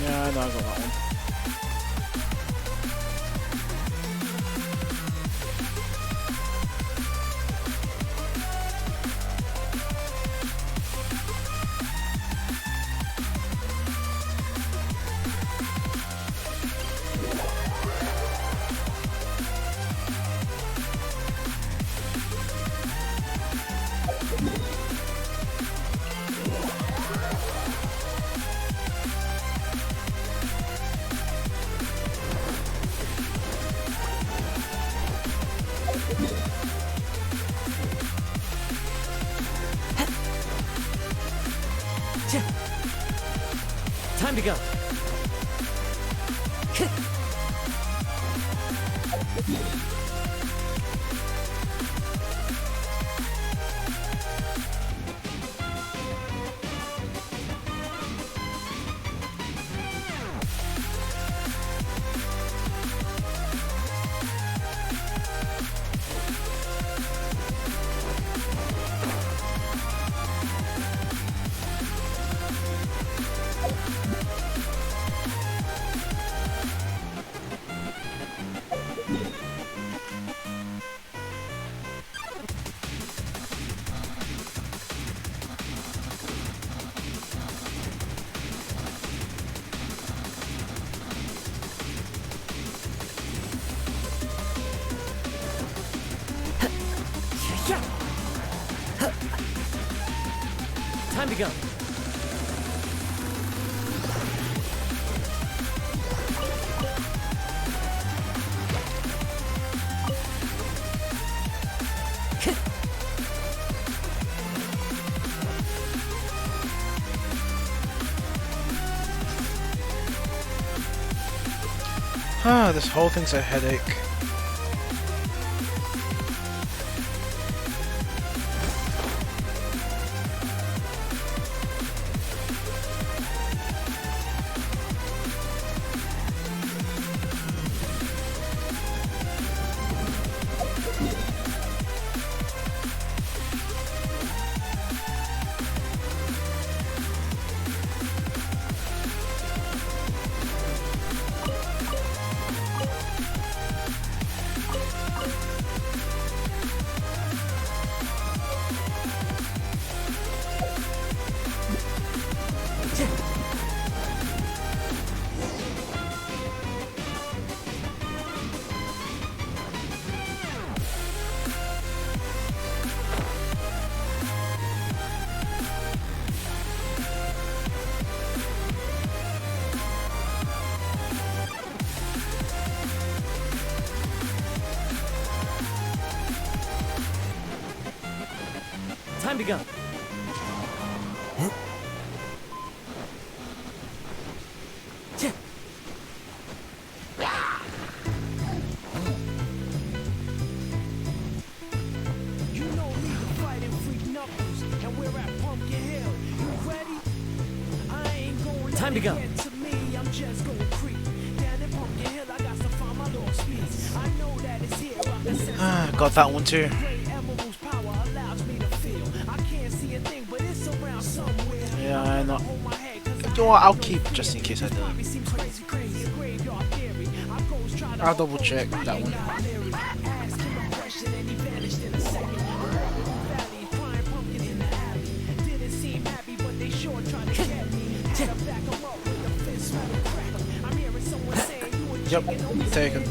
Yeah, I know I got that one. Time to go. Time to go. Ah, this whole thing's a headache. Time to go. You know me, the fighting freak Knuckles, and Time to go. Got that one too. Yeah, I know. You know what, I'll keep just in case I do. I'll double check that one. Yep, taken.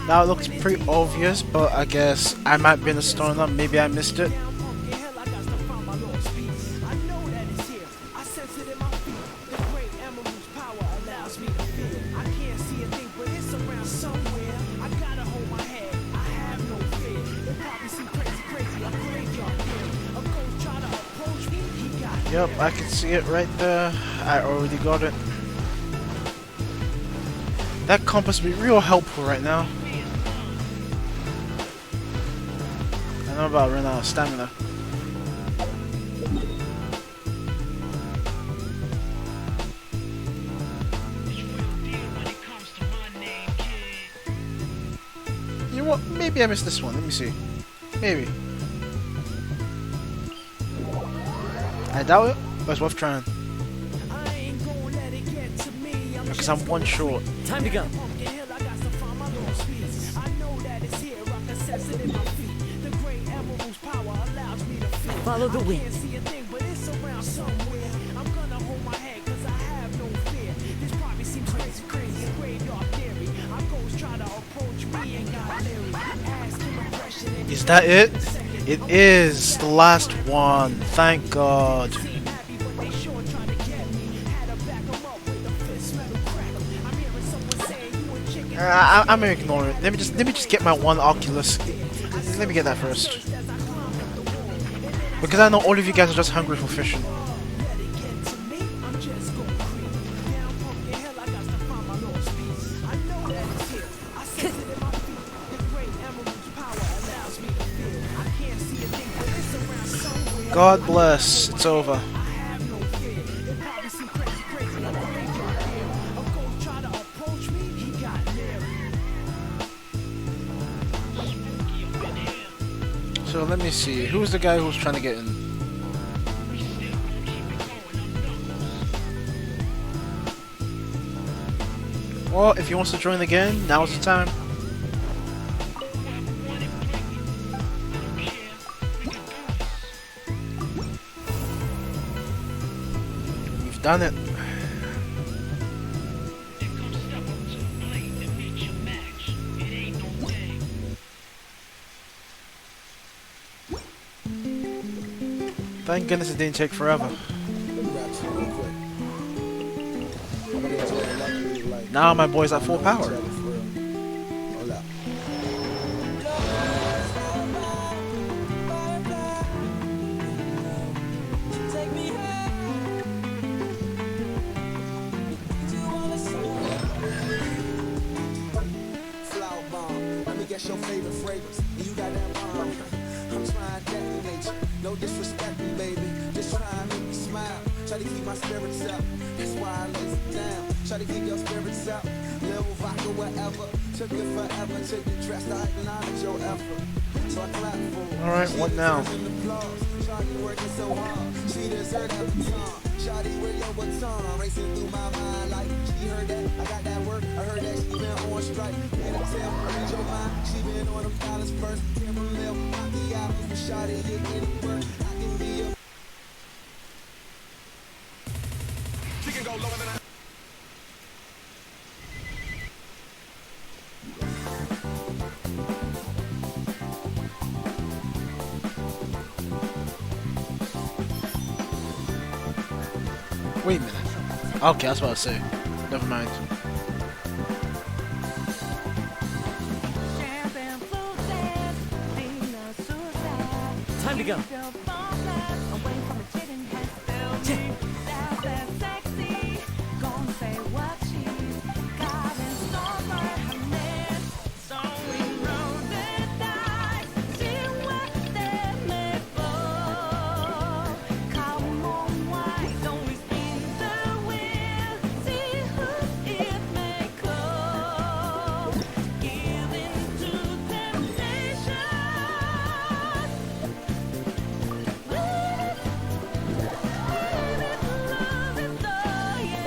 Now it looks pretty obvious, but I guess I might be in a stoner, maybe I missed it. Yep, I can see it right there. I already got it. That compass would be real helpful right now. I know about running out of stamina. You know what? Maybe I missed this one. Let me see. Maybe. I doubt it, but it's worth trying. Because I'm one short. Time to go. Follow the wind. Is that it? It is the last one. Thank God. I'm gonna ignore it. Let me just get my one Oculus. Let me get that first. Because I know all of you guys are just hungry for fishing. God bless. It's over. So let me see. Who's the guy who's trying to get in? Well, if he wants to join again, now's the time. We've done it. Thank goodness it didn't take forever. Now my boy's at full power. Your favorite fragrance, you got that bomb. I'm trying to detonate you. No disrespect me, baby. Just try and make me smile. Try to keep my spirits up. That's why I lays it down. Try to keep your spirits up. Little vodka, whatever. Took it forever till you dressed. I acknowledge your effort. So I clap for it. Alright, what now? Shawty working so hard. She deserved that baton. Shawty, where your baton? Racing through my mind like she heard that. I got that work. I heard that she been on strike. And I tell read your mind. She been on them dollars first. Camera mill, not the albums. But shawty, you get it work. I can be a... She can go lower than I... Wait a minute. Okay, that's what I was saying. Never mind. Time to go.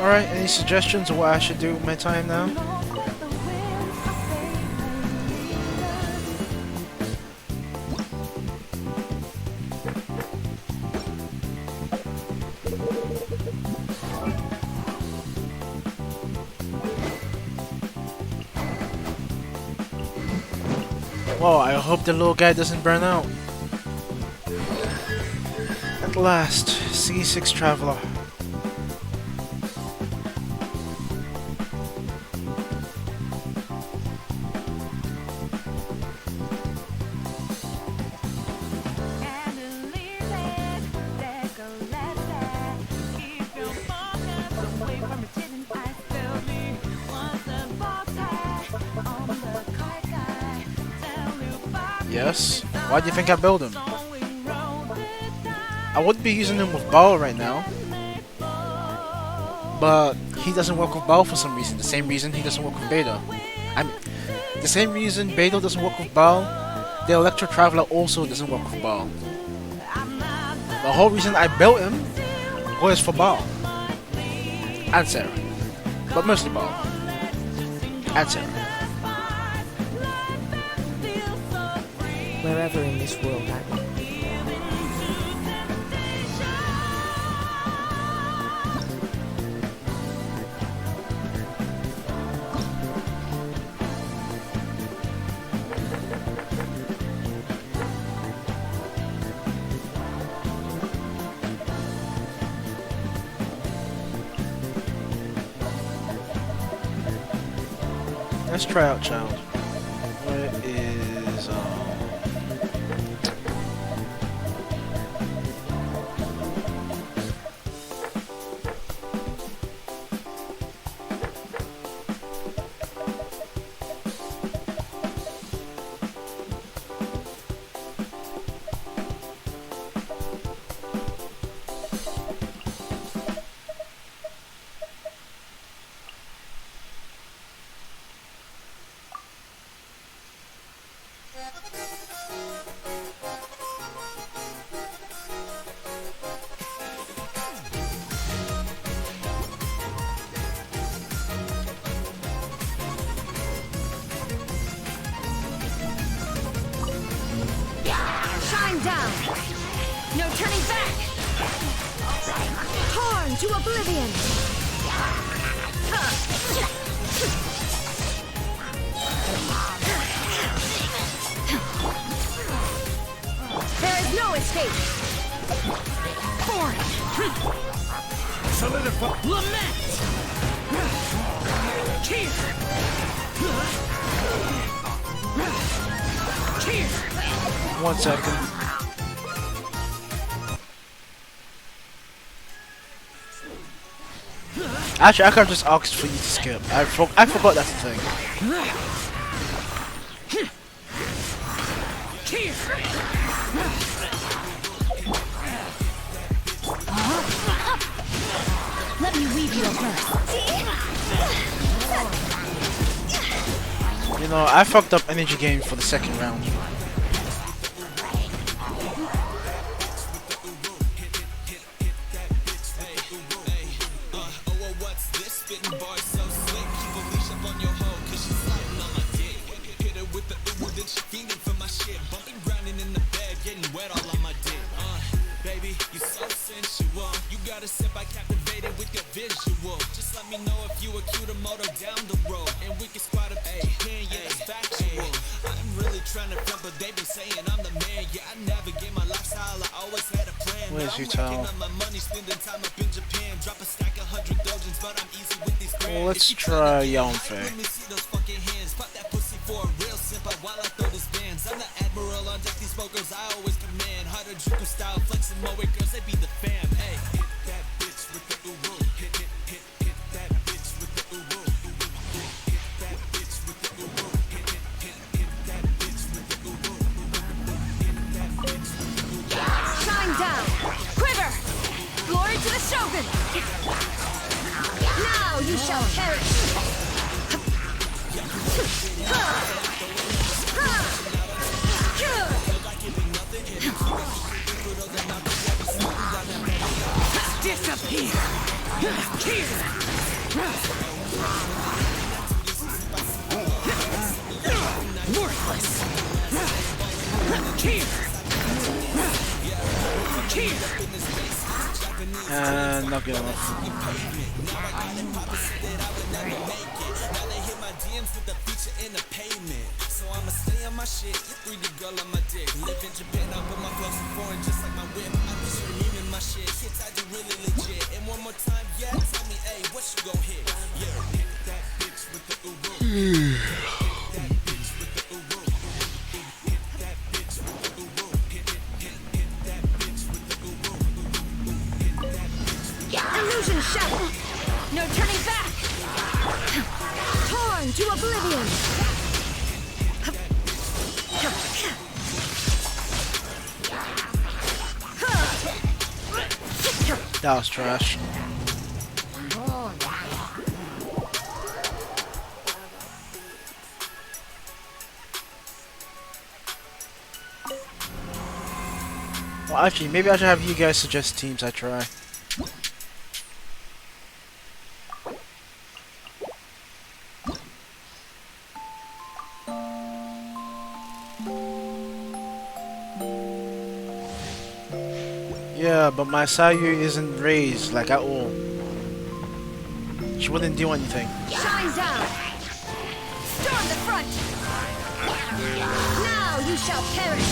Alright, any suggestions of what I should do with my time now? Whoa, I hope the little guy doesn't burn out. At last, C6 Traveler. Yes? Why do you think I built him? I would be using him with Bout right now, but he doesn't work with Bout for some reason. The same reason he doesn't work with Beta. I mean, the same reason Beta doesn't work with Bout, the Electro Traveler also doesn't work with Bout. The whole reason I built him was for Bout and Sarah, but mostly Bout and Sarah. Wherever in this world I will. Let's try out Child. Where is down! No turning back! Torn to oblivion! There is no escape! Born! Solidify! Lament! Cheer! Cheer! 1 second. Actually, I could have just asked for you to skip. I forgot that's the thing. Let me weave you a verse. You know, I fucked up energy game for the second round. Where's your towel? Well, let's try Yonfei. Now you shall perish! Disappear! Here! Worthless! Not good enough. So I'ma stay on my shit, free the girl on my dick. Live in Japan, I put my gloves on foreign just like my whip. I'm just renaming my shit, hits I do really legit. And one more time, yeah, tell me, hey, what you gon' hit? Yeah, hit that bitch with the ubu. Hit that bitch with the ubu. Hit that bitch with the ubu. Hit that bitch with the ubu. Hit that bitch with the ubu. Illusion shadow! No turning back! Torn to oblivion! That was trash. Well, actually, maybe I should have you guys suggest teams I try. Yeah, but my Sayu isn't raised, like, at all. She wouldn't do anything. Shine down! Storm the front! Now you shall perish!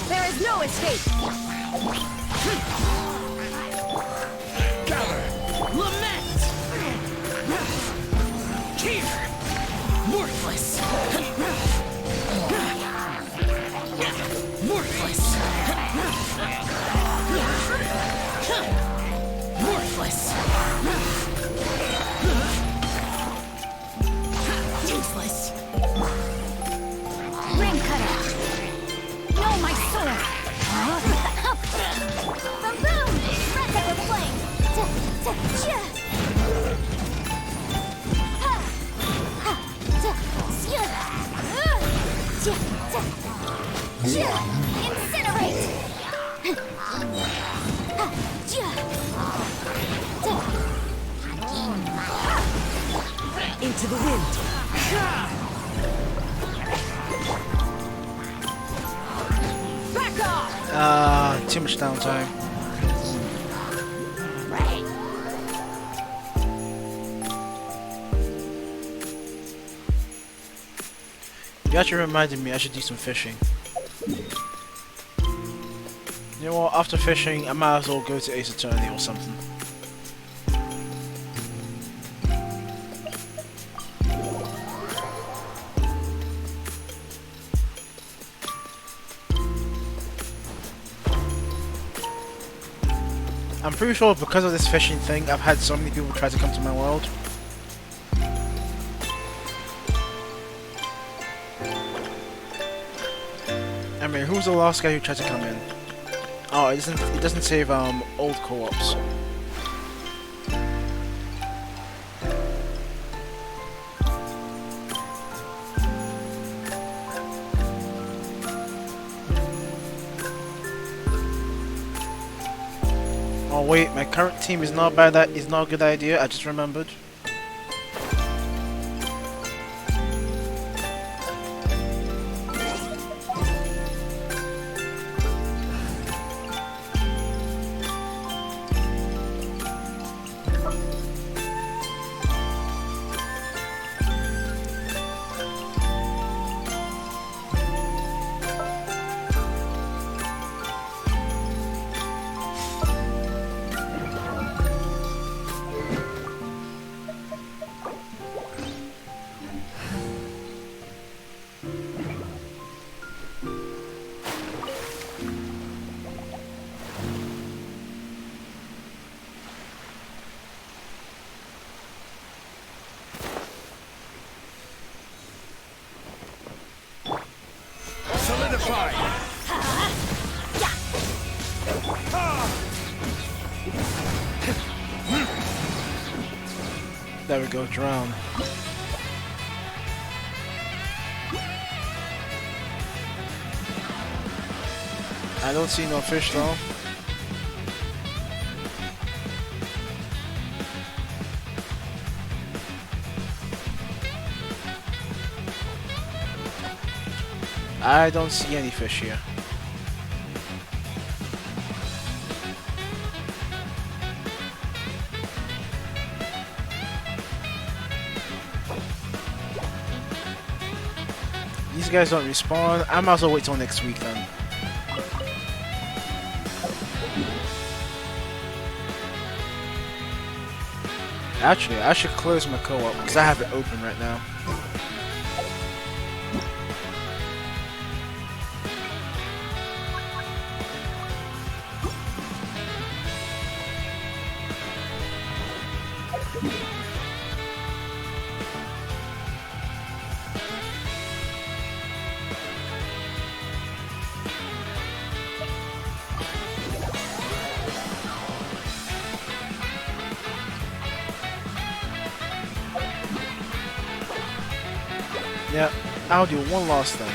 There is no escape! Gather! Lament! Here! Worthless! Worthless! Worthless! Useless! Ring cutter! No, my sword! Boom! Red flame! Incinerate! Into the wind. Back off! Too much downtime. You actually reminded me I should do some fishing. You know what, after fishing, I might as well go to Ace Attorney or something. I'm pretty sure because of this fishing thing, I've had so many people try to come to my world. I mean, who's the last guy who tried to come in? Oh, it doesn't save old co-ops. Oh wait, my current team is not bad. That is not a good idea. I just remembered. Solidify! There we go, drown. I don't see no fish though. I don't see any fish here. These guys don't respawn. I might as well wait till next week then. Actually, I should close my co-op because I have it open right now. Yeah, I'll do one last thing.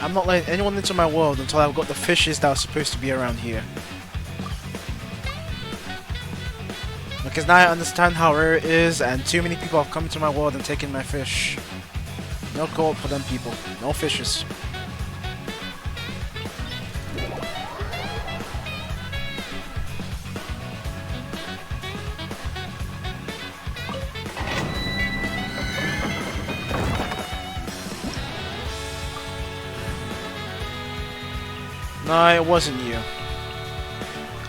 I'm not letting anyone into my world until I've got the fishes that are supposed to be around here. Because now I understand how rare it is, and too many people have come into my world and taken my fish. No co-op for them people. No fishes. No, it wasn't you.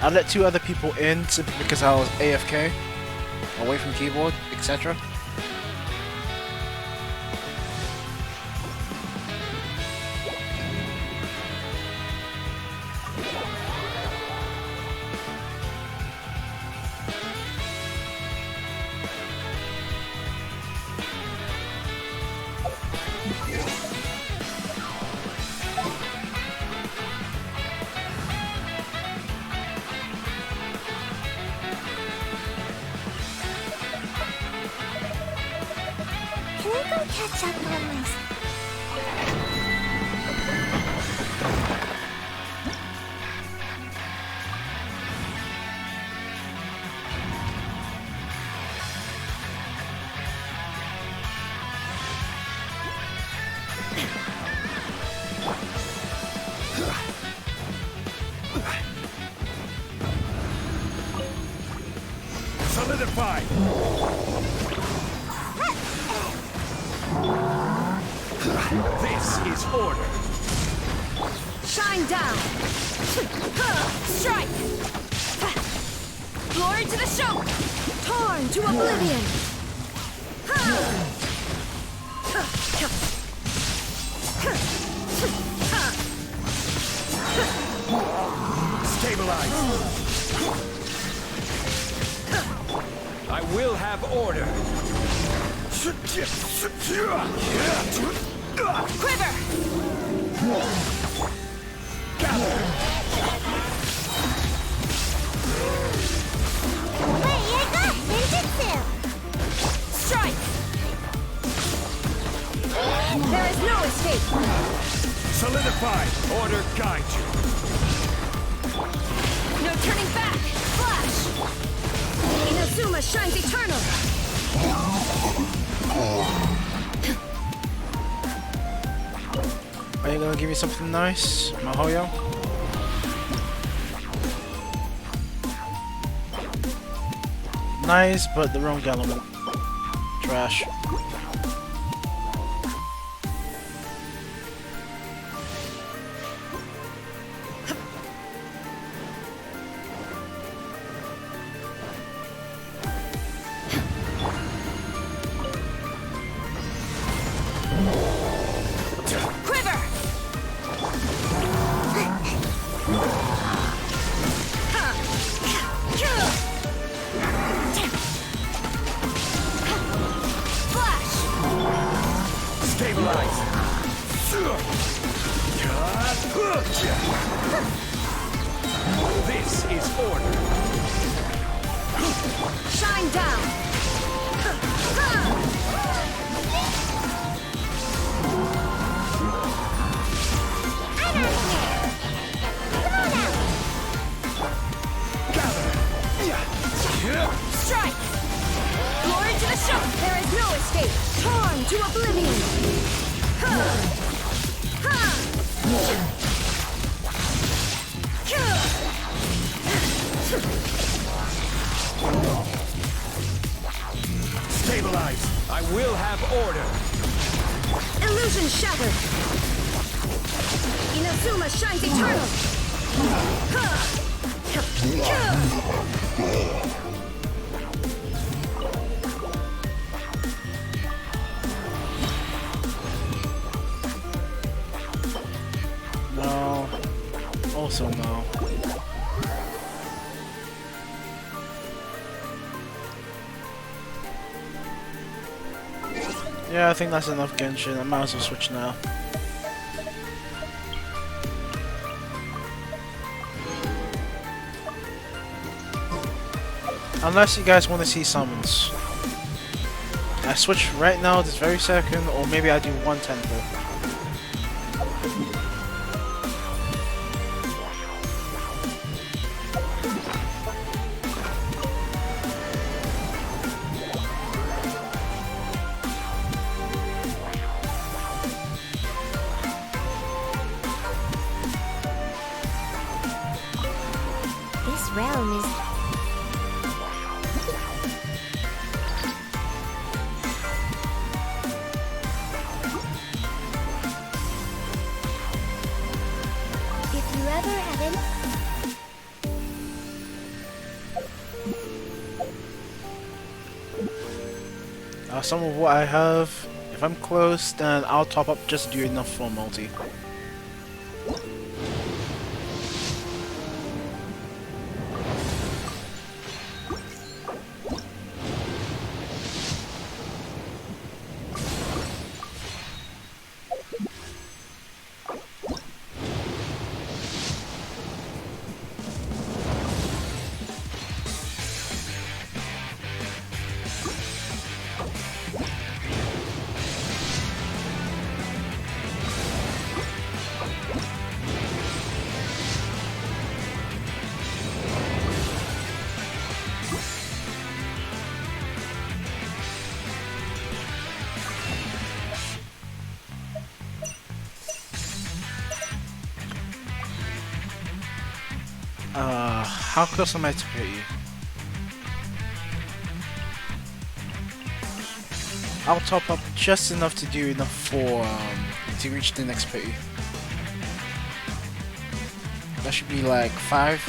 I let 2 other people in simply because I was AFK, away from keyboard, etc. Can I go catch up on my... Solidify! This is order. Shine down! Strike! Glory to the show! Torn to oblivion! Stabilize! I will have order. Quiver! Wait, I got ninjutsu! Strike! There is no escape! Solidify! Order guide you. No turning back! Flash! Inazuma shines eternal! Are you gonna give me something nice, Mahoyo? Nice, but the wrong element. Trash. Stabilize. This is order. Shine down! Strike! Glory to the show! There is no escape! Torn to oblivion! Stabilize. I will have order. Illusion shattered! Inazuma shines eternal! No. Also no. Yeah, I think that's enough Genshin. I might as well switch now. Unless you guys want to see summons. I switch right now, this very second, or maybe I do one temple. This realm is... If you ever have any... Some of what I have, if I'm close, then I'll top up just to do enough for multi. How close am I to hit you? I'll top up just enough to do enough for to reach the next pity. That should be like 5.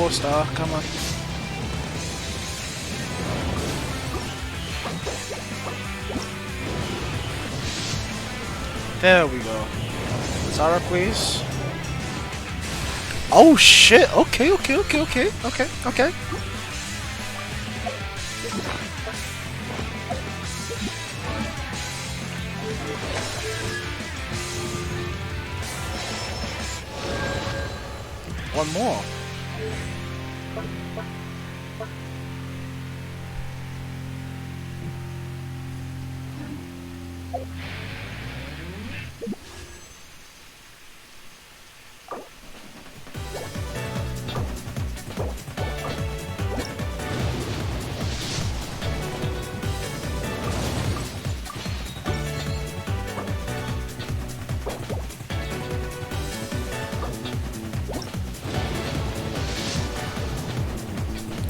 4-star, come on. There we go. Zara, please. Oh shit! Okay. One more.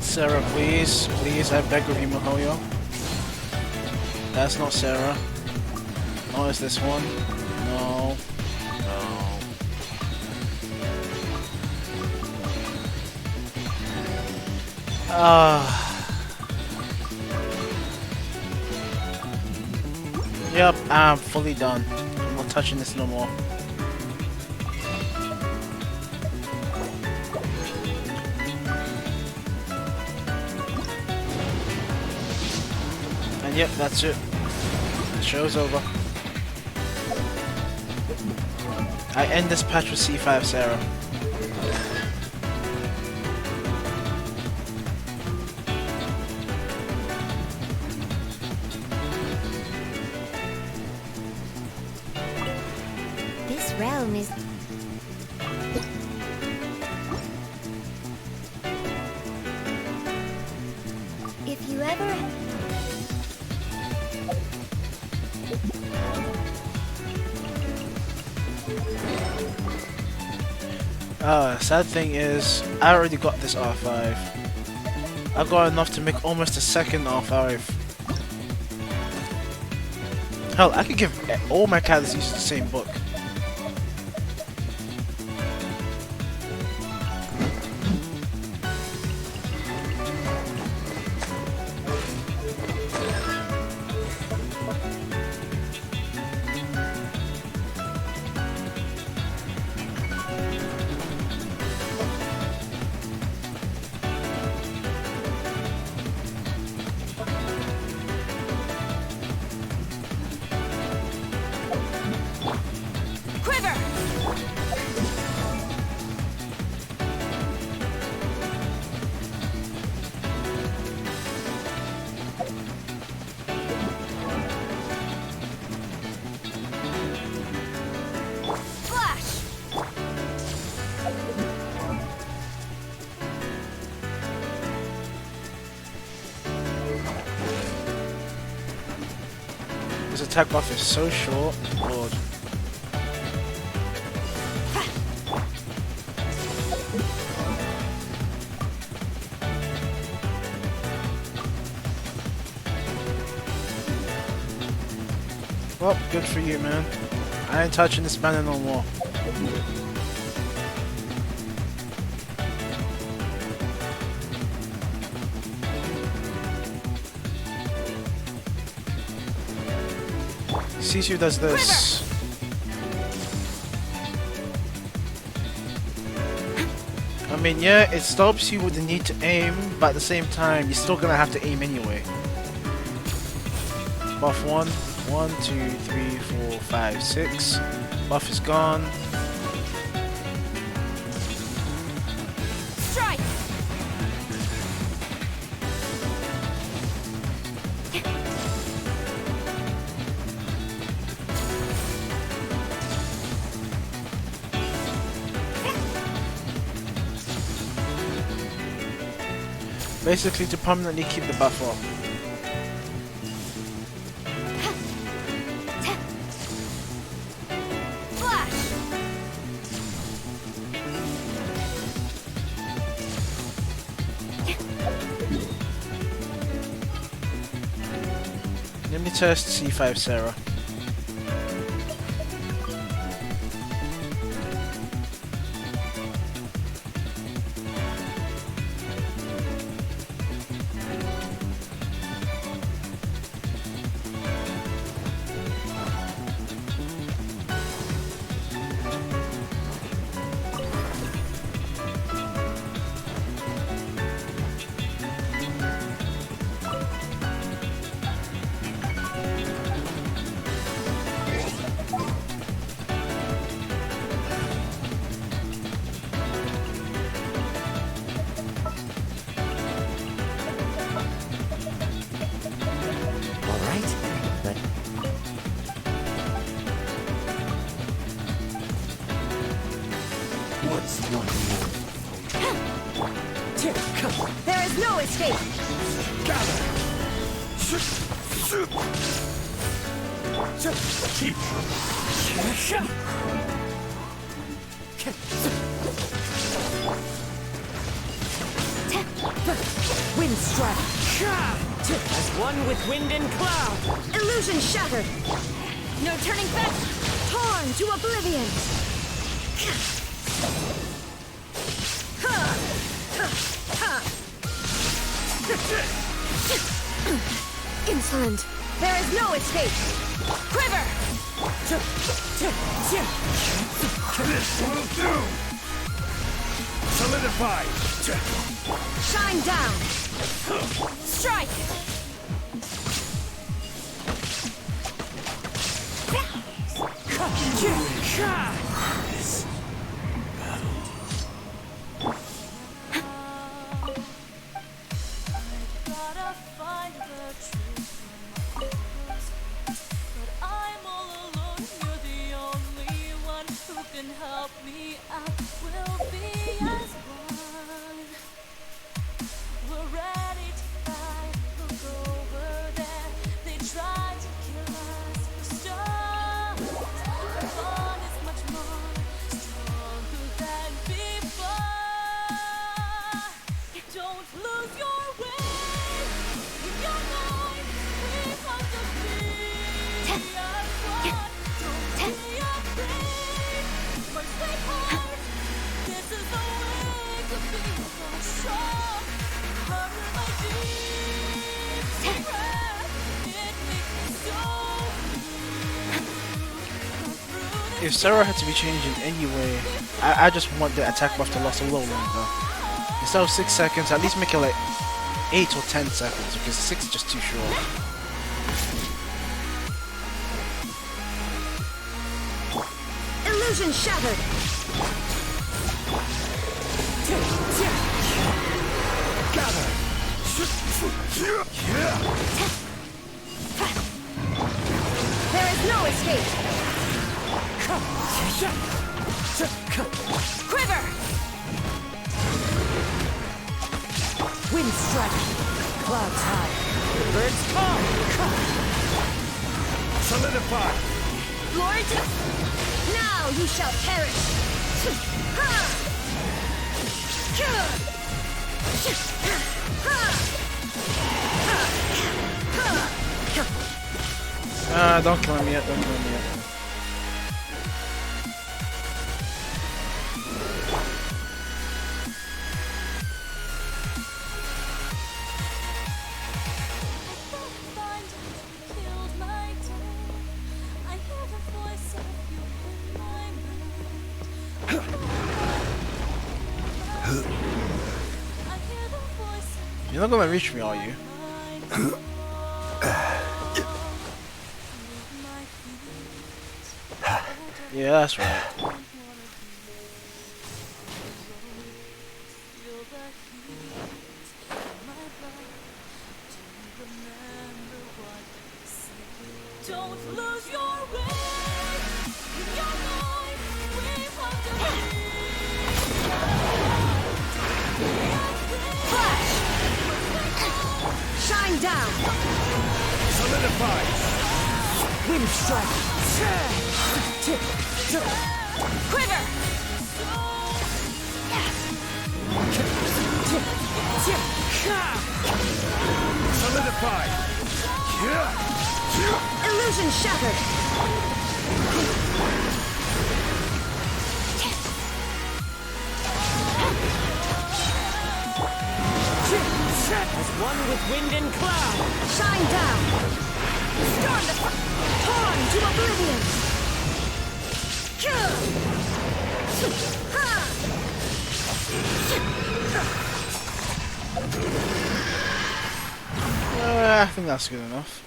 Sarah, please. Please, I beg of you, Mihoyo. That's not Sarah. No, it's this one. No. Yep, I'm fully done. I'm not touching this no more. And yep, that's it. The show's over. I end this patch with C5 Sarah. This realm is... If you ever... Sad thing is, I already got this R5. I got enough to make almost a second R5. Hell, I could give all my catalysts the same book. This attack buff is so short, Lord. Well, good for you, man. I ain't touching this banner no more. Sisu does this. I mean, yeah, it stops you with the need to aim, but at the same time, you're still gonna have to aim anyway. Buff 1, 1, 2, 3, 4, 5, 6. Buff is gone. Basically to permanently keep the buff up. Let me test C5 Sarah. What's one more? There is no escape! Wind strike! As one with wind and cloud! Illusion shattered! No turning back! Torn to oblivion! Insolent! There is no escape! Quiver! This will do! Solidify! Shine down! Strike! Help me out, we'll be as one. We're ready to fight, we'll go over there. They try to kill us, we're strong. Our bond is much more stronger than before. Don't lose your way, in your mind, we want to be as one. Don't be afraid. This is the way to be so strong. Hurry, my deep breath. It makes me so. If Sarah had to be changed in any way, I just want the attack buff to last a little longer. Instead of 6 seconds, at least make it like 8 or 10 seconds, because 6 is just too short. Illusion shattered! Gather! There is no escape! Quiver! Wind strike! Clouds high! The birds come! Solidify! Lord! Now you shall perish! Don't kill me yet, don't kill me yet. You're not gonna reach me, are you? Yeah, that's right. Don't lose your way. In your mind, we want to be. Flash! Shine down! Solidify! Wind strike! Quiver! Solidify! Illusion shattered! As one with wind and cloud! Shine down! Storm the torn to oblivion! I think that's good enough.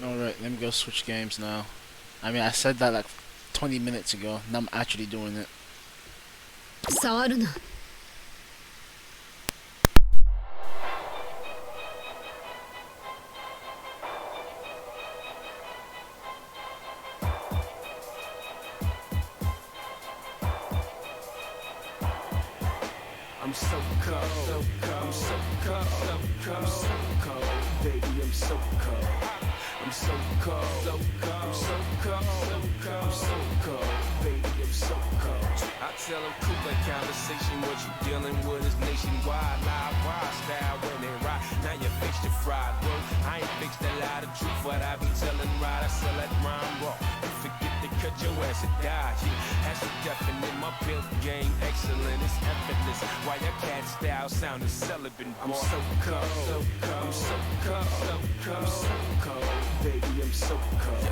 Alright, let me go switch games now. I mean, I said that like 20 minutes ago, and I'm actually doing it. 触るな。I'm so cold, so cold, I'm so cold, so cold, so cold, baby, I'm so cold. I'm so cold, so cold, I'm so cold, so cold, I'm so cold, baby, I'm so cold. I tell them cool that conversation, what you dealing with is nationwide, live wire style when they ride. Now you fixed your fried bro. I ain't fixed a lot of truth, but I be telling right. I sell that rhyme raw. You forget to cut your ass and die. Yeah, that's a definite. My build game excellent, it's effortless. Why your cat style sounding celibate? I'm so cold, so cold, I'm so cold, so cold, so cold, baby, I'm so cold.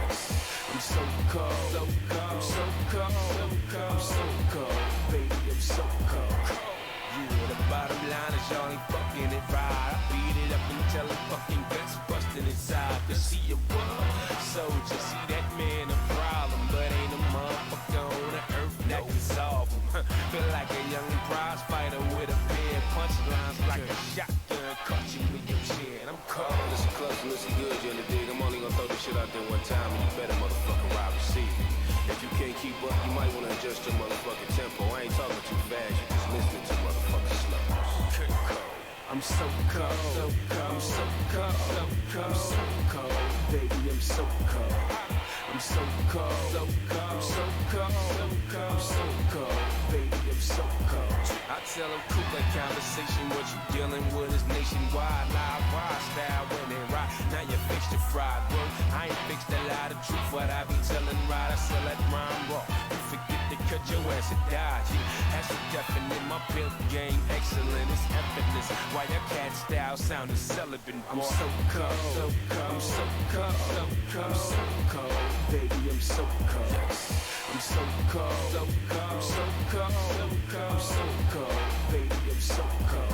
I'm so cold, so cold, I'm so cold, so cold, I'm so cold, baby, I'm so cold. Yeah, the bottom line is y'all ain't fucking it right. I beat it up until the fucking guts busting inside. Cause see you what? Soldier, see that man a problem, but ain't a motherfucker on the earth that can solve him. Feel like a young prize fighter with a pair of punchlines like a shotgun caught you with your chin. I'm cold. Listen close, listen good, you in the dig. I'm only gonna throw this shit out there one time, and you better motherfucking ride receive it. If you can't keep up, you might wanna adjust your motherfucking tempo. I ain't talking too fast, you just listening too motherfucking slow. I'm so cold, so cold, I'm so cold, so cold, so cold, baby, I'm so cold. I'm so cold, so cold, I'm so cold, so cold, I'm so cold, baby, I'm so cold. I tell them cool that conversation, what you dealing with is nationwide, live wire style when they ride. Now you fixed your fried bro. I ain't fixed a lot of truth, but I be telling right. I sell that rhyme raw. You forget to cut your ass and die. Yeah, that's a definite. My build game excellent, it's effortless. Why your cat style sounding celibate? I'm so cold, so cold, I'm so cold, so cold, so cold, baby, I'm so cold. I'm so cold, so cold, I'm so cold, so cold, I'm so cold, baby, I'm so cold.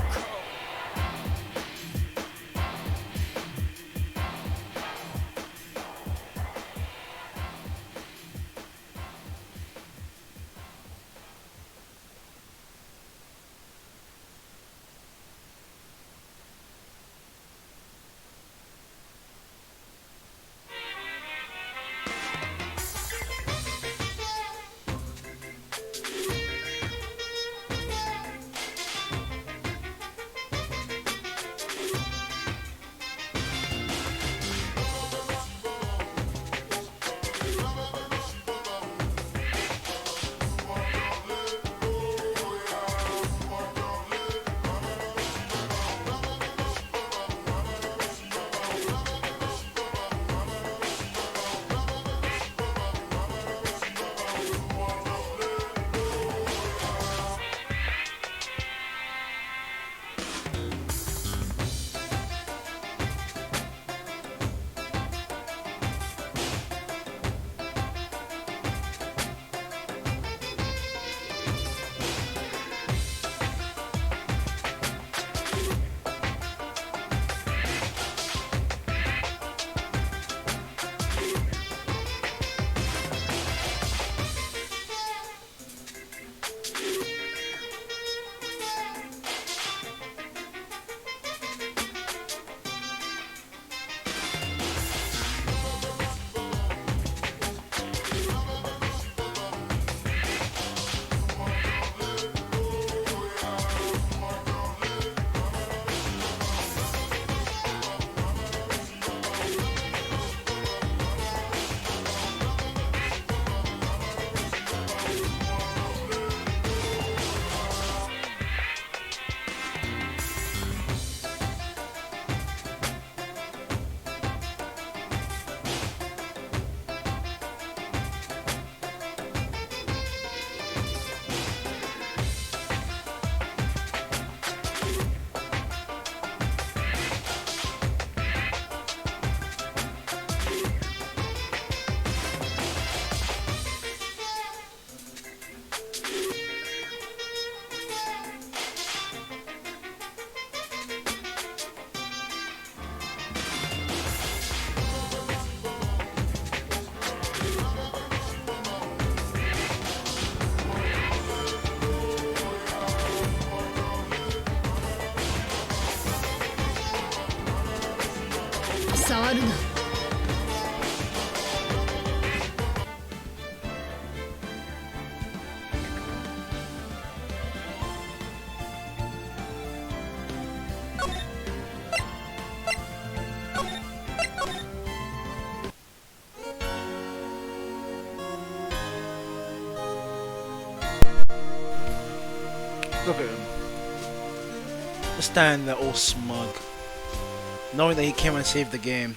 Look at him. Just standing there all smug. Knowing that he came and saved the game.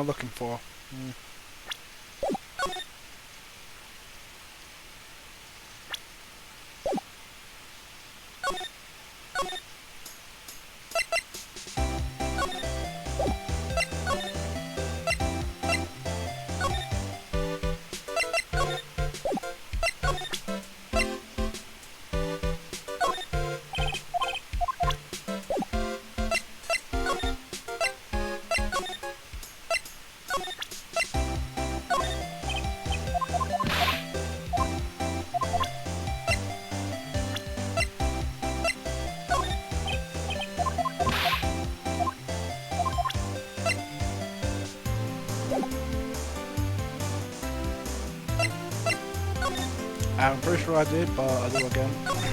I looking for? I'm pretty sure I did, but I'll do again.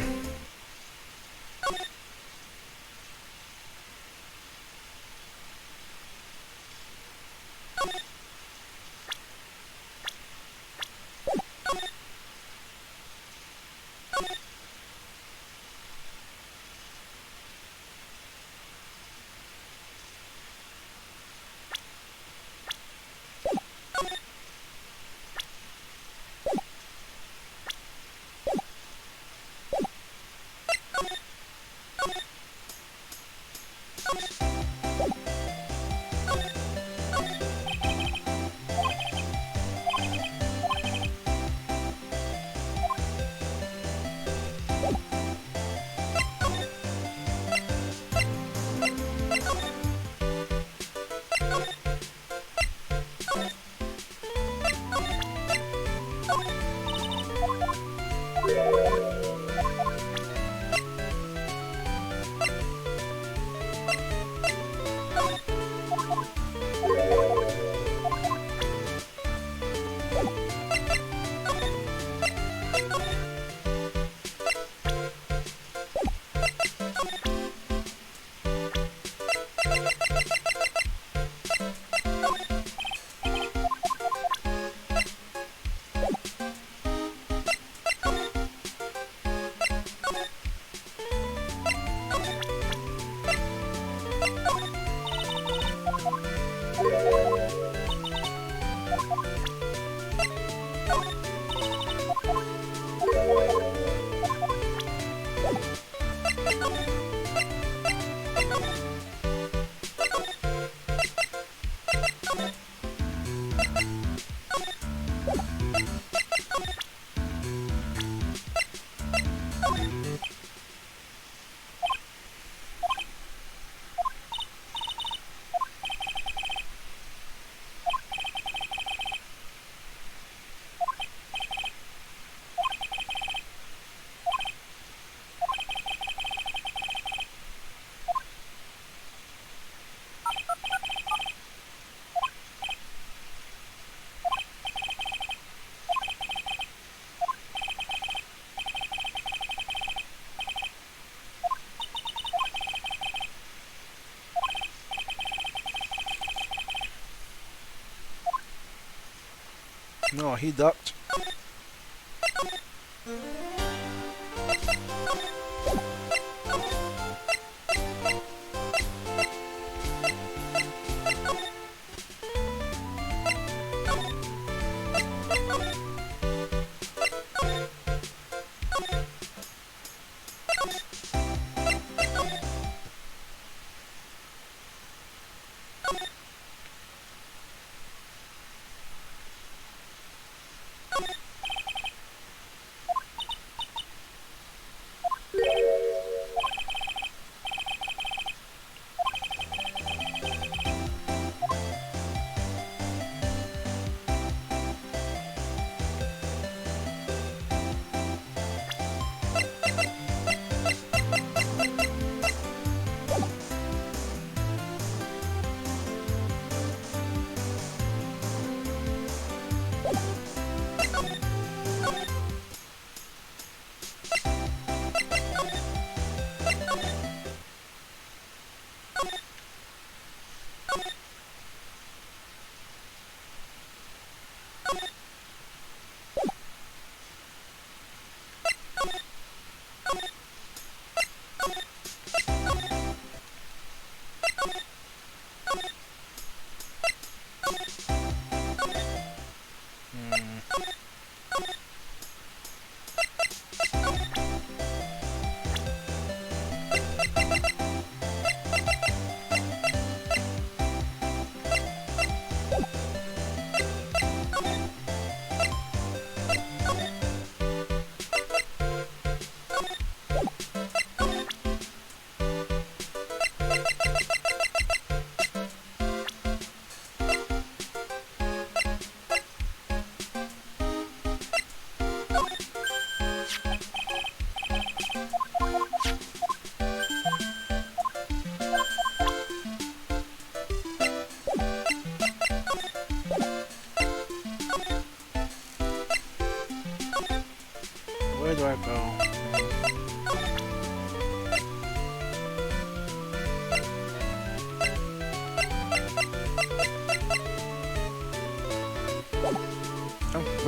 No, he ducked.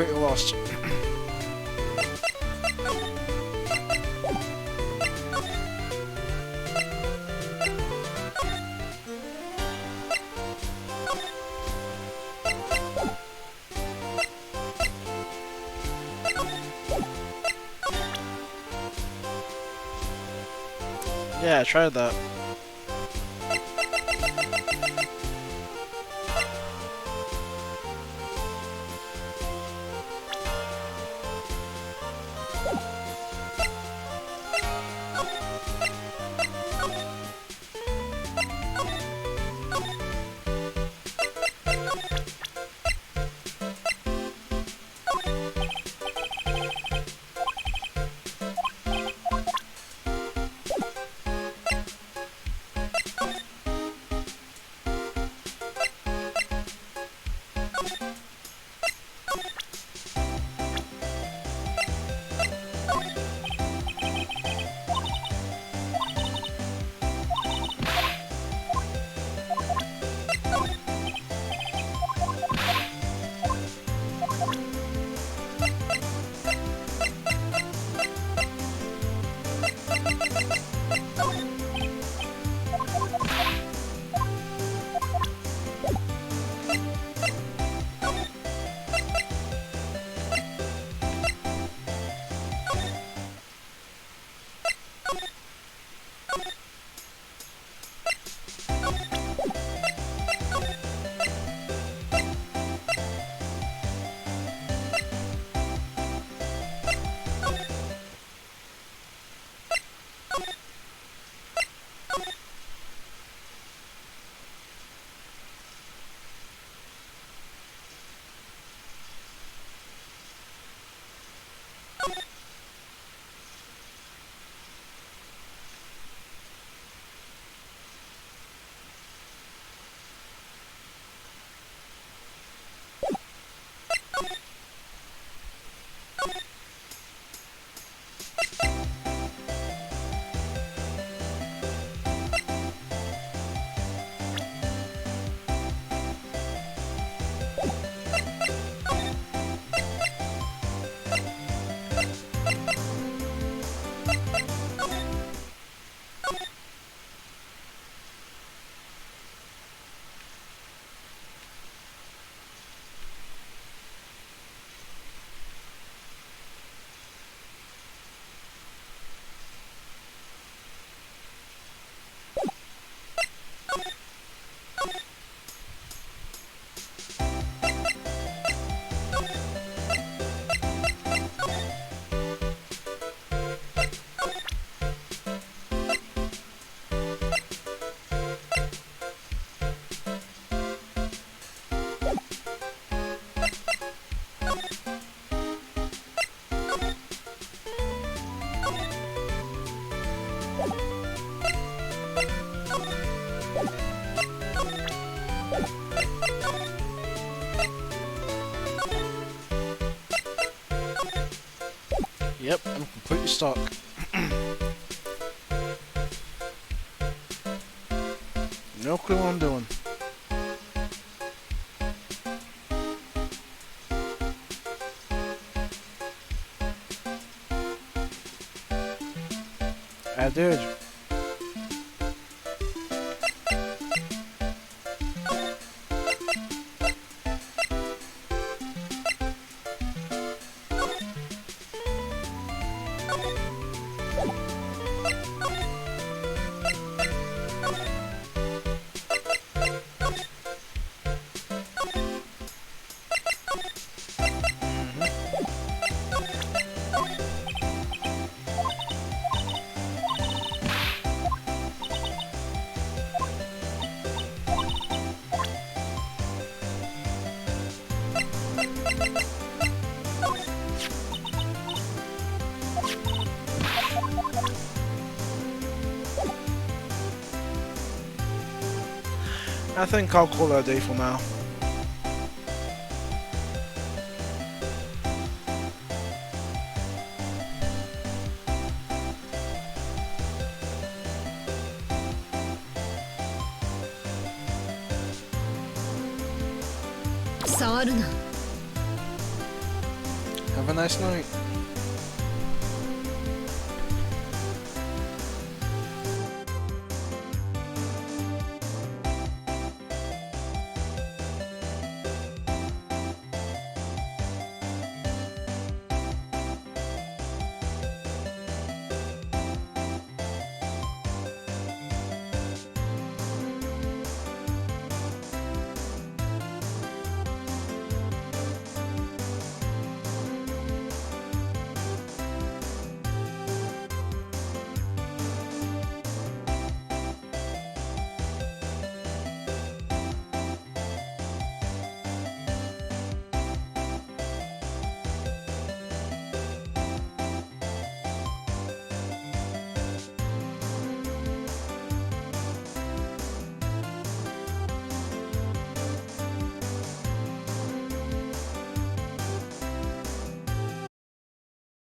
completely lost. Yeah, I tried that. Yep, I'm completely stuck. No clue what I'm doing. I did. I think I'll call it a day for now. Have a nice night.